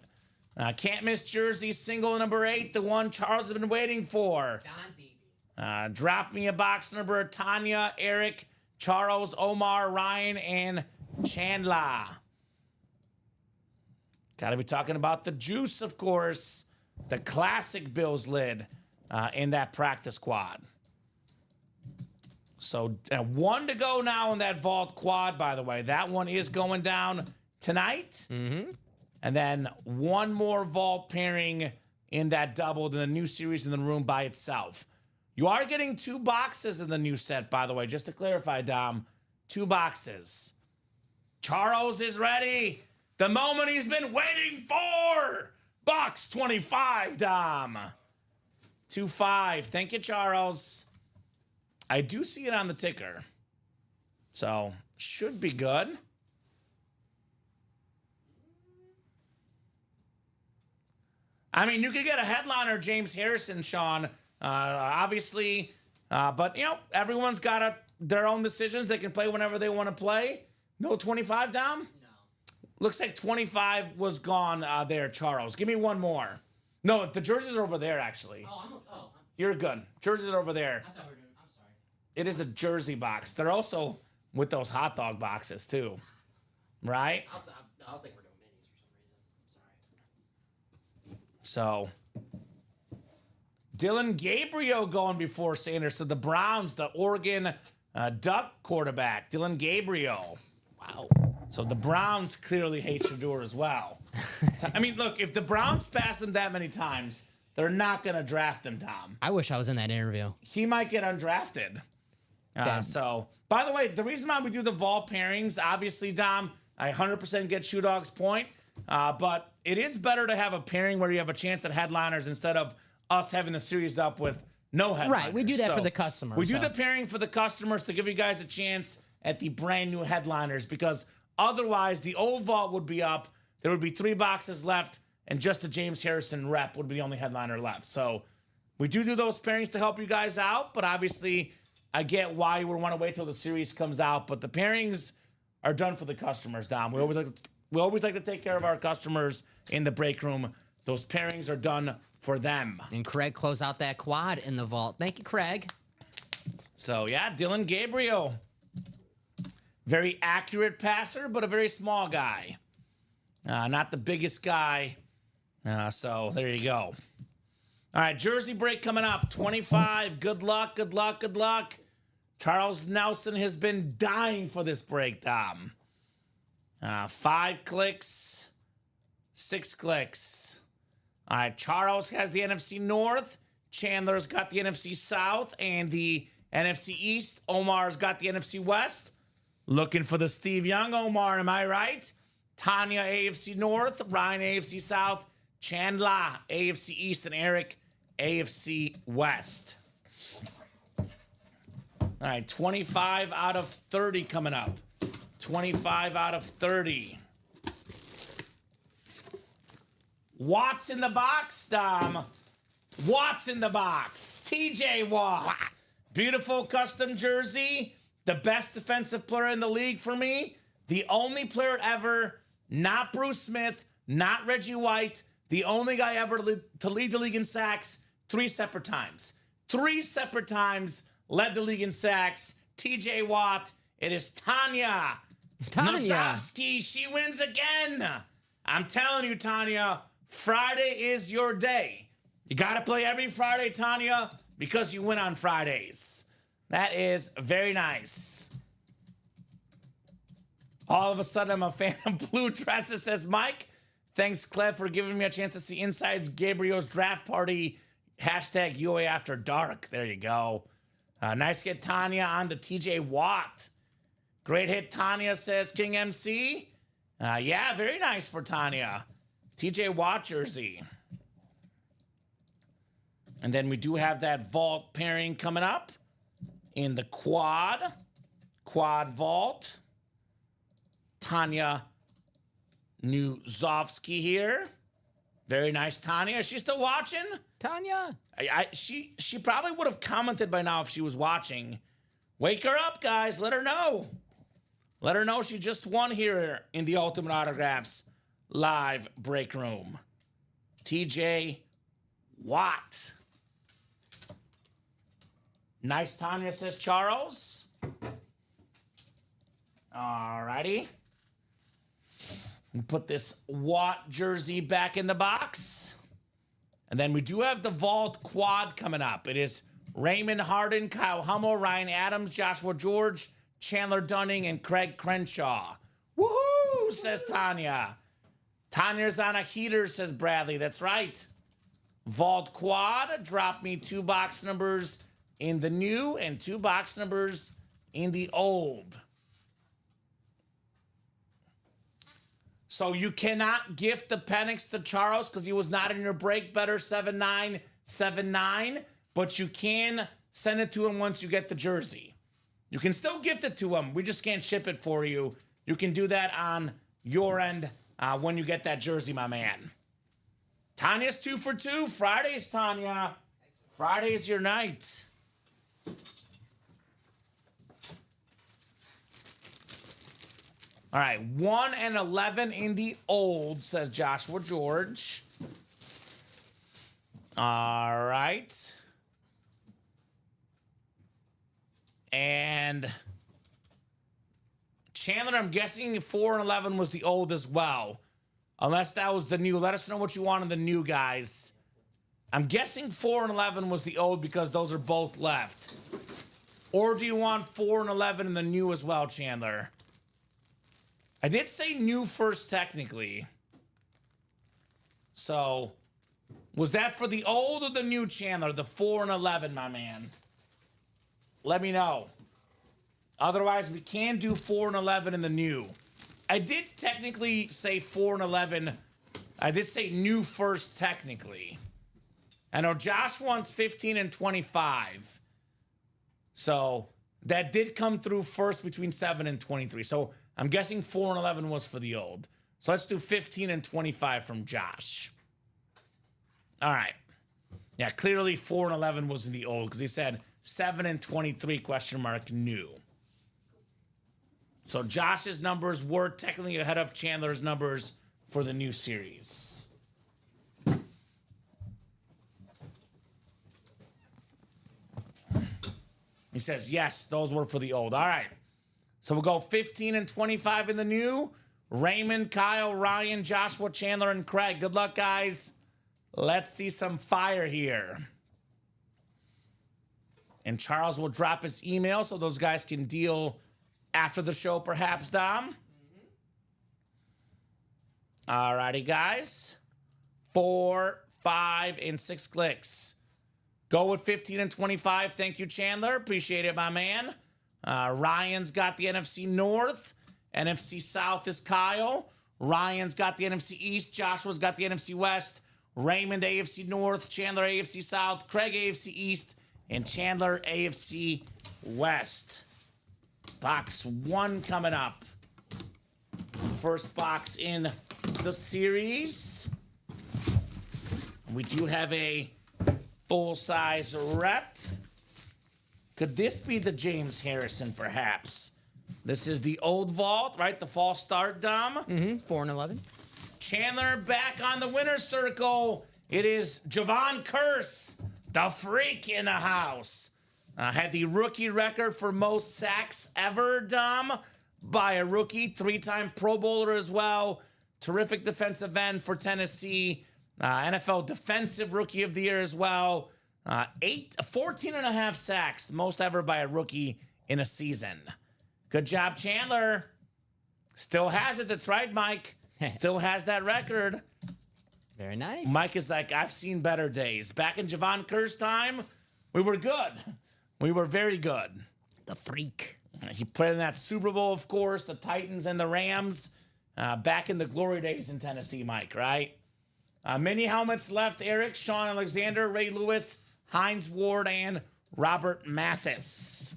Can't miss jersey single number 8, the one Charles has been waiting for. Drop me a box number, Tanya, Eric, Charles, Omar, Ryan, and Chandler. Got to be talking about the juice, of course. The classic Bills lid in that practice squad. So 1 to go now in that vault quad, by the way. That one is going down tonight. Mm-hmm. And then 1 more vault pairing in that double in the new series in the room by itself. You are getting 2 boxes in the new set, by the way, just to clarify, Dom. 2 boxes. Charles is ready. The moment he's been waiting for. Box 25, Dom. 2-5. Thank you, Charles. I do see it on the ticker. So, should be good. I mean, you could get a headliner, James Harrison, Sean, obviously. But, you know, everyone's got their own decisions. They can play whenever they want to play. No 25, Dom? No. Looks like 25 was gone there, Charles. Give me 1 more. No, the jerseys are over there, actually. You're good. Jerseys are over there. I thought we were doing, I'm sorry. It is a jersey box. They're also with those hot dog boxes, too. Right? I was thinking we're doing minis for some reason. So, I'm sorry. Dylan Gabriel going before Sanders. So the Browns, the Oregon Duck quarterback, Dylan Gabriel. Wow. So the Browns clearly hate Shedeur as well. So, I mean, look, if the Browns pass him that many times, they're not going to draft him, Tom. I wish I was in that interview. He might get undrafted. So, by the way, the reason why we do the vault pairings, obviously, Dom, I 100% get Shoe Dog's point. But it is better to have a pairing where you have a chance at headliners instead of us having the series up with no headliners. Right, we do that for the customers. We do the pairing for the customers to give you guys a chance at the brand new headliners, because otherwise the old vault would be up. There would be 3 boxes left, and just the James Harrison rep would be the only headliner left. So we do those pairings to help you guys out, but obviously I get why you would want to wait till the series comes out. But the pairings are done for the customers, Dom. We always like to take care of our customers in the break room. Those pairings are done for them. And Craig close out that quad in the vault. Thank you, Craig. So, yeah, Dylan Gabriel. Very accurate passer, but a very small guy. Not the biggest guy. So, there you go. All right, jersey break coming up. 25. Good luck, good luck, good luck. Charles Nelson has been dying for this break, Dom. 5 clicks, 6 clicks. All right, Charles has the NFC North. Chandler's got the NFC South and the NFC East. Omar's got the NFC West. Looking for the Steve Young Omar, am I right? Tanya, AFC North. Ryan, AFC South. Chandler, AFC East. And Eric, AFC West. All right, 25 out of 30 coming up. 25 out of 30. Watts in the box, Dom. Watts in the box. TJ Watt. Beautiful custom jersey. The best defensive player in the league for me. The only player ever, not Bruce Smith, not Reggie White. The only guy ever to lead the league in sacks 3 separate times. 3 separate times led the league in sacks. TJ Watt. It is Tanya. Nosovsky. She wins again. I'm telling you, Tanya, Friday is your day. You got to play every Friday, Tanya, because you win on Fridays. That is very nice. All of a sudden, I'm a fan of blue dresses, says Mike. Thanks, Clef, for giving me a chance to see inside Gabriel's draft party. Hashtag UA After Dark. There you go. Nice hit, Tanya, on the TJ Watt. Great hit, Tanya, says King MC. Yeah, very nice for Tanya. TJ Watt jersey. And then we do have that vault pairing coming up in the quad vault. Tanya Nuzovsky here. Very nice, Tanya. Is she still watching? Tanya. She probably would have commented by now if she was watching. Wake her up, guys. Let her know. Let her know she just won here in the Ultimate Autographs live break room. TJ Watt. Nice, Tanya, says Charles. All righty. We put this Watt jersey back in the box. And then we do have the Vault quad coming up. It is Raymond Harden, Kyle Hummel, Ryan Adams, Joshua George, Chandler Dunning, and Craig Crenshaw. Woohoo, says Tanya. Tanya's on a heater, says Bradley. That's right. Vault quad. Drop me 2 box numbers in the new and 2 box numbers in the old. So you cannot gift the Penix to Charles because he was not in your break better 7979, but you can send it to him once you get the jersey. You can still gift it to him. We just can't ship it for you. You can do that on your end when you get that jersey, my man. Tanya's 2 for 2. Fridays, Tanya. Friday's your night. All right, 1 and 11 in the old, says Joshua George. All right. And Chandler, I'm guessing 4 and 11 was the old as well. Unless that was the new. Let us know what you want in the new, guys. I'm guessing 4 and 11 was the old because those are both left. Or do you want 4 and 11 in the new as well, Chandler? I did say new first, technically. So, was that for the old or the new, Chandler? The 4 and 11, my man. Let me know. Otherwise, we can do 4 and 11 in the new. I did technically say 4 and 11. I did say new first, technically. I know Josh wants 15 and 25. So, that did come through first between 7 and 23. So, I'm guessing 4 and 11 was for the old. So let's do 15 and 25 from Josh. All right. Yeah, clearly 4 and 11 was in the old because he said 7 and 23 question mark new. So Josh's numbers were technically ahead of Chandler's numbers for the new series. He says, yes, those were for the old. All right. So we'll go 15 and 25 in the new. Raymond, Kyle, Ryan, Joshua, Chandler, and Craig. Good luck, guys. Let's see some fire here. And Charles will drop his email so those guys can deal after the show, perhaps, Dom. All righty, guys. 4, 5, and 6 clicks. Go with 15 and 25. Thank you, Chandler. Appreciate it, my man. Ryan's got the NFC North. NFC South is Kyle. Ryan's got the NFC East. Joshua's got the NFC West. Raymond, AFC North. Chandler, AFC South. Craig, AFC East. And Chandler, AFC West. Box 1 coming up. First box in the series. We do have a full-size rep. Could this be the James Harrison, perhaps? This is the old vault, right? The false start, Dom. 4 and 11. Chandler back on the winner's circle. It is Javon Curse, the freak in the house. Had the rookie record for most sacks ever, Dom, by a rookie. 3-time Pro Bowler as well. Terrific defensive end for Tennessee. NFL Defensive Rookie of the Year as well. 14 and a half sacks, most ever by a rookie in a season. Good job, Chandler. Still has it. That's right, Mike. Still has that record. Very nice. Mike is like, I've seen better days. Back in Javon Kerr's time, we were good. We were very good. The freak. He played in that Super Bowl, of course, the Titans and the Rams. Back in the glory days in Tennessee, Mike, right? Many helmets left. Eric, Sean Alexander, Ray Lewis, Hines Ward, and Robert Mathis.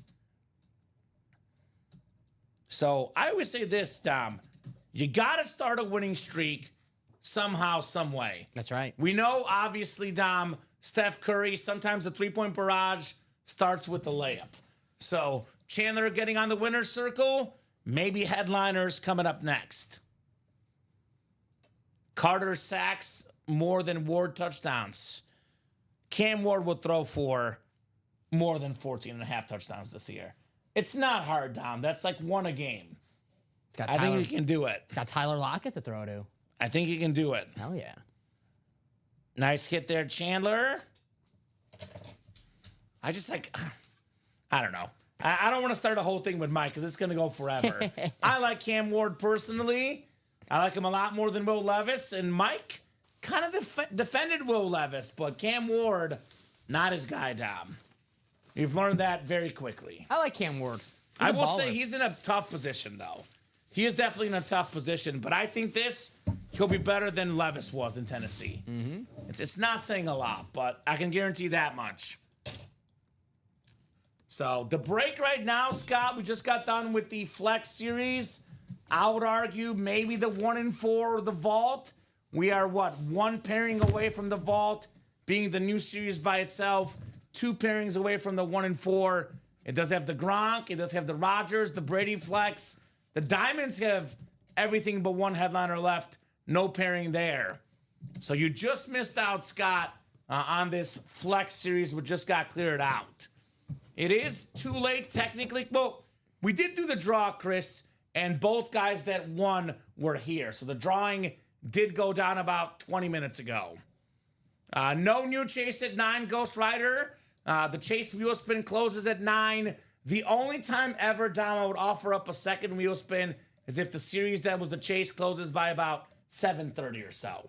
So I always say this, Dom. You got to start a winning streak somehow, some way. That's right. We know, obviously, Dom, Steph Curry, sometimes the three-point barrage starts with the layup. So Chandler getting on the winner's circle, maybe headliners coming up next. Carter sacks more than Ward touchdowns. Cam Ward will throw for more than 14 and a half touchdowns this year. It's not hard, Dom. That's like 1 a game. I think he can do it. Got Tyler Lockett to throw to. I think he can do it. Hell yeah. Nice hit there, Chandler. I just like, I don't know. I don't want to start a whole thing with Mike because it's going to go forever. I like Cam Ward personally. I like him a lot more than Will Levis. And Mike kind of defended Will Levis, but Cam Ward, not his guy, Dom. You've learned that very quickly. I like Cam Ward. I will say he's in a tough position, though. He is definitely in a tough position, but I think he'll be better than Levis was in Tennessee. It's not saying a lot, but I can guarantee that much. So the break right now, Scott, we just got done with the Flex series. I would argue maybe the 1 and 4 or the Vault. We are, 1 pairing away from the Vault being the new series by itself. 2 pairings away from the 1 and 4. It does have the Gronk. It does have the Rodgers, the Brady Flex. The Diamonds have everything but 1 headliner left. No pairing there. So you just missed out, Scott, on this Flex series, which just got cleared out. It is too late, technically. Well, we did do the draw, Chris, and both guys that won were here. So the drawing did go down about 20 minutes ago. No new chase at 9, Ghost Rider. The chase wheel spin closes at 9. The only time ever Dom would offer up a second wheel spin is if the series that was the chase closes by about 7:30 or so.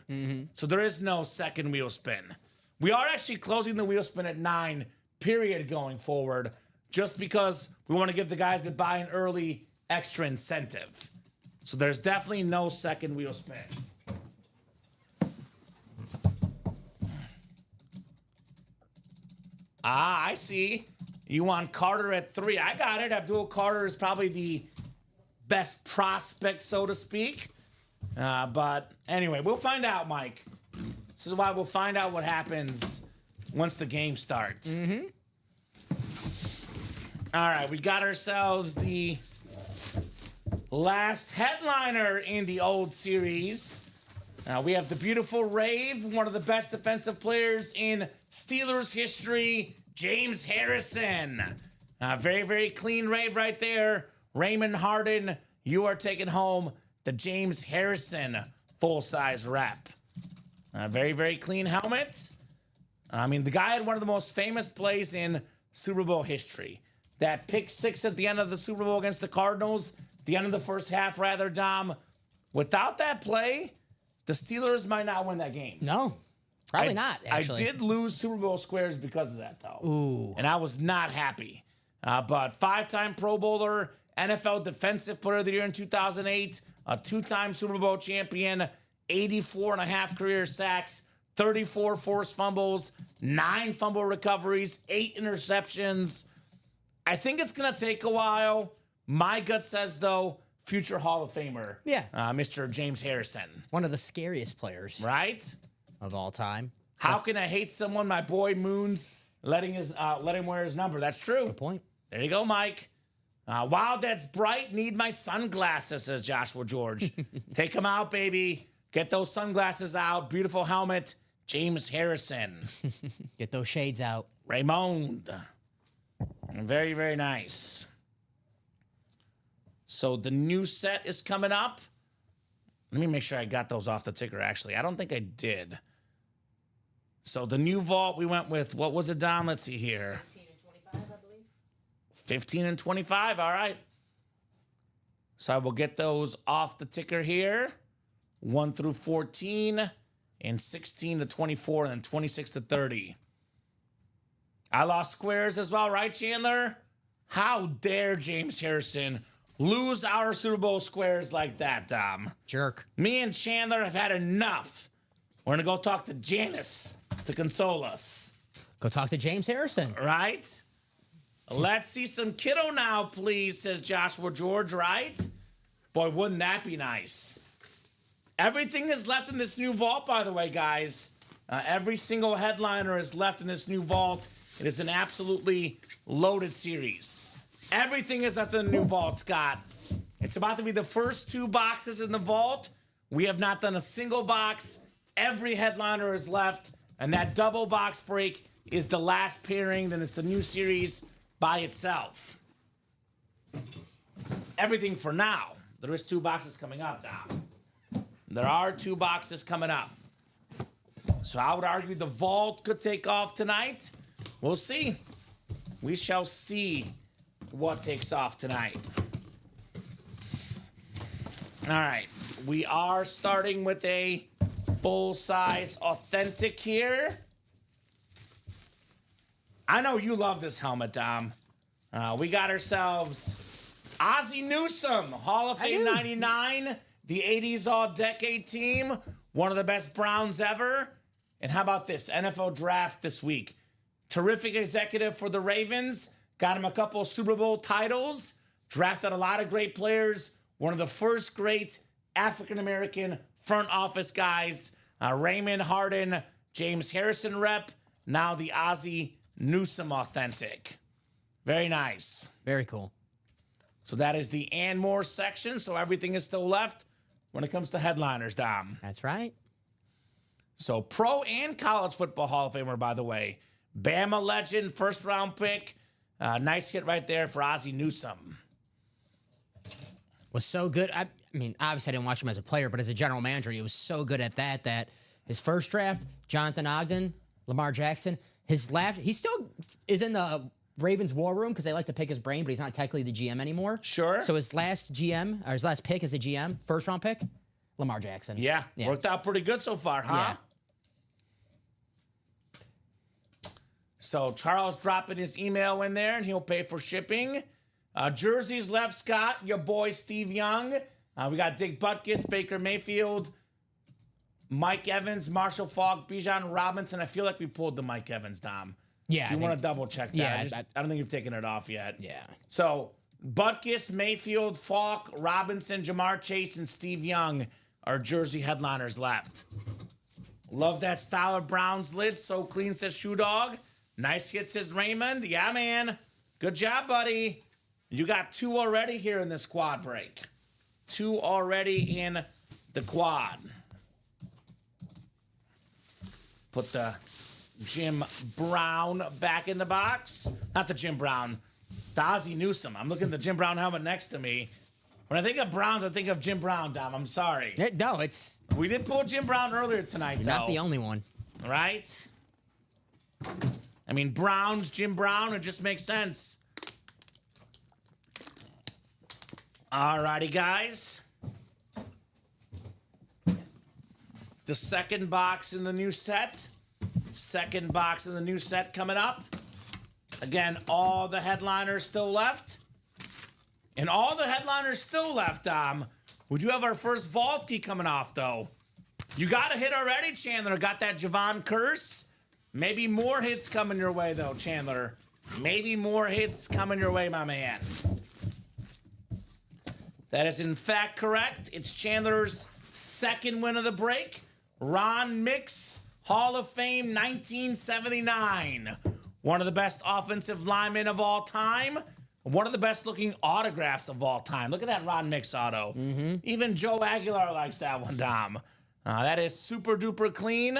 So there is no second wheel spin. We are actually closing the wheel spin at 9, period, going forward, just because we want to give the guys that buy in early extra incentive. So there's definitely no second wheel spin. I see. You want Carter at 3. I got it. Abdul Carter is probably the best prospect, so to speak. But anyway, we'll find out, Mike. This is why we'll find out what happens once the game starts. All right, we got ourselves the last headliner in the old series. We have the beautiful Rave, one of the best defensive players in Steelers history, James Harrison. Very, very clean Rave right there. Raymond Harden, you are taking home the James Harrison full-size rep. Very, very clean helmet. I mean, the guy had one of the most famous plays in Super Bowl history. That pick six at the end of the Super Bowl against the Cardinals, the end of the first half, rather, Dom. Without that play, the Steelers might not win that game. No, probably not, actually. I did lose Super Bowl squares because of that, though. Ooh. And I was not happy. But 5-time Pro Bowler, NFL Defensive Player of the Year in 2008, a 2-time Super Bowl champion, 84.5 career sacks, 34 forced fumbles, 9 fumble recoveries, 8 interceptions. I think it's going to take a while. My gut says, though, future Hall of Famer. Yeah. Mr. James Harrison. One of the scariest players Right? of all time. How can I hate someone? My boy Moons let him wear his number. That's true. Good point. There you go, Mike. Wow, that's bright. Need my sunglasses, says Joshua George. Take them out, baby. Get those sunglasses out. Beautiful helmet. James Harrison. Get those shades out. Raymond. Very, very nice. So the new set is coming up. Let me make sure I got those off the ticker, actually. I don't think I did. So the new vault, we went with, what was it, Don? Let's see here. 15 and 25, I believe. 15 and 25, all right. So I will get those off the ticker here. 1 through 14, and 16 to 24, and then 26 to 30. I lost squares as well, right, Chandler? How dare James Harrison lose our Super Bowl squares like that, Dom? Jerk. Me and Chandler have had enough. We're going to go talk to Janice to console us. Go talk to James Harrison. Right? Let's see some kiddo now, please, says Joshua George, right? Boy, wouldn't that be nice? Everything is left in this new vault, by the way, guys. Every single headliner is left in this new vault. It is an absolutely loaded series. Everything is left in the new vault, Scott. It's about to be the first 2 boxes in the vault. We have not done a single box. Every headliner is left. And that double box break is the last pairing. Then it's the new series by itself. Everything for now. There is 2 boxes coming up now. There are 2 boxes coming up. So I would argue the vault could take off tonight. We'll see. We shall see what takes off tonight. All right. We are starting with a full-size authentic here. I know you love this helmet, Dom. We got ourselves Ozzie Newsome, Hall of Fame 99, the 80s All-Decade team, one of the best Browns ever. And how about this? NFL Draft this week. Terrific executive for the Ravens. Got him a couple Super Bowl titles. Drafted a lot of great players. One of the first great African-American front office guys. Raymond Harden, James Harrison rep. Now the Ozzie Newsome authentic. Very nice. Very cool. So that is the and more section. So everything is still left when it comes to headliners, Dom. That's right. So pro and college football Hall of Famer, by the way. Bama legend, first round pick. Nice hit right there for Ozzie Newsome. Was so good. I mean, obviously I didn't watch him as a player, but as a general manager, he was so good at that his first draft, Jonathan Ogden, Lamar Jackson, he still is in the Ravens war room because they like to pick his brain, but he's not technically the GM anymore. Sure. So his last pick as a GM, first round pick, Lamar Jackson. Yeah. Worked out pretty good so far, huh? Yeah. So Charles dropping his email in there, and he'll pay for shipping. Jerseys left, Scott, your boy Steve Young. We got Dick Butkus, Baker Mayfield, Mike Evans, Marshall Faulk, Bijan Robinson. I feel like we pulled the Mike Evans, Dom. Yeah. If you want to double check that. Yeah, I don't think you've taken it off yet. Yeah. So Butkus, Mayfield, Faulk, Robinson, Jamar Chase, and Steve Young are jersey headliners left. Love that style of Browns lid. So clean, says Shoe Dog. Nice hit, says Raymond. Yeah, man. Good job, buddy. You got 2 already here in this quad break. 2 already in the quad. Put the Jim Brown back in the box. Not the Jim Brown, the Ozzie Newsome. I'm looking at the Jim Brown helmet next to me. When I think of Browns, I think of Jim Brown, Dom. I'm sorry. No, it's We did pull Jim Brown earlier tonight, though. not the only one. Right? I mean, Browns, Jim Brown, it just makes sense. Alrighty, guys. The second box in the new set. Second box in the new set coming up. Again, all the headliners still left. And all the headliners still left, we do have our first vault key coming off, though. You got a hit already, Chandler. Got that Javon Curse. Maybe more hits coming your way, though, Chandler. Maybe more hits coming your way, my man. That is, in fact, correct. It's Chandler's second win of the break. Ron Mix, Hall of Fame, 1979. One of the best offensive linemen of all time. One of the best looking autographs of all time. Look at that Ron Mix auto. Even Joe Aguilar likes that one, Dom. That is super duper clean.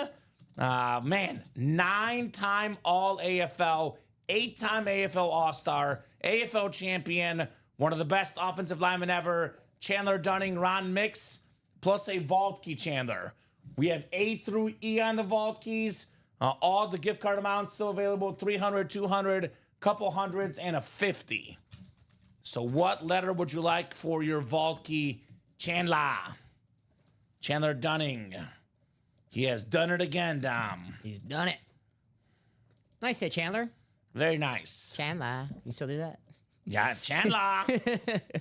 Man, 9-time All AFL, 8-time AFL All-Star, AFL champion, one of the best offensive linemen ever. Chandler Dunning, Ron Mix, plus a vault key, Chandler. We have A through E on the vault keys. All the gift card amounts still available, 300, 200, couple hundreds, and a 50. So what letter would you like for your vault key, Chandler? Chandler Dunning. He has done it again, Dom. He's done it. Nice hit, Chandler. Very nice. Chandler. You still do that? Yeah, Chandler.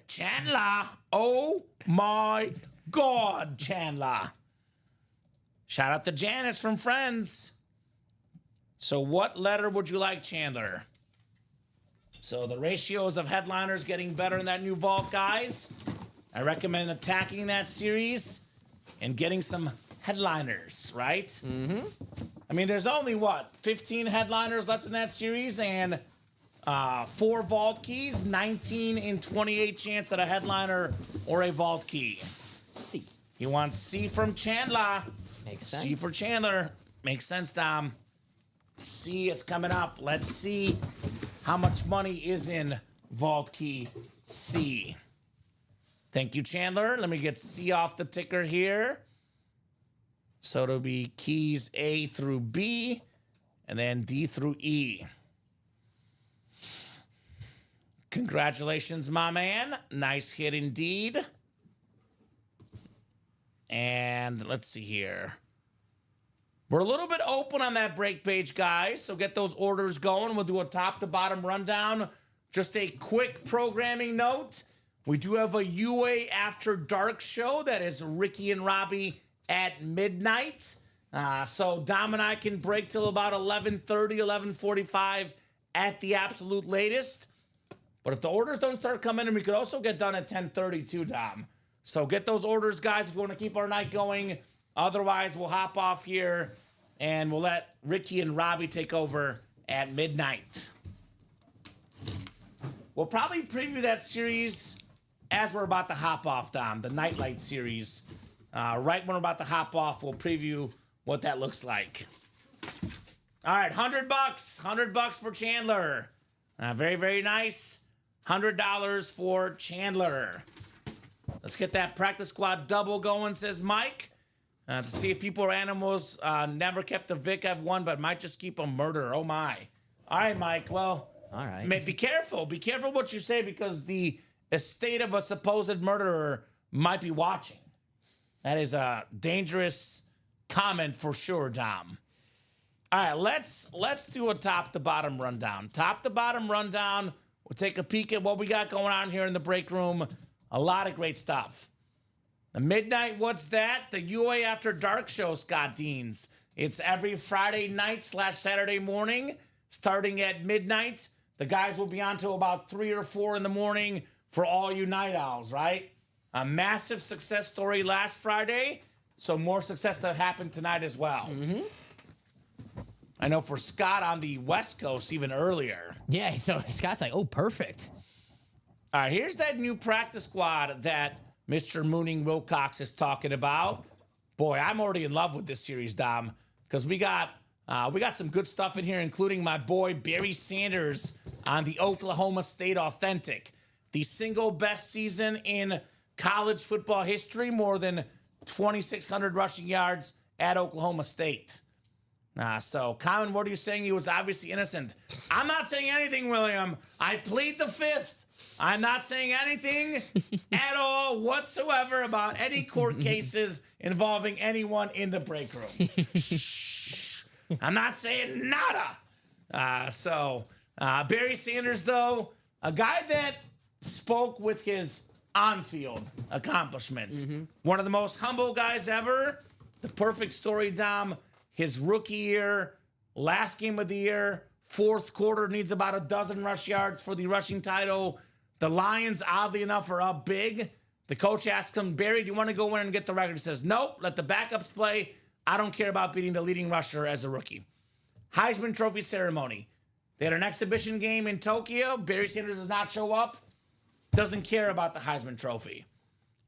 Chandler. Oh my God, Chandler. Shout out to Janice from Friends. So what letter would you like, Chandler? So the ratios of headliners getting better in that new vault, guys. I recommend attacking that series and getting some headliners, right? Mm-hmm. I mean, there's only, 15 headliners left in that series and 4 vault keys, 19 in 28 chance at a headliner or a vault key. C. He wants C from Chandler. Makes sense. C for Chandler. Makes sense, Dom. C is coming up. Let's see how much money is in vault key C. Thank you, Chandler. Let me get C off the ticker here. So it'll be keys A through B and then D through E. Congratulations, my man. Nice hit indeed. And let's see here. We're a little bit open on that break page, guys, so get those orders going. We'll do a top-to-bottom rundown. Just a quick programming note. We do have a UA After Dark show that is Ricky and Robbie at midnight. So Dom and I can break till about 11:30, 11:45 at the absolute latest. But if the orders don't start coming in, we could also get done at 10:30 too, Dom. So get those orders, guys, if you want to keep our night going. Otherwise, we'll hop off here and we'll let Ricky and Robbie take over at midnight. We'll probably preview that series as we're about to hop off, Dom, the Nightlight series. Right when we're about to hop off, we'll preview what that looks like. All right, $100. $100 for Chandler. Very, very nice. $100 for Chandler. Let's get that practice squad double going, says Mike. To see if people or animals never kept a Vic have won, but might just keep a murder. Oh, my. All right, Mike. Well, all right. Be careful. Be careful what you say because the estate of a supposed murderer might be watching. That is a dangerous comment for sure, Dom. All right, let's do a top-to-bottom rundown. Top-to-bottom rundown. We'll take a peek at what we got going on here in the break room. A lot of great stuff. The Midnight What's That? The UA After Dark show, Scott Deans. It's every Friday night / Saturday morning, starting at midnight. The guys will be on till about 3 or 4 in the morning for all you night owls, right? A massive success story last Friday, so more success that happened tonight as well. Mm-hmm. I know for Scott on the West Coast, even earlier. Yeah, so Scott's like, oh, perfect. All right, here's that new practice squad that Mr. Mooning Wilcox is talking about. Boy, I'm already in love with this series, Dom, because we got some good stuff in here, including my boy Barry Sanders on the Oklahoma State Authentic. The single best season in college football history, more than 2,600 rushing yards at Oklahoma State. So, Common, what are you saying? He was obviously innocent. I'm not saying anything, William. I plead the fifth. I'm not saying anything at all whatsoever about any court cases involving anyone in the break room. Shh. I'm not saying nada. Barry Sanders, though, a guy that spoke with his on-field accomplishments. One of the most humble guys ever. The perfect story, Dom. His rookie year, last game of the year, fourth quarter, needs about a dozen rush yards for the rushing title. The Lions, oddly enough, are up big. The coach asks him, Barry, do you want to go in and get the record? He says, nope, let the backups play. I don't care about beating the leading rusher as a rookie. Heisman Trophy ceremony. They had an exhibition game in Tokyo. Barry Sanders does not show up. Doesn't care about the Heisman Trophy.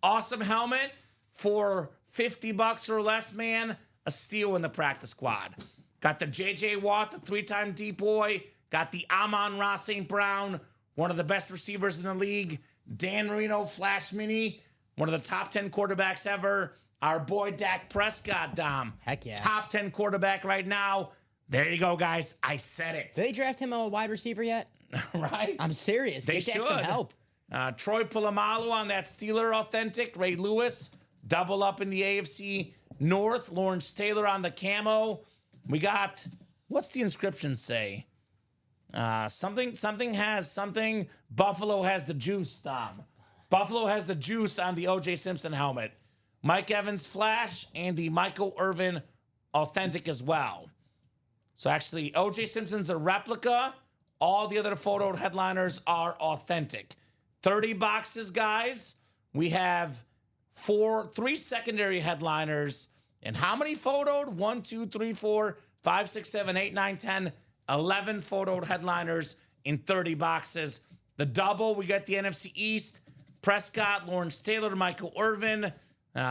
Awesome helmet for $50 or less, man. A steal in the practice squad. Got the J.J. Watt, the three-time deep boy. Got the Amon-Ra St. Brown, one of the best receivers in the league. Dan Marino, Flash Mini, one of the top 10 quarterbacks ever. Our boy Dak Prescott, Dom. Heck yeah. Top 10 quarterback right now. There you go, guys. I said it. Did they draft him a wide receiver yet? Right? I'm serious. They Get Dak some should. help. Troy Polamalu on that Steeler Authentic. Ray Lewis, double up in the AFC North. Lawrence Taylor on the camo. We got, what's the inscription say? Something has something. Buffalo has the juice, Dom. Buffalo has the juice on the O.J. Simpson helmet. Mike Evans Flash and the Michael Irvin Authentic as well. So actually, O.J. Simpson's a replica. All the other photo headliners are authentic. 30 boxes, guys. We have three secondary headliners. And how many photoed? 1, 2, 3, 4, 5, 6, 7, 8, 9, 10, 11 photoed headliners in 30 boxes. The double, we got the NFC East, Prescott, Lawrence Taylor, Michael Irvin.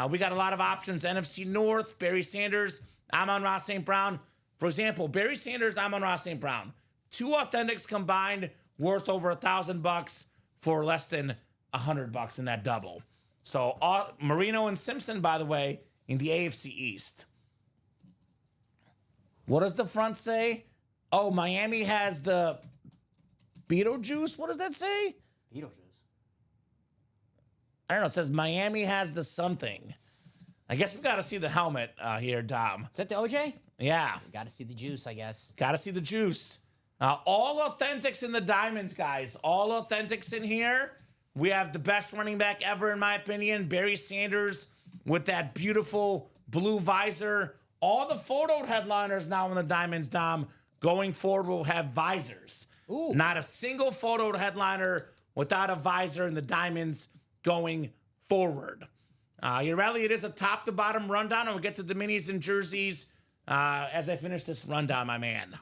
We got a lot of options. NFC North, Barry Sanders, Amon-Ra St. Brown. For example, Barry Sanders, Amon-Ra St. Brown. 2 authentics combined, worth over $1,000 for less than $100 in that double. So Marino and Simpson, by the way, in the AFC East. What does the front say? Oh, Miami has the Beetlejuice. What does that say? Beetlejuice. I don't know. It says Miami has the something. I guess we got to see the helmet here, Dom. Is that the OJ? Yeah. Got to see the juice, I guess. Got to see the juice. All authentics in the diamonds, guys. All authentics in here. We have the best running back ever, in my opinion, Barry Sanders, with that beautiful blue visor. All the photo headliners now in the diamonds, Dom, going forward will have visors. Ooh. Not a single photo headliner without a visor in the diamonds going forward. You ready? It is a top-to-bottom rundown, and we'll get to the minis and jerseys as I finish this rundown, my man.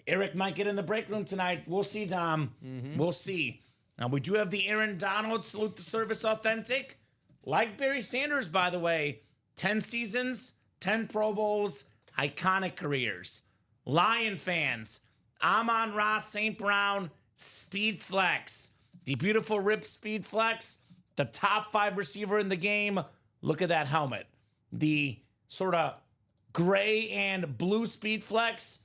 Eric might get in the break room tonight. We'll see, Dom. We'll see. Now, we do have the Aaron Donald Salute the Service Authentic. Like Barry Sanders, by the way, 10 seasons, 10 Pro Bowls, iconic careers. Lion fans, Amon-Ra St. Brown, Speed Flex. The beautiful Rip Speed Flex, the top 5 receiver in the game. Look at that helmet. The sort of gray and blue Speed Flex.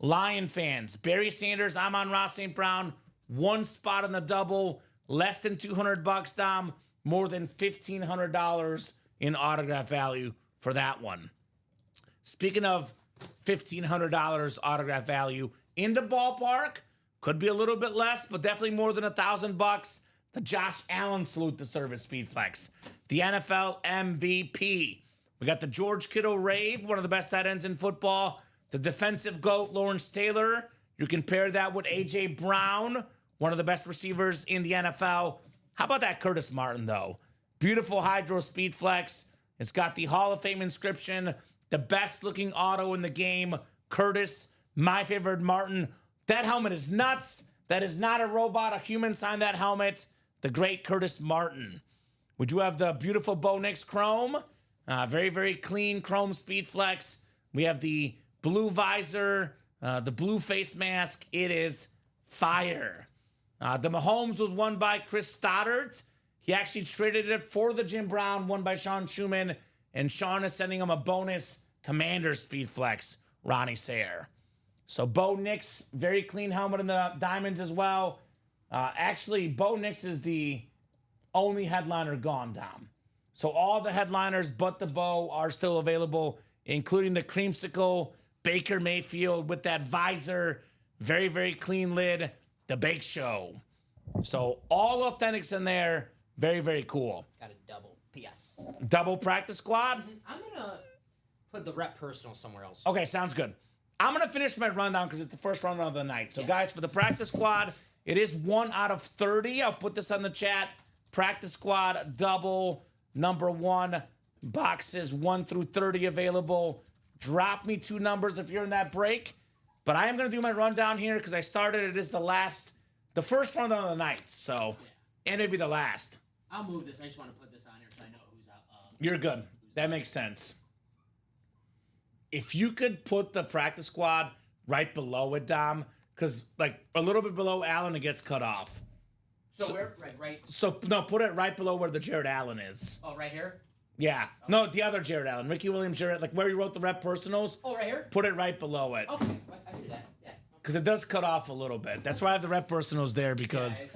Lion fans, Barry Sanders, Amon-Ra St. Brown, 1 spot in the double, less than $200, Dom, more than $1,500 in autograph value for that one. Speaking of $1,500 autograph value, in the ballpark, could be a little bit less, but definitely more than $1,000. The Josh Allen Salute the Service Speed Flex, the NFL MVP. We got the George Kittle Rave, one of the best tight ends in football. The defensive GOAT, Lawrence Taylor. You can pair that with A.J. Brown, one of the best receivers in the NFL. How about that Curtis Martin, though? Beautiful Hydro Speed Flex. It's got the Hall of Fame inscription. The best-looking auto in the game, Curtis, my favorite Martin. That helmet is nuts. That is not a robot. A human signed that helmet. the great Curtis Martin. We do have the beautiful Bo Nix Chrome. Very, very clean Chrome Speed Flex. We have the blue visor, the blue face mask. It is fire. The Mahomes was won by Chris Stoddart. He actually traded it for the Jim Brown, won by Sean Schumann. And Sean is sending him a bonus Commander Speed Flex, Ronnie Sayer. So Bo Nix, very clean helmet in the diamonds as well. Actually, Bo Nix is the only headliner gone, Dom. So all the headliners but the Bo are still available, including the creamsicle Baker Mayfield with that visor. Very, very clean lid. The Bake Show. So all authentics in there. Very, very cool. Got a double. PS. Double practice squad. I'm gonna put the rep personal somewhere else. Okay, sounds good. I'm going to finish my rundown because it's the first rundown of the night. So, guys, for the practice squad, it is 1 out of 30. I'll put this on the chat. Practice squad, double, number 1, boxes 1 through 30 available. Drop me 2 numbers if you're in that break. But I am going to do my rundown here because I started it as the first rundown of the night. So, and maybe the last. I'll move this. I just want to put this on here so I know who's out. You're good. That makes sense. If you could put the practice squad right below it, Dom, because like a little bit below Allen, it gets cut off. So where? Right. So no, put it right below where the Jared Allen is. Oh, right here? Yeah. No, the other Jared Allen. Ricky Williams, Jared, like where you wrote the rep personals. Oh, right here? Put it right below it. Okay, I can do that. Yeah. Because it does cut off a little bit. That's why I have the rep personals there because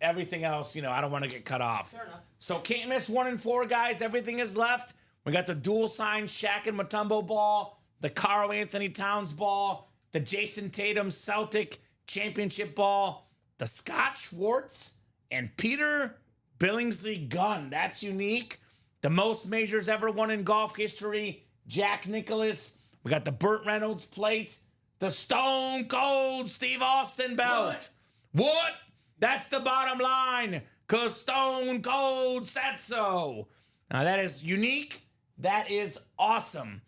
everything else, I don't want to get cut off. Fair enough. So can't miss 1 and 4, guys. Everything is left. We got the dual sign Shaq and Mutombo ball, the Karl Anthony Towns ball, the Jason Tatum Celtic championship ball, the Scott Schwartz and Peter Billingsley gun. That's unique. The most majors ever won in golf history, Jack Nicklaus. We got the Burt Reynolds plate, the Stone Cold Steve Austin belt. What? That's the bottom line, because Stone Cold said so. Now, that is unique. That is awesome.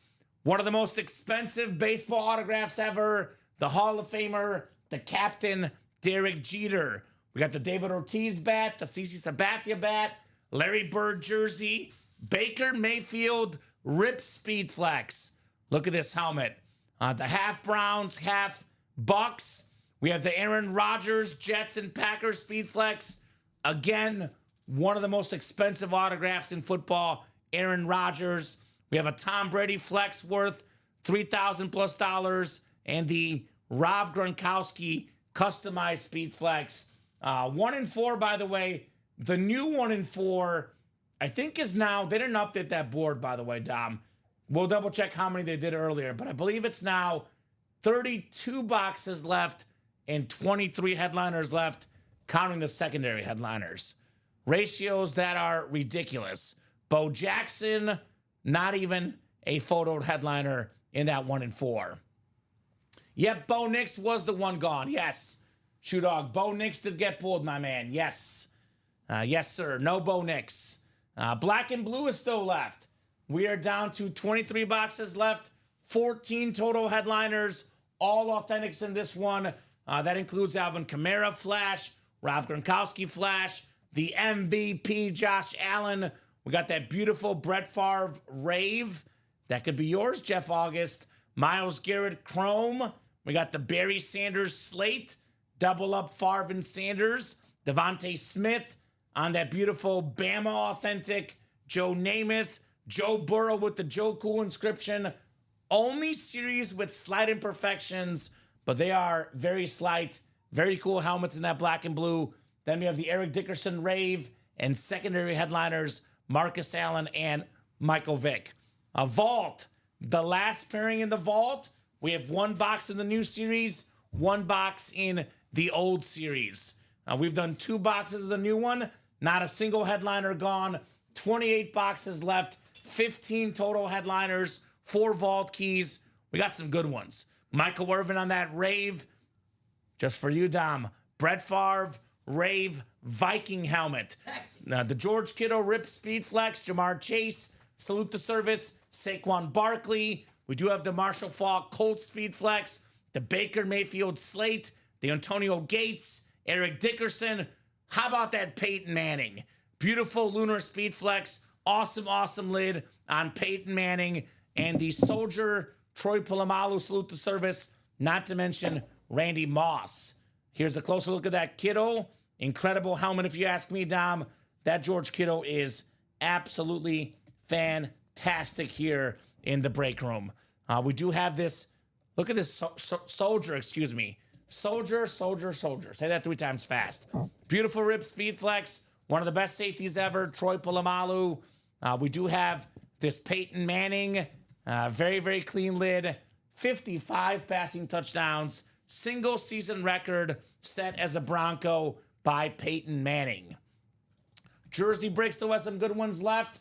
One of the most expensive baseball autographs ever. The Hall of Famer, the captain, Derek Jeter. We got the David Ortiz bat, the CC Sabathia bat, Larry Bird jersey, Baker Mayfield Rip Speed Flex. Look at this helmet. The half Browns, half Bucks. We have the Aaron Rodgers Jets and Packers Speed Flex. Again, one of the most expensive autographs in football, Aaron Rodgers. We have a Tom Brady flex worth $3,000+, and the Rob Gronkowski customized Speed Flex. 1 and 4, by the way. The new 1 and 4, I think is now, they didn't update that board, by the way, Dom. We'll double check how many they did earlier, but I believe it's now 32 boxes left and 23 headliners left, counting the secondary headliners. Ratios that are ridiculous. Bo Jackson, not even a photoed headliner in that 1 and 4. Yep, Bo Nix was the one gone. Yes. Shoe Dog, Bo Nix did get pulled, my man. Yes. Yes, sir. No Bo Nix. Black and blue is still left. We are down to 23 boxes left, 14 total headliners, all authentics in this one. That includes Alvin Kamara Flash, Rob Gronkowski Flash, the MVP Josh Allen. We got that beautiful Brett Favre Rave. That could be yours, Jeff August. Myles Garrett Chrome. We got the Barry Sanders Slate. Double up Favre and Sanders. Devontae Smith on that beautiful Bama authentic. Joe Namath. Joe Burrow with the Joe Cool inscription. Only series with slight imperfections, but they are very slight. Very cool helmets in that black and blue. Then we have the Eric Dickerson Rave and secondary headliners, Marcus Allen and Michael Vick. A vault. The last pairing in the vault. We have 1 box in the new series, 1 box in the old series. We've done 2 boxes of the new one. Not a single headliner gone. 28 boxes left. 15 total headliners. 4 vault keys. We got some good ones. Michael Irvin on that Rave. Just for you, Dom. Brett Favre Rave Viking helmet. The George Kittle Rip Speed Flex. Jamar Chase. Salute the service. Saquon Barkley. We do have the Marshall Faulk Colt Speed Flex. The Baker Mayfield Slate. The Antonio Gates. Eric Dickerson. How about that Peyton Manning? Beautiful lunar speed flex. Awesome, awesome lid on Peyton Manning. And the Soldier Troy Polamalu, salute the service. Not to mention Randy Moss. Here's a closer look at that Kittle. Incredible helmet, if you ask me, Dom. That George Kittle is absolutely fantastic here in the break room. We do have this. Look at this Soldier, excuse me. Soldier. Say that 3 times fast. Beautiful rib speed flex. One of the best safeties ever, Troy Polamalu. We do have this Peyton Manning. Very, very clean lid. 55 passing touchdowns. Single season record set as a Bronco by Peyton Manning. Jersey breaks still has some good ones left.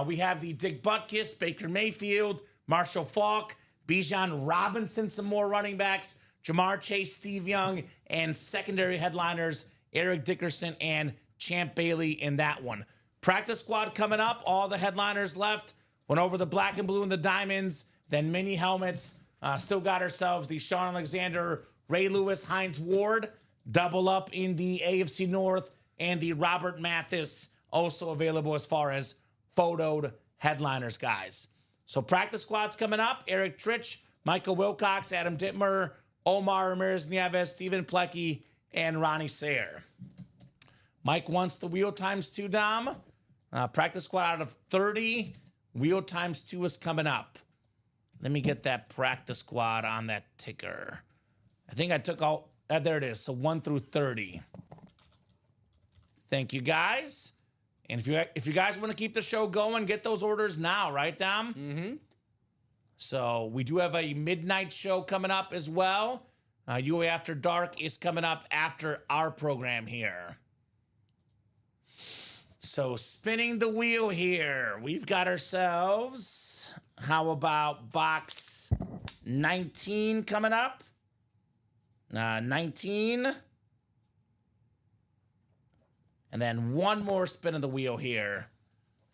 We have the Dick Butkus, Baker Mayfield, Marshall Faulk, Bijan Robinson, some more running backs, Jamar Chase, Steve Young, and secondary headliners, Eric Dickerson and Champ Bailey in that one. Practice squad coming up. All the headliners left. Went over the black and blue and the diamonds. Then mini helmets. Still got ourselves the Sean Alexander, Ray Lewis, Hines Ward. Double up in the AFC North. And the Robert Mathis also available as far as photoed headliners, guys. So practice squad's coming up. Eric Trich, Michael Wilcox, Adam Dittmer, Omar Ramirez-Nieves, Stephen Plecky, and Ronnie Sayre. Mike wants the wheel times 2, Dom. Practice squad out of 30. Wheel times 2 is coming up. Let me get that practice squad on that ticker. I think I took all... there it is. So 1 through 30. Thank you, guys. And if you guys want to keep the show going, get those orders now, right, Dom? Mm-hmm. So we do have a midnight show coming up as well. UA After Dark is coming up after our program here. So spinning the wheel here, we've got ourselves, how about box 19 coming up? 19. And then one more spin of the wheel here.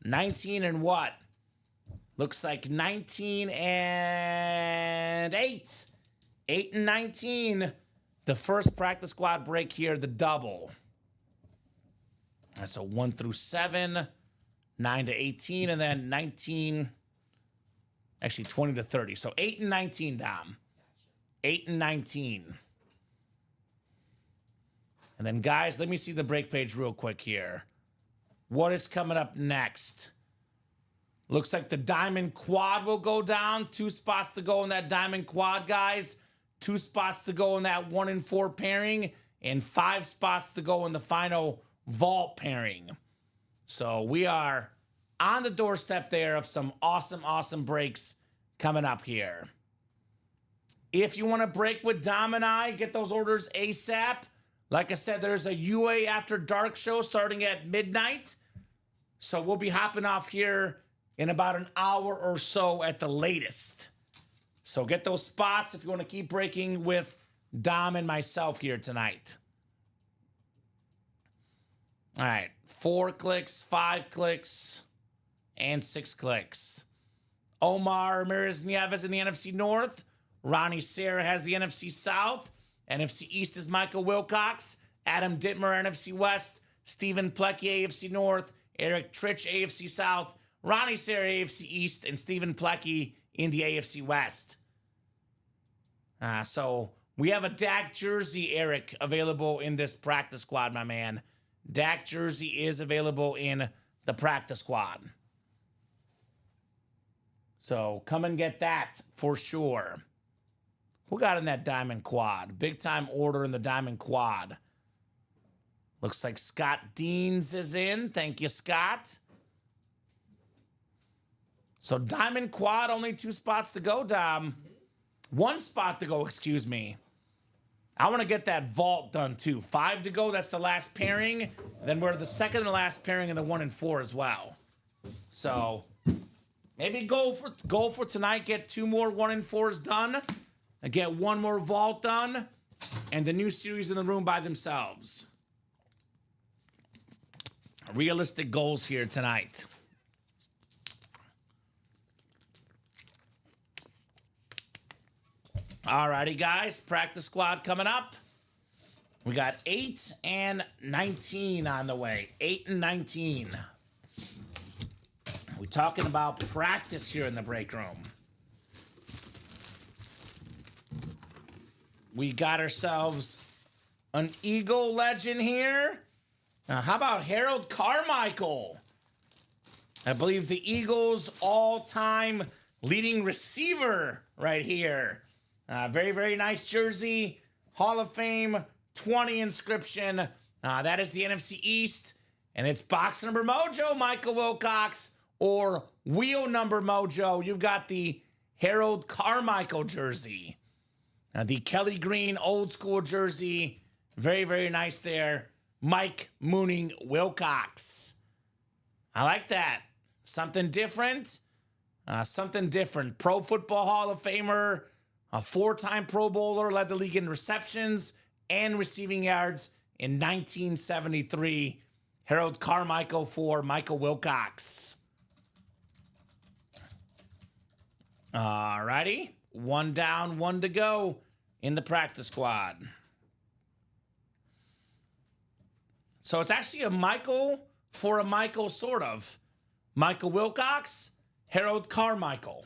19 and what? Looks like 19 and 8. 8 and 19. The first practice squad break here, the double. So 1 through 7, 9 to 18, and then 19, actually 20 to 30. So 8 and 19, Dom. 8 and 19. And then, guys, let me see the break page real quick here. What is coming up next? Looks like the Diamond Quad will go down. 2 spots to go in that Diamond Quad, guys. 2 spots to go in that 1 and 4 pairing. And 5 spots to go in the final vault pairing. So we are on the doorstep there of some awesome, awesome breaks coming up here. If you want to break with Dom and I, get those orders ASAP. Like I said, there's a UA After Dark show starting at midnight. So we'll be hopping off here in about an hour or so at the latest. So get those spots if you want to keep breaking with Dom and myself here tonight. All right, 4 clicks, 5 clicks, and 6 clicks. Omar Ramirez-Nieves in the NFC North. Ronnie Sayre has the NFC South. NFC East is Michael Wilcox. Adam Dittmer, NFC West. Stephen Plecky, AFC North. Eric Trich, AFC South. Ronnie Sayre, AFC East. And Stephen Plecky in the AFC West. So we have a Dak jersey, Eric, available in this practice squad, my man. Dak jersey is available in the practice squad. So come and get that for sure. Who got in that Diamond Quad? Big time order in the Diamond Quad. Looks like Scott Deans is in. Thank you, Scott. So Diamond Quad, only 2 spots to go, Dom. 1 spot to go, excuse me. I want to get that vault done too. 5 to go, that's the last pairing. Then we're the second and last pairing in the 1 and 4 as well. So maybe go for tonight, get 2 more 1 and 4s done. And get 1 more vault done. And the new series in the room by themselves. Realistic goals here tonight. Alrighty, guys. Practice squad coming up. We got 8 and 19 on the way. 8 and 19. We're talking about practice here in the break room. We got ourselves an Eagle legend here. Now, how about Harold Carmichael? I believe the Eagles' all-time leading receiver right here. Very, very nice jersey. Hall of Fame 20 inscription. That is the NFC East. And it's box number mojo, Michael Wilcox, or wheel number mojo. You've got the Harold Carmichael jersey. The Kelly Green old school jersey. Very, very nice there. Mike Mooning Wilcox. I like that. Something different. Something different. Pro Football Hall of Famer. A 4-time Pro Bowler. Led the league in receptions and receiving yards in 1973. Harold Carmichael for Michael Wilcox. Alrighty. 1 down, 1 to go in the practice squad. So it's actually a Michael for a Michael, sort of. Michael Wilcox, Harold Carmichael.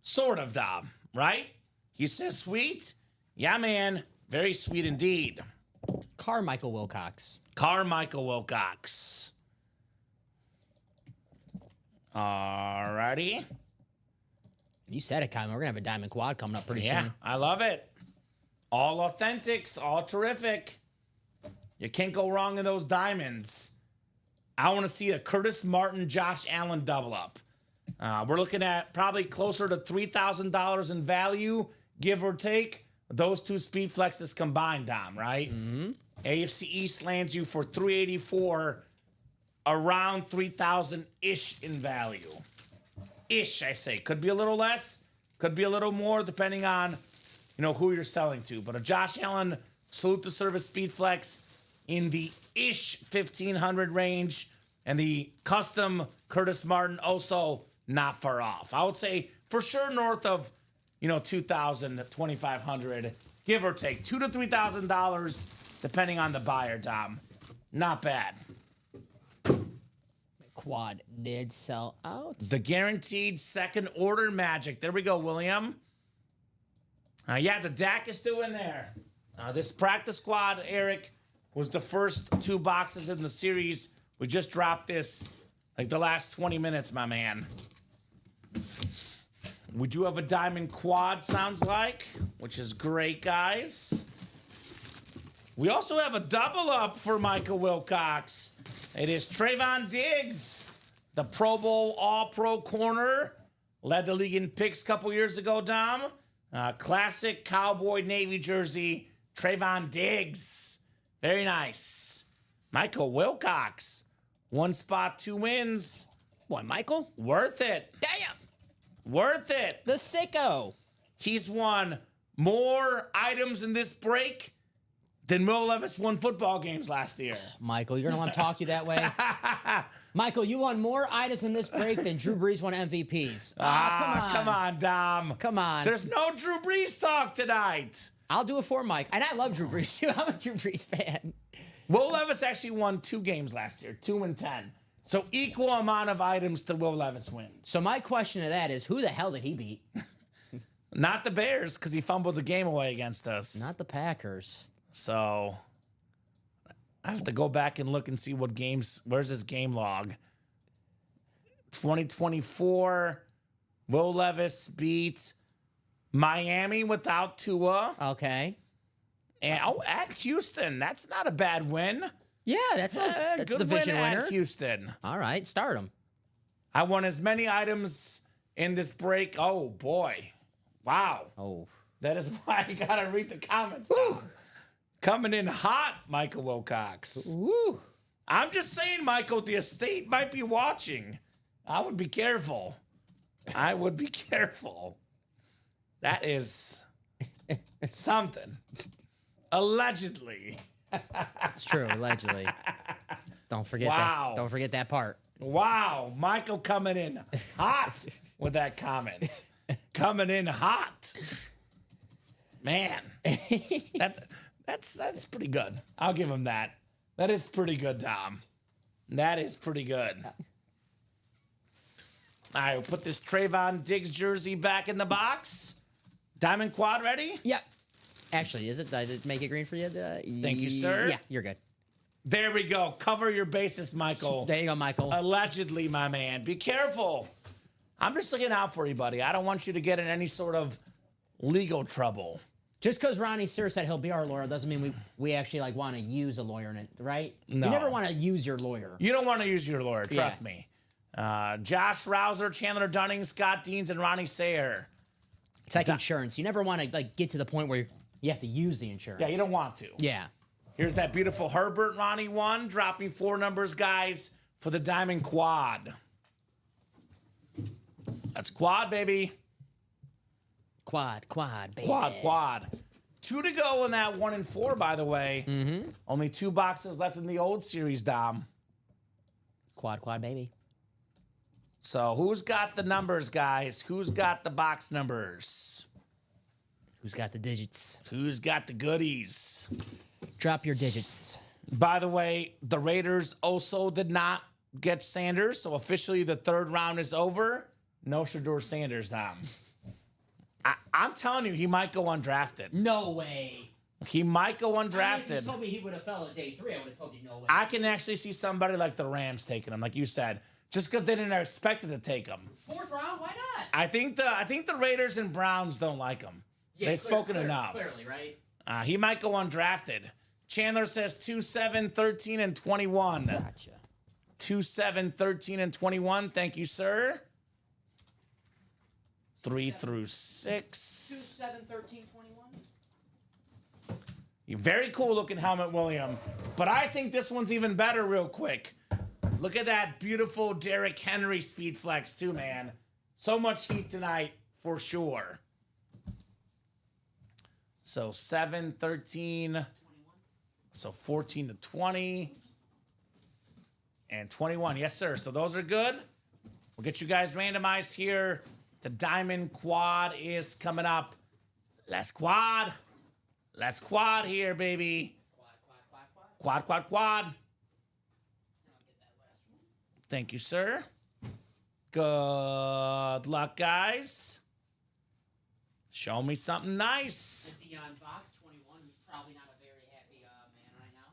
Sort of, Dom, right? He says sweet. Yeah, man. Very sweet indeed. Carmichael Wilcox. Carmichael Wilcox. Alrighty. You said it, Kyle. We're going to have a diamond quad coming up pretty Yeah, soon. I love it. All authentics, all terrific. You can't go wrong in those diamonds. I want to see a Curtis Martin, Josh Allen double up. We're looking at probably closer to $3,000 in value, give or take. Those two speed flexes combined, Dom, right? Mm-hmm. AFC East lands you for $384, around $3,000-ish in value. Ish, I say. Could be a little less, could be a little more, depending on, who you're selling to. But a Josh Allen salute to service speed flex in the ish 1,500 range, and the custom Curtis Martin also not far off. I would say for sure north of 2,000, 2,500, give or take $2,000 to $3,000, depending on the buyer, Dom. Not bad. Quad did sell out. The guaranteed second order magic. There we go, William. Yeah, the DAC is still in there. This practice squad, Eric, was the first 2 boxes in the series. We just dropped this like the last 20 minutes, my man. We do have a diamond quad, sounds like, which is great, guys. We also have a double up for Michael Wilcox. It is Trayvon Diggs, the Pro Bowl All-Pro corner. Led the league in picks a couple years ago, Dom. Classic Cowboy Navy jersey, Trayvon Diggs. Very nice. Michael Wilcox. 1 spot, 2 wins. Boy, Michael? Worth it. Damn! Worth it. The sicko. He's won more items in this break than Will Levis won football games last year. Michael, you're going to let him talk you that way? Michael, you won more items in this break than Drew Brees won MVPs. Come on, Dom. Come on. There's no Drew Brees talk tonight. I'll do it for Mike. And I love Drew Brees, too. I'm a Drew Brees fan. Will Levis actually won 2 games last year, 2 and 10. So equal amount of items to Will Levis win. So my question to that is, who the hell did he beat? Not the Bears, because he fumbled the game away against us. Not the Packers. So I have to go back and look and see what games. Where's his game log? 2024, Will Levis beat Miami without Tua. Okay. And at Houston, that's not a bad win. Yeah, that's a Good division win winner. at Houston. All right, start him. I won as many items in this break. Oh boy, wow. Oh, That is why I gotta read the comments. Now. Coming in hot, Michael Wilcox. woo. I'm just saying, Michael, the estate might be watching. I would be careful. I would be careful. That is something. Allegedly. It's true, allegedly. Don't forget Wow. that. Don't forget that part. Wow, Michael coming in hot with that comment. Coming in hot. Man, that That's pretty good. I'll give him that. That is pretty good, Dom. That is pretty good. All right, we'll put this Trayvon Diggs jersey back in the box. Diamond quad ready? Yep. Actually, is it? Did I make it green for you? Thank you, sir. Yeah, you're good. There we go. Cover your bases, Michael. There you go, Michael. Allegedly, my man. Be careful. I'm just looking out for you, buddy. I don't want you to get in any sort of legal trouble. Just because Ronnie Sear said he'll be our lawyer doesn't mean we actually like want to use a lawyer in it, right? No. You never want to use your lawyer. You don't want to use your lawyer. Trust Yeah. me. Josh Rouser, Chandler Dunning, Scott Deans, and Ronnie Sayer. It's like insurance. You never want to like get to the point where you have to use the insurance. Yeah, you don't want to. Yeah. Here's that beautiful Herbert Ronnie 1, dropping 4 numbers, guys, for the Diamond Quad. That's quad, baby. Quad, baby. Quad. 2 to go in that 1 and 4, by the way. Mm-hmm. Only 2 boxes left in the old series, Dom. Quad, baby. So who's got the numbers, guys? Who's got the box numbers? Who's got the digits? Who's got the goodies? Drop your digits. By the way, the Raiders also did not get Sanders, so officially the 3rd round is over. No Shedeur Sanders, Dom. I'm telling you, he might go undrafted. No way. He might go I mean, if undrafted. you told me he would have fell at day 3, I would have told you no way. I can actually see somebody like the Rams taking him, like you said, just because they didn't expect it to take him. 4th round? Why not? I think the Raiders and Browns don't like him. They've spoken enough. Clearly, right? He might go undrafted. Chandler says 2-7, 13, and 21. Gotcha. 2-7, 13, and 21. Thank you, sir. 3 through 6. 7, 13, 21. Very cool looking helmet, William. But I think this one's even better real quick. Look at that beautiful Derrick Henry speed flex too, man. So much heat tonight for sure. So 7, 13. So 14 to 20. And 21. Yes, sir. So those are good. We'll get you guys randomized here. The Diamond Quad is coming up. Let's quad. Let's quad here, baby. Quad. Thank you, sir. Good luck, guys. Show me something nice. The Dion Box 21, who's probably not a very happy man right now.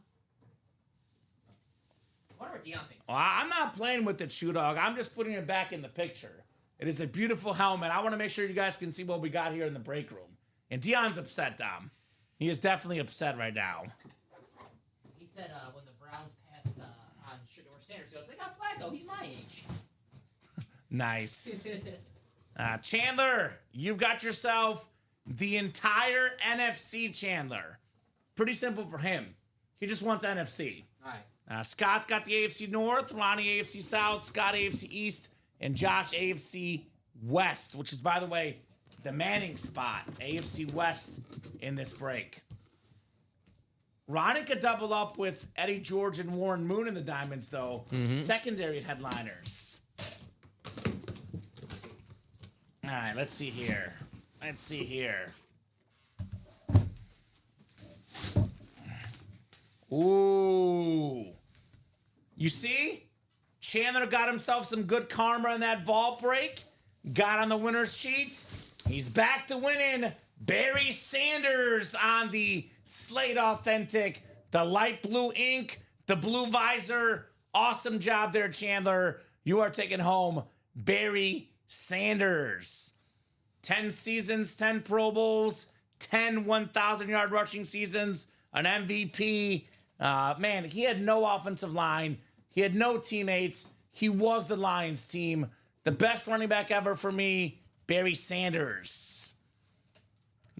I wonder what Dion thinks. Well, I'm not playing with it, Shoe Dog. I'm just putting it back in the picture. It is a beautiful helmet. I want to make sure you guys can see what we got here in the break room. And Dion's upset, Dom. He is definitely upset right now. He said when the Browns passed on Shedeur Sanders, he goes, they got Flacco. He's my age. Nice. Chandler, you've got yourself the entire NFC, Chandler. Pretty simple for him. He just wants NFC. All right. Scott's got the AFC North, Ronnie AFC South, Scott AFC East, and Josh AFC West, which is, by the way, the Manning spot, AFC West in this break. Ronnie could double up with Eddie George and Warren Moon in the Diamonds, though. Secondary headliners. All right, let's see here. Ooh. You see? Chandler got himself some good karma in that vault break. Got on the winner's sheet. He's back to winning. Barry Sanders on the Slate Authentic. The light blue ink, the blue visor. Awesome job there, Chandler. You are taking home Barry Sanders. 10 seasons, 10 Pro Bowls, 10 1,000-yard rushing seasons, an MVP. Man, he had no offensive line. He had no teammates. He was the Lions team. The best running back ever for me, Barry Sanders.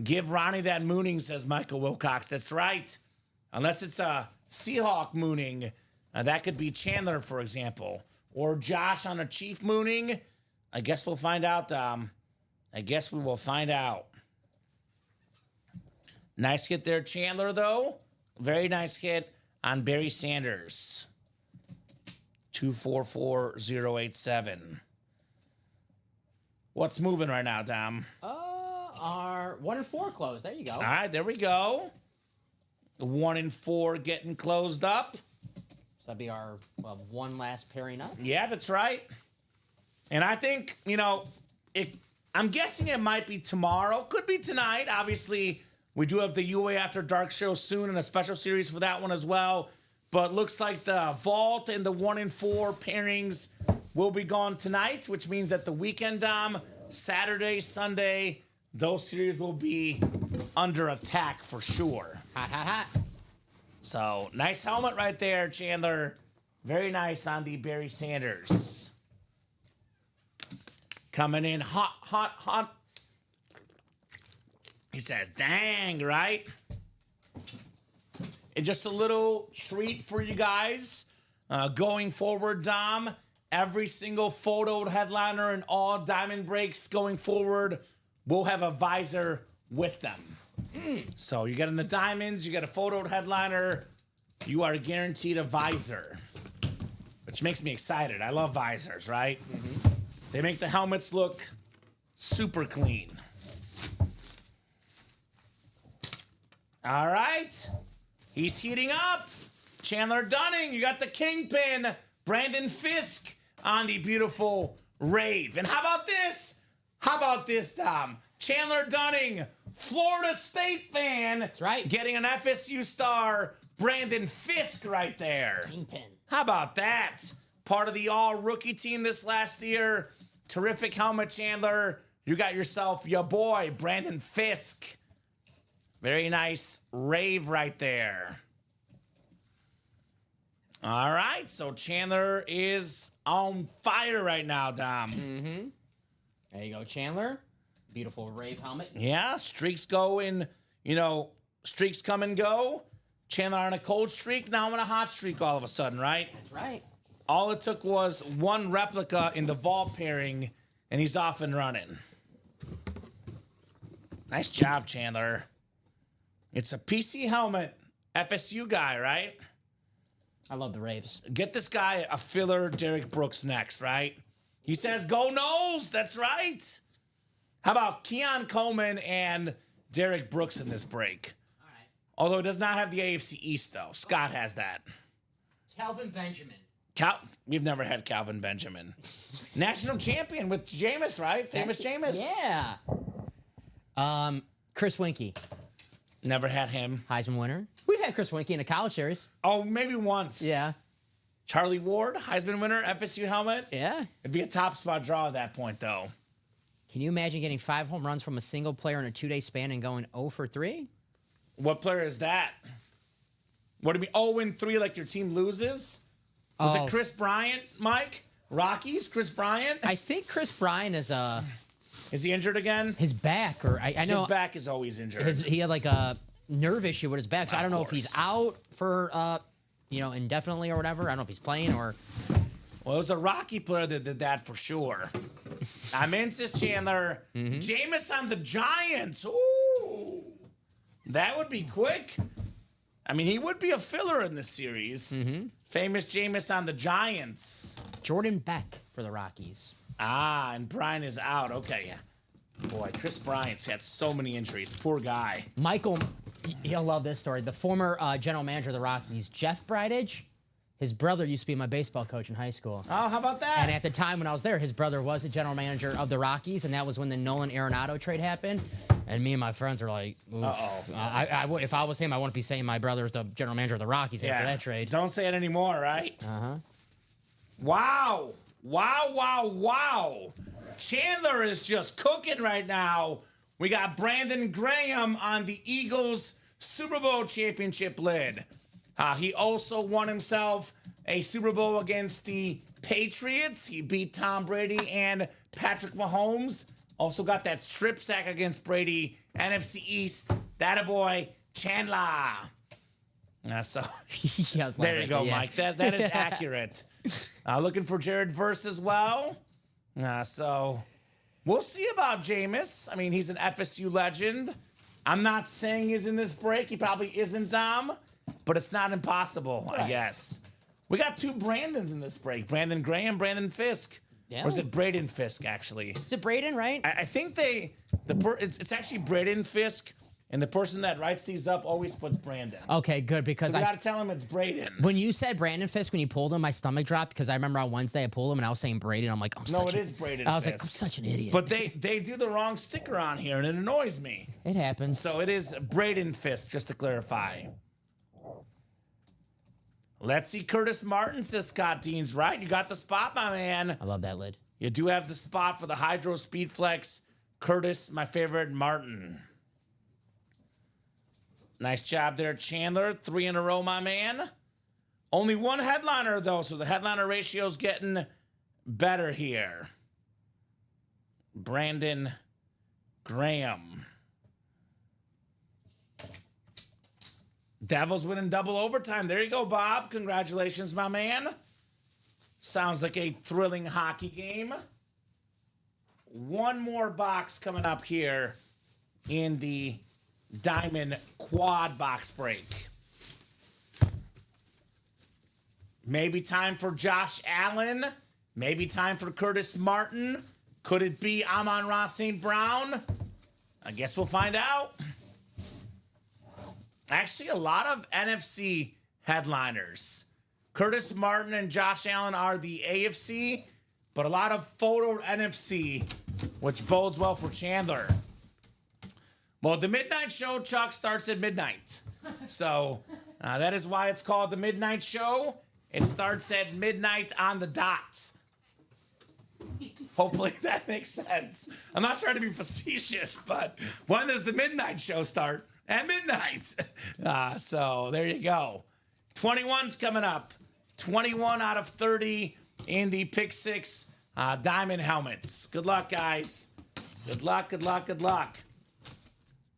Give Ronnie that mooning, says Michael Wilcox. That's right. Unless it's a Seahawk mooning. That could be Chandler, for example. Or Josh on a Chief mooning. I guess we'll find out. I guess we will find out. Nice hit there, Chandler, though. Very nice hit on Barry Sanders. 244087. What's moving right now, Dom? Our 1 and 4 close. There you go. All right, there we go. 1-4 getting closed up. So that'd be our one last pairing up. Yeah, that's right. And I think, I'm guessing it might be tomorrow. Could be tonight. Obviously, we do have the UA After Dark show soon and a special series for that one as well. But looks like the Vault and the 1-4 pairings will be gone tonight, which means that the weekend, Dom, Saturday, Sunday, those series will be under attack for sure. Hot, hot, hot. So, nice helmet right there, Chandler. Very nice on the Barry Sanders. Coming in hot, hot, hot. He says, dang, right? And just a little treat for you guys. Going forward, Dom, every single photo headliner and all diamond breaks going forward will have a visor with them. So you get in the diamonds, you get a photo headliner, you are guaranteed a visor, which makes me excited. I love visors, right? Mm-hmm. They make the helmets look super clean. All right. He's heating up. Chandler Dunning, you got the Kingpin. Brandon Fisk on the beautiful Rave. And how about this? How about this, Dom? Chandler Dunning, Florida State fan. That's right. Getting an FSU star, Brandon Fisk right there. Kingpin. How about that? Part of the all-rookie team this last year. Terrific helmet, Chandler. You got yourself your boy, Brandon Fisk. Very nice Rave right there. All right, so Chandler is on fire right now, Dom. Mm-hmm. There you go, Chandler. Beautiful Rave helmet. Yeah, streaks go in, streaks come and go. Chandler on a cold streak, now on a hot streak all of a sudden, right? That's right. All it took was one replica in the Vault pairing, and he's off and running. Nice job, Chandler. It's a PC helmet. FSU guy, right? I love the Raves. Get this guy a filler Derek Brooks next, right? He says, go Noles. That's right. How about Keon Coleman and Derek Brooks in this break? All right. Although it does not have the AFC East, though. Scott has that. Calvin Benjamin. We've never had Calvin Benjamin. National champion with Jameis, right? Famous Jameis. Yeah. Chris Winkie. Never had him. Heisman winner. We've had Chris Winkie in a college series. Oh, maybe once. Yeah. Charlie Ward, Heisman winner, FSU helmet. Yeah. It'd be a top spot draw at that point, though. Can you imagine getting 5 home runs from a single player in a 2-day span and going 0 for 3? What player is that? What do you mean 0-3 like your team loses? Was it Chris Bryant, Mike? Rockies, Chris Bryant? I think Chris Bryant is Is he injured again? his back, or I know His back is always injured. he had like a nerve issue with his back, so I don't know if he's course. out for indefinitely or whatever. I don't know if he's playing or. Well, it was a Rocky player that did that for sure. I'm in, says Chandler. Jameis on the Giants. Ooh. That would be quick. I mean, he would be a filler in this series. Famous Jameis on the Giants. Jordan Beck for the Rockies. Ah, and Brian is out. Okay. Boy, Chris Bryant's had so many injuries. Poor guy. Michael, he'll love this story. The former general manager of the Rockies, Jeff Bridage, his brother used to be my baseball coach in high school. Oh, how about that? And at the time when I was there, his brother was the general manager of the Rockies, and that was when the Nolan Arenado trade happened. And me and my friends were like, oof. If I was him, I wouldn't be saying my brother's the general manager of the Rockies after that trade. Don't say it anymore, right? Uh-huh. Wow. Wow, wow, wow. Chandler is just cooking right now. We got Brandon Graham on the Eagles Super Bowl championship lid. He also won himself a Super Bowl against the Patriots. He beat Tom Brady and Patrick Mahomes. Also got that strip sack against Brady. NFC East. That a boy, Chandler. So there you go, Mike. That is accurate. Looking for Jared Verse as well. So we'll see about Jameis. I mean, he's an FSU legend. I'm not saying he's in this break. He probably isn't, Dom. But it's not impossible, I guess. We got 2 Brandons in this break. Brandon Graham, Brandon Fisk. Yeah. Or is it Braden Fisk, actually? Is it Braden, right? I think it's actually Braden Fisk. And the person that writes these up always puts Brandon. Okay, good, because So we I got to tell him it's Braden. when you said Brandon Fisk, when you pulled him, my stomach dropped because I remember on Wednesday I pulled him and I was saying Braden. I'm like, No, it is Braden I was like, Fisk. I'm such an idiot. But they do the wrong sticker on here, and it annoys me. it happens. So it is Braden Fisk, just to clarify. Let's see Curtis Martin, says Scott Dean's right. You got the spot, my man. I love that lid. You do have the spot for the Hydro Speed Flex. Curtis, my favorite, Martin. Nice job there, Chandler. 3 in a row, my man. Only one headliner, though, so the headliner ratio's getting better here. Brandon Graham. Devils winning double overtime. There you go, Bob. Congratulations, my man. Sounds like a thrilling hockey game. One more box coming up here in the Diamond Quad box break. Maybe time for Josh Allen. Maybe time for Curtis Martin. Could it be Amon-Ra St. Brown? I guess we'll find out. Actually, a lot of NFC headliners. Curtis Martin and Josh Allen are the AFC, but a lot of photo NFC, which bodes well for Chandler. Well, the Midnight Show, Chuck, starts at midnight. So that is why it's called the Midnight Show. It starts at midnight on the dot. Hopefully that makes sense. I'm not trying to be facetious, but when does the Midnight Show start? At midnight. So there you go. 21's coming up. 21 out of 30 in the Pick 6 Diamond helmets. Good luck, guys. Good luck, good luck, good luck.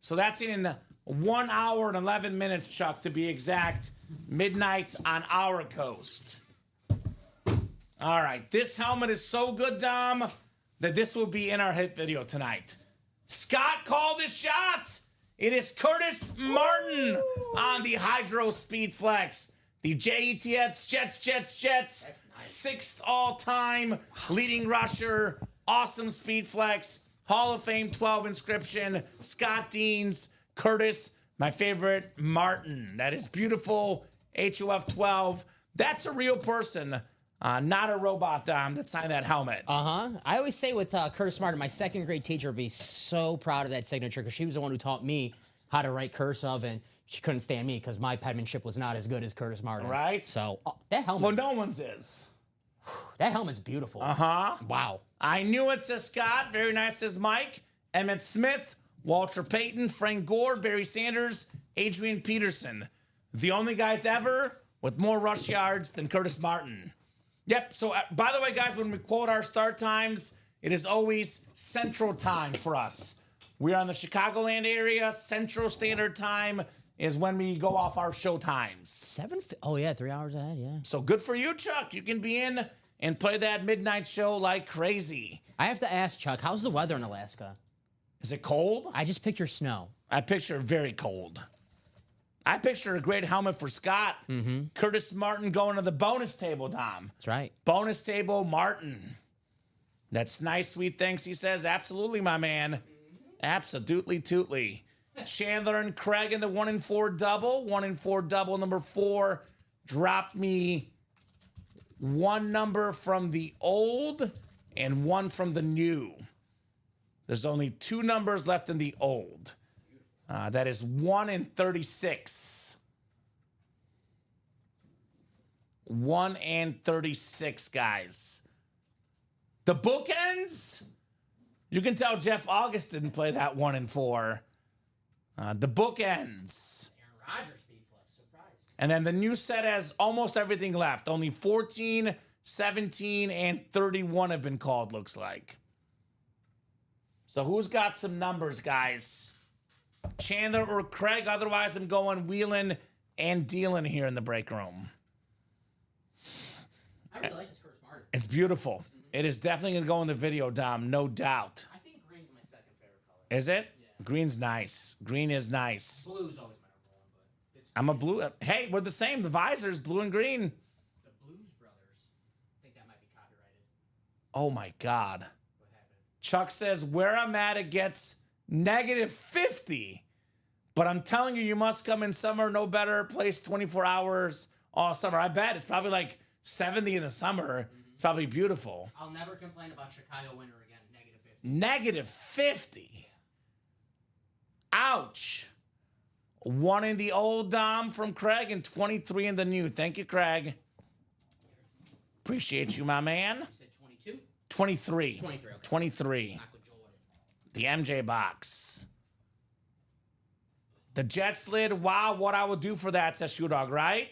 So that's in 1 hour and 11 minutes, Chuck, to be exact. Midnight on our coast. All right. This helmet is so good, Dom, that this will be in our hit video tonight. Scott called his shot. It is Curtis Martin on the Hydro Speed Flex. The JETS Jets. Sixth all-time leading rusher. Awesome Speed Flex. Hall of Fame 12 inscription. Scott Dean's Curtis, my favorite, Martin. That is beautiful. HOF 12. That's a real person, not a robot, Dom, that signed that helmet. I always say with Curtis Martin, my second grade teacher would be so proud of that signature because she was the one who taught me how to write cursive, and she couldn't stand me because my penmanship was not as good as Curtis Martin. Right. So that helmet. Well, no one's is. That helmet's beautiful. Wow. I knew it, says Scott. Very nice, says Mike. Emmett Smith, Walter Payton, Frank Gore, Barry Sanders, Adrian Peterson. The only guys ever with more rush yards than Curtis Martin. Yep. So, by the way, guys, when we quote our start times, it is always Central Time for us. We are in the Chicagoland area. Central Standard Time is when we go off our show times. Oh, yeah, 3 hours ahead, yeah. So good for you, Chuck. You can be in and play that midnight show like crazy. I have to ask, Chuck, how's the weather in Alaska? Is it cold? I just picture snow. I picture very cold. I picture a great helmet for Scott. Curtis Martin going to the bonus table, Dom. That's right. Bonus table, Martin. That's nice, sweet thanks, he says. Absolutely, my man. Absolutely, tootly. Chandler and Craig in the 1 in 4 double. 1 in 4 double, number 4. Drop me one number from the old and one from the new. There's only 2 numbers left in the old. That is 1 in 36. 1 and 36, guys. The bookends? You can tell Jeff August didn't play that 1 in 4. The bookends. Aaron Rodgers speed flip, surprise. And then the new set has almost everything left. Only 14, 17, and 31 have been called, looks like. So who's got some numbers, guys? Chandler or Craig? Otherwise, I'm going wheeling and dealing here in the break room. I really like this Curtis Martin. It's beautiful. It is definitely going to go in the video, Dom, no doubt. I think green's my second favorite color. Is it? Yeah. Green's nice. Green is nice. Blue's always my number one, but it's I'm a blue. Hey, we're the same. The visor's blue and green. the Blues Brothers. I think that might be copyrighted. Oh, my God. What happened? Chuck says, where I'm at, it gets -50. But I'm telling you, you must come in summer, no better place, 24 hours all summer. I bet it's probably like 70 in the summer. It's probably beautiful. I'll never complain about Chicago winter again. -50. -50. Ouch. 1 in the old Dom from Craig and 23 in the new. Thank you, Craig. Appreciate you, my man. You said 22? 23. 23, okay. 23. Michael Jordan. The MJ box. The Jets lid. Wow, what I would do for that, says Shoe Dog, right?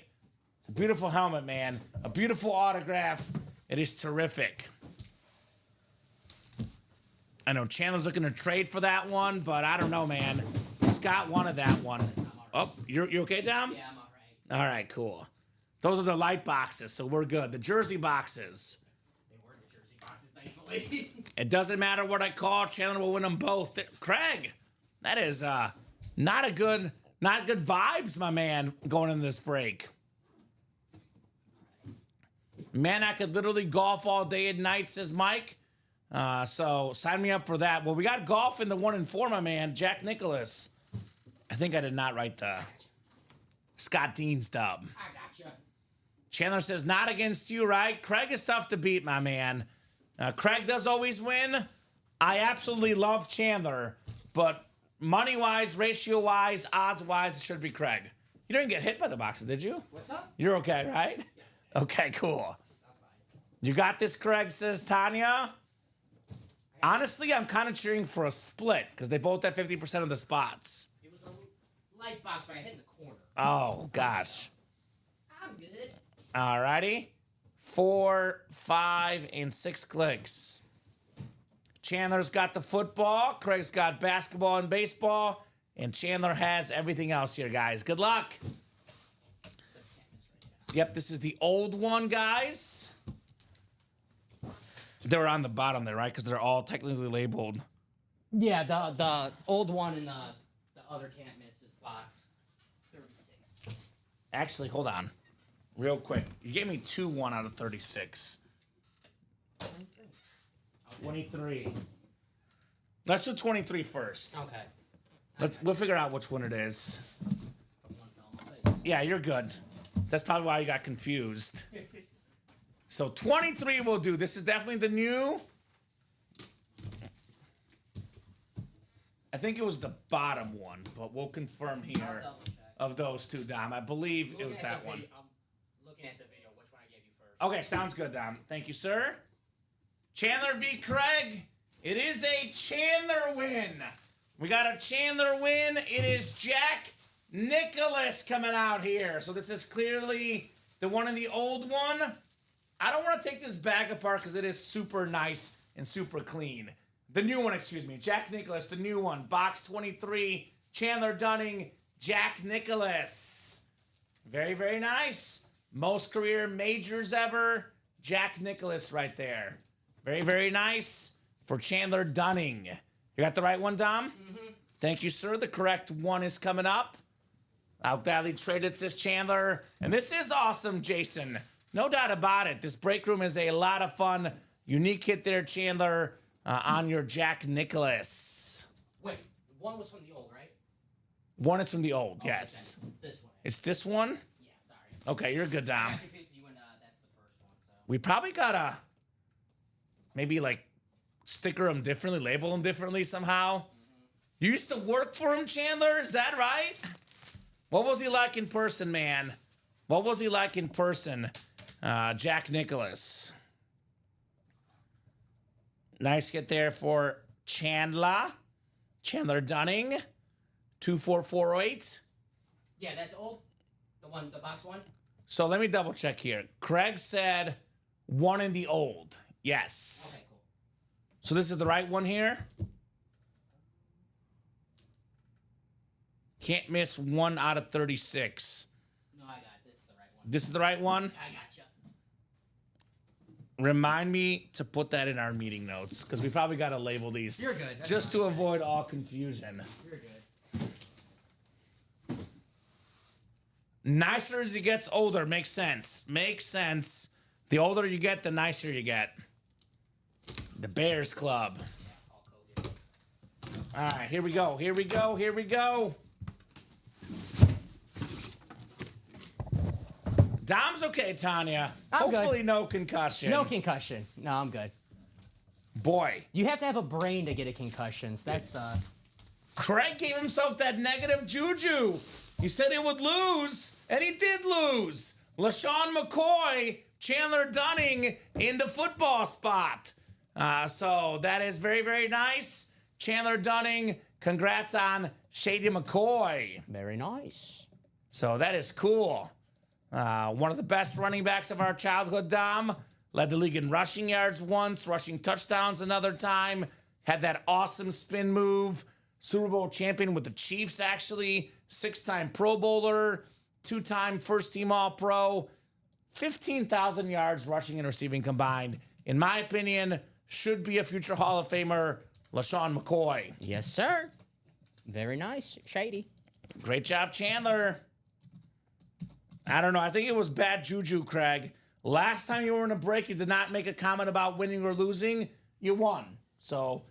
It's a beautiful helmet, man. A beautiful autograph. It is terrific. I know Chandler's looking to trade for that one, but I don't know, man. Scott wanted that one. Oh, you okay, Dom? Yeah, I'm all right. All right, cool. Those are the light boxes, so we're good. The jersey boxes. They were the jersey boxes, thankfully. It doesn't matter what I call. Chandler will win them both. Craig, that is not good vibes, my man, going into this break. Man, I could literally golf all day and night, says Mike. So sign me up for that. Well, we got golf in the 1 and 4, my man. Jack Nicklaus. I think I did not write the Scott Dean stub. I gotcha. Chandler says, not against you, right? Craig is tough to beat, my man. Craig does always win. I absolutely love Chandler, but money-wise, ratio-wise, odds-wise, it should be Craig. You didn't get hit by the boxes, did you? What's up? You're okay, right? Yeah. Okay, cool. I'm fine. You got this, Craig, says Tanya. Honestly, I'm kind of cheering for a split because they both have 50% of the spots. It was a light box, but I hit in the corner. Oh, gosh. I'm good. Alrighty. 4, 5, and 6 clicks. Chandler's got the football. Craig's got basketball and baseball. And Chandler has everything else here, guys. Good luck. Yep, this is the old one, guys. They were on the bottom there, right? Because they're all technically labeled. Yeah, the old one and the other can't miss is box 36. Actually, hold on. Real quick. You gave me 1 out of 36. 23. Let's do 23 first. Okay. We'll figure out which one it is. One fell on my face. Yeah, you're good. That's probably why you got confused. So 23 we'll do. This is definitely the new. I think it was the bottom one, but we'll confirm here I'll double check. of those two, Dom. I believe it was that one. I'm looking at the video. Which one I gave you first? Okay, sounds good, Dom. Thank you, sir. Chandler v. Craig. It is a Chandler win. We got a Chandler win. It is Jack Nicklaus coming out here. So this is clearly the one in the old one. I don't want to take this bag apart because it is super nice and super clean. The new one, excuse me. Jack Nicklaus, the new one. Box 23. Chandler Dunning. Jack Nicklaus. Very, very nice. Most career majors ever. Jack Nicklaus right there. Very, very nice for Chandler Dunning. You got the right one, Dom? Mm-hmm. Thank you, sir. The correct one is coming up. I'll gladly trade it, says Chandler. And this is awesome, Jason. No doubt about it. This break room is a lot of fun. Unique hit there, Chandler, on your Jack Nicklaus. Wait, one was from the old, right? One is from the old, Okay, yes. then it's this one. It's this one? Yeah, sorry. Okay, you're good, I Dom. got confused you and that's the first one. So We probably gotta maybe like sticker them differently, label them differently somehow. You used to work for him, Chandler? Is that right? What was he like in person, man? What was he like in person? Jack Nicklaus. Nice hit there for Chandler. Chandler Dunning. 24408. yeah, that's old. The box one. So let me double check here. Craig said one in the old. Yes. Okay, cool. So this is the right one here. Can't miss 1 out of 36. No, I got it. This is the right one. This is the right one. I gotcha. Remind me to put that in our meeting notes because we probably got to label these You're good. That's just fine. to avoid all confusion. You're good. Nicer as he gets older. Makes sense. Makes sense. The older you get, the nicer you get. The Bears Club. Yeah, Hulk Hogan. All right, here we go. Here we go. Here we go. Dom's okay, Tanya. I'm good. Hopefully no concussion. No concussion. No, I'm good. Boy. You have to have a brain to get a concussion. So that's the. Craig gave himself that negative juju. He said he would lose, and he did lose. LaShawn McCoy, Chandler Dunning in the football spot. So that is very, very nice. Chandler Dunning, congrats on Shady McCoy. Very nice. So that is cool. One of the best running backs of our childhood, Dom. Led the league in rushing yards once, rushing touchdowns another time. Had that awesome spin move. Super Bowl champion with the Chiefs, actually. 6-time Pro Bowler. 2-time first-team All-Pro. 15,000 yards rushing and receiving combined. In my opinion, should be a future Hall of Famer, LaShawn McCoy. Yes, sir. Very nice. Shady. Great job, Chandler. I don't know. I think it was bad juju, Craig. Last time you were in a break, you did not make a comment about winning or losing. You won. So,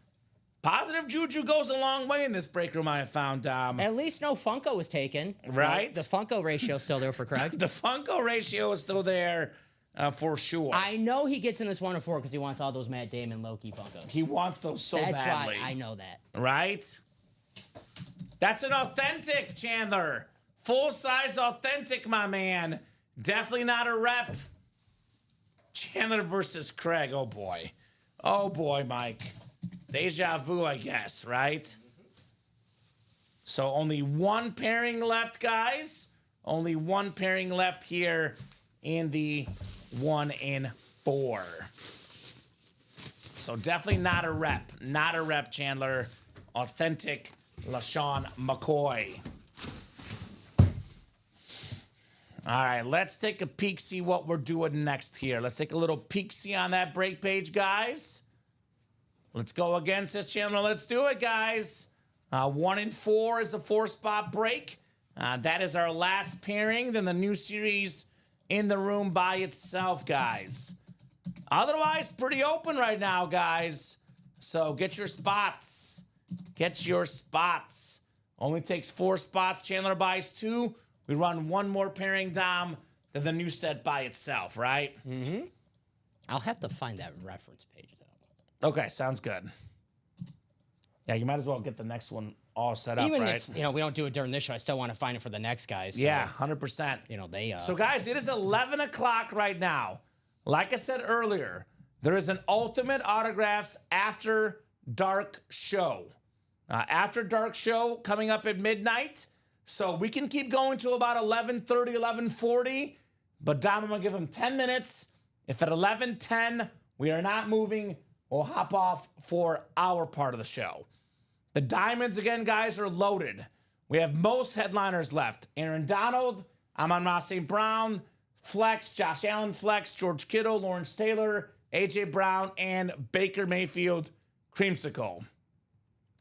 positive juju goes a long way in this break room, I have found, Dom. At least no Funko was taken. Right? The Funko ratio is still there for Craig. The Funko ratio is still there for sure. I know he gets in this 1 and 4 because he wants all those Matt Damon Loki Funkos. He wants those so That's badly. why I know that. Right? That's an authentic, Chandler. Full-size authentic, my man. Definitely not a rep. Chandler versus Craig. Oh, boy. Oh, boy, Mike. Deja vu, I guess, right? So only one pairing left, guys. Only one pairing left here in the 1 and 4. So definitely not a rep. Not a rep, Chandler. Authentic LaShawn McCoy. All right, let's take a peek, see what we're doing next here. Let's take a little peek-see on that break page, guys. Let's go again, says Chandler. Let's do it, guys. 1 and 4 is a 4-spot break. That is our last pairing. Then the new series in the room by itself, guys. Otherwise, pretty open right now, guys. So get your spots. Get your spots. Only takes 4 spots. Chandler buys 2. We run 1 more pairing, Dom, than the new set by itself, right? Mm-hmm. I'll have to find that reference page, though. Okay, sounds good. Yeah, you might as well get the next one all set up, Even right? if, we don't do it during this show, I still want to find it for the next guys. So, Yeah, 100%. they... So, guys, it is 11 o'clock right now. Like I said earlier, there is an Ultimate Autographs After Dark show. After Dark show coming up at midnight. So we can keep going to about 11:30, 11:40. But Dom, I'm going to give him 10 minutes. If at 11:10 we are not moving, we'll hop off for our part of the show. The diamonds, again, guys, are loaded. We have most headliners left. Aaron Donald, Amon-Ra St. Brown, Flex, Josh Allen Flex, George Kittle, Lawrence Taylor, A.J. Brown, and Baker Mayfield Creamsicle.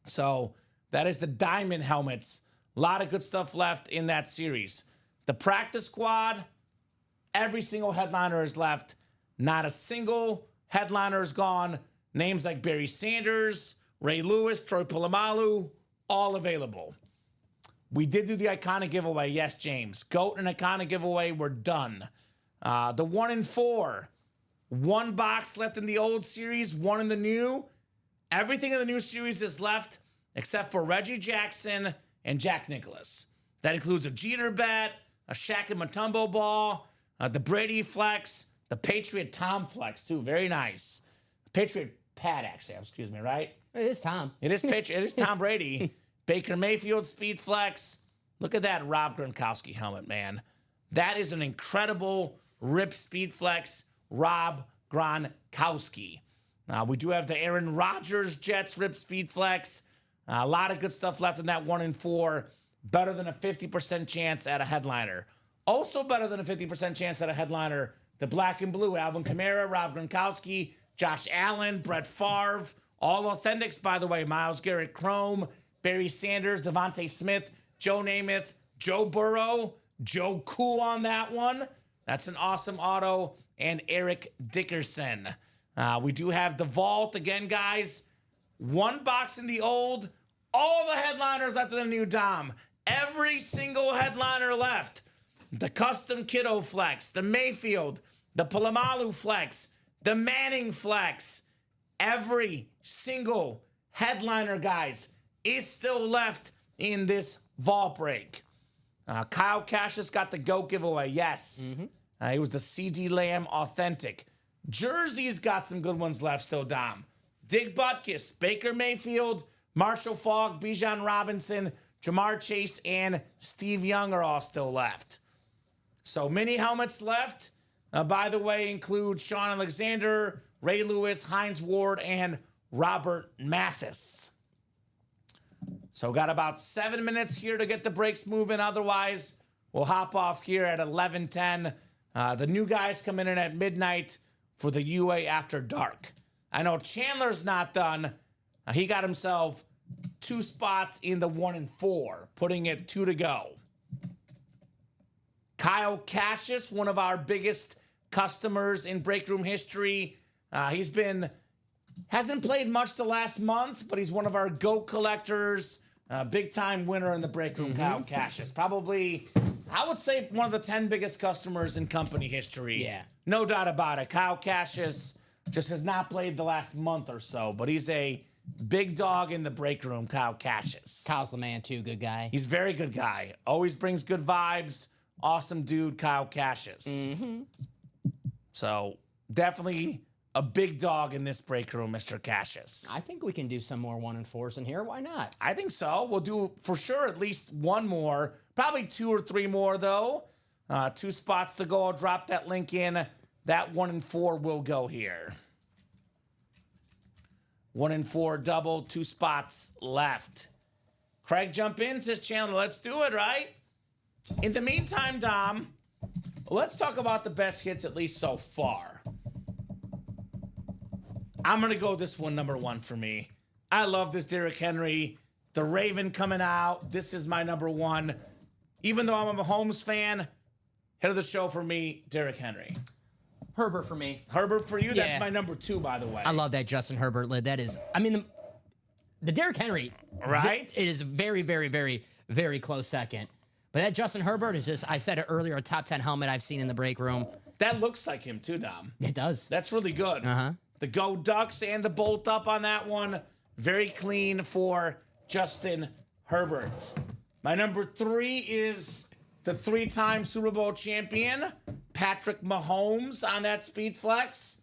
So that is the diamond helmets. A lot of good stuff left in that series. The practice squad, every single headliner is left. Not a single headliner is gone. Names like Barry Sanders, Ray Lewis, Troy Polamalu, all available. We did do the iconic giveaway. Yes, James. GOAT and iconic giveaway, we're done. The 1 and 4. 1 box left in the old series, 1 in the new. Everything in the new series is left except for Reggie Jackson and Jack Nicklaus. That includes a Jeter bet, a Shaq and Mutombo ball, the Brady flex, the Patriot Tom flex, too. Very nice. Patriot Pat, actually. Excuse me, right? It is Tom. It is Patriot. It is Tom Brady. Baker Mayfield speed flex. Look at that Rob Gronkowski helmet, man. That is an incredible rip speed flex Rob Gronkowski. We do have the Aaron Rodgers Jets rip speed flex. A lot of good stuff left in that 1 and 4. Better than a 50% chance at a headliner. Also better than a 50% chance at a headliner, the black and blue, Alvin Kamara, Rob Gronkowski, Josh Allen, Brett Favre. All authentics, by the way. Myles Garrett Chrome, Barry Sanders, Devontae Smith, Joe Namath, Joe Burrow, Joe Cool on that one. That's an awesome auto. And Eric Dickerson. We do have the vault again, guys. 1 box in the old. All the headliners left in the new, Dom. Every single headliner left. the Custom Kiddo Flex, the Mayfield, the Palomalu Flex, the Manning Flex. Every single headliner, guys, is still left in this vault break. Kyle Cassius got the GOAT giveaway, yes. He was the CD Lamb Authentic. Jersey's got some good ones left still, Dom. Dick Butkus, Baker Mayfield, Marshall Faulk, Bijan Robinson, Jamar Chase, and Steve Young are all still left. So mini helmets left, by the way, include Sean Alexander, Ray Lewis, Hines Ward, and Robert Mathis. So got about 7 minutes here to get the breaks moving. Otherwise, we'll hop off here at 11:10. The new guys come in at midnight for the UA After Dark. I know Chandler's not done. He got himself 2 spots in the 1 and 4, putting it 2 to go. Kyle Cassius, one of our biggest customers in break room history. Hasn't played much the last month, but he's one of our GOAT collectors. Big time winner in the break room, Kyle Cassius. Probably, I would say, one of the 10 biggest customers in company history. Yeah. No doubt about it. Kyle Cassius just has not played the last month or so, but he's a big dog in the break room, Kyle Cassius. Kyle's the man, too. Good guy. He's a very good guy. Always brings good vibes. Awesome dude, Kyle Cassius. So definitely a big dog in this break room, Mr. Cassius. I think we can do some more 1 and 4s in here. Why not? I think so. We'll do for sure at least one more, probably 2 or 3 more though. 2 spots to go. I'll drop that link in. That 1 and 4 will go here. 1 and 4 double, 2 spots left. Craig jump in, says Chandler, let's do it, right? In the meantime, Dom, let's talk about the best hits at least so far. I'm going to go this one number 1 for me. I love this Derrick Henry. The Raven coming out. This is my number 1. Even though I'm a Mahomes fan, head of the show for me, Derrick Henry. Herbert for me. Herbert for you? Yeah. That's my number 2, by the way. I love that Justin Herbert lid. That is, I mean, the Derrick Henry. Right? It is very, very, very, very close second. But that Justin Herbert is just, I said it earlier, a top 10 helmet I've seen in the break room. That looks like him too, Dom. It does. That's really good. The Go Ducks and the bolt up on that one. Very clean for Justin Herbert. My number 3 is the 3-time Super Bowl champion, Patrick Mahomes, on that Speed Flex.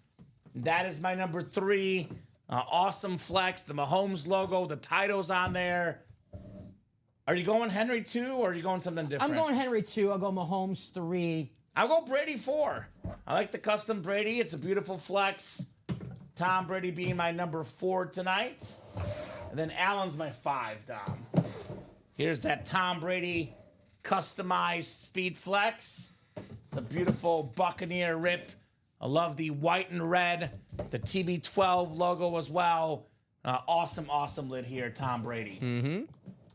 That is my number 3. Awesome flex. The Mahomes logo, the title's on there. Are you going Henry 2 or are you going something different? I'm going Henry 2. I'll go Mahomes 3. I'll go Brady 4. I like the custom Brady. It's a beautiful flex. Tom Brady being my number 4 tonight. And then Allen's my 5, Dom. Here's that Tom Brady customized Speed Flex. It's a beautiful Buccaneer rip. I love the white and red. The TB12 logo as well. Awesome, awesome lid here, Tom Brady.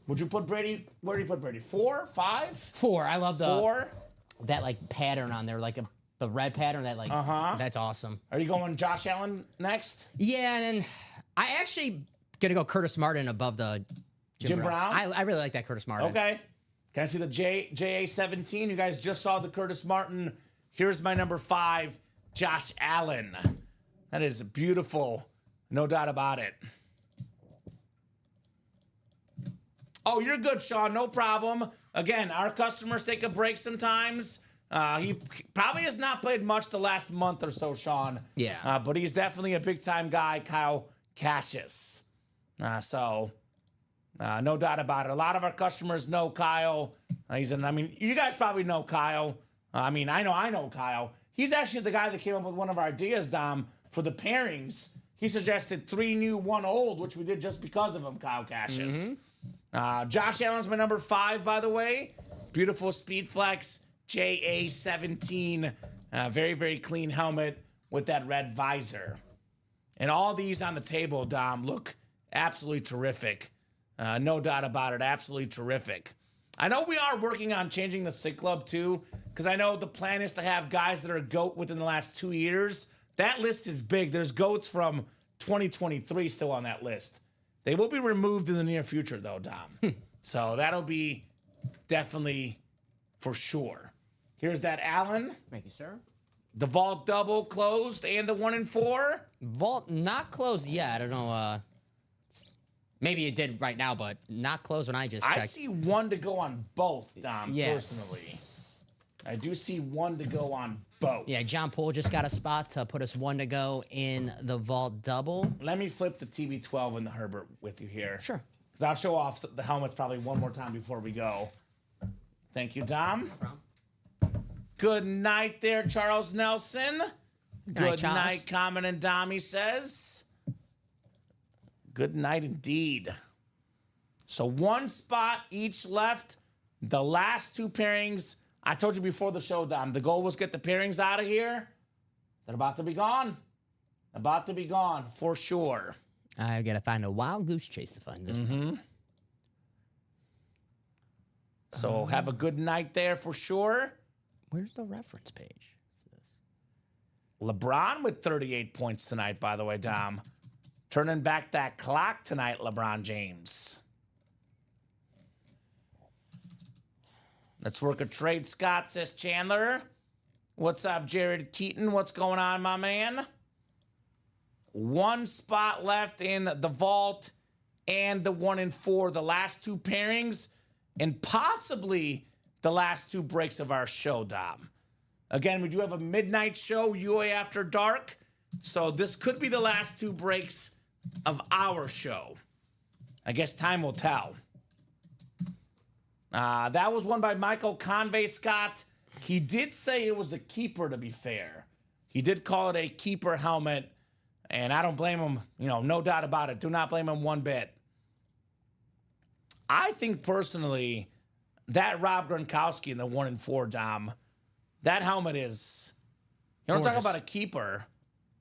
Would you put Brady, where do you put Brady? 4, 5? 4. I love the 4? that like pattern on there, like the red pattern. That like that's awesome. Are you going Josh Allen next? Yeah, and then I actually gonna go Curtis Martin above the Jim Brown? I really like that Curtis Martin. Okay. Can I see the JA17? You guys just saw the Curtis Martin. Here's my number 5, Josh Allen. That is beautiful. No doubt about it. Oh, you're good, Sean. No problem. Again, our customers take a break sometimes. He probably has not played much the last month or so, Sean. Yeah. But he's definitely a big-time guy, Kyle Cassius. No doubt about it. A lot of our customers know Kyle. You guys probably know Kyle. I know Kyle. He's actually the guy that came up with one of our ideas, Dom, for the pairings. He suggested 3 new, 1 old, which we did just because of him, Kyle Cassius. Josh Allen's my number 5, by the way. Beautiful Speed Flex JA17. Very, very clean helmet with that red visor. And all these on the table, Dom, look absolutely terrific. No doubt about it. Absolutely terrific. I know we are working on changing the SIG Club too, because I know the plan is to have guys that are GOAT within the last 2 years. That list is big. There's GOATs from 2023 still on that list. They will be removed in the near future, though, Dom. So that'll be definitely for sure. Here's that Allen. Thank you, sir. The vault double closed and the 1 and 4. Vault not closed yet. I don't know. Maybe it did right now, but not closed when I just checked. I see 1 to go on both, Dom, Yes. personally. I do see 1 to go on both. Yeah, John Poole just got a spot to put us 1 to go in the vault double. Let me flip the TB12 and the Herbert with you here. Sure. Because I'll show off the helmets probably one more time before we go. Thank you, Dom. No problem. Good night there, Charles Nelson. Good Charles. night, Common and Dom, he says. Good night indeed. So 1 spot each left. The last 2 pairings. I told you before the show, Dom, the goal was get the pairings out of here. They're about to be gone. About to be gone, for sure. I gotta find a wild goose chase to find this one. So have a good night there for sure. Where's the reference page for this? LeBron with 38 points tonight, by the way, Dom. Turning back that clock tonight, LeBron James. Let's work a trade, Scott, says Chandler. What's up, Jared Keaton? What's going on, my man? 1 spot left in the vault and the 1 and 4, the last 2 pairings, and possibly the last 2 breaks of our show, Dom. Again, we do have a midnight show, UA After Dark, so this could be the last 2 breaks of our show. I guess time will tell. That was won by Michael Convey, Scott. He did say it was a keeper, to be fair. He did call it a keeper helmet, and I don't blame him, no doubt about it. Do not blame him one bit. I think personally, that Rob Gronkowski in the 1 and 4, Dom, that helmet is, you don't talk Gorgeous. about a keeper.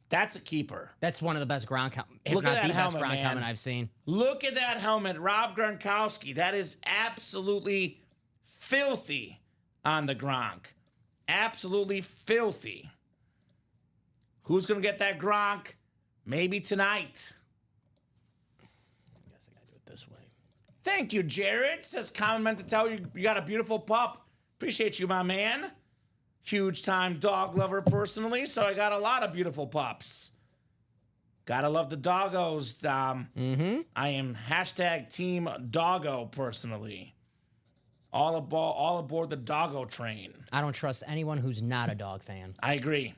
That's a keeper. That's one of the best ground, if Look at not that the best helmet, ground man. helmet I've seen. Look at that helmet, Rob Gronkowski. That is absolutely filthy on the Gronk. Absolutely filthy. Who's going to get that Gronk? Maybe tonight. I guess I gotta do it this way. Thank you, Jared. Says Common meant to tell you you got a beautiful pup. Appreciate you, my man. Huge time dog lover personally, so I got a lot of beautiful pups. Gotta love the doggos. I am hashtag team doggo personally. All aboard the doggo train. I don't trust anyone who's not a dog fan. I agree.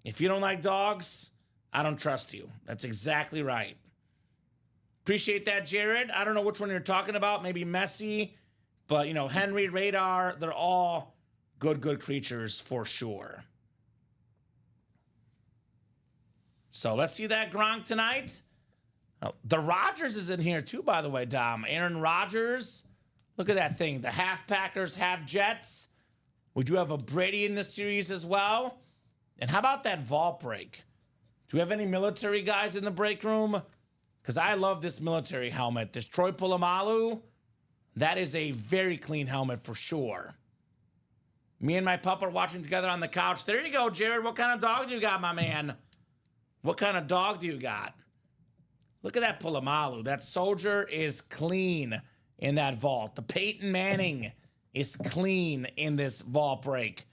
If you don't like dogs, I don't trust you. That's exactly right. Appreciate that, Jared. I don't know which one you're talking about. Maybe Messi, but Henry, Radar, they're all good creatures for sure. So let's see that Gronk tonight. Oh, the Rodgers is in here too, by the way, Dom. Aaron Rodgers. Look at that thing. The half Packers, half Jets. We do have a Brady in this series as well. And how about that vault break? Do we have any military guys in the break room? Because I love this military helmet. This Troy Polamalu, that is a very clean helmet for sure. Me and my pup are watching together on the couch. There you go, Jared. What kind of dog do you got, my man? What kind of dog do you got? Look at that Polamalu. That soldier is clean in that vault. The Peyton Manning is clean in this vault break.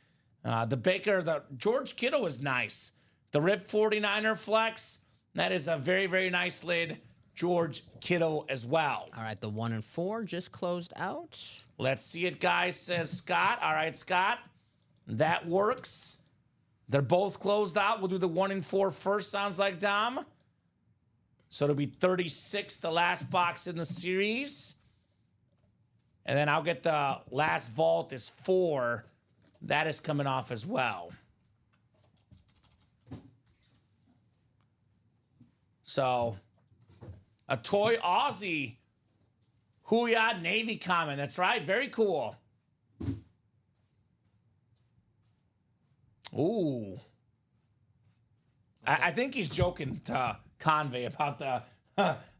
The George Kittle is nice. The Rip 49er flex, that is a very, very nice lid. George Kittle as well. All right, the 1 and 4 just closed out. Let's see it, guys, says Scott. All right, Scott, that works. They're both closed out. We'll do the 1 and 4 first, sounds like, Dom. So it'll be 36, the last box in the series. And then I'll get the last vault is 4. That is coming off as well. So, a toy Aussie Huyad Navy Common. That's right. Very cool. Ooh. I think he's joking to Convey about the...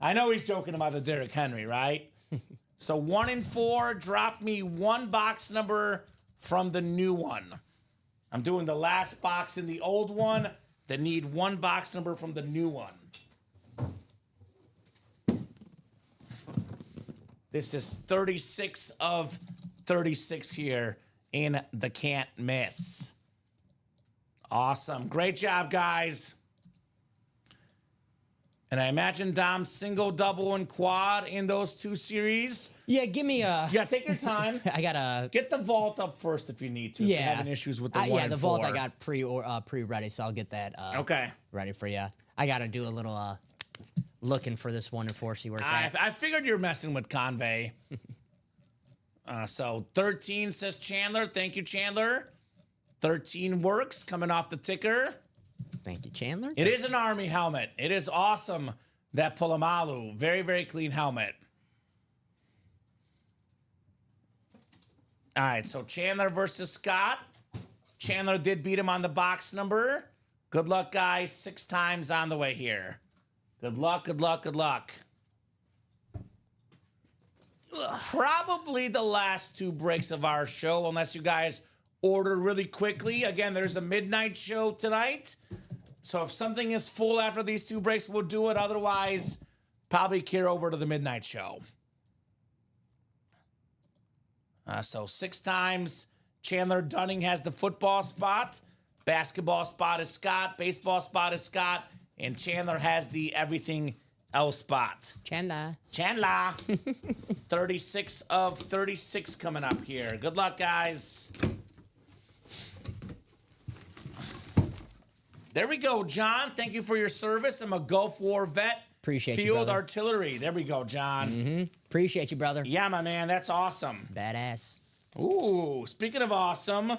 I know he's joking about the Derrick Henry, right? So 1 and 4, drop me 1 box number from the new one. I'm doing the last box in the old one that need 1 box number from the new one. This is 36 of 36 here in the can't miss. Awesome. Great job, guys. And I imagine Dom's single, double, and quad in those 2 series. Yeah, give me a. Yeah, take your time. I got a. Get the vault up first if you need to. If Yeah. you're having issues with the 1 yeah, and the 4. vault I got pre ready, so I'll get that Okay. ready for you. I got to do a little looking for this 1 and 4, see where it's at. I figured you're messing with Convey. So 13 says Chandler. Thank you, Chandler. 13 works coming off the ticker. Thank you, Chandler. It is an Army helmet. It is awesome, that Polamalu. Very, very clean helmet. All right, so Chandler versus Scott. Chandler did beat him on the box number. Good luck, guys. 6 times on the way here. Good luck, good luck, good luck. Probably the last 2 breaks of our show, unless you guys order really quickly. Again, there's a midnight show tonight. So if something is full after these 2 breaks, we'll do it. Otherwise, probably carry over to the midnight show. So 6 times. Chandler Dunning has the football spot. Basketball spot is Scott. Baseball spot is Scott. And Chandler has the everything else spot. Chandler. 36 of 36 coming up here. Good luck, guys. There we go, John. Thank you for your service. I'm a Gulf War vet. Appreciate you, Field brother. artillery. There we go, John. Appreciate you, brother. Yeah, my man. That's awesome. Badass. Ooh, speaking of awesome,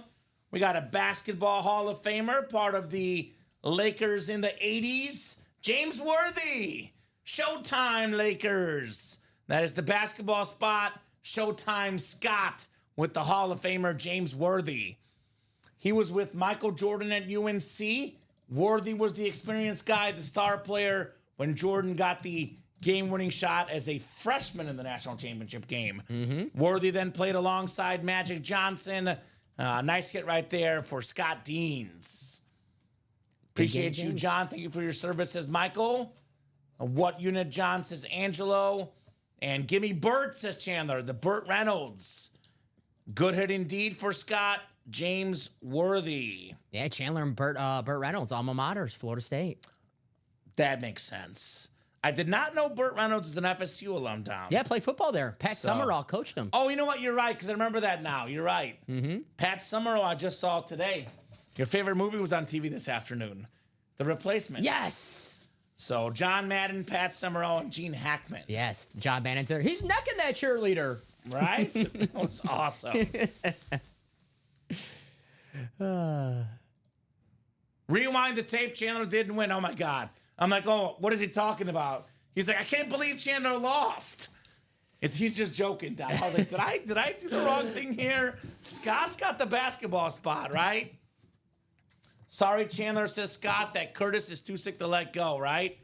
we got a basketball Hall of Famer, part of the Lakers in the 80s, James Worthy. Showtime Lakers. That is the basketball spot. Showtime Scott with the Hall of Famer, James Worthy. He was with Michael Jordan at UNC. Worthy was the experienced guy, the star player, when Jordan got the game-winning shot as a freshman in the national championship game. Worthy then played alongside Magic Johnson. Nice hit right there for Scott Deans. Appreciate you, James. John. Thank you for your service, says Michael. What unit, John, says Angelo. And gimme Burt, says Chandler. The Burt Reynolds. Good hit indeed for Scott. James Worthy. Yeah, Chandler and Burt Reynolds, alma maters, Florida State. That makes sense. I did not know Burt Reynolds is an FSU alum, Tom. Yeah, played football there. Pat So- Summerall coached him. Oh, you know what? You're right, because I remember that now. You're right. Pat Summerall, I just saw today. Your favorite movie was on TV this afternoon. The Replacement. Yes. So John Madden, Pat Summerall, and Gene Hackman. Yes. John Bannon's there. He's necking that cheerleader. Right? That was awesome. Rewind the tape. Chandler didn't win. Oh, my God. I'm like, oh, what is he talking about? He's like, I can't believe Chandler lost. He's just joking, Dad. I was like, did I do the wrong thing here? Scott's got the basketball spot, right? Sorry, Chandler, says Scott, that Curtis is too sick to let go, right?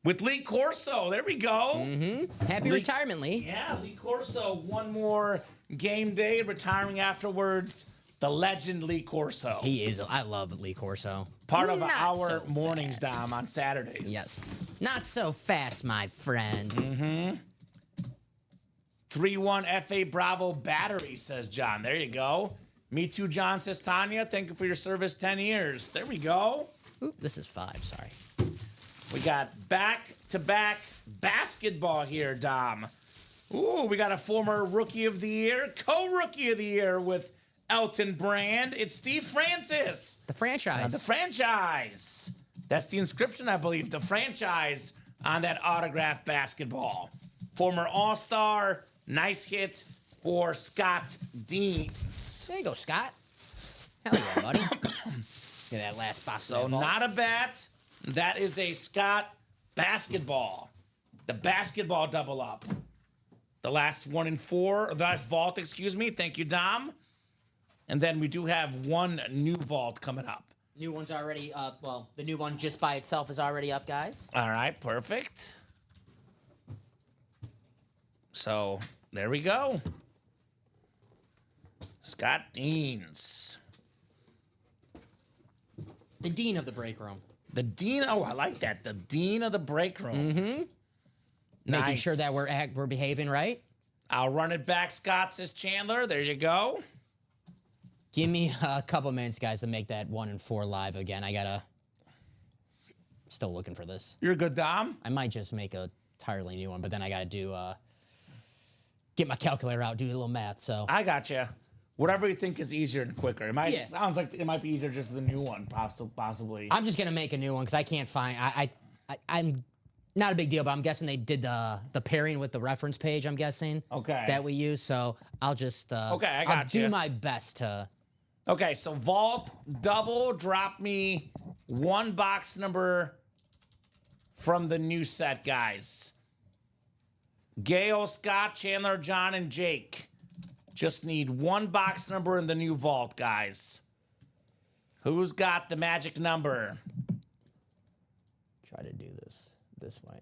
With Lee Corso. There we go. Happy retirement, Lee. Yeah, Lee Corso. One more game day, retiring afterwards. The legend Lee Corso. He is. I love Lee Corso. Part of Not our so mornings, fast. Dom, on Saturdays. Yes. Not so fast, my friend. 3-1 FA Bravo battery, says John. There you go. Me too, John, says Tanya. Thank you for your service, 10 years. There we go. Oop, this is 5, sorry. We got back-to-back basketball here, Dom. Ooh, we got a former Rookie of the Year, co-Rookie of the Year with Elton Brand. It's Steve Francis. The franchise. The franchise. That's the inscription, I believe. The franchise on that autographed basketball. Former All-Star. Nice hit for Scott Deans. There you go, Scott. Hell yeah, buddy. Get that last box. So of that ball. not a bat. That is a Scott basketball. The basketball double up. The last 1 and 4. The last vault, excuse me. Thank you, Dom. And then we do have one new vault coming up. New one's already up. Well, the new one just by itself is already up, guys. All right, perfect. So there we go. Scott Deans. The dean of the break room. The dean. Oh, I like that. The dean of the break room. Making sure that we're behaving right. I'll run it back, Scott, says Chandler. There you go. Give me a couple minutes, guys, to make that 1 and 4 live again. Still looking for this. You're good, Dom? I might just make a entirely new one, but then I gotta do get my calculator out, do a little math. So I got you. Whatever you think is easier and quicker. It might Yeah. sounds like it might be easier just with the new one, possibly. I'm just gonna make a new one because I can't find. I'm not a big deal, but I'm guessing they did the pairing with the reference page. I'm guessing Okay. that we use. So I'll just Okay, I I'll got do you. my best to. Okay, so Vault double drop me one box number from the new set, guys. Gail, Scott, Chandler, John, and Jake. Just need one box number in the new Vault, guys. Who's got the magic number? Try to do this way.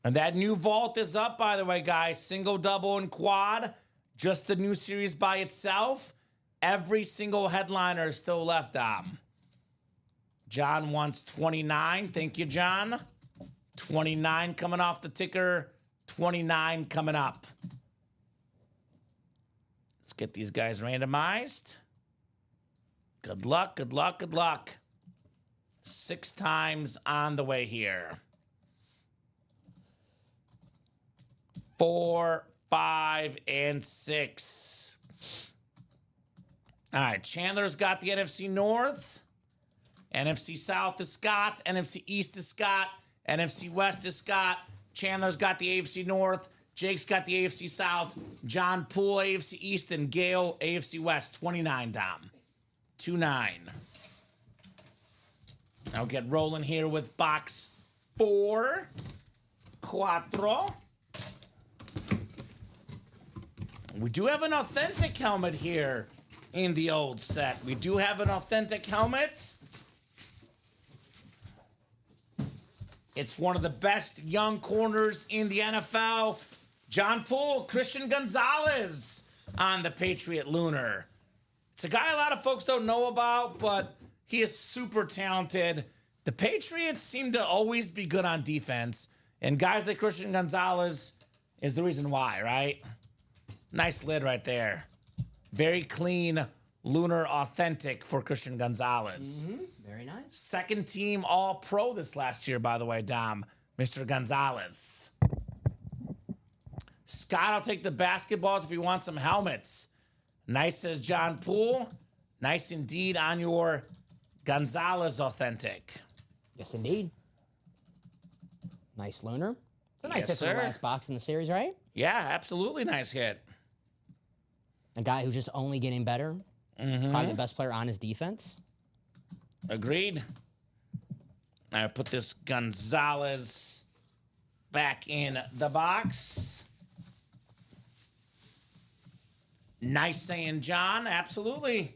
And that new Vault is up, by the way, guys. Single, double, and quad. Just the new series by itself. Every single headliner is still left, Dom. John wants 29. Thank you, John. 29 coming off the ticker. 29 coming up. Let's get these guys randomized. Good luck, good luck, good luck. 6 times on the way here. 4, 5, and 6. All right, Chandler's got the NFC North. NFC South is Scott. NFC East is Scott. NFC West is Scott. Chandler's got the AFC North. Jake's got the AFC South. John Poole, AFC East. And Gale, AFC West. 29, Dom. 2-9. I'll get rolling here with box 4. Cuatro. We do have an authentic helmet here in the old set. We do have an authentic helmet. It's one of the best young corners in the NFL. John Poole, Christian Gonzalez on the Patriot Lunar. It's a guy a lot of folks don't know about, but he is super talented. The Patriots seem to always be good on defense, and guys like Christian Gonzalez is the reason why, right? Nice lid right there. Very clean, Lunar authentic for Christian Gonzalez. Very nice. Second team All-Pro this last year, by the way, Dom. Mr. Gonzalez. Scott, I'll take the basketballs if you want some helmets. Nice, says John Poole. Nice indeed on your Gonzalez authentic. Yes, indeed. Nice Lunar. It's a nice Yes, hit for sir. the last box in the series, right? Yeah, absolutely nice hit. A guy who's just only getting better. Probably the best player on his defense. Agreed. I put this Gonzalez back in the box. Nice saying, John. Absolutely.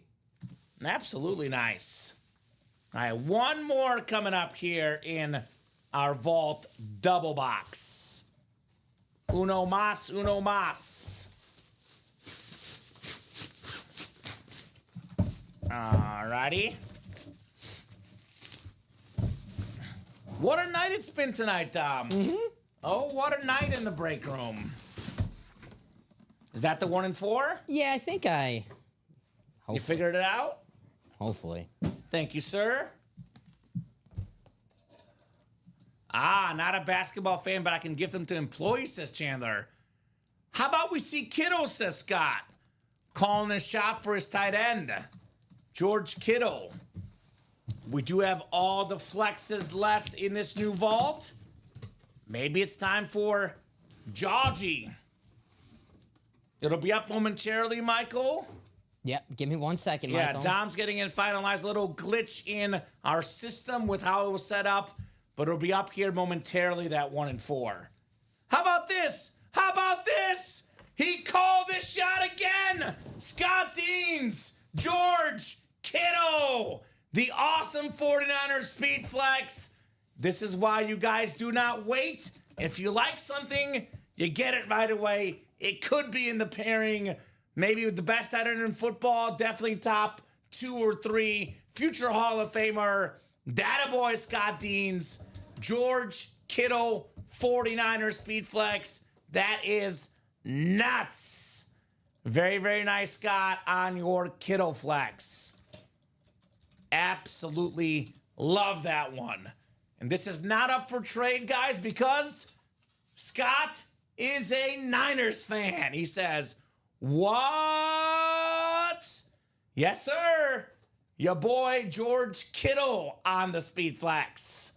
Absolutely nice. All right, one more coming up here in our Vault double box. Uno mas, uno mas. Alrighty. What a night it's been tonight, Dom. Oh, what a night in the break room. Is that the 1 and 4? Yeah, I think I. You figured it out? Hopefully. Thank you, sir. Ah, not a basketball fan, but I can gift them to employees, says Chandler. How about we see Kittle, says Scott. Calling a shot for his tight end. George Kittle. We do have all the flexes left in this new vault. Maybe it's time for Georgie. It'll be up momentarily, Michael. Yep. Give me 1 second, Yeah, Michael. Dom's getting it finalized. A little glitch in our system with how it was set up, but it'll be up here momentarily, that 1 and 4. How about this? How about this? He called this shot again. Scott Deans, George Kittle, the awesome 49ers speed flex. This is why you guys do not wait. If you like something, you get it right away. It could be in the pairing, maybe with the best tight end in football, definitely top 2 or 3. Future Hall of Famer, Data Boy Scott Deans, George Kittle, 49er speed flex. That is nuts. Very, very nice, Scott, on your Kittle flex. Absolutely love that one. And this is not up for trade, guys, because Scott is a Niners fan. He says, what? Yes, sir. Your boy George Kittle on the speed flex.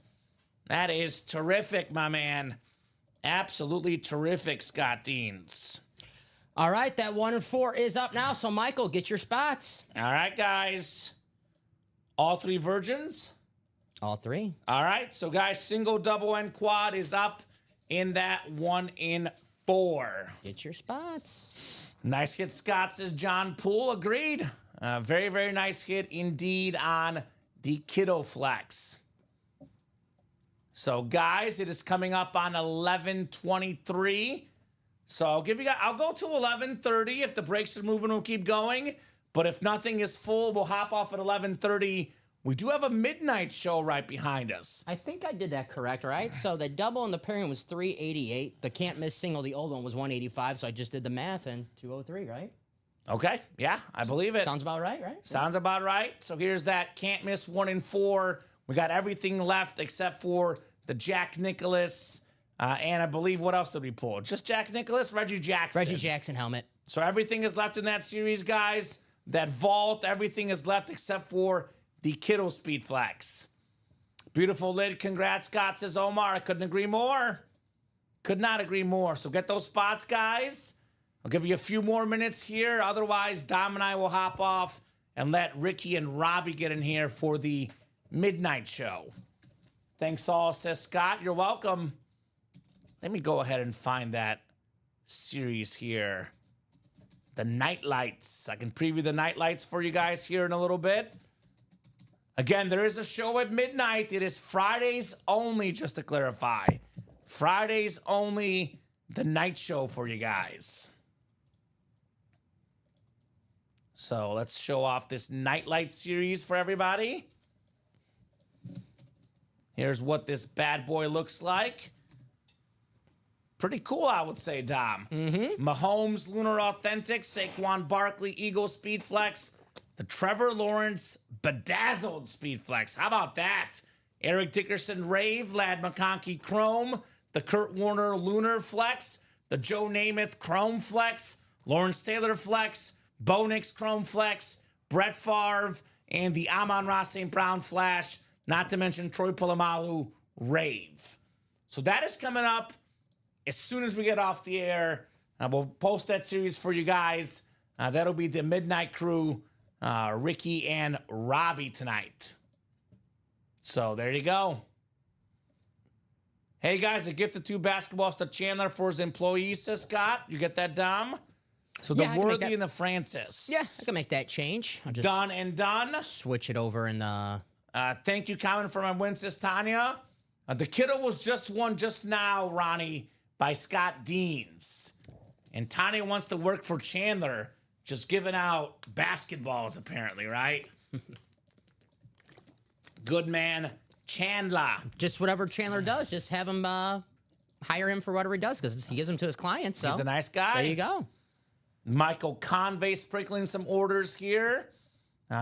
That is terrific, my man. Absolutely terrific, Scott Deans. All right, that 1 and 4 is up now. So, Michael, get your spots. All right, guys. All three virgins? All three. All right, so guys, single, double, and quad is up in that 1 in 4. Get your spots. Nice hit, Scott, says John Poole. Agreed. Very, very nice hit indeed on the Kittle flex. So, guys, it is coming up on 11:23. So I'll go to 11:30. If the breaks are moving, we'll keep going. But if nothing is full, we'll hop off at 11:30. We do have a midnight show right behind us. I think I did that correct, right? So the double and the pairing was 388. The can't miss single, the old one, was 185. So I just did the math and 203, right? Okay, yeah, I believe it. Sounds about right, right? Sounds about right. So here's that can't miss 1 in 4. We got everything left except for the Jack Nicklaus. And I believe, what else did we pull? Just Jack Nicklaus, Reggie Jackson. Reggie Jackson helmet. So everything is left in that series, guys. That vault, everything is left except for the Kittle speed flex. Beautiful lid. Congrats, Scott, says Omar. I couldn't agree more. Could not agree more. So get those spots, guys. I'll give you a few more minutes here. Otherwise, Dom and I will hop off and let Ricky and Robbie get in here for the midnight show. Thanks all, says Scott. You're welcome. Let me go ahead and find that series here. The Night Lights. I can preview the Night Lights for you guys here in a little bit. Again, there is a show at midnight. It is Fridays only, just to clarify. Fridays only, the night show for you guys. So let's show off this Nightlight series for everybody. Here's what this bad boy looks like. Pretty cool, I would say, Dom. Mahomes, Lunar Authentic, Saquon Barkley, Eagle Speed Flex, the Trevor Lawrence Bedazzled Speed Flex. How about that? Eric Dickerson Rave, Lad McConkey Chrome, the Kurt Warner Lunar Flex, the Joe Namath Chrome Flex, Lawrence Taylor Flex, Bo Nix Chrome Flex, Brett Favre, and the Amon-Ra St. Brown Flash, not to mention Troy Polamalu Rave. So that is coming up as soon as we get off the air. We'll post that series for you guys. That'll be the Midnight Crew, Ricky and Robbie tonight. So there you go. Hey guys, a gift of 2 basketballs to Chandler for his employees, says Scott. You get that, Dom? So the Yeah, I can make Worthy that. and the Francis. Yeah, I can make that change. I'll just Done and done. switch it over in the... Thank you, comment from my win, says Tanya. The Kittle was just won just now, Ronnie, by Scott Deans. And Tanya wants to work for Chandler, just giving out basketballs, apparently, right? Good man, Chandler. Just whatever Chandler does, just have him hire him for whatever he does because he gives them to his clients. So He's a nice guy. there you go. Michael Convey sprinkling some orders here.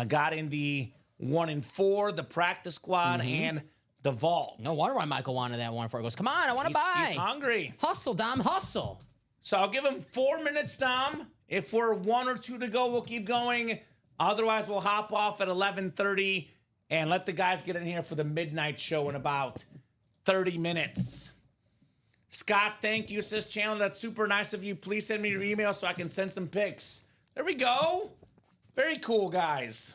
Got in the 1 in 4, the practice squad, and the vault. No wonder why Michael wanted that one for. He goes, come on, I want to buy. He's hungry. Hustle, Dom, hustle. So I'll give him 4 minutes, Dom. If we're 1 or 2 to go, we'll keep going. Otherwise, we'll hop off at 11:30 and let the guys get in here for the midnight show in about 30 minutes. Scott, thank you, says Chandler. That's super nice of you. Please send me your email so I can send some pics. There we go. Very cool, guys.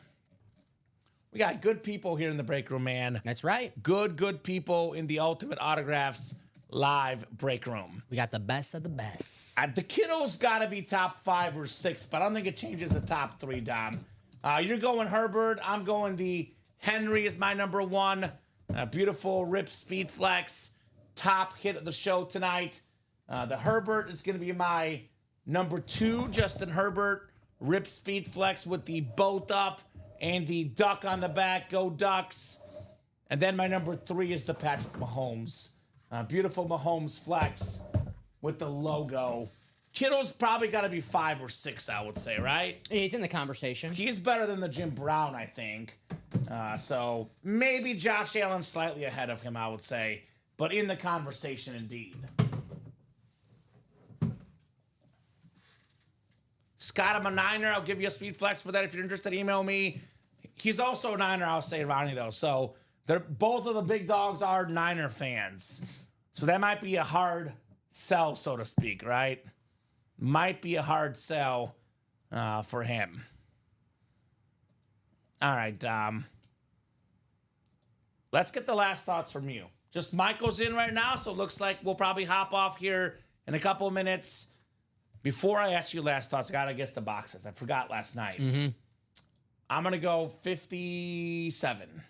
We got good people here in the break room, man. That's right. Good people in the Ultimate Autographs live break room. We got the best of the best. The Kittle's got to be top 5 or 6, but I don't think it changes the top 3, Dom. You're going Herbert. I'm going the Henry is my number 1. Beautiful Rip Speed Flex. Top hit of the show tonight. The Herbert is going to be my number 2. Justin Herbert. Rip Speed Flex with the boat up and the duck on the back. Go Ducks. And then my number 3 is the Patrick Mahomes. Beautiful Mahomes Flex with the logo Kittle's probably got to be 5 or 6, I would say, right? He's in the conversation. He's better than the Jim Brown, I think. So maybe Josh Allen slightly ahead of him, I would say. But in the conversation, indeed. Scott, I'm a Niner. I'll give you a sweet flex for that if you're interested. Email me. He's also a Niner, I'll say, Ronnie, though. So they're both of the big dogs are Niner fans. So that might be a hard sell, so to speak, right? Might be a hard sell for him. All right, Dom. Let's get the last thoughts from you. Just Michael's in right now, so it looks like we'll probably hop off here in a couple of minutes. Before I ask you last thoughts, I got to guess the boxes. I forgot last night. I'm going to go 57.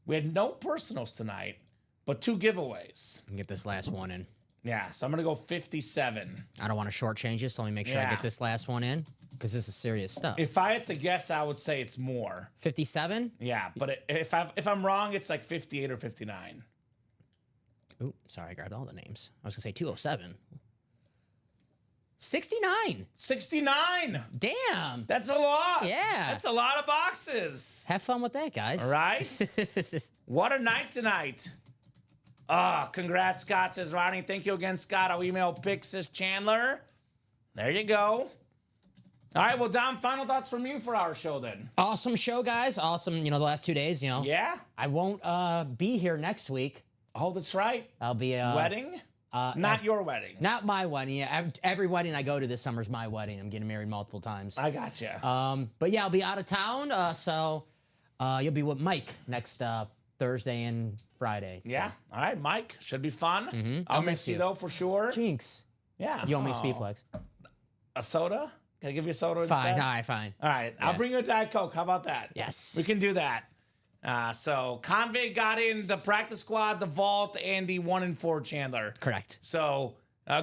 We had no personals tonight, but 2 giveaways. Get this last one in. Yeah, so I'm going to go 57. I don't want to shortchange this, so let me make sure I Yeah. get this last one in because this is serious stuff. If I had to guess, I would say it's more. 57? Yeah, but if I'm wrong, it's like 58 or 59. Ooh, sorry, I grabbed all the names. I was going to say 207. 69. 69. Damn. That's a lot. Yeah. That's a lot of boxes. Have fun with that, guys. All right. What a night tonight. Congrats, Scott, says Ronnie. Thank you again, Scott. I'll email Pick, says Chandler. There you go. All right, well, Dom, final thoughts from you for our show then. Awesome show, guys. Awesome, the last 2 days, Yeah? I won't be here next week. Oh, that's right. I'll be Wedding? Not your wedding. Not my wedding. Yeah, every wedding I go to this summer's my wedding. I'm getting married multiple times. I gotcha. But yeah, I'll be out of town. So you'll be with Mike next Thursday and Friday. Yeah. All right, Mike. Should be fun. I'll I'll miss miss you, you. though, for sure. Jinx. Yeah. You owe me a Oh. speed flex. A soda? Can I give you a soda Fine. instead? All right, fine. All right. I'll bring you a Diet Coke. How about that? Yes. We can do that. So Convey got in the practice squad, the vault, and the 1 and 4 Chandler. Correct. So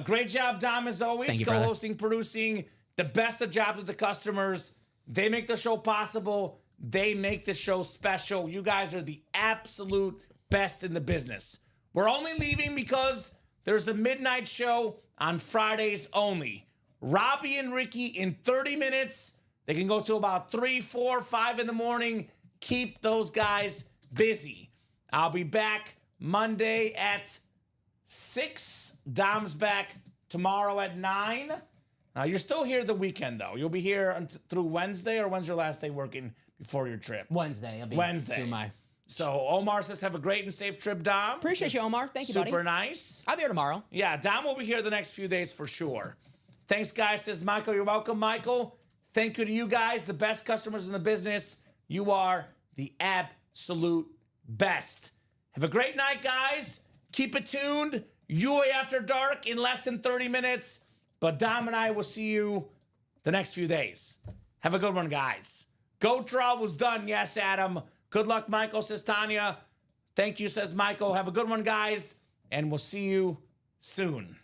great job, Dom, as always. Thank you, brother. Co-hosting, producing, the best of jobs with the customers. They make the show possible. They make the show special. You guys are the absolute best in the business. We're only leaving because there's a midnight show on Fridays only. Robbie and Ricky in 30 minutes. They can go to about 3, 4, 5 in the morning. Keep those guys busy. I'll be back Monday at 6. Dom's back tomorrow at 9. You're still here the weekend, though. You'll be here through Wednesday, or when's your last day working before your trip? Wednesday. I'll be Wednesday. doing my. So Omar says, have a great and safe trip, Dom. Appreciate you, Omar. Thank you, buddy. Super nice. I'll be here tomorrow. Yeah, Dom will be here the next few days for sure. Thanks, guys, says Michael. You're welcome, Michael. Thank you to you guys, the best customers in the business. You are the absolute best. Have a great night, guys. Keep it tuned. UA After Dark in less than 30 minutes. But Dom and I will see you the next few days. Have a good one, guys. Go Trial was done. Yes, Adam. Good luck, Michael, says Tanya. Thank you, says Michael. Have a good one, guys. And we'll see you soon.